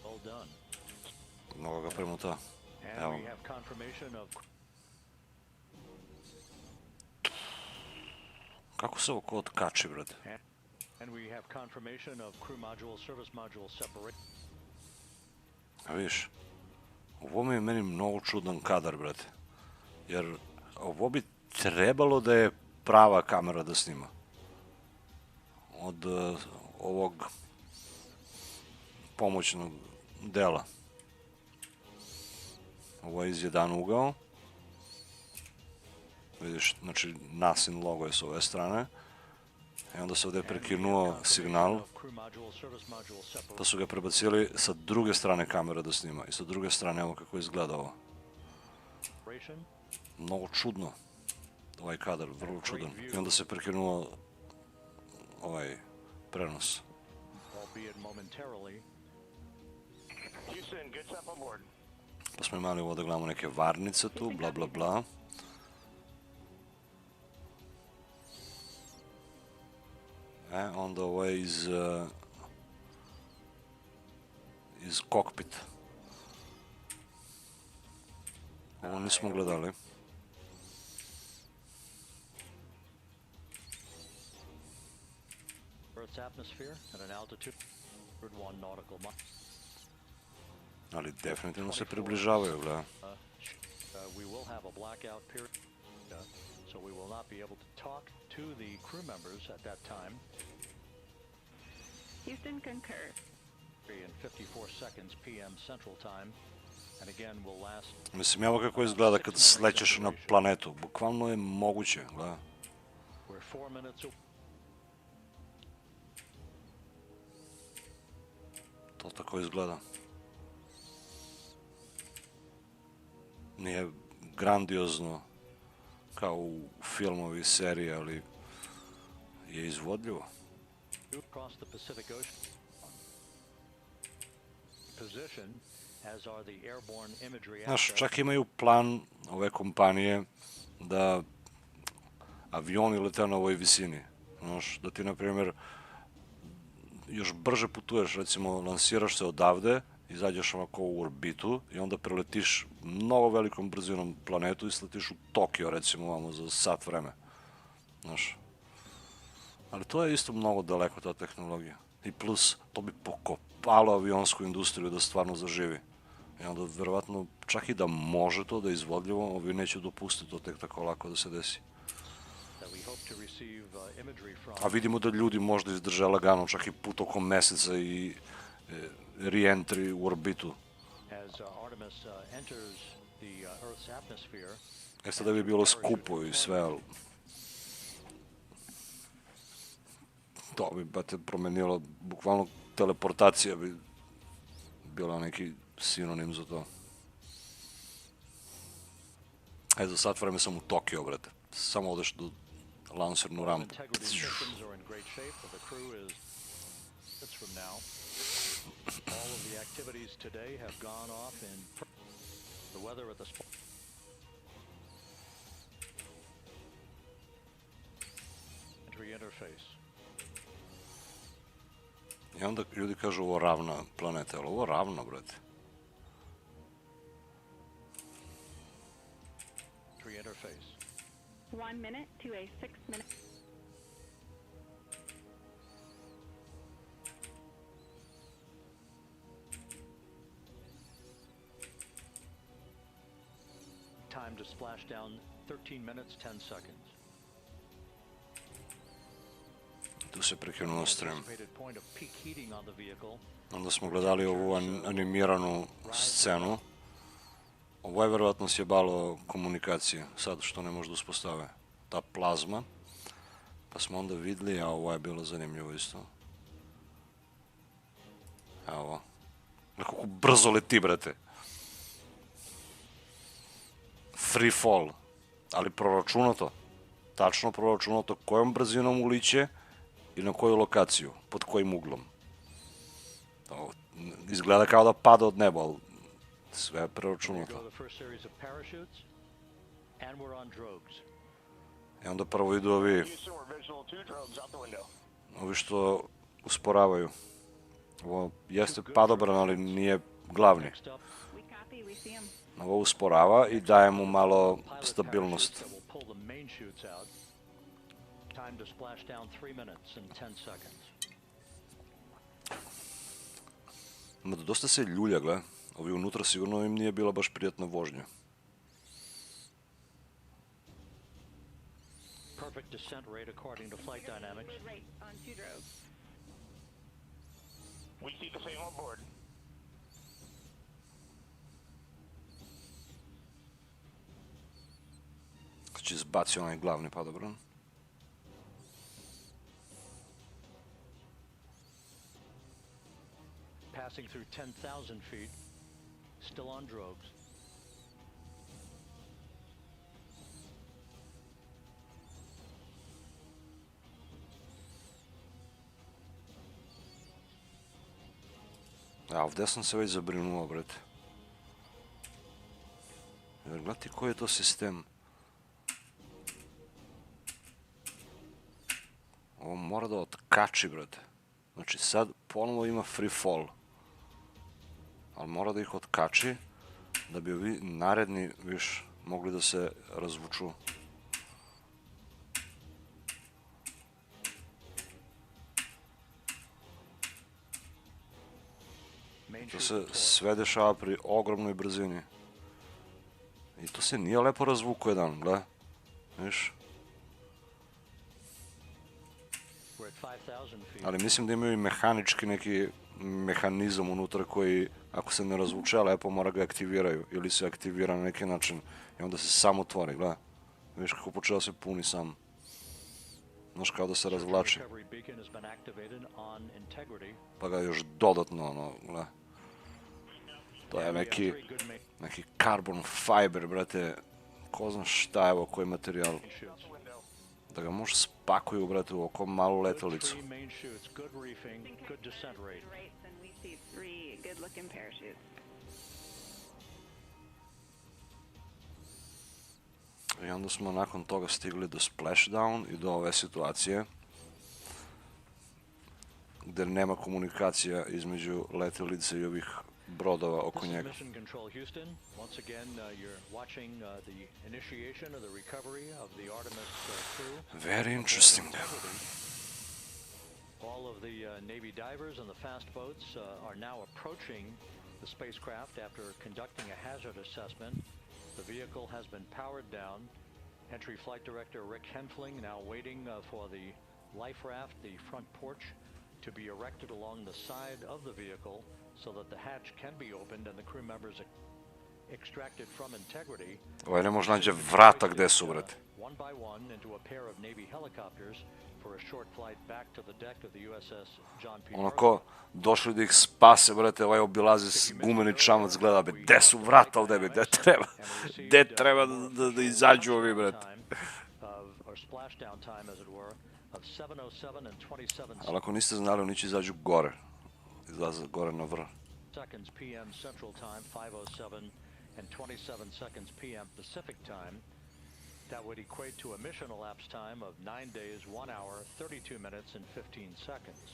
Well done. Mnogo ga premuta. Evo. And we have confirmation of Kako se ovo kod kači, brate? And we have confirmation of crew module, service module separate. A vidiš, ovo mi je meni mnogo čudan kadar, brate. Jer ovo bi trebalo da je prava kamera da snima. Od ovog pomoćnog dela. Ovo je iz jedan ugao. Vidiš, znači nasin logo je s ove strane. I onda se ovdje prekinuo signal. Pa su ga prebacili sa druge strane kamera da snima. I sa druge strane, evo kako izgleda ovo. Mnogo čudno. Ovaj kadar, vrlo čudan. I onda se prekinuo ovaj prenos. Pa smo imali ovo da gledamo neke varnice tu, bla bla bla. Onda ovo je iz kokpita. Ovo nismo gledali. Ali definitivno se približavaju, gleda. So we will not be able to talk to the crew members at that time. Houston concurs. In 54 seconds PM Central Time, and again will last. Mislim, evo kako izgleda kad slećeš na planetu. Bukvalno je moguće, gleda. We're 4 minutes. To tako izgleda. Nije grandiozno kao u filmovi i seriji, ali je izvodljivo. Across the Pacific Ocean. Position as are the airborne imagery. Znaš, čak imaju plan ove kompanije da avioni lete na ovoj visini. Znaš, da ti, na primjer, još brže putuješ, recimo, lansiraš se odavde, izađeš ovako u orbitu i onda preletiš mnogo velikom brzinom planetu i sletiš u Tokio, recimo, ovamo za sat vreme. Znaš. Ali to je isto mnogo daleko, ta tehnologija. I plus, to bi pokopalo avionsku industriju da stvarno zaživi. I onda, verovatno, čak i da može to, da je izvodljivo, ovi neće dopustiti to tek tako lako da se desi. A vidimo da ljudi možda izdrže lagano čak i put oko meseca i re-entry u orbitu. Sada bi bilo skupo i sve, ali to bi promenilo, bukvalno teleportacija bi bila neki sinonim za to. Za sat vreme sam u Tokio, brate. Samo odeš do lansirnu rampu. All of the activities today have gone off in the weather at the entry interface. I onda ljudi kažu ovo ravna planeta, ali ovo ravna, brate. Entry interface. 1 minute to a 6 minute. Time to splash down 13 minutes 10 seconds. Tu se prekinuo stream. Anticipated point of peak heating on the vehicle. Onda smo gledali ovu animiranu scenu. Ovo je verovatno sjebalo komunikacije, sad što ne može da uspostave. Ta plazma. Pa smo onda vidjeli, a ovo je bilo zanimljivo isto. Evo. Nekako brzo leti, brate. Free fall. Ali proračunato. Tačno proračunato kojom brzinom uliće i na koju lokaciju, pod kojim uglom. Izgleda kao da pada od neba, ali sve je preračunato. I onda prvo idu ovi što usporavaju. Ovo jeste padobran, ali nije glavni. Ovo usporava i daje mu malo stabilnost. Ima da dosta se ljulja, gle. Ovi unutra sigurno im nije bila baš prijatna vožnja. Perfect descent rate according to flight dynamics. We see the same on board. Znači izbaci onaj glavni padobran. Passing through 10,000 feet, still on drogues. A ovdje sam se već zabrinuo, brate. Jer gledajte koji je to sistem. Ovo mora da otkači, brate. Znači sad ponovo ima free fall. Ali mora da ih otkači da bi ovi naredni viš mogli da se razvuču. To se sve dešava pri ogromnoj brzini. I to se nije lepo razvuku jedan, gle. Viš? Ali mislim da imaju i mehanički neki mehanizam unutra koji, ako se ne razvuče lepo, mora ga aktiviraju. Ili se aktivira na neki način i onda se sam otvori, gle. Viš kako počeo se puni sam. Znaš, kao da se razvlači. Pa ga još dodatno, ono, gle. To je neki carbon fiber, brate. Ko zna šta je ovo, koji materijal. Da ga može spakuju, brate, u oko malu letelicu. I onda smo nakon toga stigli do splashdown i do ove situacije gdje nema komunikacija između letelice i ovih brodova oko njega. Very interesting. All of the Navy divers and the fast boats are now approaching the spacecraft after conducting a hazard assessment. The vehicle has been powered down. Entry Flight Director Rick Henfling now waiting for the life raft, the front porch, to be erected along the side of the vehicle so that the hatch can be opened and the crew members extracted from integrity. Ovaj ne može nađe vrata gde su, brate. One by one into a pair of Navy helicopters for a short flight back to the deck of the USS John P. Onako, došli da ih spase, brate, ovaj obilazi s gumeni čamac, gleda, be, gde su vrata ovdje, be, gde treba da izađu ovi, brate. Ali ako niste znali, oni će izađu gore. Izlaze gore na vrh. Seconds PM Central Time, 5:07 and 27 seconds PM Pacific Time. That would equate to a mission elapsed time of 9 days, 1 hour, 32 minutes and 15 seconds.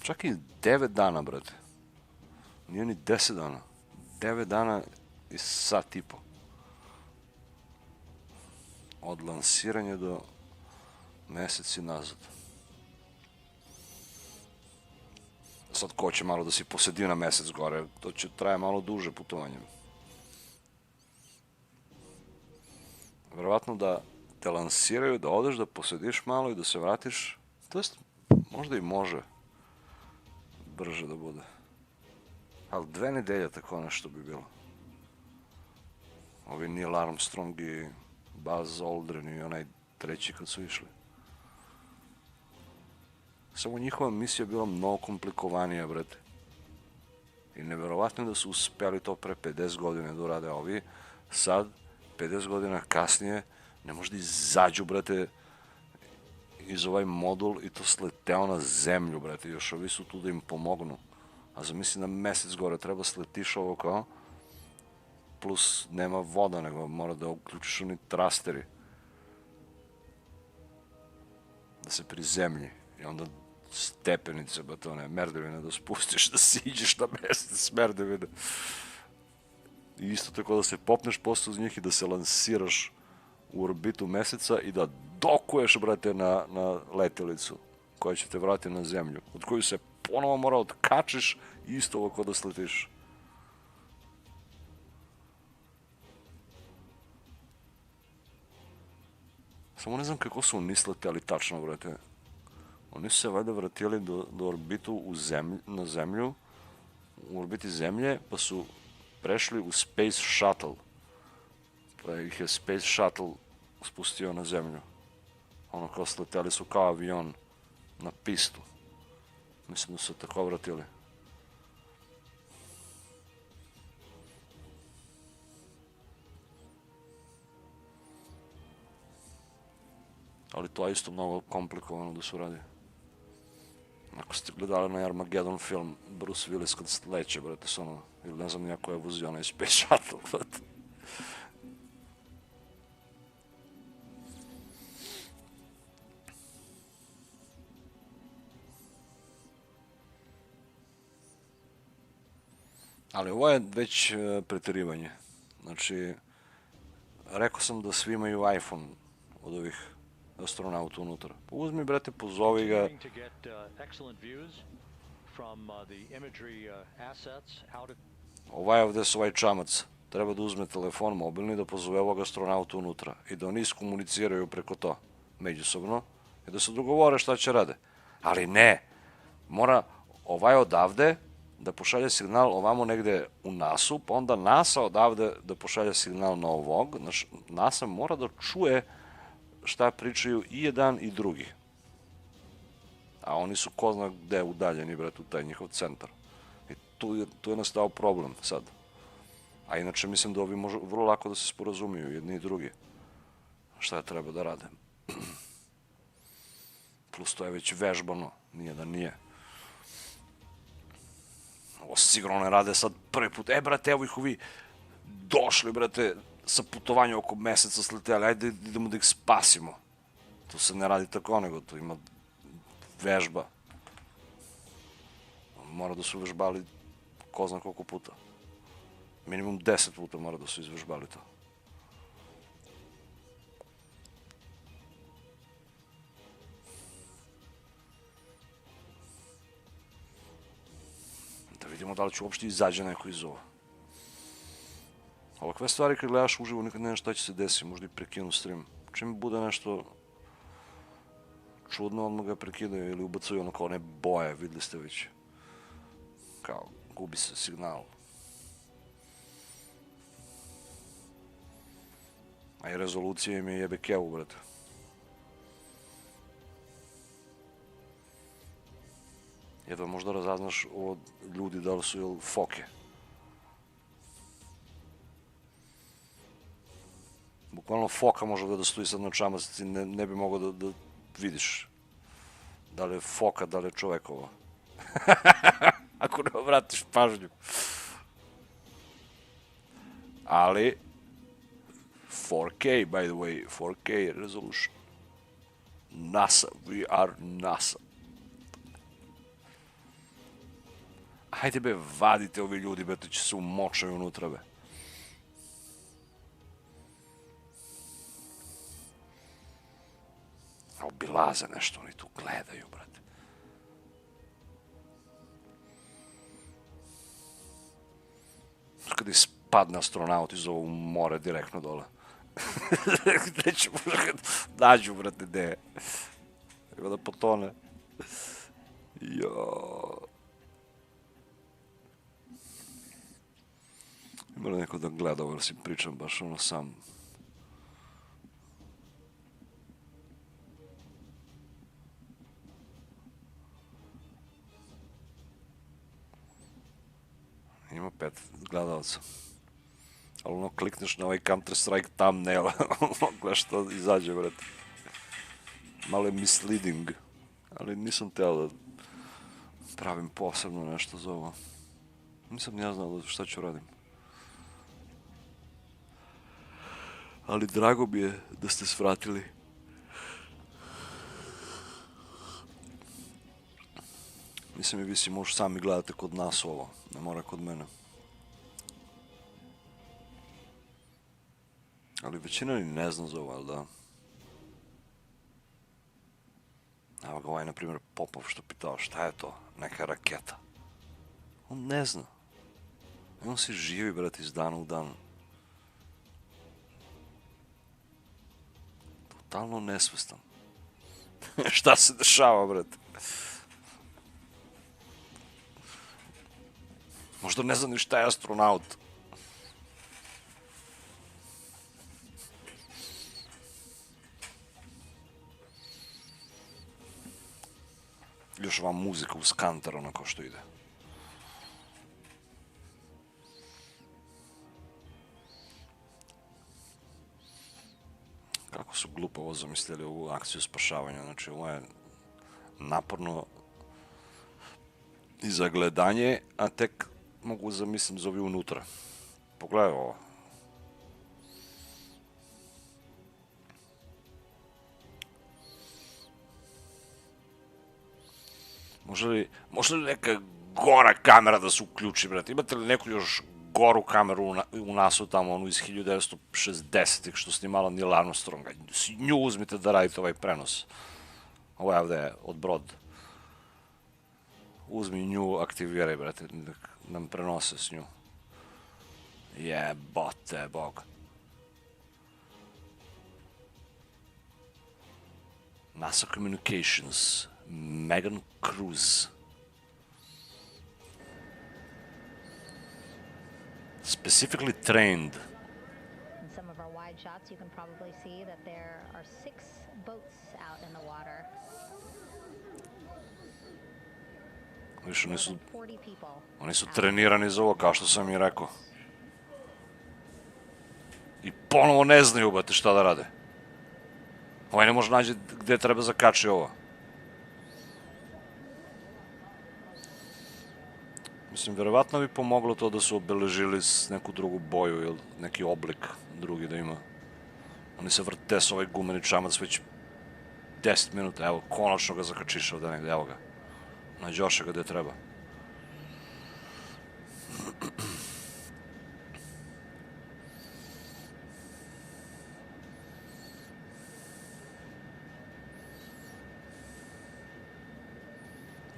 Čak i 9 dana, brate. Nije ni 10 dana. 9 dana i sat i po. Od lansiranja do meseci nazad. Sad ko će malo da si posedi na mesec gore, to će traje malo duže putovanje. Verovatno da te lansiraju, da odeš, da posediš malo i da se vratiš, to jest možda i može brže da bude. Ali 2 nedelje tako nešto bi bilo. Ovi Neil Armstrong i Buzz Aldrin i onaj treći kad su išli. Samo njihova misija je bila mnogo komplikovanija, brate. I neverovatno je da su uspjeli to pre 50 godina da urade, a ovi sad, 50 godina kasnije, ne može da izađu, brate, iz ovaj modul i to sleteo na zemlju, brate. Još ovi su tu da im pomognu. A zamisli na mesec gore, treba sletiš ovo kao, plus nema voda, nego mora da uključiš oni trasteri. Da se prizemlji i onda stepenice, batone, merdevine da spustiš, da siđeš na mesec merdevine. I isto tako da se popneš posle uz njih i da se lansiraš u orbitu meseca i da dokuješ, brate, na letelicu koja će te vratiti na zemlju, od koju se ponovo mora otkačiš isto ovo kao da sletiš. Samo ne znam kako su oni sleteli tačno, brate. Oni su se valjda vratili do orbitu na zemlju, u orbiti zemlje, pa su prešli u Space Shuttle. Pa ih je Space Shuttle spustio na zemlju. Ono kao sleteli su kao avion na pistu. Mislim da su se tako vratili. Ali to je isto mnogo komplikovano da se uradi. Ako ste gledali na Armageddon film, Bruce Willis kad sleće, brate, s ono, ili ne znam nijako je vozio onaj Space Shuttle, brate. Ali ovo je već preterivanje. Znači, rekao sam da svi imaju iPhone od ovih astronauta unutra. Pa uzmi, brate, pozovi ga. Ovaj ovdje su ovaj čamac. Treba da uzme telefon mobilni, da pozove ovog astronauta unutra i da oni iskomuniciraju preko to, međusobno, i da se dogovore šta će rade. Ali ne, mora ovaj odavde da pošalje signal ovamo negde u NASA-u, pa onda NASA odavde da pošalje signal na ovog. Znači, NASA mora da čuje šta pričaju i jedan i drugi. A oni su ko zna gde udaljeni, brate, u taj njihov centar. I tu je nastao problem sad. A inače mislim da ovi može vrlo lako da se sporazumiju, jedni i drugi. Šta treba da rade. Plus to je već vežbano, nije da nije. Ovo sigurno ne rade sad prvi put. Brate, evo ih ovi došli, brate, sa putovanja oko meseca sleteli, ajde idemo da ih spasimo. To se ne radi tako, nego to ima vežba. Mora da su vežbali ko zna koliko puta. Minimum 10 puta mora da su izvežbali to. Da vidimo da li će uopšte izađe neko iz ovo. Ovakve stvari kad gledaš uživo nikad ne znaš šta će se desiti, možda i prekinu stream. Čim bude nešto čudno, odmah ga prekidaju ili ubacuju ono kao one boje, videli ste već. Kao, gubi se signal. A i rezolucija im je jebe kevu, brate. Jedva možda razaznaš od ljudi da li su ili foke. Bukvalno foka može da stoji sad na čamac, ne bi mogao da vidiš da li je foka, da li je čovekova. Ako ne obratiš pažnju. Ali 4K, by the way, 4K resolution. NASA, we are NASA. Hajde be, vadite ovi ljudi, be, to će se umočaju unutra, be. Obilaze nešto, oni tu gledaju, brate. Kada ispadne astronaut iz ovog more direktno dole. Gde će možda nađu, brate, gde je. Evo da potone. Joooo. Ima li neko da gleda ovo, jer si pričam baš ono sam. gledalca. Ali ono, klikneš na ovaj Counter Strike thumbnail, gledaš što izađe, brate. Malo je misleading, ali nisam teo da pravim posebno nešto za ovo. Nisam ni ja znao šta ću radim. Ali drago mi je da ste svratili. Mislim i vi si možda sami gledate kod nas ovo, ne mora kod mene. Ali većina ni ne zna za ovo, ali da. Evo ga ovaj, na primjer, Popov što pitao šta je to, neka raketa. On ne zna. On si živi, brate, iz dana u dan. Totalno nesvestan. Šta se dešava, brate? Možda ne zna ni šta je astronaut. Još ova muzika uz kantar, onako što ide. Kako su glupo ovo zamislili ovu akciju spašavanja, znači ovo je naporno i za gledanje, a tek mogu zamislim zovi unutra. Pogledaj ovo. Može li neka gora kamera da se uključi, brate? Imate li neku još goru kameru u nasu tamo, onu iz 1960-ih što snimala Neil Armstronga? Nju uzmite da radite ovaj prenos. Ovo je ovdje od Brod. Uzmi nju, aktiviraj, brate, da nam prenose s nju. Jebote, bog. NASA Communications. Megan Cruz. Specifically trained. In some of our wide shots, you can probably see that there are 6 boats out in the water. Više oni su trenirani za ovo, kao što sam i rekao. I ponovo ne znaju, brate, šta da rade. Ovaj ne može naći gde treba zakači ovo. Mislim, vjerovatno bi pomoglo to da su obeležili s neku drugu boju ili neki oblik drugi da ima. Oni se vrte s ovaj gumeni čamac već 10 minuta, evo, konačno ga zakačiš ovdje negdje, evo ga. Nađoše ga gdje treba.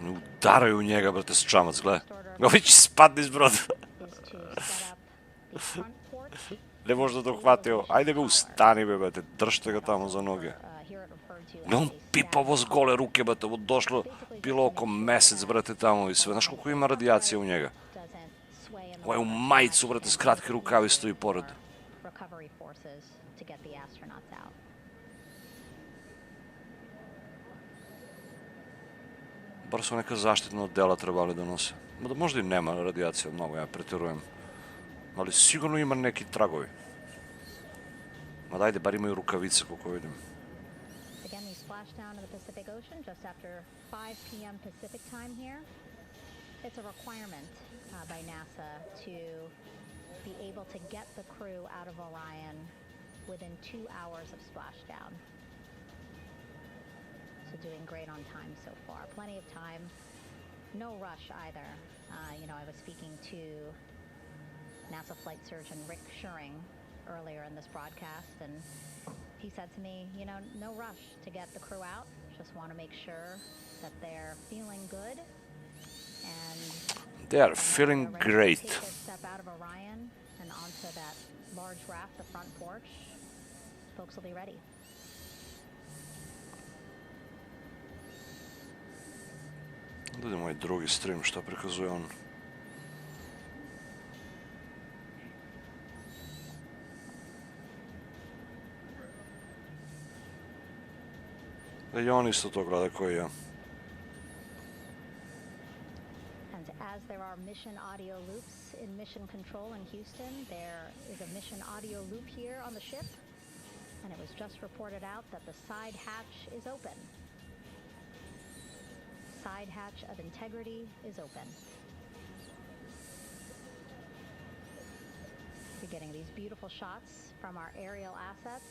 Oni udaraju u njega, brate, s čamac, gledaj. Ovi će spadni iz broda. Ne možda to uhvatio. Ajde ga ustani, brate, držite ga tamo za noge. Ne, on pipavo s gole ruke, brate, ovo došlo, bilo oko mesec, brate, tamo i sve. Znaš koliko ima radijacije u njega? Ovaj u majicu, brate, s kratke rukavi stoji pored. Bar su neka zaštitna odela trebali da nose. Možda i nema radijacija mnogo, ja pretjerujem. Ali sigurno ima neki tragovi. Ma dajde, bar imaju rukavice, koliko vidim. Again, we splashed down to the Pacific Ocean just after 5 p.m. Pacific time here. It's a requirement by NASA to be able to get the crew out of Orion within 2 hours of splashdown. So doing great on time so far. Plenty of time. No rush either. I was speaking to NASA flight surgeon Rick Schuring earlier in this broadcast, and he said to me, no rush to get the crew out. Just want to make sure that they're feeling good. And they are feeling great. Take a step out of Orion and onto that large raft, the front porch. Folks will be ready. Da je moj drugi stream, šta prikazuje on? I on isto to gleda koji ja. And as there are our mission audio loops in mission control in Houston. There is a mission audio loop here on the ship, and it was just reported out that the side hatch is open. Side hatch of integrity is open. You're getting these beautiful shots from our aerial assets.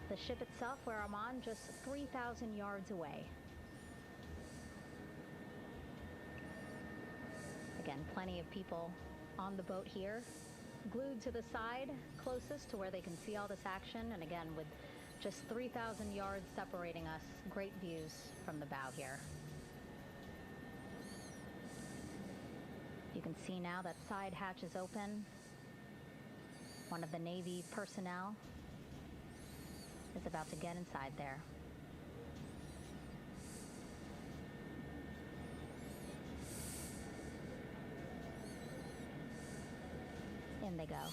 The ship itself, where I'm on, just 3,000 yards away. Again, plenty of people on the boat here, glued to the side, closest to where they can see all this action. And again, with just 3,000 yards separating us, great views from the bow here. You can see now that side hatch is open. One of the Navy personnel is about to get inside there. In they go.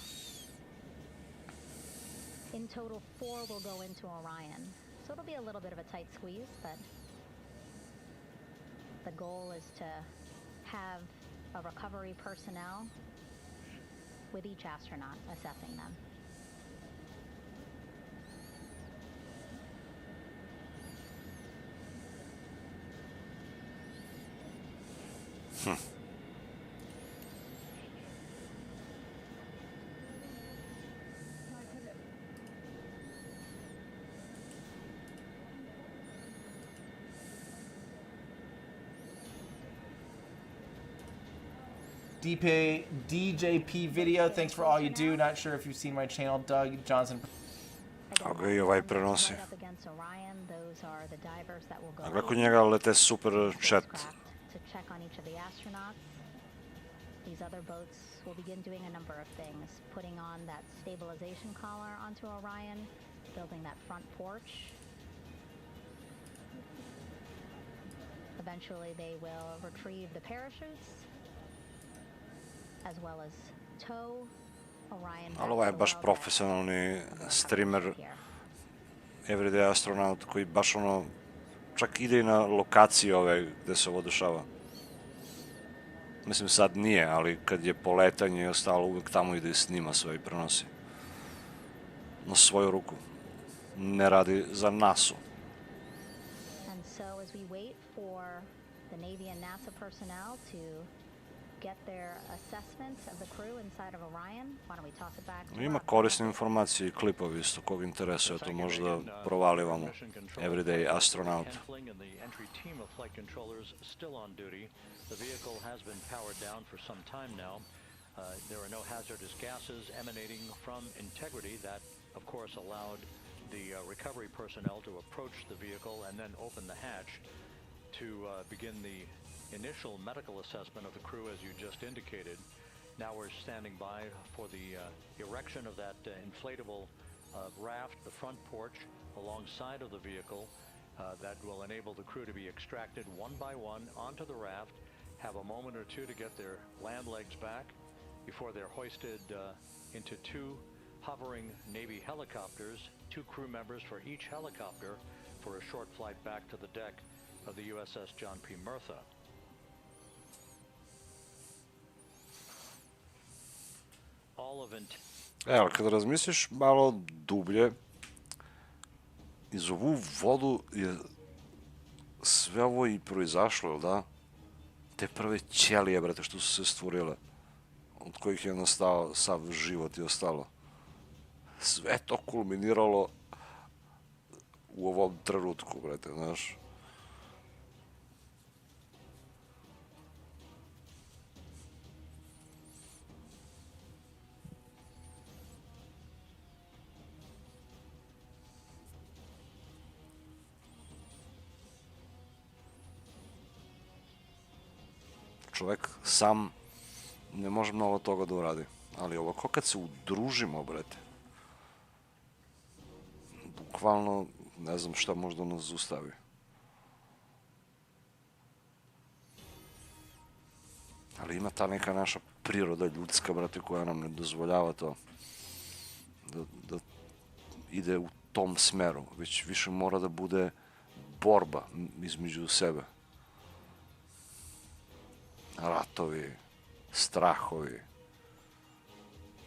In total, 4 will go into Orion. So it'll be a little bit of a tight squeeze, but the goal is to have a recovery personnel with each astronaut assessing them. DJP video, thanks for all you do. Not sure if you've seen my channel, Doug Johnson. Ako i ovaj prenosi. Dakle, kod njega lete super chat. These other boats will begin doing a number of things, putting on that stabilization collar onto Orion, building that front porch. Eventually they will retrieve the parachutes, as well as tow Orion. Ali ovaj je baš profesionalni streamer, everyday astronaut koji baš ono, čak ide i na lokaciji ove gde se ovo dešava. Mislim sad nije, ali kad je poletanje i ostalo uvijek tamo ide i snima sve i prenosi. Na svoju ruku. Ne radi za NASA. And so as we wait for the Navy and NASA personnel to get their assessment of the crew inside of Orion, why don't we toss it back to Ima korisne informacije i klipovi isto kog interesuje, to možda provalivamo. Everyday astronaut. The vehicle has been powered down for some time now. There are no hazardous gases emanating from integrity. That, of course, allowed the recovery personnel to approach the vehicle and then open the hatch to begin the initial medical assessment of the crew, as you just indicated. Now we're standing by for the erection of that inflatable raft, the front porch, alongside of the vehicle that will enable the crew to be extracted one by one onto the raft, have a moment or two to get their land legs back before they're hoisted into 2 hovering Navy helicopters, 2 crew members for each helicopter, for a short flight back to the deck of the USS John P. Murtha. Evo, kada razmisliš malo dublje, iz ovu vodu je sve ovo i proizašlo, jel da? Te prve ćelije, brate, što su se stvorile, od kojih je nastao sav život i ostalo. Sve to kulminiralo u ovom trenutku, brate, znaš. Čovek sam ne može mnogo toga da uradi, ali ovako kad se udružimo, brate, bukvalno ne znam šta možda nas zaustavi. Ali ima ta neka naša priroda ljudska, brate, koja nam ne dozvoljava to da ide u tom smeru, već više mora da bude borba između sebe. ratovi, strahovi,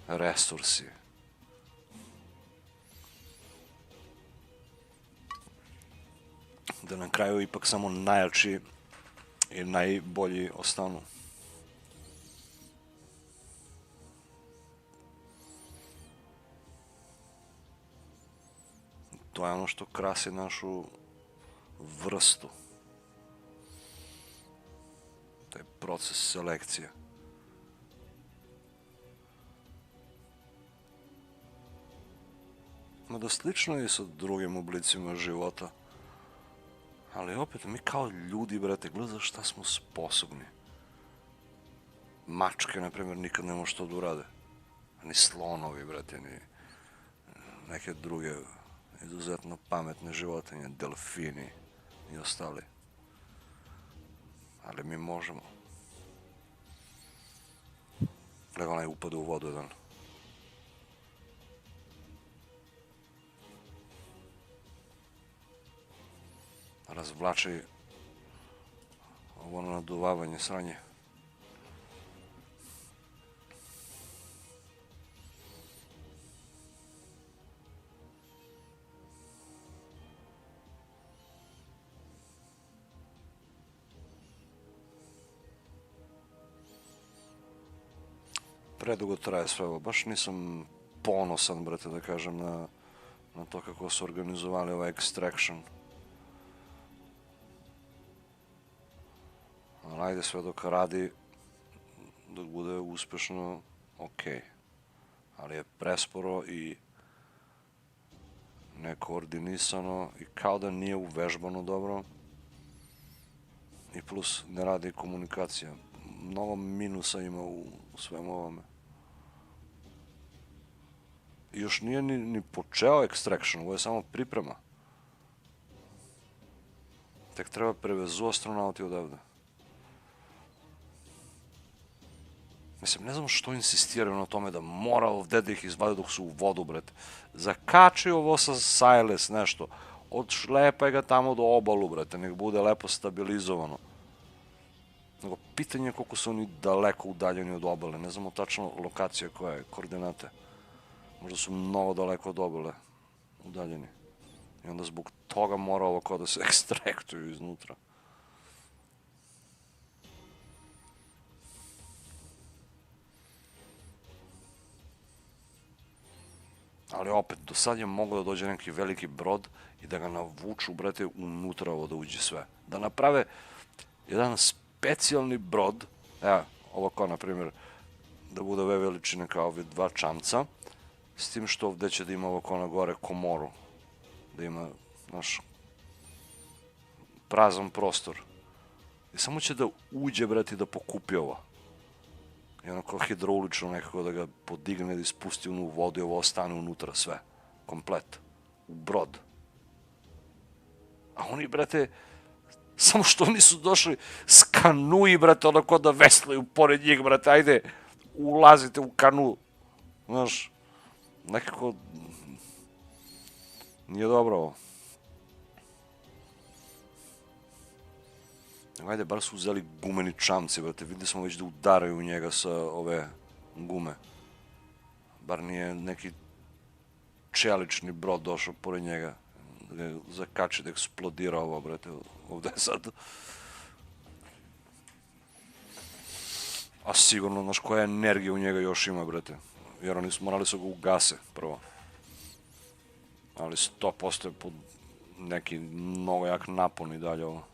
resursi. Da na kraju ipak samo najjači i najbolji ostanu. To je ono što krasi našu vrstu. To je proces selekcije. Mada slično je i sa drugim oblicima života. Ali opet, mi kao ljudi, brate, gledaj šta smo sposobni. Mačke, na primjer, nikad ne može to da urade. Ni slonovi, brate, ni neke druge izuzetno pametne životinje, delfini i ostali. Ali mi možemo. Gledaj, onaj upade u vodu jedan. Razvlači ovo naduvavanje sranje. Predugo traje sve ovo, baš nisam ponosan, brate, da kažem, na to kako su organizovali ovaj extraction. Ali ajde, sve dok radi, dok bude uspešno, okej. Ali je presporo i nekoordinisano i kao da nije uvežbano dobro. I plus ne radi komunikacija. Mnogo minusa ima u svemu ovome. I još nije ni počeo extraction, ovo je samo priprema. Tek treba prevezu astronauti odavde. Mislim, ne znam što insistiraju na tome da mora ovdje da ih izvade dok su u vodu, brate. Zakači ovo sa Silas nešto. Odšlepaj ga tamo do obalu, brate. Nek bude lepo stabilizovano. Nego, pitanje je koliko su oni daleko udaljeni od obale. Ne znamo tačno lokacija koja je, koordinate. Možda su mnogo daleko od obale udaljeni. I onda zbog toga mora ovo kao da se ekstraktuju iznutra. Ali opet, do sad je moglo da dođe neki veliki brod i da ga navuču, brate, unutra ovo da uđe sve. Da naprave jedan specijalni brod, evo, ovo kao, na primjer, da bude ove veličine kao ove dva čamca, s tim što ovdje će da ima ovo kao na gore komoru, da ima, znaš, prazan prostor. I samo će da uđe, brate, da pokupi ovo. I onako hidroulično nekako da ga podigne, da ispusti u vodu i ovo ostane unutra sve. Komplet. U brod. A oni, brate, samo što nisu došli s kanuji, brate, onako da veslaju pored njih, brate, ajde, ulazite u kanu. Znaš, nekako nije dobro ovo. Ajde, bar su uzeli gumeni čamci, brate, videli smo već da udaraju u njega sa ove gume. Bar nije neki čelični brod došao pored njega, da ga zakači, da eksplodira ovo, brate, ovdje je sad. A sigurno, znaš, koja energija u njega još ima, brate, jer oni morali su ga ugase prvo. Ali 100% je pod neki mnogo jak napon i dalje ovo.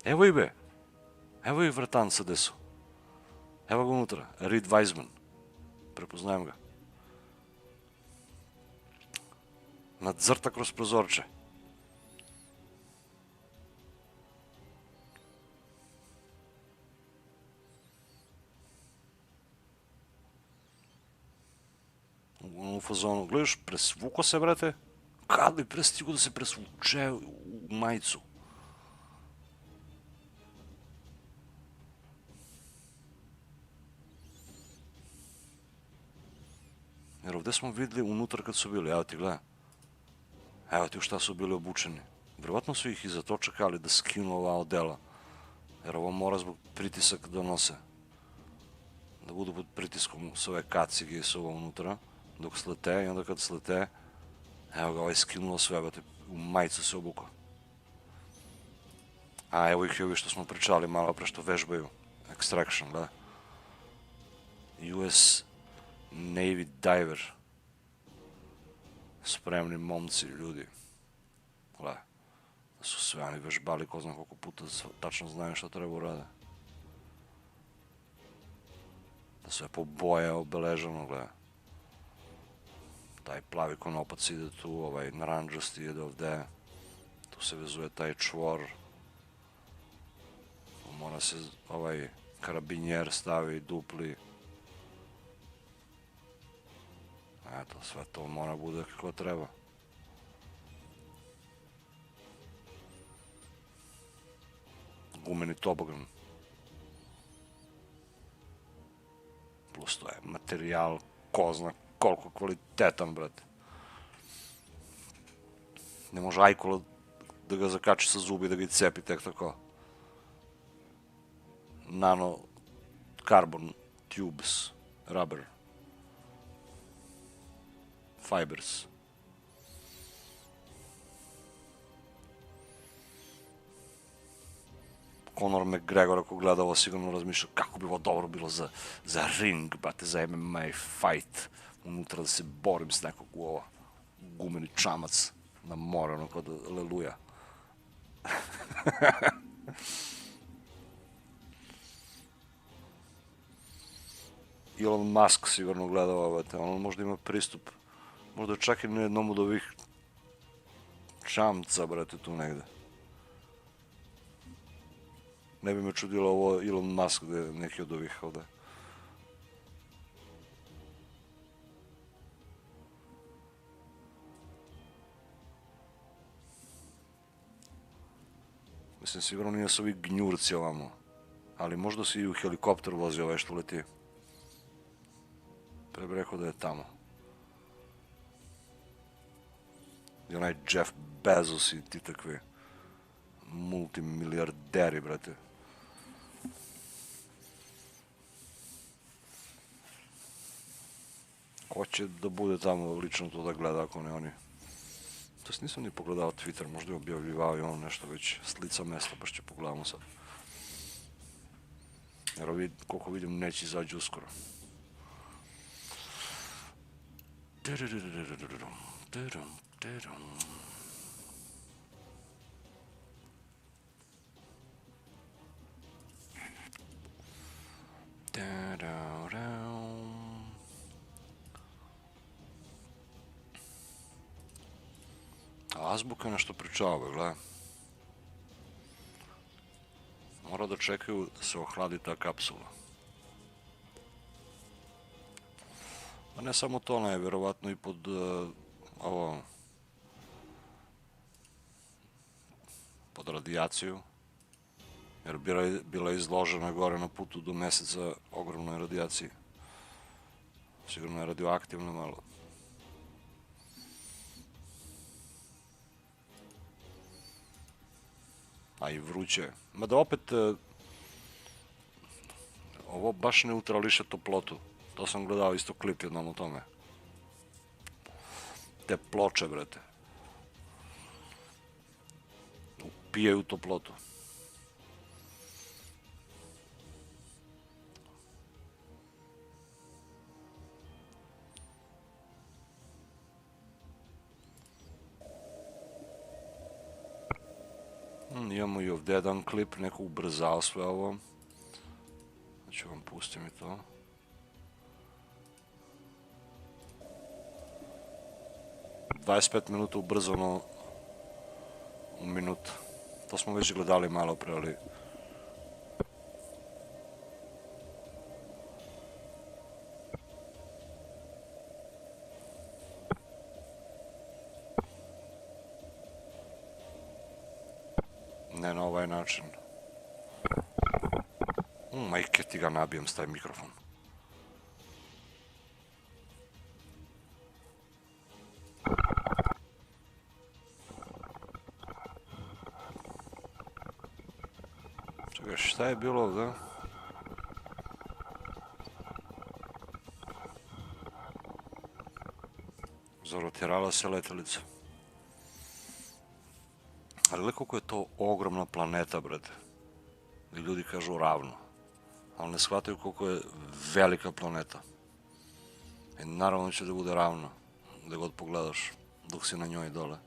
Evo i be. Evo i vratan sa desu. Evo ga unutra. Reed Weisman. Prepoznajem ga. Nadzrta kroz prozorče. U fazonu, gledaš, presvuko se, brate. Kad bi prestigo da se presvuče u majicu? Jer ovdje smo vidjeli unutra kad su bili, evo ti gledaj. Evo ti u šta su bili obučeni. Vjerovatno su ih i za to čekali da skinu ova odela. Jer ovo mora zbog pritisak da nose. Da budu pod pritiskom s ove kacige i s ovo unutra. Dok slete i onda kad slete, evo ga ovaj skinulo sve, evo te u majicu se obukao. A evo ih i ovi što smo pričali malo pre što vežbaju. Extraction, da. US Navy Diver. Spremni momci, ljudi. Gle, da su sve oni vežbali, ko zna koliko puta tačno znaju što treba urade. Da sve po boje obeleženo, gle. Taj plavi konopac ide tu, ovaj naranđasti ide ovde. Tu se vezuje taj čvor. Tu mora se ovaj karabinjer stavi dupli. Eto, sve to mora bude kako treba. Gumeni tobogan. Plus to je materijal, ko zna koliko kvalitetan, brate. Ne može ajkola da ga zakači sa zubi, da ga cepi tek tako. Nano carbon tubes, rubber. Fibers. Conor McGregor ako gleda ovo sigurno razmišlja kako bi ovo dobro bilo za ring, brate, za MMA fight. Unutra da se borim s nekog u ovo gumeni čamac na more, ono kod Aleluja. Elon Musk sigurno gleda ovo, on možda ima pristup, možda čak i na jednom od ovih čamca, brate, tu negde. Ne bi me čudilo ovo Elon Musk gde je neki od ovih ovde. Mislim, sigurno nije su ovi gnjurci ovamo. Ali možda si i u helikopter vozi ovaj što leti. Pre bi rekao da je tamo. I onaj Jeff Bezos i ti takvi multimilijarderi, brate. Ko će da bude tamo lično to da gleda ako ne oni? To jest nisam ni pogledao Twitter, možda je objavljivao i on nešto već s lica mesta, baš će pogledamo sad. Jer ovi, koliko vidim, neće izađi uskoro. Azbuka nešto pričava, gledaj. Mora da čekaju da se ohladi ta kapsula. A ne samo to, ona je vjerovatno i pod pod radijaciju. Jer bila je izložena gore na putu do meseca ogromnoj radijaciji. Sigurno je radioaktivna malo. A i vruće. Mada opet ovo baš neutrališe toplotu. To sam gledao isto klip jednom o tome. Te ploče, brate. Upijaju toplotu. Imamo i ovdje jedan klip, neko ubrzao sve ovo. Znači vam pustim i to. ...25 minuta ubrzano u minut. To smo već gledali malo pre, ali... Ne na ovaj način. Majke ti ga nabijem s taj mikrofon. ga, šta je bilo ovdje? Zarotirala se letelica. Ali gledaj koliko je to ogromna planeta, brate. I ljudi kažu ravno. Ali ne shvataju koliko je velika planeta. I naravno će da bude ravno, gde god pogledaš, dok si na njoj dole.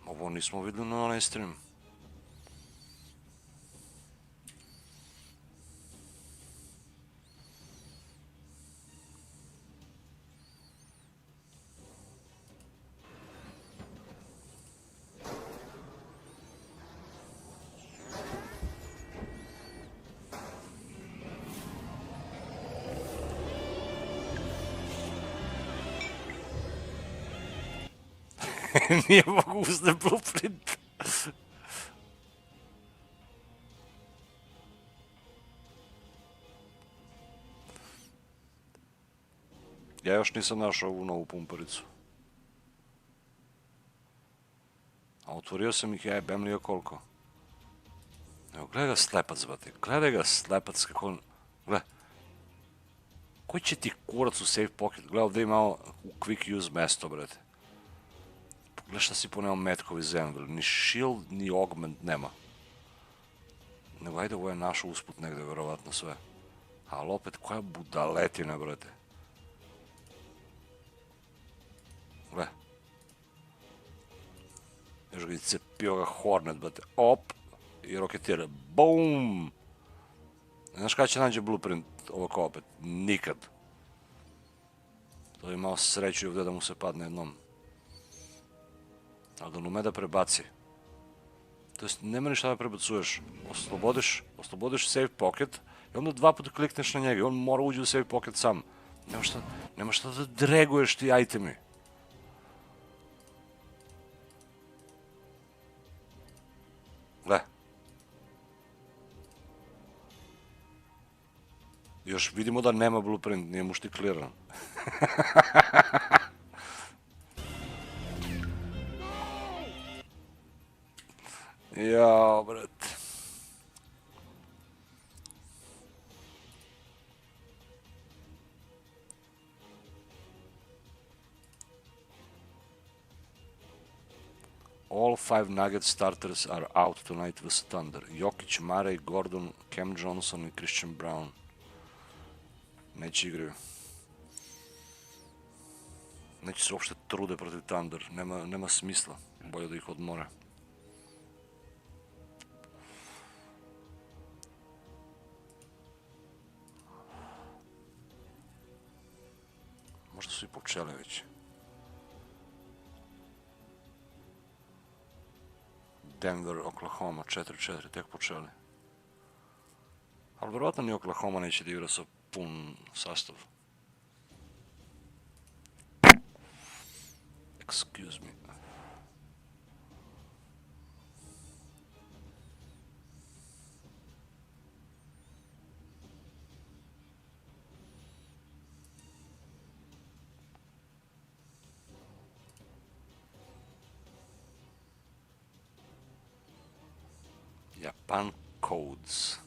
Ovo nismo videli na onaj stream. Nije mogu uzne blueprint. Ja još nisam našao ovu novu pumparicu. A otvorio sam ih, ja jebem li je koliko. Evo, gledaj ga slepac, brate. Gledaj ga slepac kako on... Gledaj. Koji će ti kurac u save pocket? Gledaj, ovdje ima u quick use mesto, brate. Gledaj šta si poneo metkovi zemlje, ni shield, ni augment nema. Nego ajde, ovo je našo usput negde, verovatno sve. Ali opet, koja budaletina, brate. Gle. Još ga i cepio ga Hornet, brate. Op! I roketira. BOOM! Znaš kada će nađe blueprint ovako opet? Nikad. To je imao sreću i ovdje da mu se padne jednom. Ali da ne ume da prebaci. To jest, nema ništa da prebacuješ. Oslobodiš save pocket i onda dva puta klikneš na njega i on mora uđi u save pocket sam. Nema šta da draguješ ti itemi. Gle. Još vidimo da nema blueprint, nije mu štikliran. Jao, brate. All 5 Nugget starters are out tonight with Thunder. Jokić, Murray, Gordon, Cam Johnson i Christian Brown. Neće igraju. Neće se uopšte trude protiv Thunder. Nema smisla. Bolje da ih odmore. Možda su i počeli već. Denver, Oklahoma, 4-4, tek počeli. Ali verovatno ni Oklahoma neće da igra sa pun sastav. Excuse me. Japan Codes.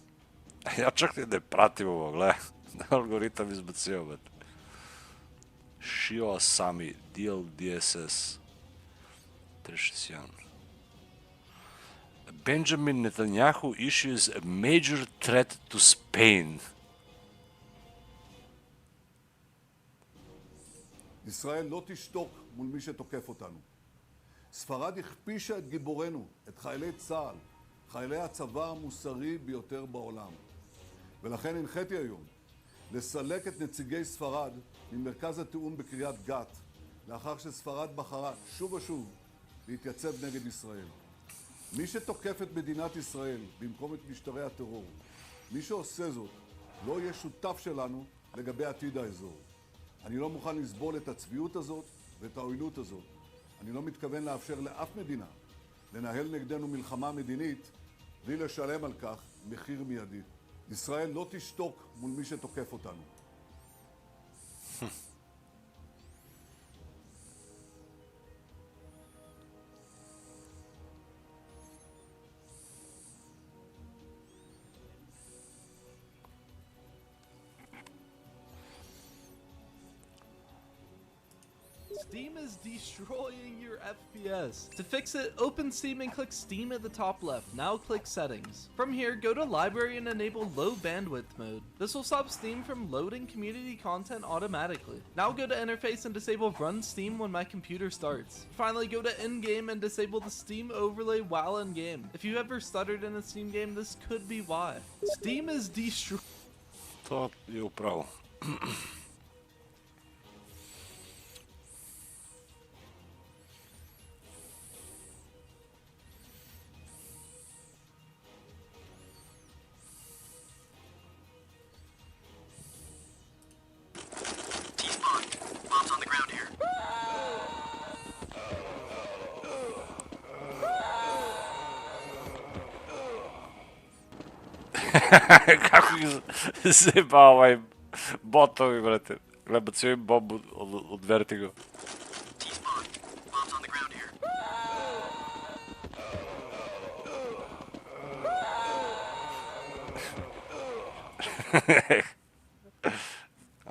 Ja čak ne pratim ovo, gledaj. Da algoritam izbacio, bet. Shio Asami, DLDSS. 361. Benjamin Netanyahu issues a major threat to Spain. ישראל לא תשתוק מול מי שתוקף אותנו. ספרד הכפישה את גיבורנו, את חיילי צה"ל, חיילי הצבא המוסרי ביותר בעולם. ולכן הנחיתי היום לסלק את נציגי ספרד ממרכז התיאום בקריית גת, לאחר שספרד בחרה שוב ושוב להתייצב נגד ישראל. מי שתוקף את מדינת ישראל במקום את משטרי הטרור, מי שעושה זאת, לא יהיה שותף שלנו לגבי עתיד האזור. אני לא מוכן לסבול את הצביעות הזאת ואת העוינות הזאת. אני לא מתכוון לאפשר לאף מדינה לנהל נגדנו מלחמה מדינית בלי לשלם על כך מחיר מיידי. ישראל לא תשתוק מול מי שתוקף אותנו. Steam is destroying your FPS. To fix it, open Steam and click Steam at the top left. Now click Settings. From here, go to Library and enable Low Bandwidth mode. This will stop Steam from loading community content automatically. Now go to Interface and disable Run Steam when my computer starts. Finally, go to In-Game and disable the Steam overlay while in-game. If you ever stuttered in a Steam game, this could be why. Steam is destroying... To je upravo. Kako ih zeba ovaj botovi, brate. Glebacio im bombu od Vertigo.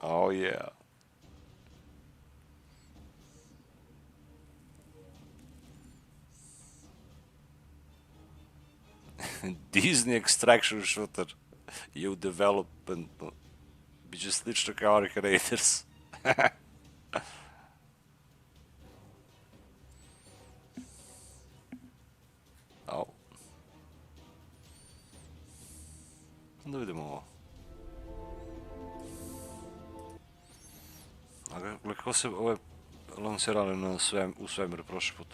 Oh yeah. Disney Extraction Shooter je u developmentu. Biće slično kao Ark Raiders. Au. Da vidimo ovo. A kako se ove lansirali u svemir prošli put?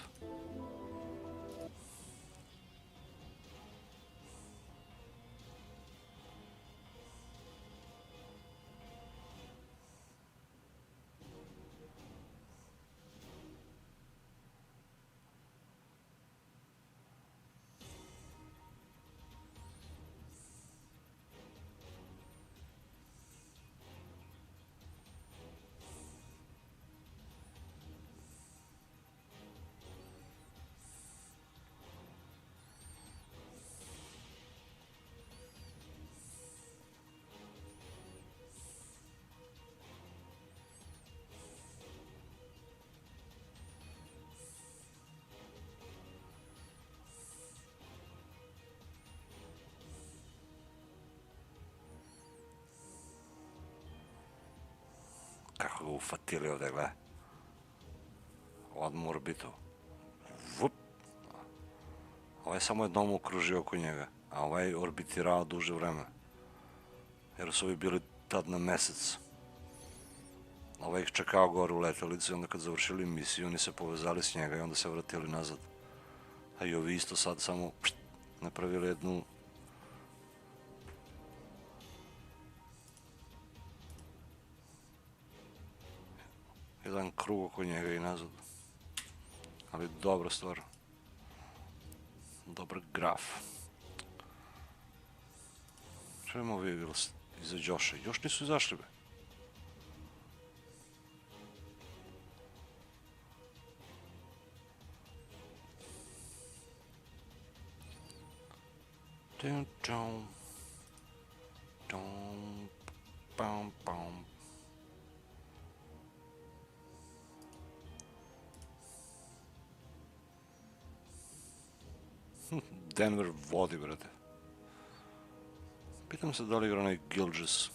Kako ga ufatili ovdje, gledaj. Odmah orbitu. Vup. Ovaj samo jednom okružio oko njega, a ovaj orbitirao duže vreme. Jer su ovi bili tad na mesec. Ovaj ih čekao gore u letelici i onda kad završili misiju, oni se povezali s njega i onda se vratili nazad. A i ovi isto sad samo napravili jednu jedan krug oko njega i nazad. Ali dobra stvar. Dobar graf. Čujemo ovi izađoše. Još nisu izašli, be. Dun dun dun bum bum. Denver vodi, brate. Pitam se da li igra onaj Gilges.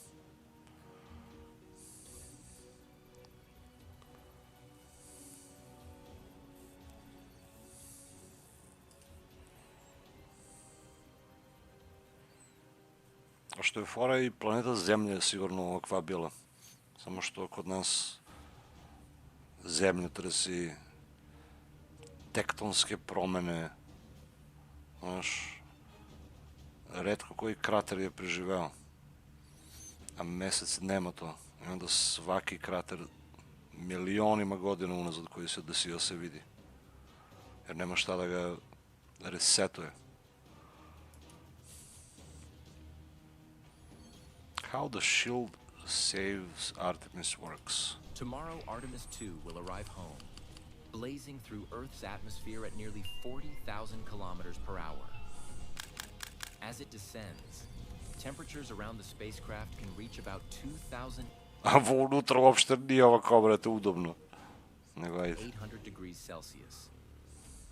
A što je fora i planeta Zemlja je sigurno ovakva bila. Samo što kod nas zemljotresi, tektonske promene, znaš, retko koji krater je preživeo, a mesec nema to. I onda svaki krater milionima godina unazad koji se desio se vidi. Jer nema šta da ga Da resetuje. How the shield saves Artemis works. Tomorrow, Artemis 2 will arrive home, blazing through Earth's atmosphere at nearly 40,000 kilometers per hour. As it descends, temperatures around the spacecraft can reach about 2,000 A unutra uopšte nije ovako, brate, udobno. Nego ajde. 800 degrees Celsius,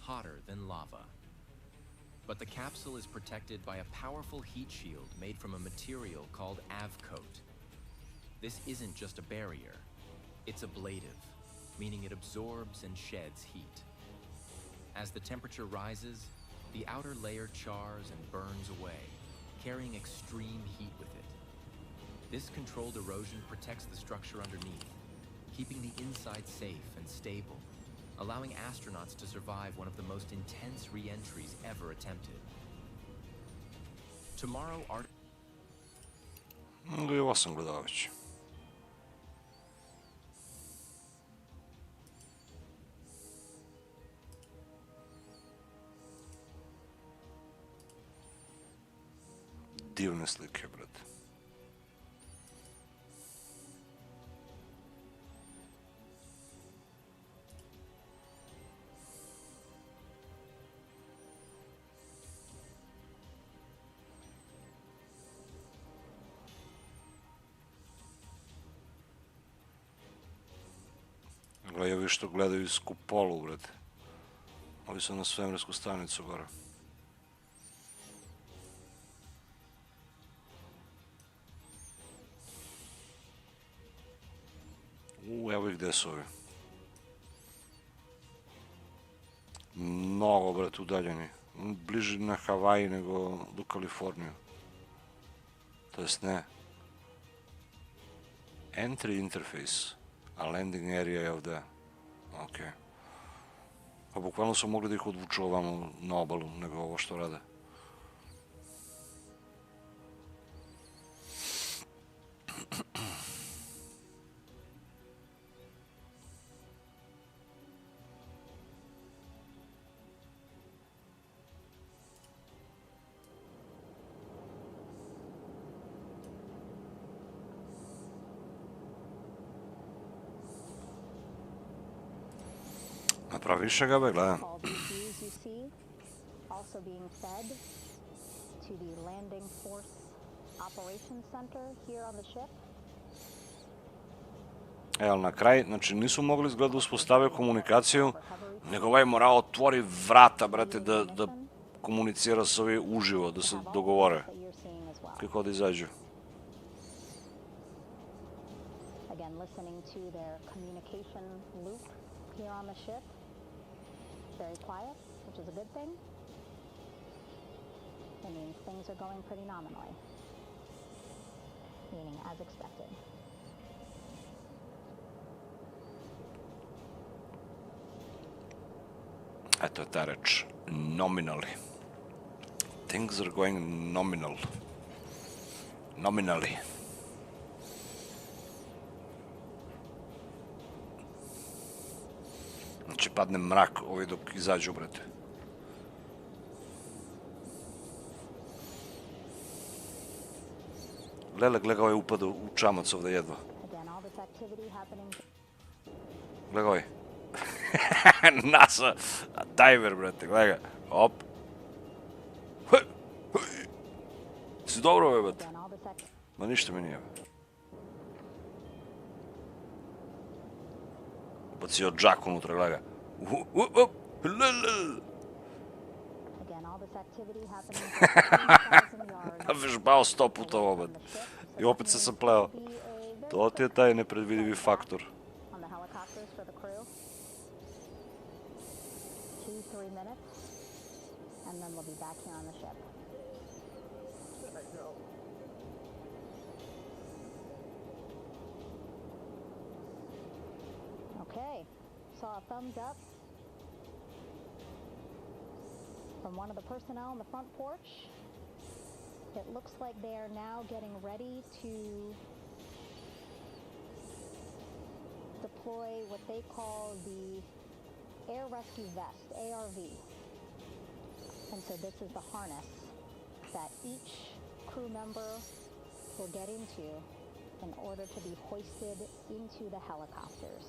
hotter than lava. But the capsule is protected by a powerful heat shield made from a material called avcoat. This isn't just a barrier, it's ablative, meaning it absorbs and sheds heat. As the temperature rises, the outer layer chars and burns away, carrying extreme heat with it. This controlled erosion protects the structure underneath, keeping the inside safe and stable, allowing astronauts to survive one of the most intense re-entries ever attempted. Tomorrow, I ovo sam gledao već. Divne slike, brate. Gledaju vi što gledaju iz kupolu, brate. Ovi su na svemirsku stanicu gore. Evo ih gde su ovi. Mnogo, brate, udaljeni. Bliži na Havaji nego do Kaliforniju. To jest ne. Entry interface. A landing area je ovde. Ok. Pa bukvalno su mogli da ih odvuču ovamo na obalu, nego ovo što rade. Napravi više ga, be, gledam. Also being fed to the landing force operations center here on the ship. Ali na kraj, znači nisu mogli izgleda uspostave komunikaciju, nego ovaj morao otvori vrata, brate, da komunicira s ovi uživo, da se dogovore. Kako da izađu. Again, listening to their communication loop here on the ship. Very quiet, which is a good thing. That means things are going pretty nominally, meaning as expected. Eto je ta reč, nominally. Things are going nominal. Nominally. Znači padne mrak ovi dok izađu, brate. Gledaj ovaj upada u čamac ovde jedva. Gledaj ovaj. NASA diver, brate, gledaj ga. Hop. Si dobro ovaj, brate? Ma ništa mi nije. Bacio džak unutra, gledaj ga. Vežbao 100 puta ovo, brate. I opet se sam pleo. To ti je taj nepredvidivi faktor. Okay, saw a thumbs up from one of the personnel on the front porch. It looks like they are now getting ready to deploy what they call the Air Rescue Vest, ARV. And so this is the harness that each crew member will get into in order to be hoisted into the helicopters.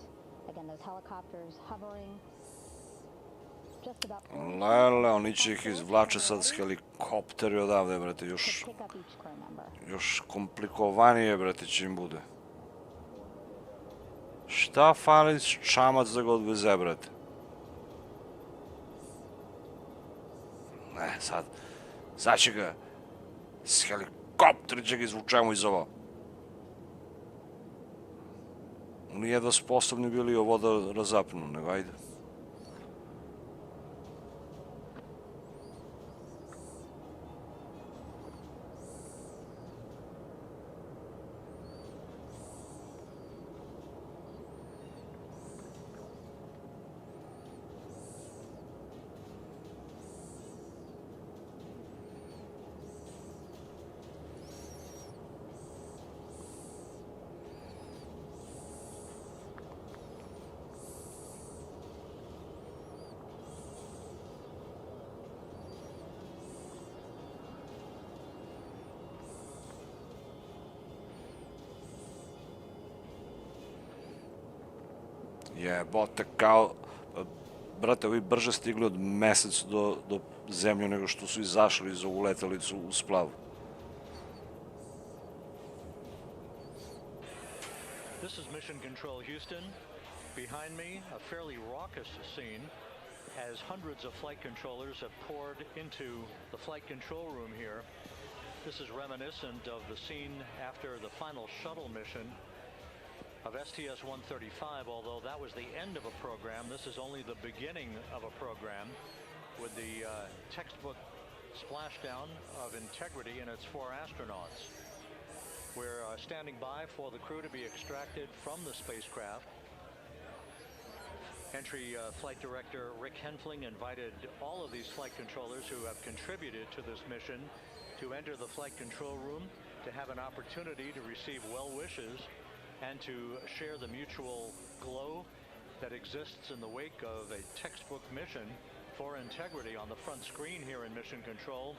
Again, those helicopters hovering just about Lele, oni će ih izvlače sad s helikopteri odavde, brate, još komplikovanije, brate, će im bude. Šta fali čamac da ga odveze, brate? Ne, sad će ga s helikopteri će ga izvučemo iz ovo. Oni jedva sposobni bili ovo da razapnu, nego ajde. Jebote, kao... Brate, ovi brže stigli od mesec do zemlje nego što su izašli za ovu letelicu u splavu. This is Mission Control Houston. Behind me, a fairly raucous scene as hundreds of flight controllers have poured into the flight control room here. This is reminiscent of the scene after the final shuttle mission of STS-135, although that was the end of a program. This is only the beginning of a program with the textbook splashdown of integrity and its 4 astronauts. We're standing by for the crew to be extracted from the spacecraft. Entry Flight Director Rick Henfling invited all of these flight controllers who have contributed to this mission to enter the flight control room to have an opportunity to receive well wishes and to share the mutual glow that exists in the wake of a textbook mission for integrity. On the front screen here in Mission Control,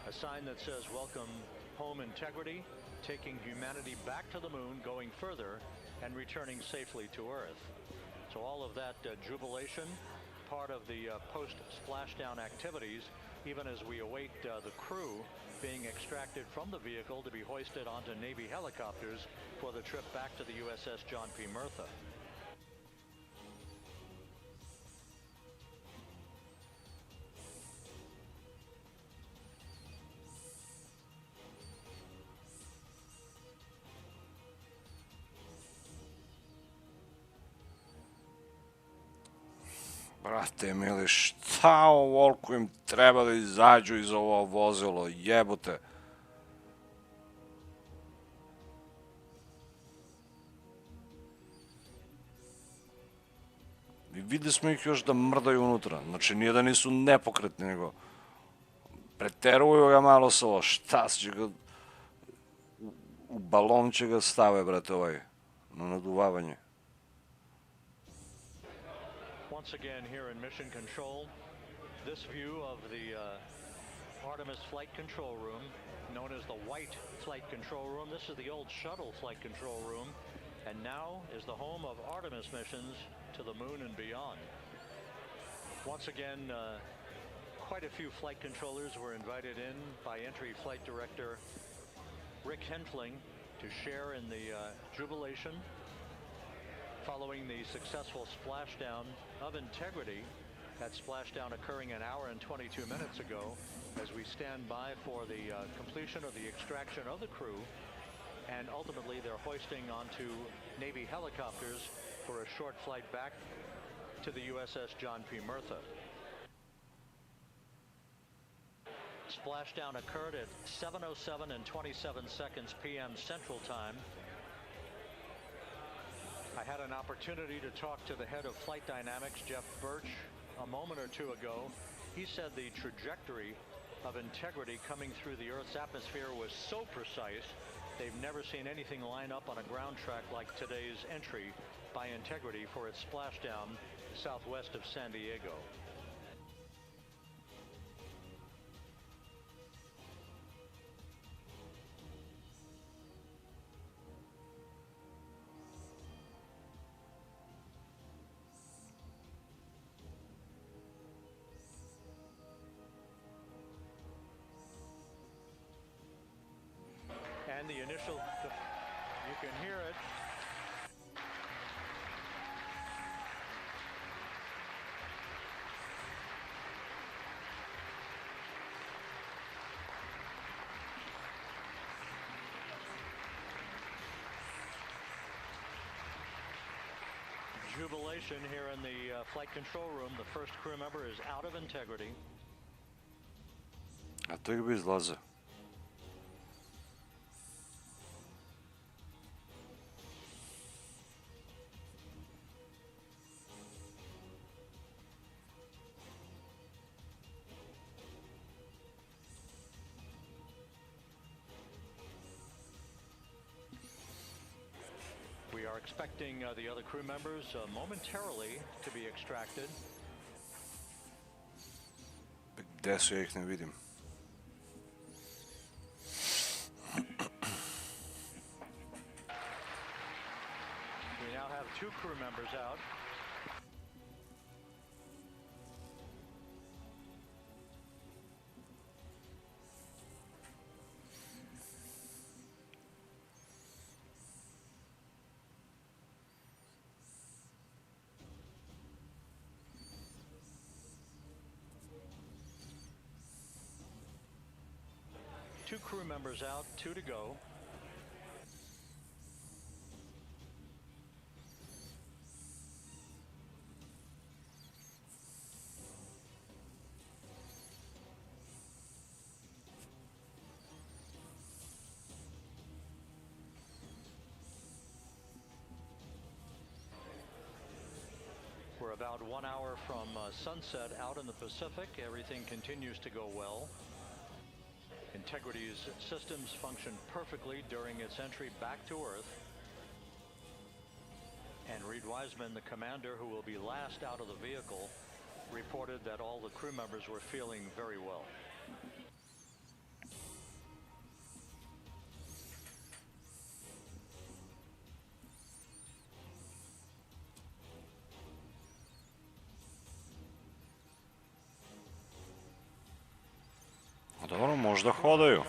a sign that says "Welcome Home Integrity," taking humanity back to the moon, going further, and returning safely to Earth. So all of that jubilation, part of the post-splashdown activities, even as we await the crew being extracted from the vehicle to be hoisted onto Navy helicopters for the trip back to the USS John P. Murtha. Brate mili, šta ovoliko im treba da izađu iz ovo vozilo, jebote. I videli smo ih još da mrdaju unutra, znači nije da nisu nepokretni, nego preteruju ga malo sa ovo, šta će ga, u balon će ga stave, brate, ovaj, na naduvavanje. Once again here in Mission Control, this view of the Artemis Flight Control Room, known as the White Flight Control Room. This is the old shuttle flight control room, and now is the home of Artemis missions to the moon and beyond. Once again, quite a few flight controllers were invited in by Entry Flight Director Rick Henfling to share in the jubilation following the successful splashdown of integrity. That splashdown occurring an hour and 22 minutes ago as we stand by for the completion of the extraction of the crew, and ultimately they're hoisting onto Navy helicopters for a short flight back to the USS John P. Murtha. Splashdown occurred at 7:07 and 27 seconds p.m. Central Time. I had an opportunity to talk to the head of Flight Dynamics, Jeff Birch, a moment or two ago. He said the trajectory of integrity coming through the Earth's atmosphere was so precise, they've never seen anything line up on a ground track like today's entry by integrity for its splashdown southwest of San Diego. And the initial, you can hear it. Jubilation here in the flight control room. The first crew member is out of integrity. A to bi izlaze. We are expecting the other crew members momentarily to be extracted. Gde su, ja ih ne vidim. We now have 2 crew members out. Two crew members out, 2 to go. We're about 1 hour from sunset out in the Pacific. Everything continues to go well. Integrity's systems function perfectly during its entry back to Earth. And Reed Wiseman, the commander who will be last out of the vehicle, reported that all the crew members were feeling very well. Dobro, možda hodaju.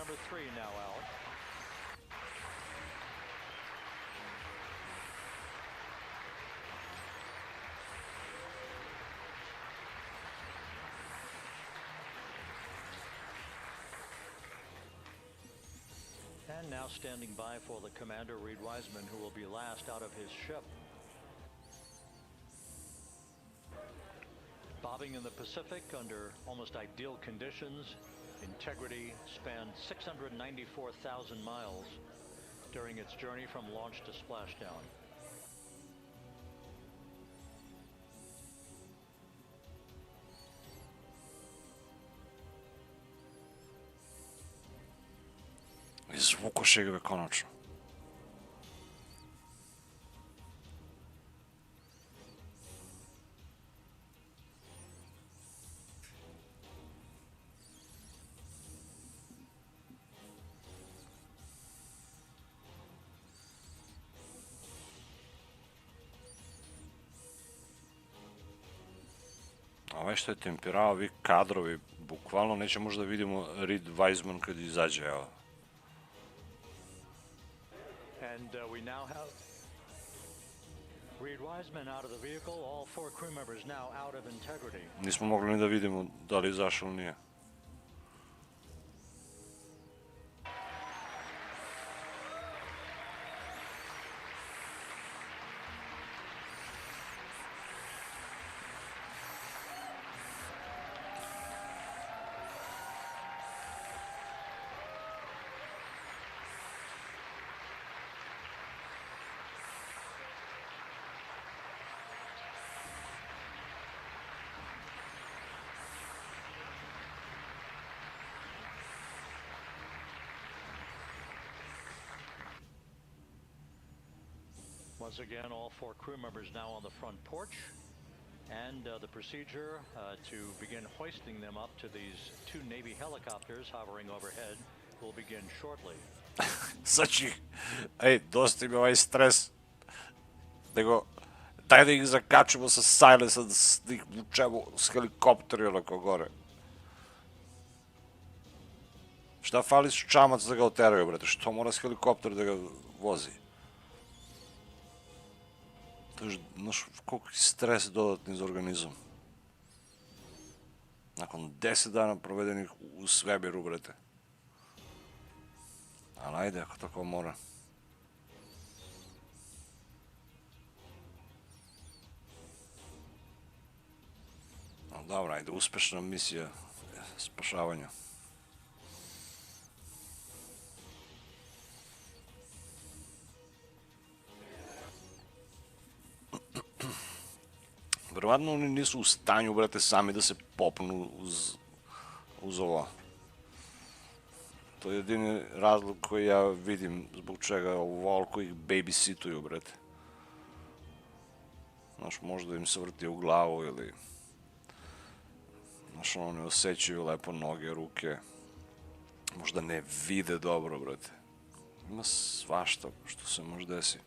And now standing by for the commander, Reed Wiseman, who will be last out of his ship. Bobbing in the Pacific under almost ideal conditions, Integrity spanned 694,000 miles during its journey from launch to splashdown. Izvukoše ga konačno. Ovaj što je tempirao, ovi kadrovi, bukvalno neće možda vidimo Reed Wiseman kad izađe, evo. And we now have Reed Wiseman out of the vehicle, all 4 crew members now out of Integrity. Nismo mogli ni da vidimo da li izašao ili nije. Once again, all 4 crew members now on the front porch, and the procedure to begin hoisting them up to these 2 Navy helicopters hovering overhead will begin shortly. Sad će ih, ej, dosta im ovaj stres, nego daj da ih zakačimo sa silensa, da ih vučemo s helikopteri onako gore. Šta fali su čamac da ga oteraju, brate? Što mora s helikopter da ga vozi? To je, znaš, koliko je stres dodatni za organizam. Nakon 10 dana provedenih u svemiru, brate. Ali ajde, ako tako mora. Dobro, ajde, uspešna misija spašavanja. Verovatno oni nisu u stanju, brate, sami da se popnu uz ovo. To je jedini razlog koji ja vidim zbog čega ovoliko ih babysituju, brate. Znaš, možda im se vrti u glavu ili... Znaš, ono, ne osjećaju lepo noge, ruke. Možda ne vide dobro, brate. Ima svašta što se može desiti.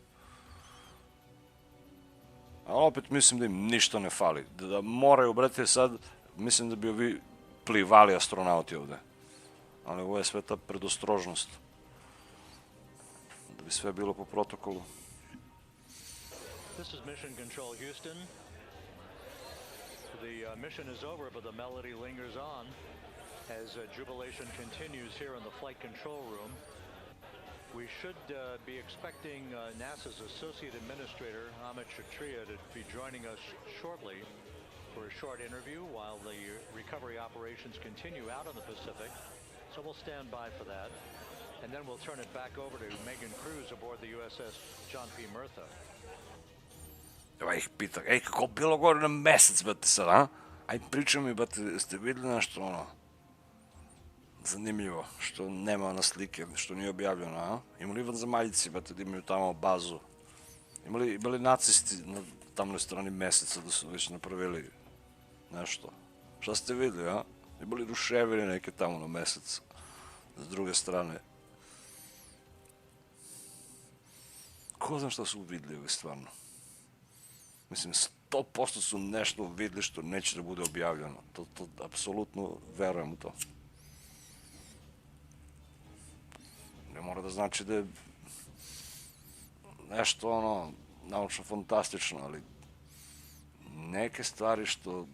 Ali opet mislim da im ništa ne fali. Da moraju, brate, sad, mislim da bi ovi plivali astronauti ovde. Ali ovo je sve ta predostrožnost. Da bi sve bilo po protokolu. This is Mission Control Houston. The mission is over, but the melody lingers on as jubilation continues here in the flight control room. We should be expecting NASA's Associate Administrator, Amit Kshatriya, to be joining us shortly for a short interview while the recovery operations continue out in the Pacific. So we'll stand by for that. And then we'll turn it back over to Megan Cruz aboard the USS John P. Murtha. Evo ih pita, ej, kako bilo gore na mesec, brate, sad, a? Aj, pričaj mi, brate, ste videli nešto, ono, zanimljivo, što nema na slike, što nije objavljeno, a? Imali vanzemaljici, brate, da imaju tamo bazu? Imali nacisti na tamnoj strani meseca da su već napravili nešto? Šta ste videli, a? Imali ruševine neke tamo na mesecu, s druge strane. Ko zna šta su videli, stvarno? Mislim, 100% su nešto videli što neće da bude objavljeno. To apsolutno verujem u to. Ne mora da znači da je nešto, ono, naučno fantastično, ali neke stvari što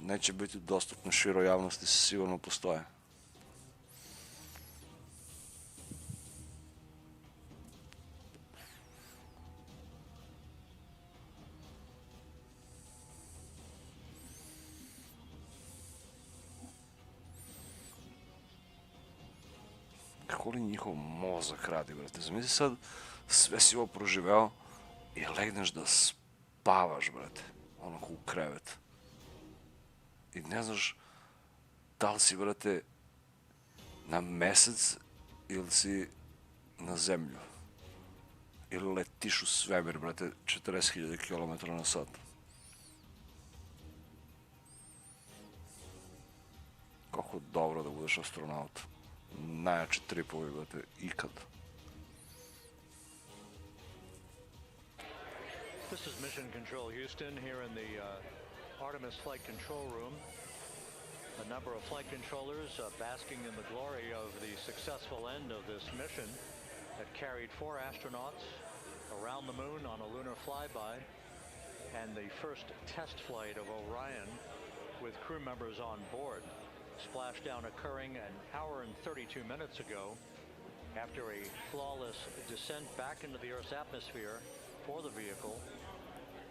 neće biti dostupne široj javnosti sigurno postoje. Kako li njihov mozak radi, brate? Zamisli sad, sve si ovo proživeo i legneš da spavaš, brate, onako u krevet. I ne znaš da li si, brate, na mesec ili si na zemlju. Ili letiš u svemir, brate, 40.000 km na sat. Kako dobro da budeš astronaut. Najjači tripovi, brate, ikad. This is Mission Control Houston here in the Artemis Flight Control Room. A number of flight controllers basking in the glory of the successful end of this mission that carried 4 astronauts around the moon on a lunar flyby and the first test flight of Orion with crew members on board. Splashdown occurring an hour and 32 minutes ago after a flawless descent back into the Earth's atmosphere for the vehicle.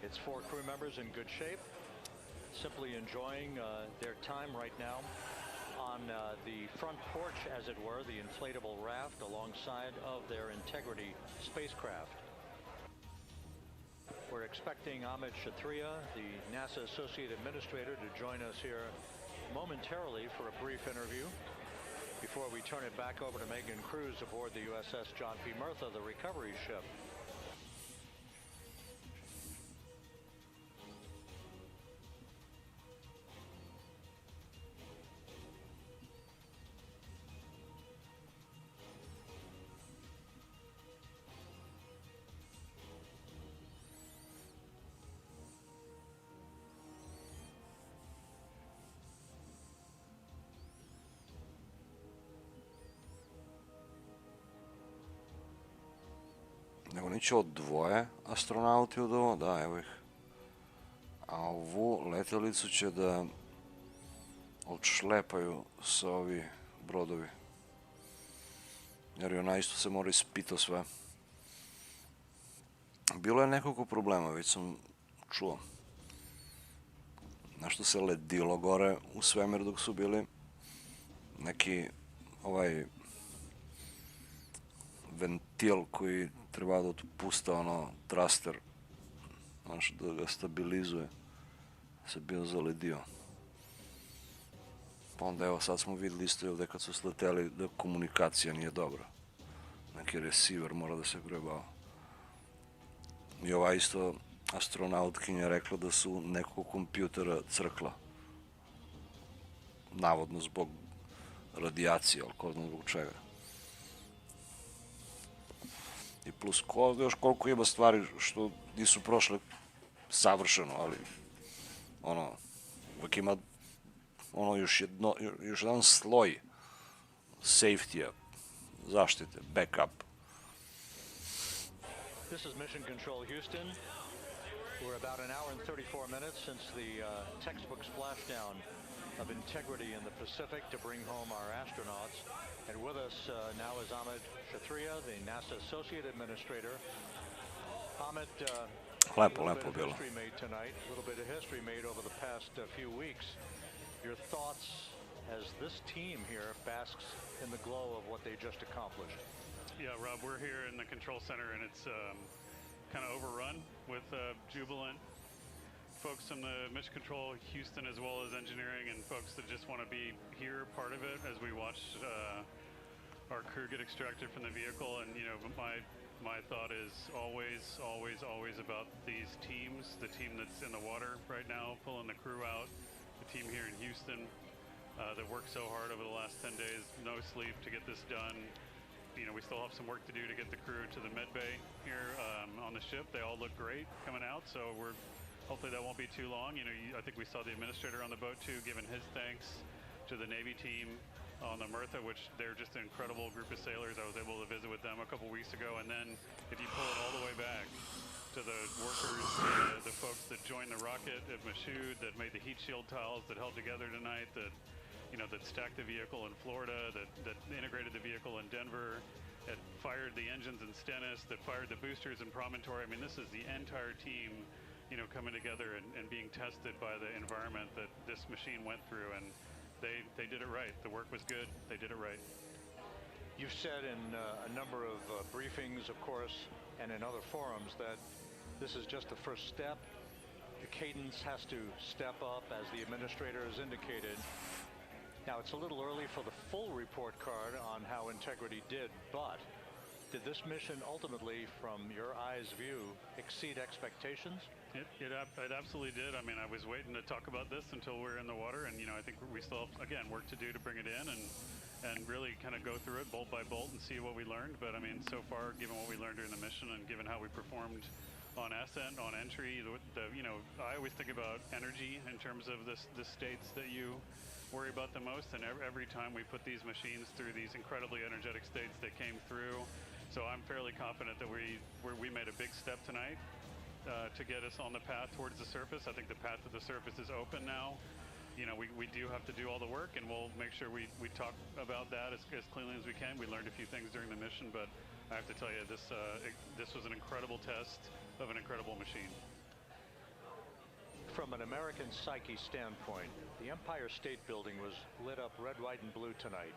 Its 4 crew members in good shape, simply enjoying their time right now on the front porch, as it were, the inflatable raft alongside of their Integrity spacecraft. We're expecting Amit Kshatriya, the NASA Associate Administrator, to join us here momentarily for a brief interview before we turn it back over to Megan Cruz aboard the USS John P. Murtha, the recovery ship. Nego neće od dvoje astronauti od ovo, da, evo ih. A ovu letelicu će da odšlepaju sa ovi brodovi. Jer i ona isto se mora ispito sve. Bilo je nekoliko problema, već sam čuo. Nešto se ledilo gore u svemir dok su bili. Neki ventil koji treba da otpusta traster, znaš, da ga stabilizuje, se bio zaledio. Pa onda evo sad smo videli isto ovde kad su sleteli da komunikacija nije dobra. Neki receiver mora da se grebao. I ova isto astronautkinja rekla da su nekog kompjutera crkla. Navodno zbog radijacije, ali ko zna zbog čega. I plus još koliko ima stvari što nisu prošle savršeno, ali uvek ima još jedan sloj safety-a, zaštite, backup. This is Mission Control Houston. We're about an hour and 34 minutes since the textbook splashdown of integrity in the Pacific to bring home our astronauts. And with us now is Ahmed Shatriya, the NASA Associate Administrator. Ahmed, a little bit of history made tonight, a little bit of history made over the past few weeks. Your thoughts as this team here basks in the glow of what they just accomplished? Yeah, Rob, we're here in the control center, and it's kind of overrun with jubilant folks from the Mission Control Houston, as well as engineering, and folks that just want to be here, part of it, as we watch our crew get extracted from the vehicle. And my thought is always about these teams, the team that's in the water right now, pulling the crew out, the team here in Houston that worked so hard over the last 10 days, no sleep to get this done. We still have some work to do to get the crew to the med bay here on the ship. They all look great coming out, so hopefully that won't be too long. I think we saw the administrator on the boat too, giving his thanks to the Navy team on the Mirtha, which they're just an incredible group of sailors. I was able to visit with them a couple weeks ago, and then if you pull it all the way back to the workers, the folks that joined the rocket at Michoud, that made the heat shield tiles that held together tonight, that stacked the vehicle in Florida, that integrated the vehicle in Denver, that fired the engines in Stennis, that fired the boosters in Promontory. I mean, this is the entire team, coming together and being tested by the environment that this machine went through, and they did it right. The work was good. They did it right. You've said in a number of briefings, of course, and in other forums that this is just the first step. The cadence has to step up, as the administrator has indicated. Now, it's a little early for the full report card on how integrity did, but did this mission ultimately, from your eyes' view, exceed expectations? It absolutely did. I mean, I was waiting to talk about this until we're in the water, and I think we still have, again, work to do to bring it in and really kind of go through it bolt by bolt and see what we learned. But I mean, so far, given what we learned during the mission and given how we performed on ascent, on entry, I always think about energy in terms of the states that you worry about the most, and every time we put these machines through these incredibly energetic states, they came through. So I'm fairly confident that we made a big step tonight to get us on the path towards the surface. I think the path to the surface is open now. We do have to do all the work, and we'll make sure we talk about that as cleanly as we can. We learned a few things during the mission, but I have to tell you, this was an incredible test of an incredible machine. From an American psyche standpoint, the Empire State Building was lit up red, white, and blue tonight.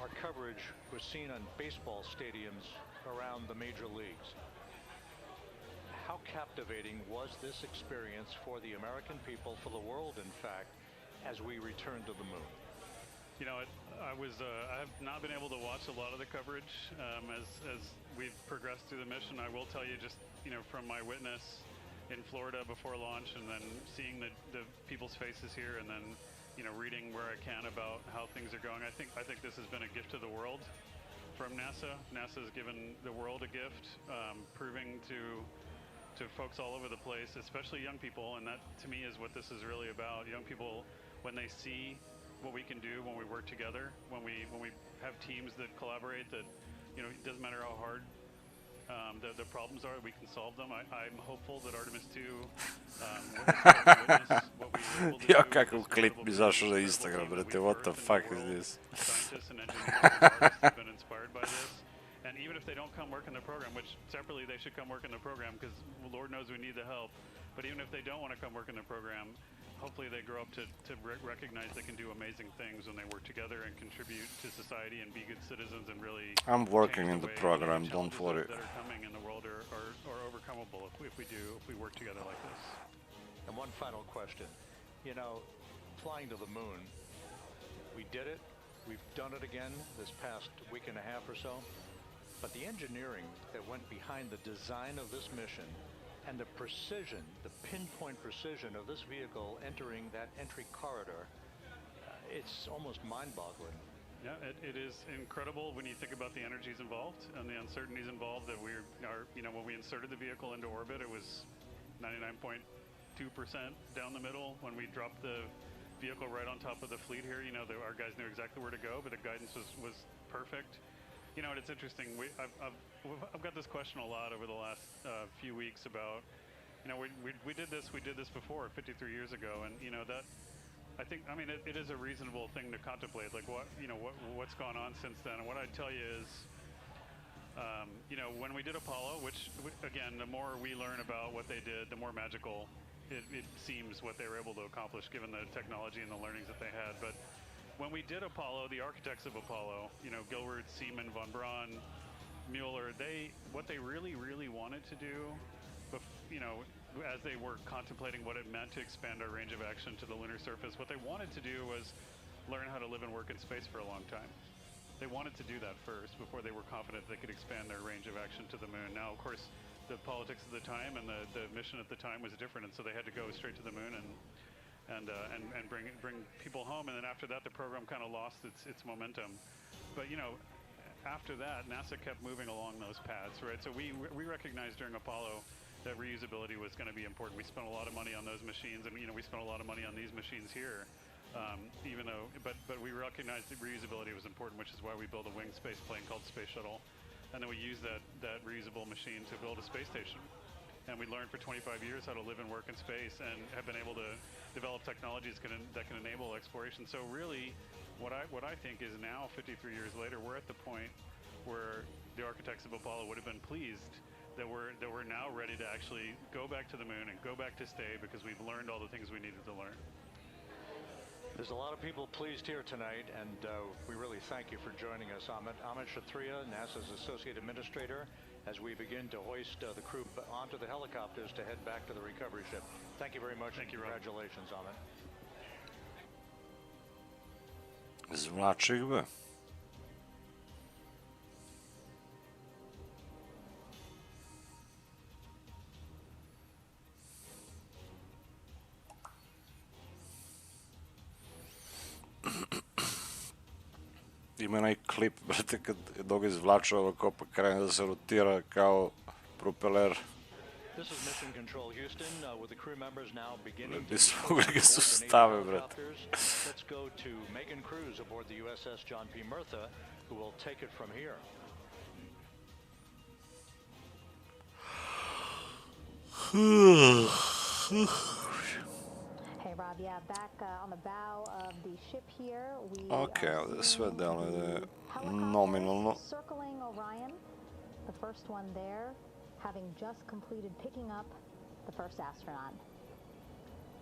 Our coverage was seen on baseball stadiums around the major leagues. How captivating was this experience for the American people, for the world, in fact, as we return to the moon? I have not been able to watch a lot of the coverage as we've progressed through the mission. I will tell you, just from my witness in Florida before launch, and then seeing the people's faces here, and then reading where I can about how things are going. I think this has been a gift to the world from NASA. NASA has given the world a gift, proving to folks all over the place, especially young people, and that to me is what this is really about. Young people, when they see what we can do when we work together, when we have teams that collaborate, that it doesn't matter how hard the problems are, we can solve them. I'm hopeful that Artemis 2 witness what we were able to Ja, do with kakav this klip incredible mi team, zašao na incredible Instagram, team that brate, we've what the birthed in fuck the is world. this? Scientists and engineers and artists have been inspired by this. And even if they don't come work in the program, which separately they should come work in the program because Lord knows we need the help. But even if they don't want to come work in the program, hopefully they grow up to recognize they can do amazing things when they work together and contribute to society and be good citizens and really I'm working change in the way program, the don't worry. that are coming in the world are overcomable if we work together like this. And one final question. You know, flying to the moon, we did it. We've done it again this past week and a half or so. But the engineering that went behind the design of this mission and the precision, the pinpoint precision of this vehicle entering that entry corridor, it's almost mind-boggling. Yeah, it is incredible when you think about the energies involved and the uncertainties involved. That when we inserted the vehicle into orbit, it was 99.2% down the middle. When we dropped the vehicle right on top of the fleet here, our guys knew exactly where to go, but the guidance was perfect. And it's interesting. I've got this question a lot over the last few weeks about, we did this before 53 years ago, and that I think it is a reasonable thing to contemplate, like what's gone on since then. And what I'd tell you is, when we did Apollo, which again, the more we learn about what they did, the more magical it seems what they were able to accomplish given the technology and the learnings that they had. But when we did Apollo, the architects of Apollo, Gilbert, Seaman, von Braun, Mueller, what they really wanted to do, as they were contemplating what it meant to expand our range of action to the lunar surface, what they wanted to do was learn how to live and work in space for a long time. They wanted to do that first before they were confident they could expand their range of action to the moon. Now, of course, the politics of the time and the mission at the time was different, and so they had to go straight to the moon and bring people home. And then after that, the program kind of lost its momentum. But after that, NASA kept moving along those paths, right? So we recognized during Apollo that reusability was going to be important. We spent a lot of money on those machines, and we spent a lot of money on these machines here. But we recognized that reusability was important, which is why we built a winged space plane called Space Shuttle, and then we used that reusable machine to build a space station. And we learned for 25 years how to live and work in space, and have been able to develop technologies that can enable exploration. So really, what I think is now, 53 years later, we're at the point where the architects of Apollo would have been pleased that we're now ready to actually go back to the moon and go back to stay, because we've learned all the things we needed to learn. There's a lot of people pleased here tonight, and we really thank you for joining us. Amit Kshatriya, NASA's Associate Administrator, as we begin to hoist the crew onto the helicopters to head back to the recovery ship. Thank you very much. Thank you, Rob. Congratulations, Amit. Zvlači ih be. Ima onaj klip, brate, dok izvlače ovako pa krene da se rotira kao propeler. This is Mission Control Houston, with the crew members now beginning to Nisu mogli ga sustave, brate. Let's go to Megan Cruz aboard the USS John P. Murtha, who will take it from here. Hey Rob, yeah, back on the bow of the ship here, we Ok, sve deluje da je nominalno. circling Orion, the first one there, having just completed picking up the first astronaut.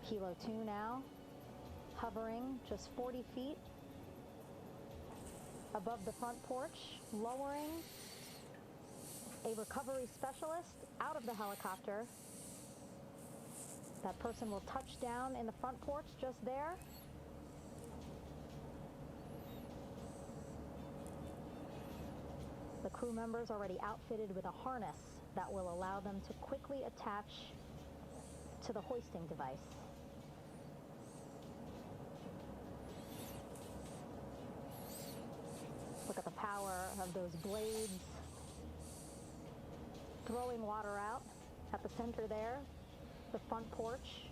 Kilo 2 now, hovering just 40 feet above the front porch, lowering a recovery specialist out of the helicopter. That person will touch down in the front porch just there. The crew members already outfitted with a harness that will allow them to quickly attach to the hoisting device. Look at the power of those blades throwing water out at the center there. The front porch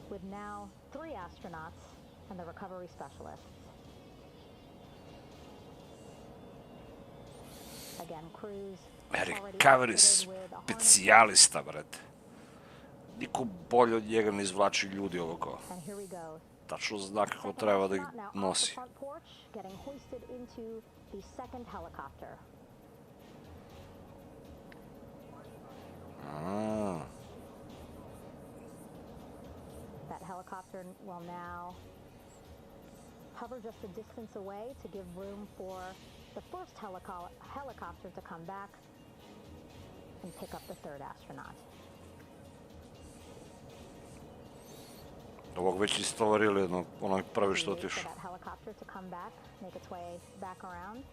with now 3 astronauts and the recovery specialists. Recovery specijalista, brate. Niko bolje od njega ne izvlači ljudi ovako. Tačno zna kako treba da ih nosi. That helicopter will now hover just a distance away to give room for the first helicopter to come back and pick up the third astronaut. Ovog već istovarili, onaj prvi što otišao. For that helicopter to come back, make its way back around.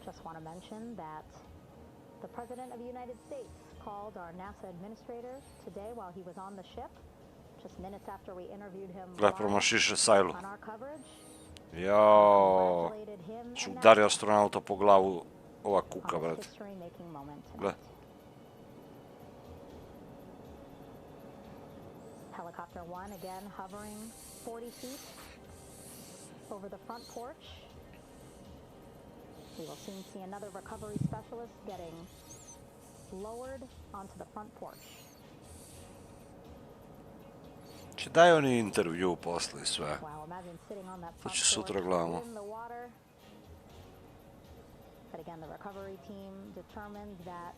Just want to mention that the President of the United States called our NASA administrator today while he was on the ship, just minutes after we interviewed him promašiše sajlu. on our coverage. Jao, što udari astronauta po glavu ova kuka, brate. Gle. Helicopter 1 again hovering 40 feet over the front porch. We will soon see another recovery specialist getting lowered onto the front porch. Če daj oni intervju posle i sve. To će sutra gledamo. But again, the recovery team determined that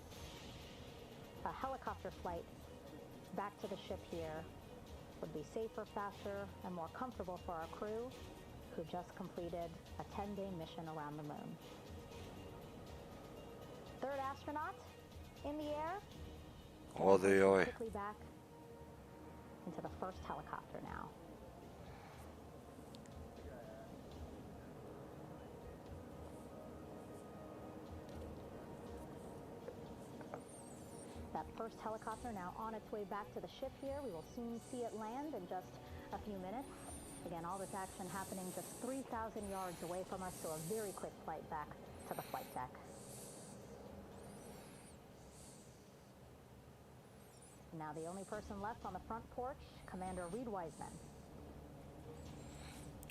a helicopter flight back to the ship here would be safer, faster, and more comfortable for our crew who just completed a 10-day mission around the moon. Third astronaut in the air. Ode i ovaj. Quickly back into the first helicopter now. That first helicopter now on its way back to the ship here. We will soon see it land in just a few minutes. Again, all this action happening just 3,000 yards away from us, so a very quick flight back to the flight deck. Now the only person left on the front porch, Commander Reed Wiseman.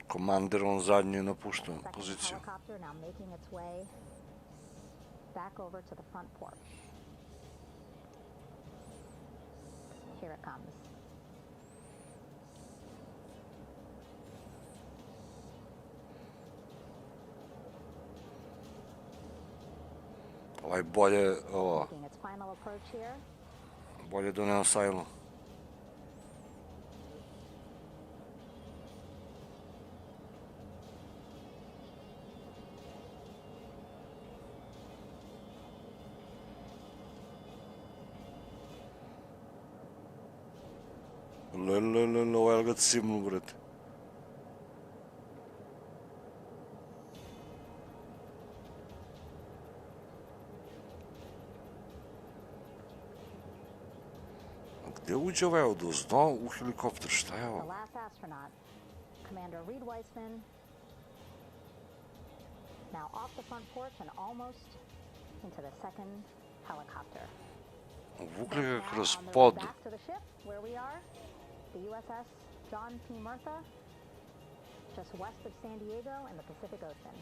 Komander on zadnji napušta poziciju. Helicopter now making its way back over to the front porch. Here it comes. Ovaj bolje, ovo, Making its final approach here. bolje doneo sajlu. Lelelele, ovaj ga cimnu, brate. Gdje uđe ovaj odozdo u helikopter, šta je The ovo? last astronaut, Commander Reed Wiseman, now off the front porch and almost into the second helicopter. Vukli ga kroz On the pod. road back to the ship, where we are, the USS John P. Murtha, just west of San Diego in the Pacific Ocean.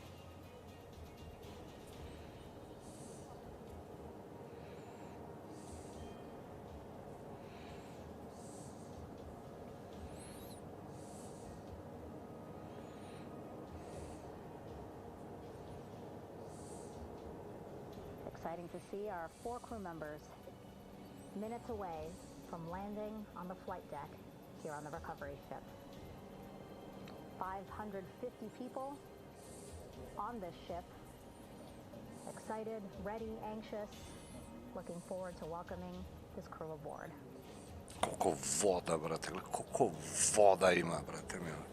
Exciting to see our 4 crew members minutes away from landing on the flight deck here on the recovery ship. 550 people on this ship. Excited, ready, anxious, looking forward to welcoming this crew aboard. Koliko voda, brate, koliko voda ima, brate, milo.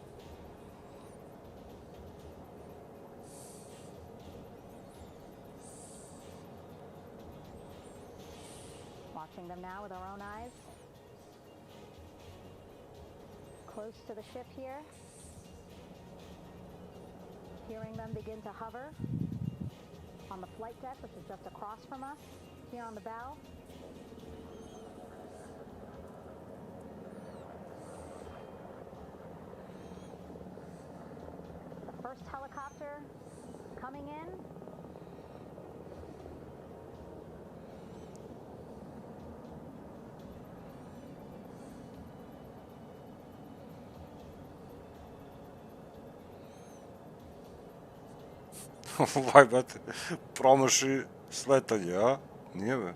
Watching them now with our own eyes. Close to the ship here. Hearing them begin to hover on the flight deck, which is just across from us, here on the bow. The first helicopter coming in. Брате, промаши слетanje, a? Nije, bе.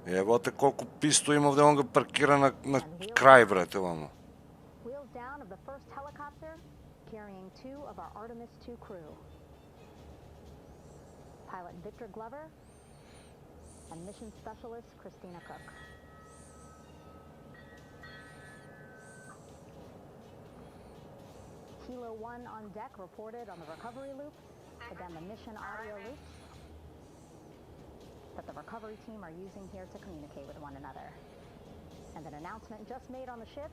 Jebote, koliko pistu ima ovde, on ga parkira na kraj, brate, ovamo. Wheels down of the first helicopter, carrying 2 of our Artemis II crew. Pilot Victor Glover and mission specialist Christina Cook. Kilo 1 on deck reported on the recovery loop. Again, the mission audio loops that the recovery team are using here to communicate with one another. And an announcement just made on the ship,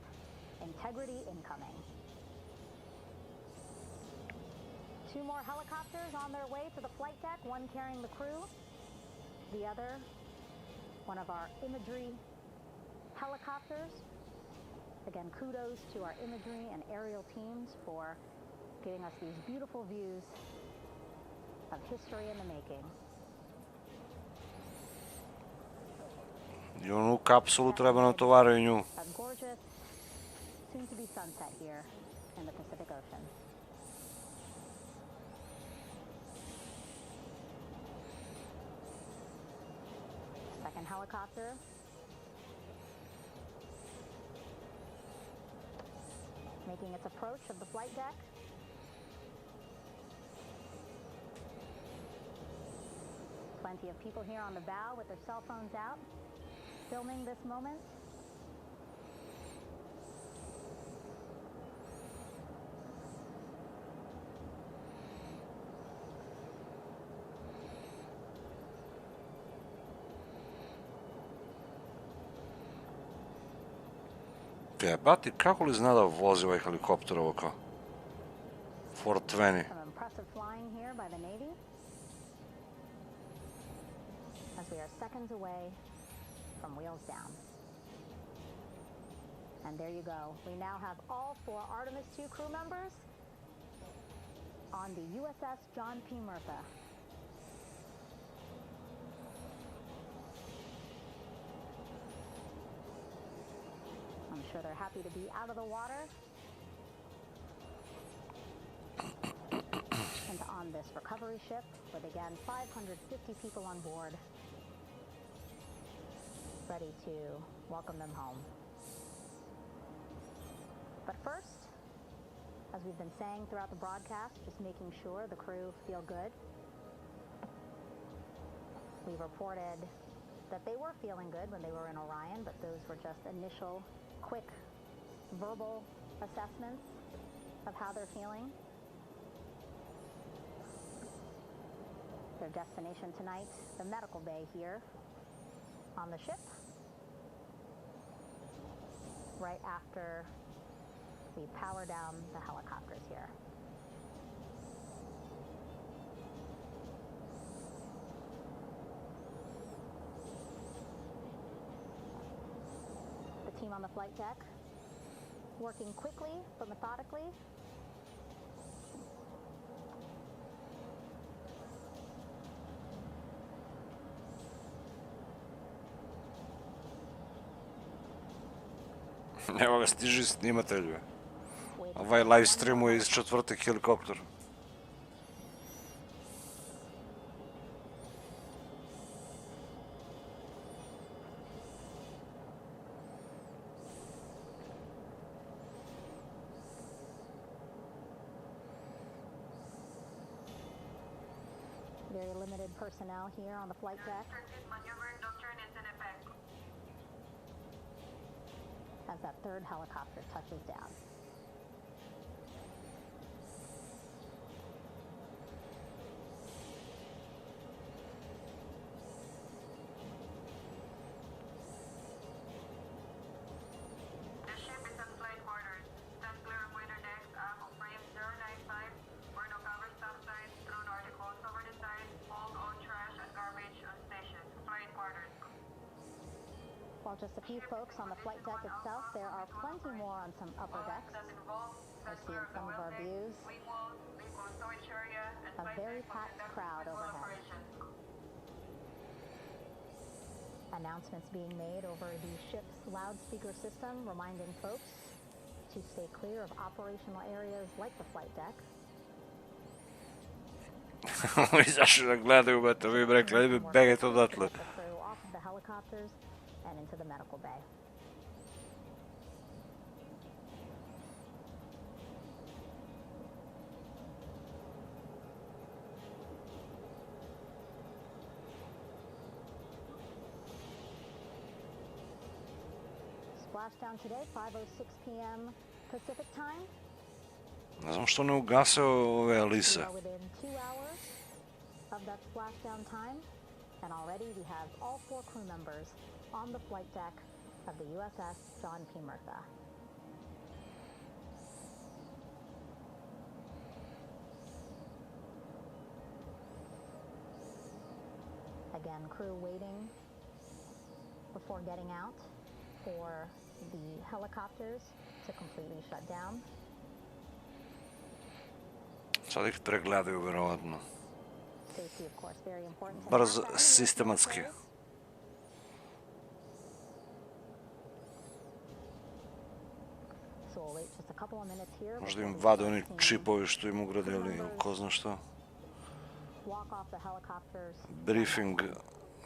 integrity incoming. 2 more helicopters on their way to the flight deck, one carrying the crew, the other, one of our imagery helicopters. Again, kudos to our imagery and aerial teams for giving us these beautiful views of history in the making. I onu kapsulu treba natovaraju nju. A gorgeous, soon-to-be sunset here in the Pacific Ocean. Second helicopter. Making its approach of the flight deck. Plenty of people here on the bow with their cell phones out, filming this moment. Jebati, kako li zna da vozi ovaj helikopter ovo kao? 420. Some impressive flying here by the Navy. As we are seconds away from wheels down. And there you go. We now have all 4 Artemis II crew members on the USS John P. Murtha. I'm sure they're happy to be out of the water and on this recovery ship with, again, 550 people on board, ready to welcome them home. But first, as we've been saying throughout the broadcast, just making sure the crew feel good. We reported that they were feeling good when they were in Orion, but those were just initial, quick, verbal assessments of how they're feeling. Their destination tonight, the medical bay here on the ship, right after we power down the helicopters here. The team on the flight deck working quickly but methodically. Evo ga, stiži snimatelj, be. Ovaj live streamuje iz 4. helikoptera. Very limited personnel here on the flight deck. As that 3rd helicopter touches down. The ship is on flight quarters. Stand clear of weather decks off of frame 095. Burn no cover stop signs. Thrown articles over the side. Hold all trash and garbage on station. Flight quarters. While just a few folks on the flight deck itself, there are plenty more on some upper decks. We're seeing some of our views. A very packed crowd overhead. Announcements being made over the ship's loudspeaker system, reminding folks to stay clear of operational areas like the flight deck. Izašli da gledaju, bete, vi bi rekli, ajde begajte odatle. Off of the helicopters and into the medical bay. Splashdown today, 5:06 p.m. Pacific time. Ne znam što ne ugase ove Alise. We are within 2 hours of that splashdown time, and already we have all 4 crew members on the flight deck of the USS John P. Murtha. Again, crew waiting before getting out for the helicopters to completely shut down. Sad ih pregledaju, verovatno. Safety, of course, very important. Brzo, sistematski. So we'll wait just a couple of minutes here. Možda im vade oni čipovi što im ugradili, ili ko zna što. Walk off the helicopters. Briefing,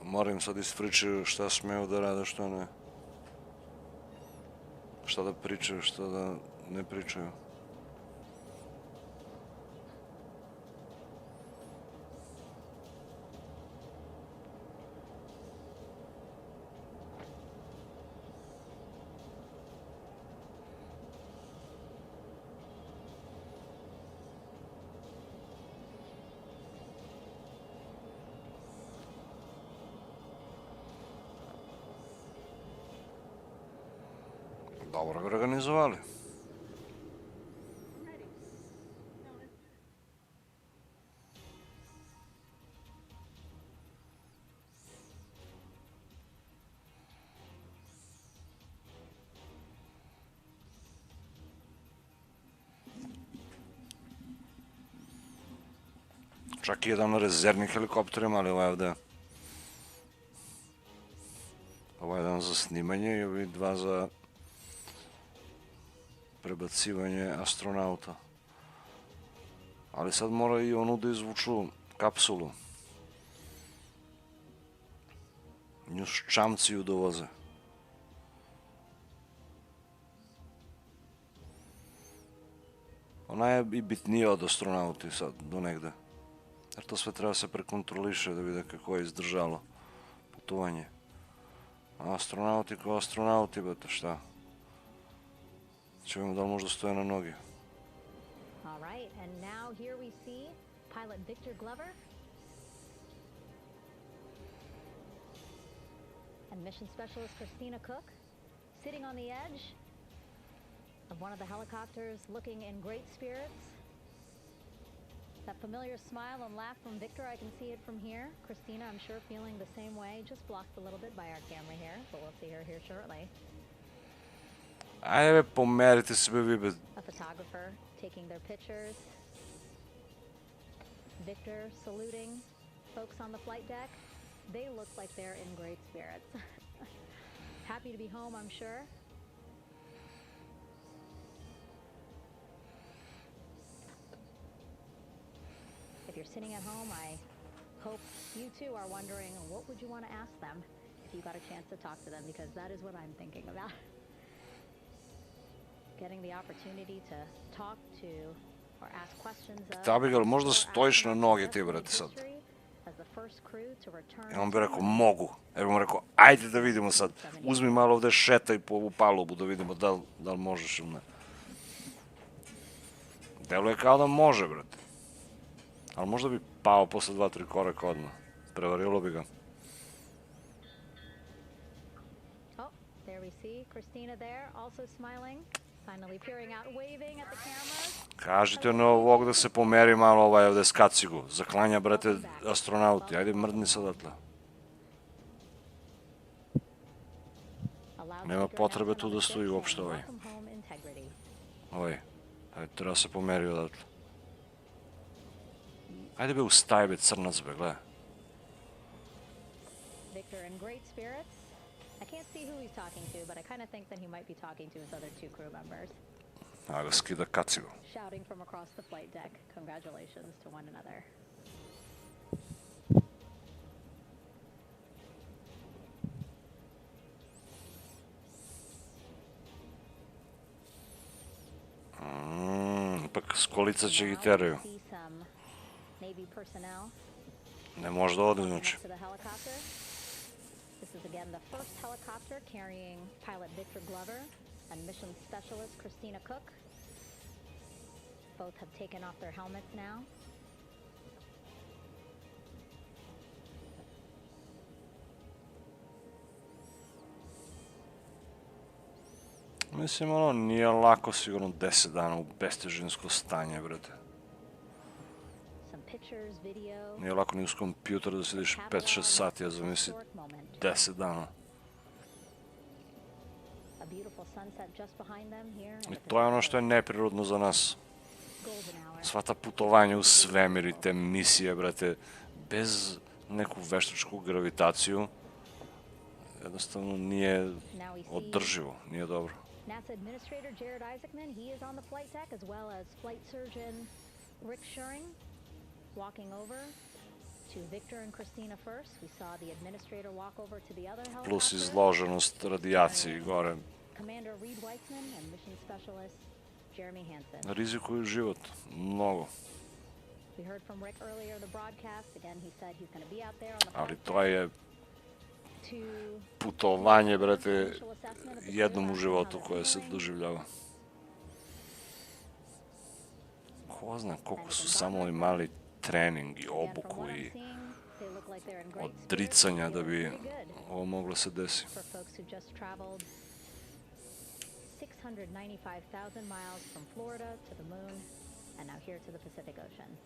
moram sad ispričaju šta smeju da rade, što ne. Šta da pričaju, šta da ne pričaju. Dobro ga organizovali. Čak i jedan rezervni helikopterima, ali ovaj ovde. Ovaj jedan za snimanje i ovi dva za prebacivanje astronauta. Ali sad mora i onu da izvuču kapsulu. Nju ščamci ju dovoze. Ona je i bitnija od astronauti sad, do negde. Jer to sve treba se prekontroliše da vide kako je izdržalo putovanje. A astronauti kao astronauti, bete, šta? Ćemo da li možda stoje na noge. All right, and now here we see pilot Victor Glover and mission specialist Christina Cook sitting on the edge of one of the helicopters, looking in great spirits. That familiar smile and laugh from Victor, I can see it from here. Christina, I'm sure, feeling the same way, just blocked a little bit by our camera here, but we'll see her here shortly. Ajde, pomerite se, be, vi, A photographer taking their pictures. Victor saluting folks on the flight deck. They look like they're in great spirits. Happy to be home, I'm sure. If you're sitting at home, I hope you too are wondering, what would you want to ask them if you got a chance to talk to them, because that is what I'm thinking about. Getting the opportunity to talk to or ask questions of. Abigail, možda stojiš na noge ti, brate, sad. Ja on bi rekao, mogu. Ja bih mu rekao, ajde da vidimo sad. Uzmi malo ovde, šetaj po ovu palubu da vidimo da li možeš ili ne. Deluje kao da može, brate. Ali možda bi pao posle 2-3 koraka odmah. Prevarilo bi ga. Oh, there we see Christina there, also smiling. Finally peering out, waving at the camera. Kažite novog da se pomeri malo ovaj ovde s kacigu. Zaklanja, brate, astronauti. Ajde, mrdni sad odatle. Nema potrebe tu da stoji uopšte ovaj. Ajde, treba se pomeri odatle. Ajde be ustaj, be crnac, be, gledaj. Victor in great spirits. I can't see who he's talking to, but I kind of think that he might be talking to his other 2 crew members. A ga skida kacigu. Shouting from across the flight deck, congratulations to one another. Skolica će gi teraju. Ne može da ode, znači. This is again the first helicopter carrying pilot Victor Glover and mission specialist Christina Cook. Both have taken off their helmets now. Mislim, ono, nije lako sigurno 10 dana u bestežinsko stanje, brate. Nije lako ni uz kompjuter da sediš 5-6 sati, ja zamisli 10 dana. I to je ono što je neprirodno za nas. Sva ta putovanja u svemir i te misije, brate, bez neku veštačku gravitaciju, jednostavno nije održivo, nije dobro. NASA Administrator Jared Isaacman, he is on the flight deck, as well as Flight Surgeon Rick Schuring walking over to Victor and Christina first. We saw the administrator walk over to the other helicopter. Plus izloženost radijaciji gore. Commander Reed Weitzman and mission specialist Jeremy Hansen. Rizikuju život, mnogo. We heard from Rick earlier in the broadcast. Again, he said he's going to be out there on the Ali to je putovanje, brate, jednom u životu koje se doživljava. Ko zna koliko su samo imali trening i obuku i odricanja da bi ovo moglo se desi. 695,000 miles from Florida to the moon and now here to the Pacific Ocean.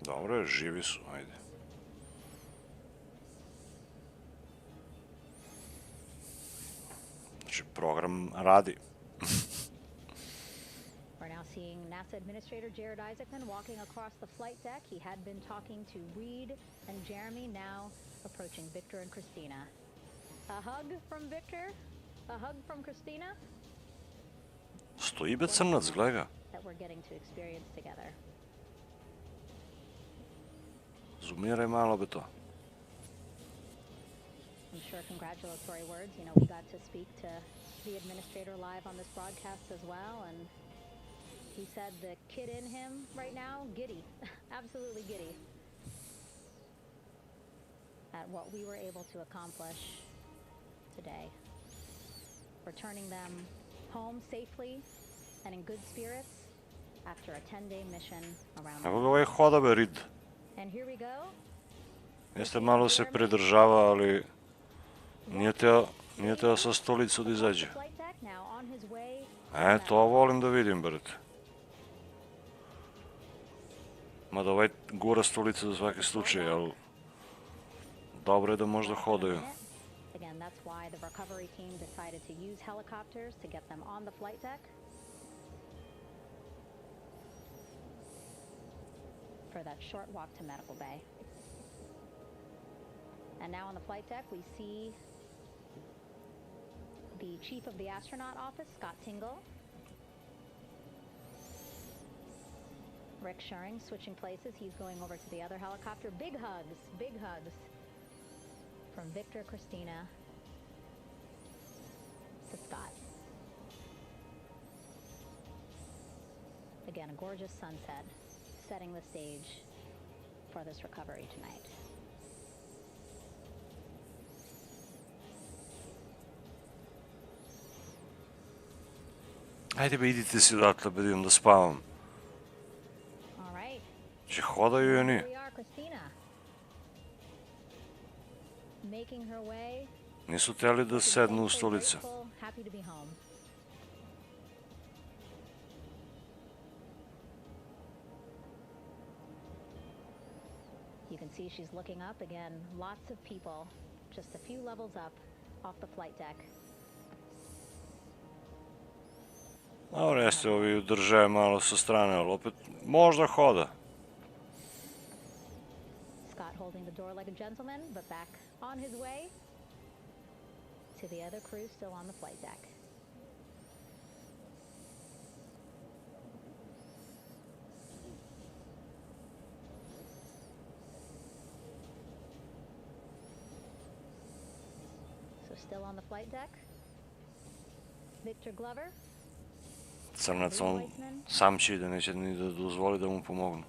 Dobro je, živi su, ajde. Znači, program radi. We're now seeing NASA Administrator Jared Isaacman walking across the flight deck. He had been talking to Reed and Jeremy, now approaching Victor and Christina. A hug from Victor? A hug from Christina? Stoji be crnac, gledaj ga. That we're getting to experience together. Zoomiraj malo be to. I'm sure congratulatory words. You know, we got to speak to the administrator live on this broadcast as well, and he said the kid in him right now, giddy, absolutely giddy at what we were able to accomplish today. Returning them home safely and in good spirits after a 10-day mission around the Evo ga ovaj hoda be, Reed. And here we go. Jeste malo se pridržava, ali nije teo sa stolicu da izađe. To volim da vidim, brate. Mada ovaj gura stolicu za svaki slučaj, ali dobro je da možda hodaju. Again, that's why the recovery team decided to use helicopters to get them on the flight deck. For that short walk to Medical Bay. And now on the flight deck, we see the chief of the astronaut office, Scott Tingle. Rick Schuring switching places. He's going over to the other helicopter. Big hugs from Victor, Christina to Scott. Again, a gorgeous sunset, setting the stage for this recovery tonight. Ajde be, idite si odatle, da idem da spavam. Če hodaju i oni. Nisu teli da sednu u stolice. You can see she's looking up again. Lots of people, just a few levels up off the flight deck. Dobro, jeste ovi drže malo sa strane, ali opet možda hoda. Scott holding the door like a gentleman, but back on his way to the other crew still on the flight deck. still on the flight deck. Victor Glover. Crnac, on sam će ide, neće ni da dozvoli da mu pomognu.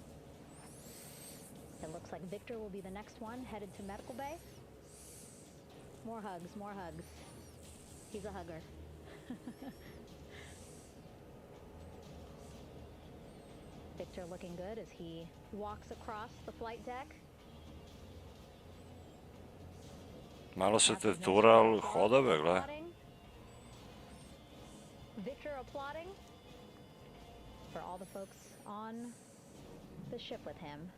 It looks like Victor will be the next one headed to medical bay. More hugs, more hugs. He's a hugger. Victor looking good as he walks across the flight deck. Malo se tetura, ali hoda be, gledaj. Victor applauding for all the folks on the ship with him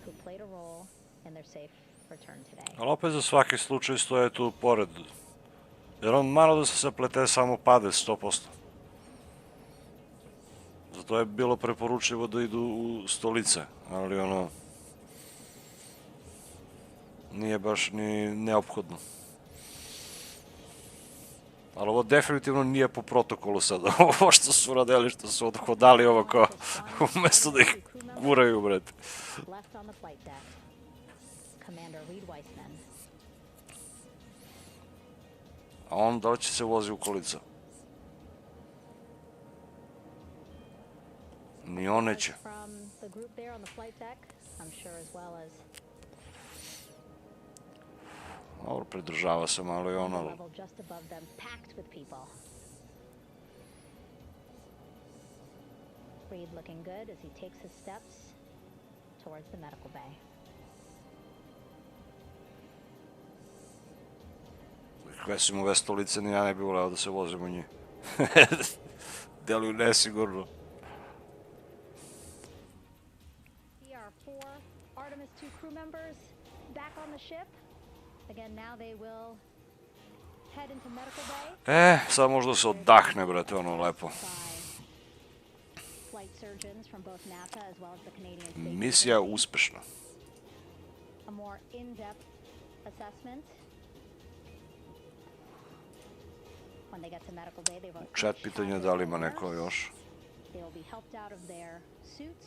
who played a role in their safe return today. Ali opet za svaki slučaj stoje tu pored. Jer on malo da se saplete, samo pade 100%. Zato je bilo preporučivo da idu u stolice, ali ono... Nije baš ni neophodno. Ali ovo definitivno nije po protokolu sada. Ovo što su radili, što su odhodali ovo kao... Umjesto da ih guraju, brete. A on da li će se vozi u kolica? Ni on neće. Dobro, pridržava se malo i ono. Reed looking good as he takes his steps towards the medical bay. Kakve su mu ove stolice, ni ja ne bi voleo da se vozim u njih. Deluju nesigurno. Artemis 2 crew members back on the ship. Again, now they will head into medical bay. Sad možda se oddahne, brate, ono lepo. Misija uspešna. A more in-depth assessment. When they get to medical bay, they will Chat pitanje da li ima neko još. They will be helped out of their suits.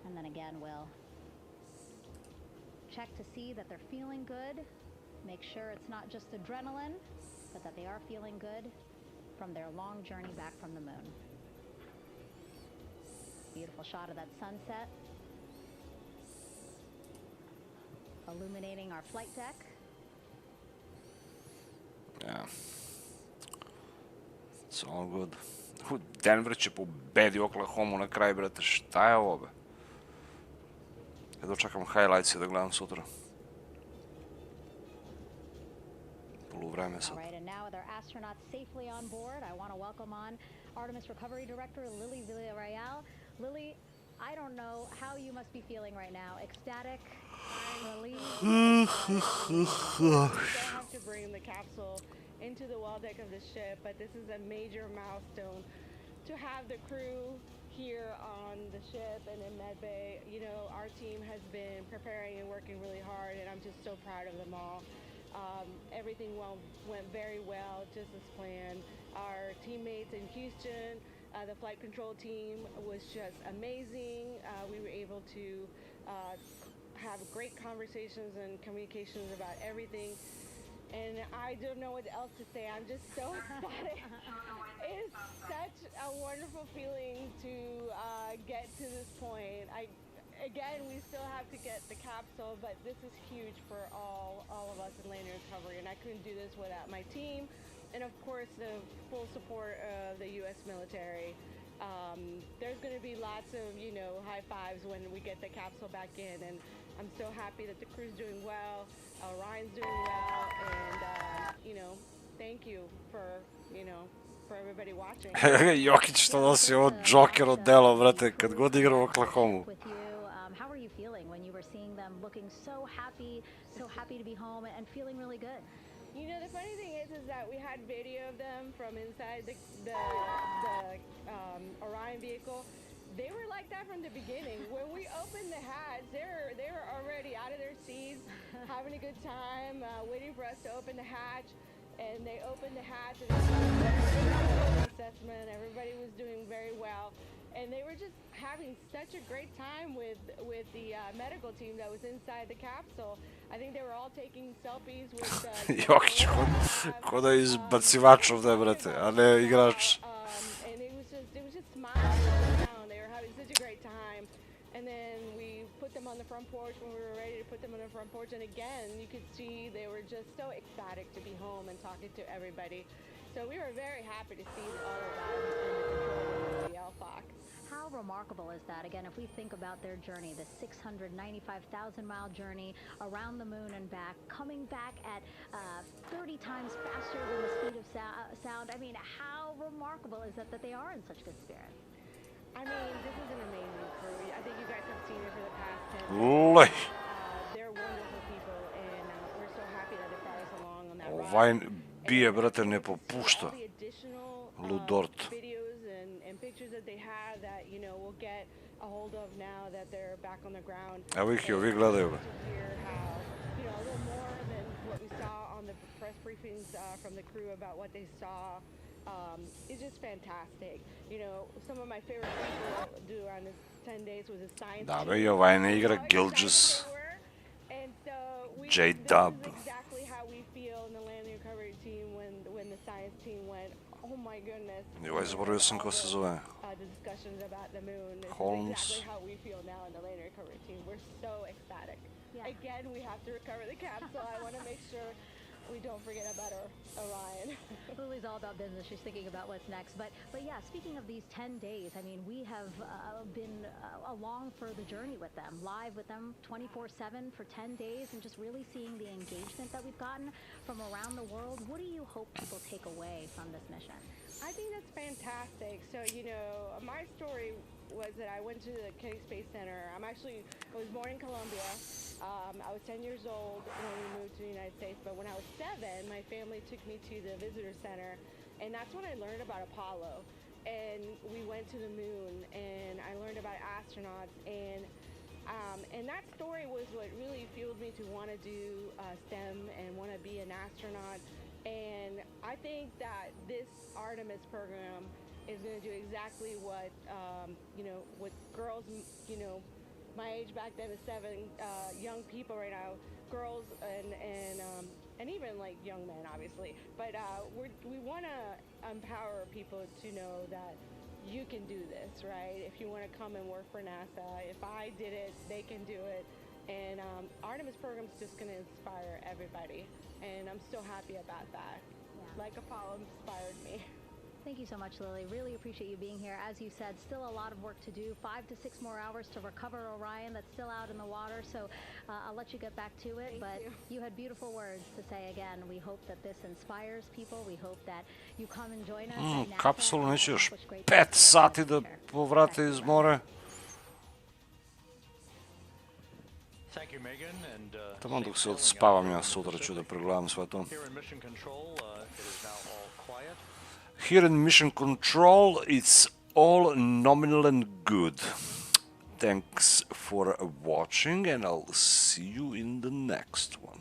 And then again, we'll check to see that they're feeling good. Make sure it's not just adrenaline, but that they are feeling good from their long journey back from the moon. Beautiful shot of that sunset, illuminating our flight deck. Yeah. It's all good. Denver će pobedi Oklahomu na kraj, brate. Šta je ovo, be? Ja dočekam highlights da gledam sutra. Poluvreme sad. All right, and now with our astronauts safely on board, I want to welcome on Artemis Recovery Director Lily Villarreal. Lily, I don't know how you must be feeling right now. Ecstatic, relieved. We still have to bring the capsule into the well deck of the ship, but this is a major milestone to have the crew here on the ship and in medbay. You know, our team has been preparing and working really hard, and I'm just so proud of them all. Everything went very well, just as planned. Our teammates in Houston, the flight control team was just amazing. We were able to have great conversations and communications about everything. And I don't know what else to say. I'm just so excited. It's such a wonderful feeling to get to this point. Again, we still have to get the capsule, but this is huge for all of us in landing recovery, and I couldn't do this without my team, and of course the full support of the U.S. military. There's going to be lots of, you know, high fives when we get the capsule back in, and I'm so happy that the crew's doing well, Ryan's doing well, and, you know, thank you for, you know, for everybody watching. Jokić što nosi ovo Joker odelo, brate, kad god igra u Oklahomu. How were you feeling when you were seeing them looking so happy to be home and feeling really good? You know, the funny thing is that we had video of them from inside the Orion vehicle. They were like that from the beginning. When we opened the hatch, they were already out of their seats, having a good time, waiting for us to open the hatch. And they opened the hatch and assessment. Everybody was doing very well. And they were just having such a great time with the medical team that was inside the capsule. I think they were all taking selfies with Jokić, ko da je izbacivač ovde, brate, a ne igrač. and it was just smiling around. They were having such a great time. And then we put them on the front porch when we were ready to put them on the front porch. And again, you could see they were just so ecstatic to be home and talking to everybody. So we were very happy to see all of that in the control room of the Fox. How remarkable is that? Again, if we think about their journey, the 695,000-mile journey around the moon and back, coming back at 30 times faster than the speed of sound. I mean, how remarkable is that they are in such good spirits? I mean, this is an amazing crew. I think you guys have seen it for the past 10 Lej. They're wonderful people, and we're so happy that they brought us along on that ride. Ovaj bije, brate, ne popušta. Ludort. Videos and pictures that they have that, you know, we'll get a hold of now that they're back on the ground. Evo ih i ovi gledaju. You know, a little more than what we saw on the press briefings from the crew about what they saw. It's just fantastic. You know, some of my favorite people to do on this 10 days was a science. Da, be i ovaj ne igra Gilgis. J-Dub. This is exactly how we feel in the landing recovery team when the science team went. Oh my goodness. I ovaj zaboravio sam ko se zove. The discussions about the moon. This Holmes. is exactly how we feel now in the landing recovery team. We're so ecstatic. Yeah. Again, we have to recover the capsule. I want to make sure we don't forget about Orion. Lily's all about business. She's thinking about what's next. But yeah, speaking of these 10 days, I mean, we have been along for the journey with them, live with them 24/7 for 10 days, and just really seeing the engagement that we've gotten from around the world. What do you hope people take away from this mission? I think that's fantastic. So, you know, my story was that I went to the Kennedy Space Center. I was born in Colombia. I was 10 years old when we moved to the United States, but when I was 7, my family took me to the visitor center, and that's when I learned about Apollo. And we went to the moon, and I learned about astronauts, and that story was what really fueled me to want to do STEM and want to be an astronaut. And I think that this Artemis program is going to do exactly what, you know, what girls, you know, my age back then is 7, young people right now, girls and even like young men, obviously. But we want to empower people to know that you can do this, right? If you want to come and work for NASA, if I did it, they can do it. And Artemis program is just going to inspire everybody. And I'm so happy about that. Yeah. Like Apollo inspired me. Thank you so much, Lily. Really appreciate you being here. As you said, still a lot of work to do. 5 to 6 more hours to recover Orion that's still out in the water. So I'll let you get back to it. But you had beautiful words to say again. We hope that this inspires people. We hope that you come and join us. Kapsulu neće još 5 sati da povrate iz more. Tamo dok se odspavam ja sutra ću da pregledam sve to. Here in Mission Control, it's all nominal and good. Thanks for watching, and I'll see you in the next one.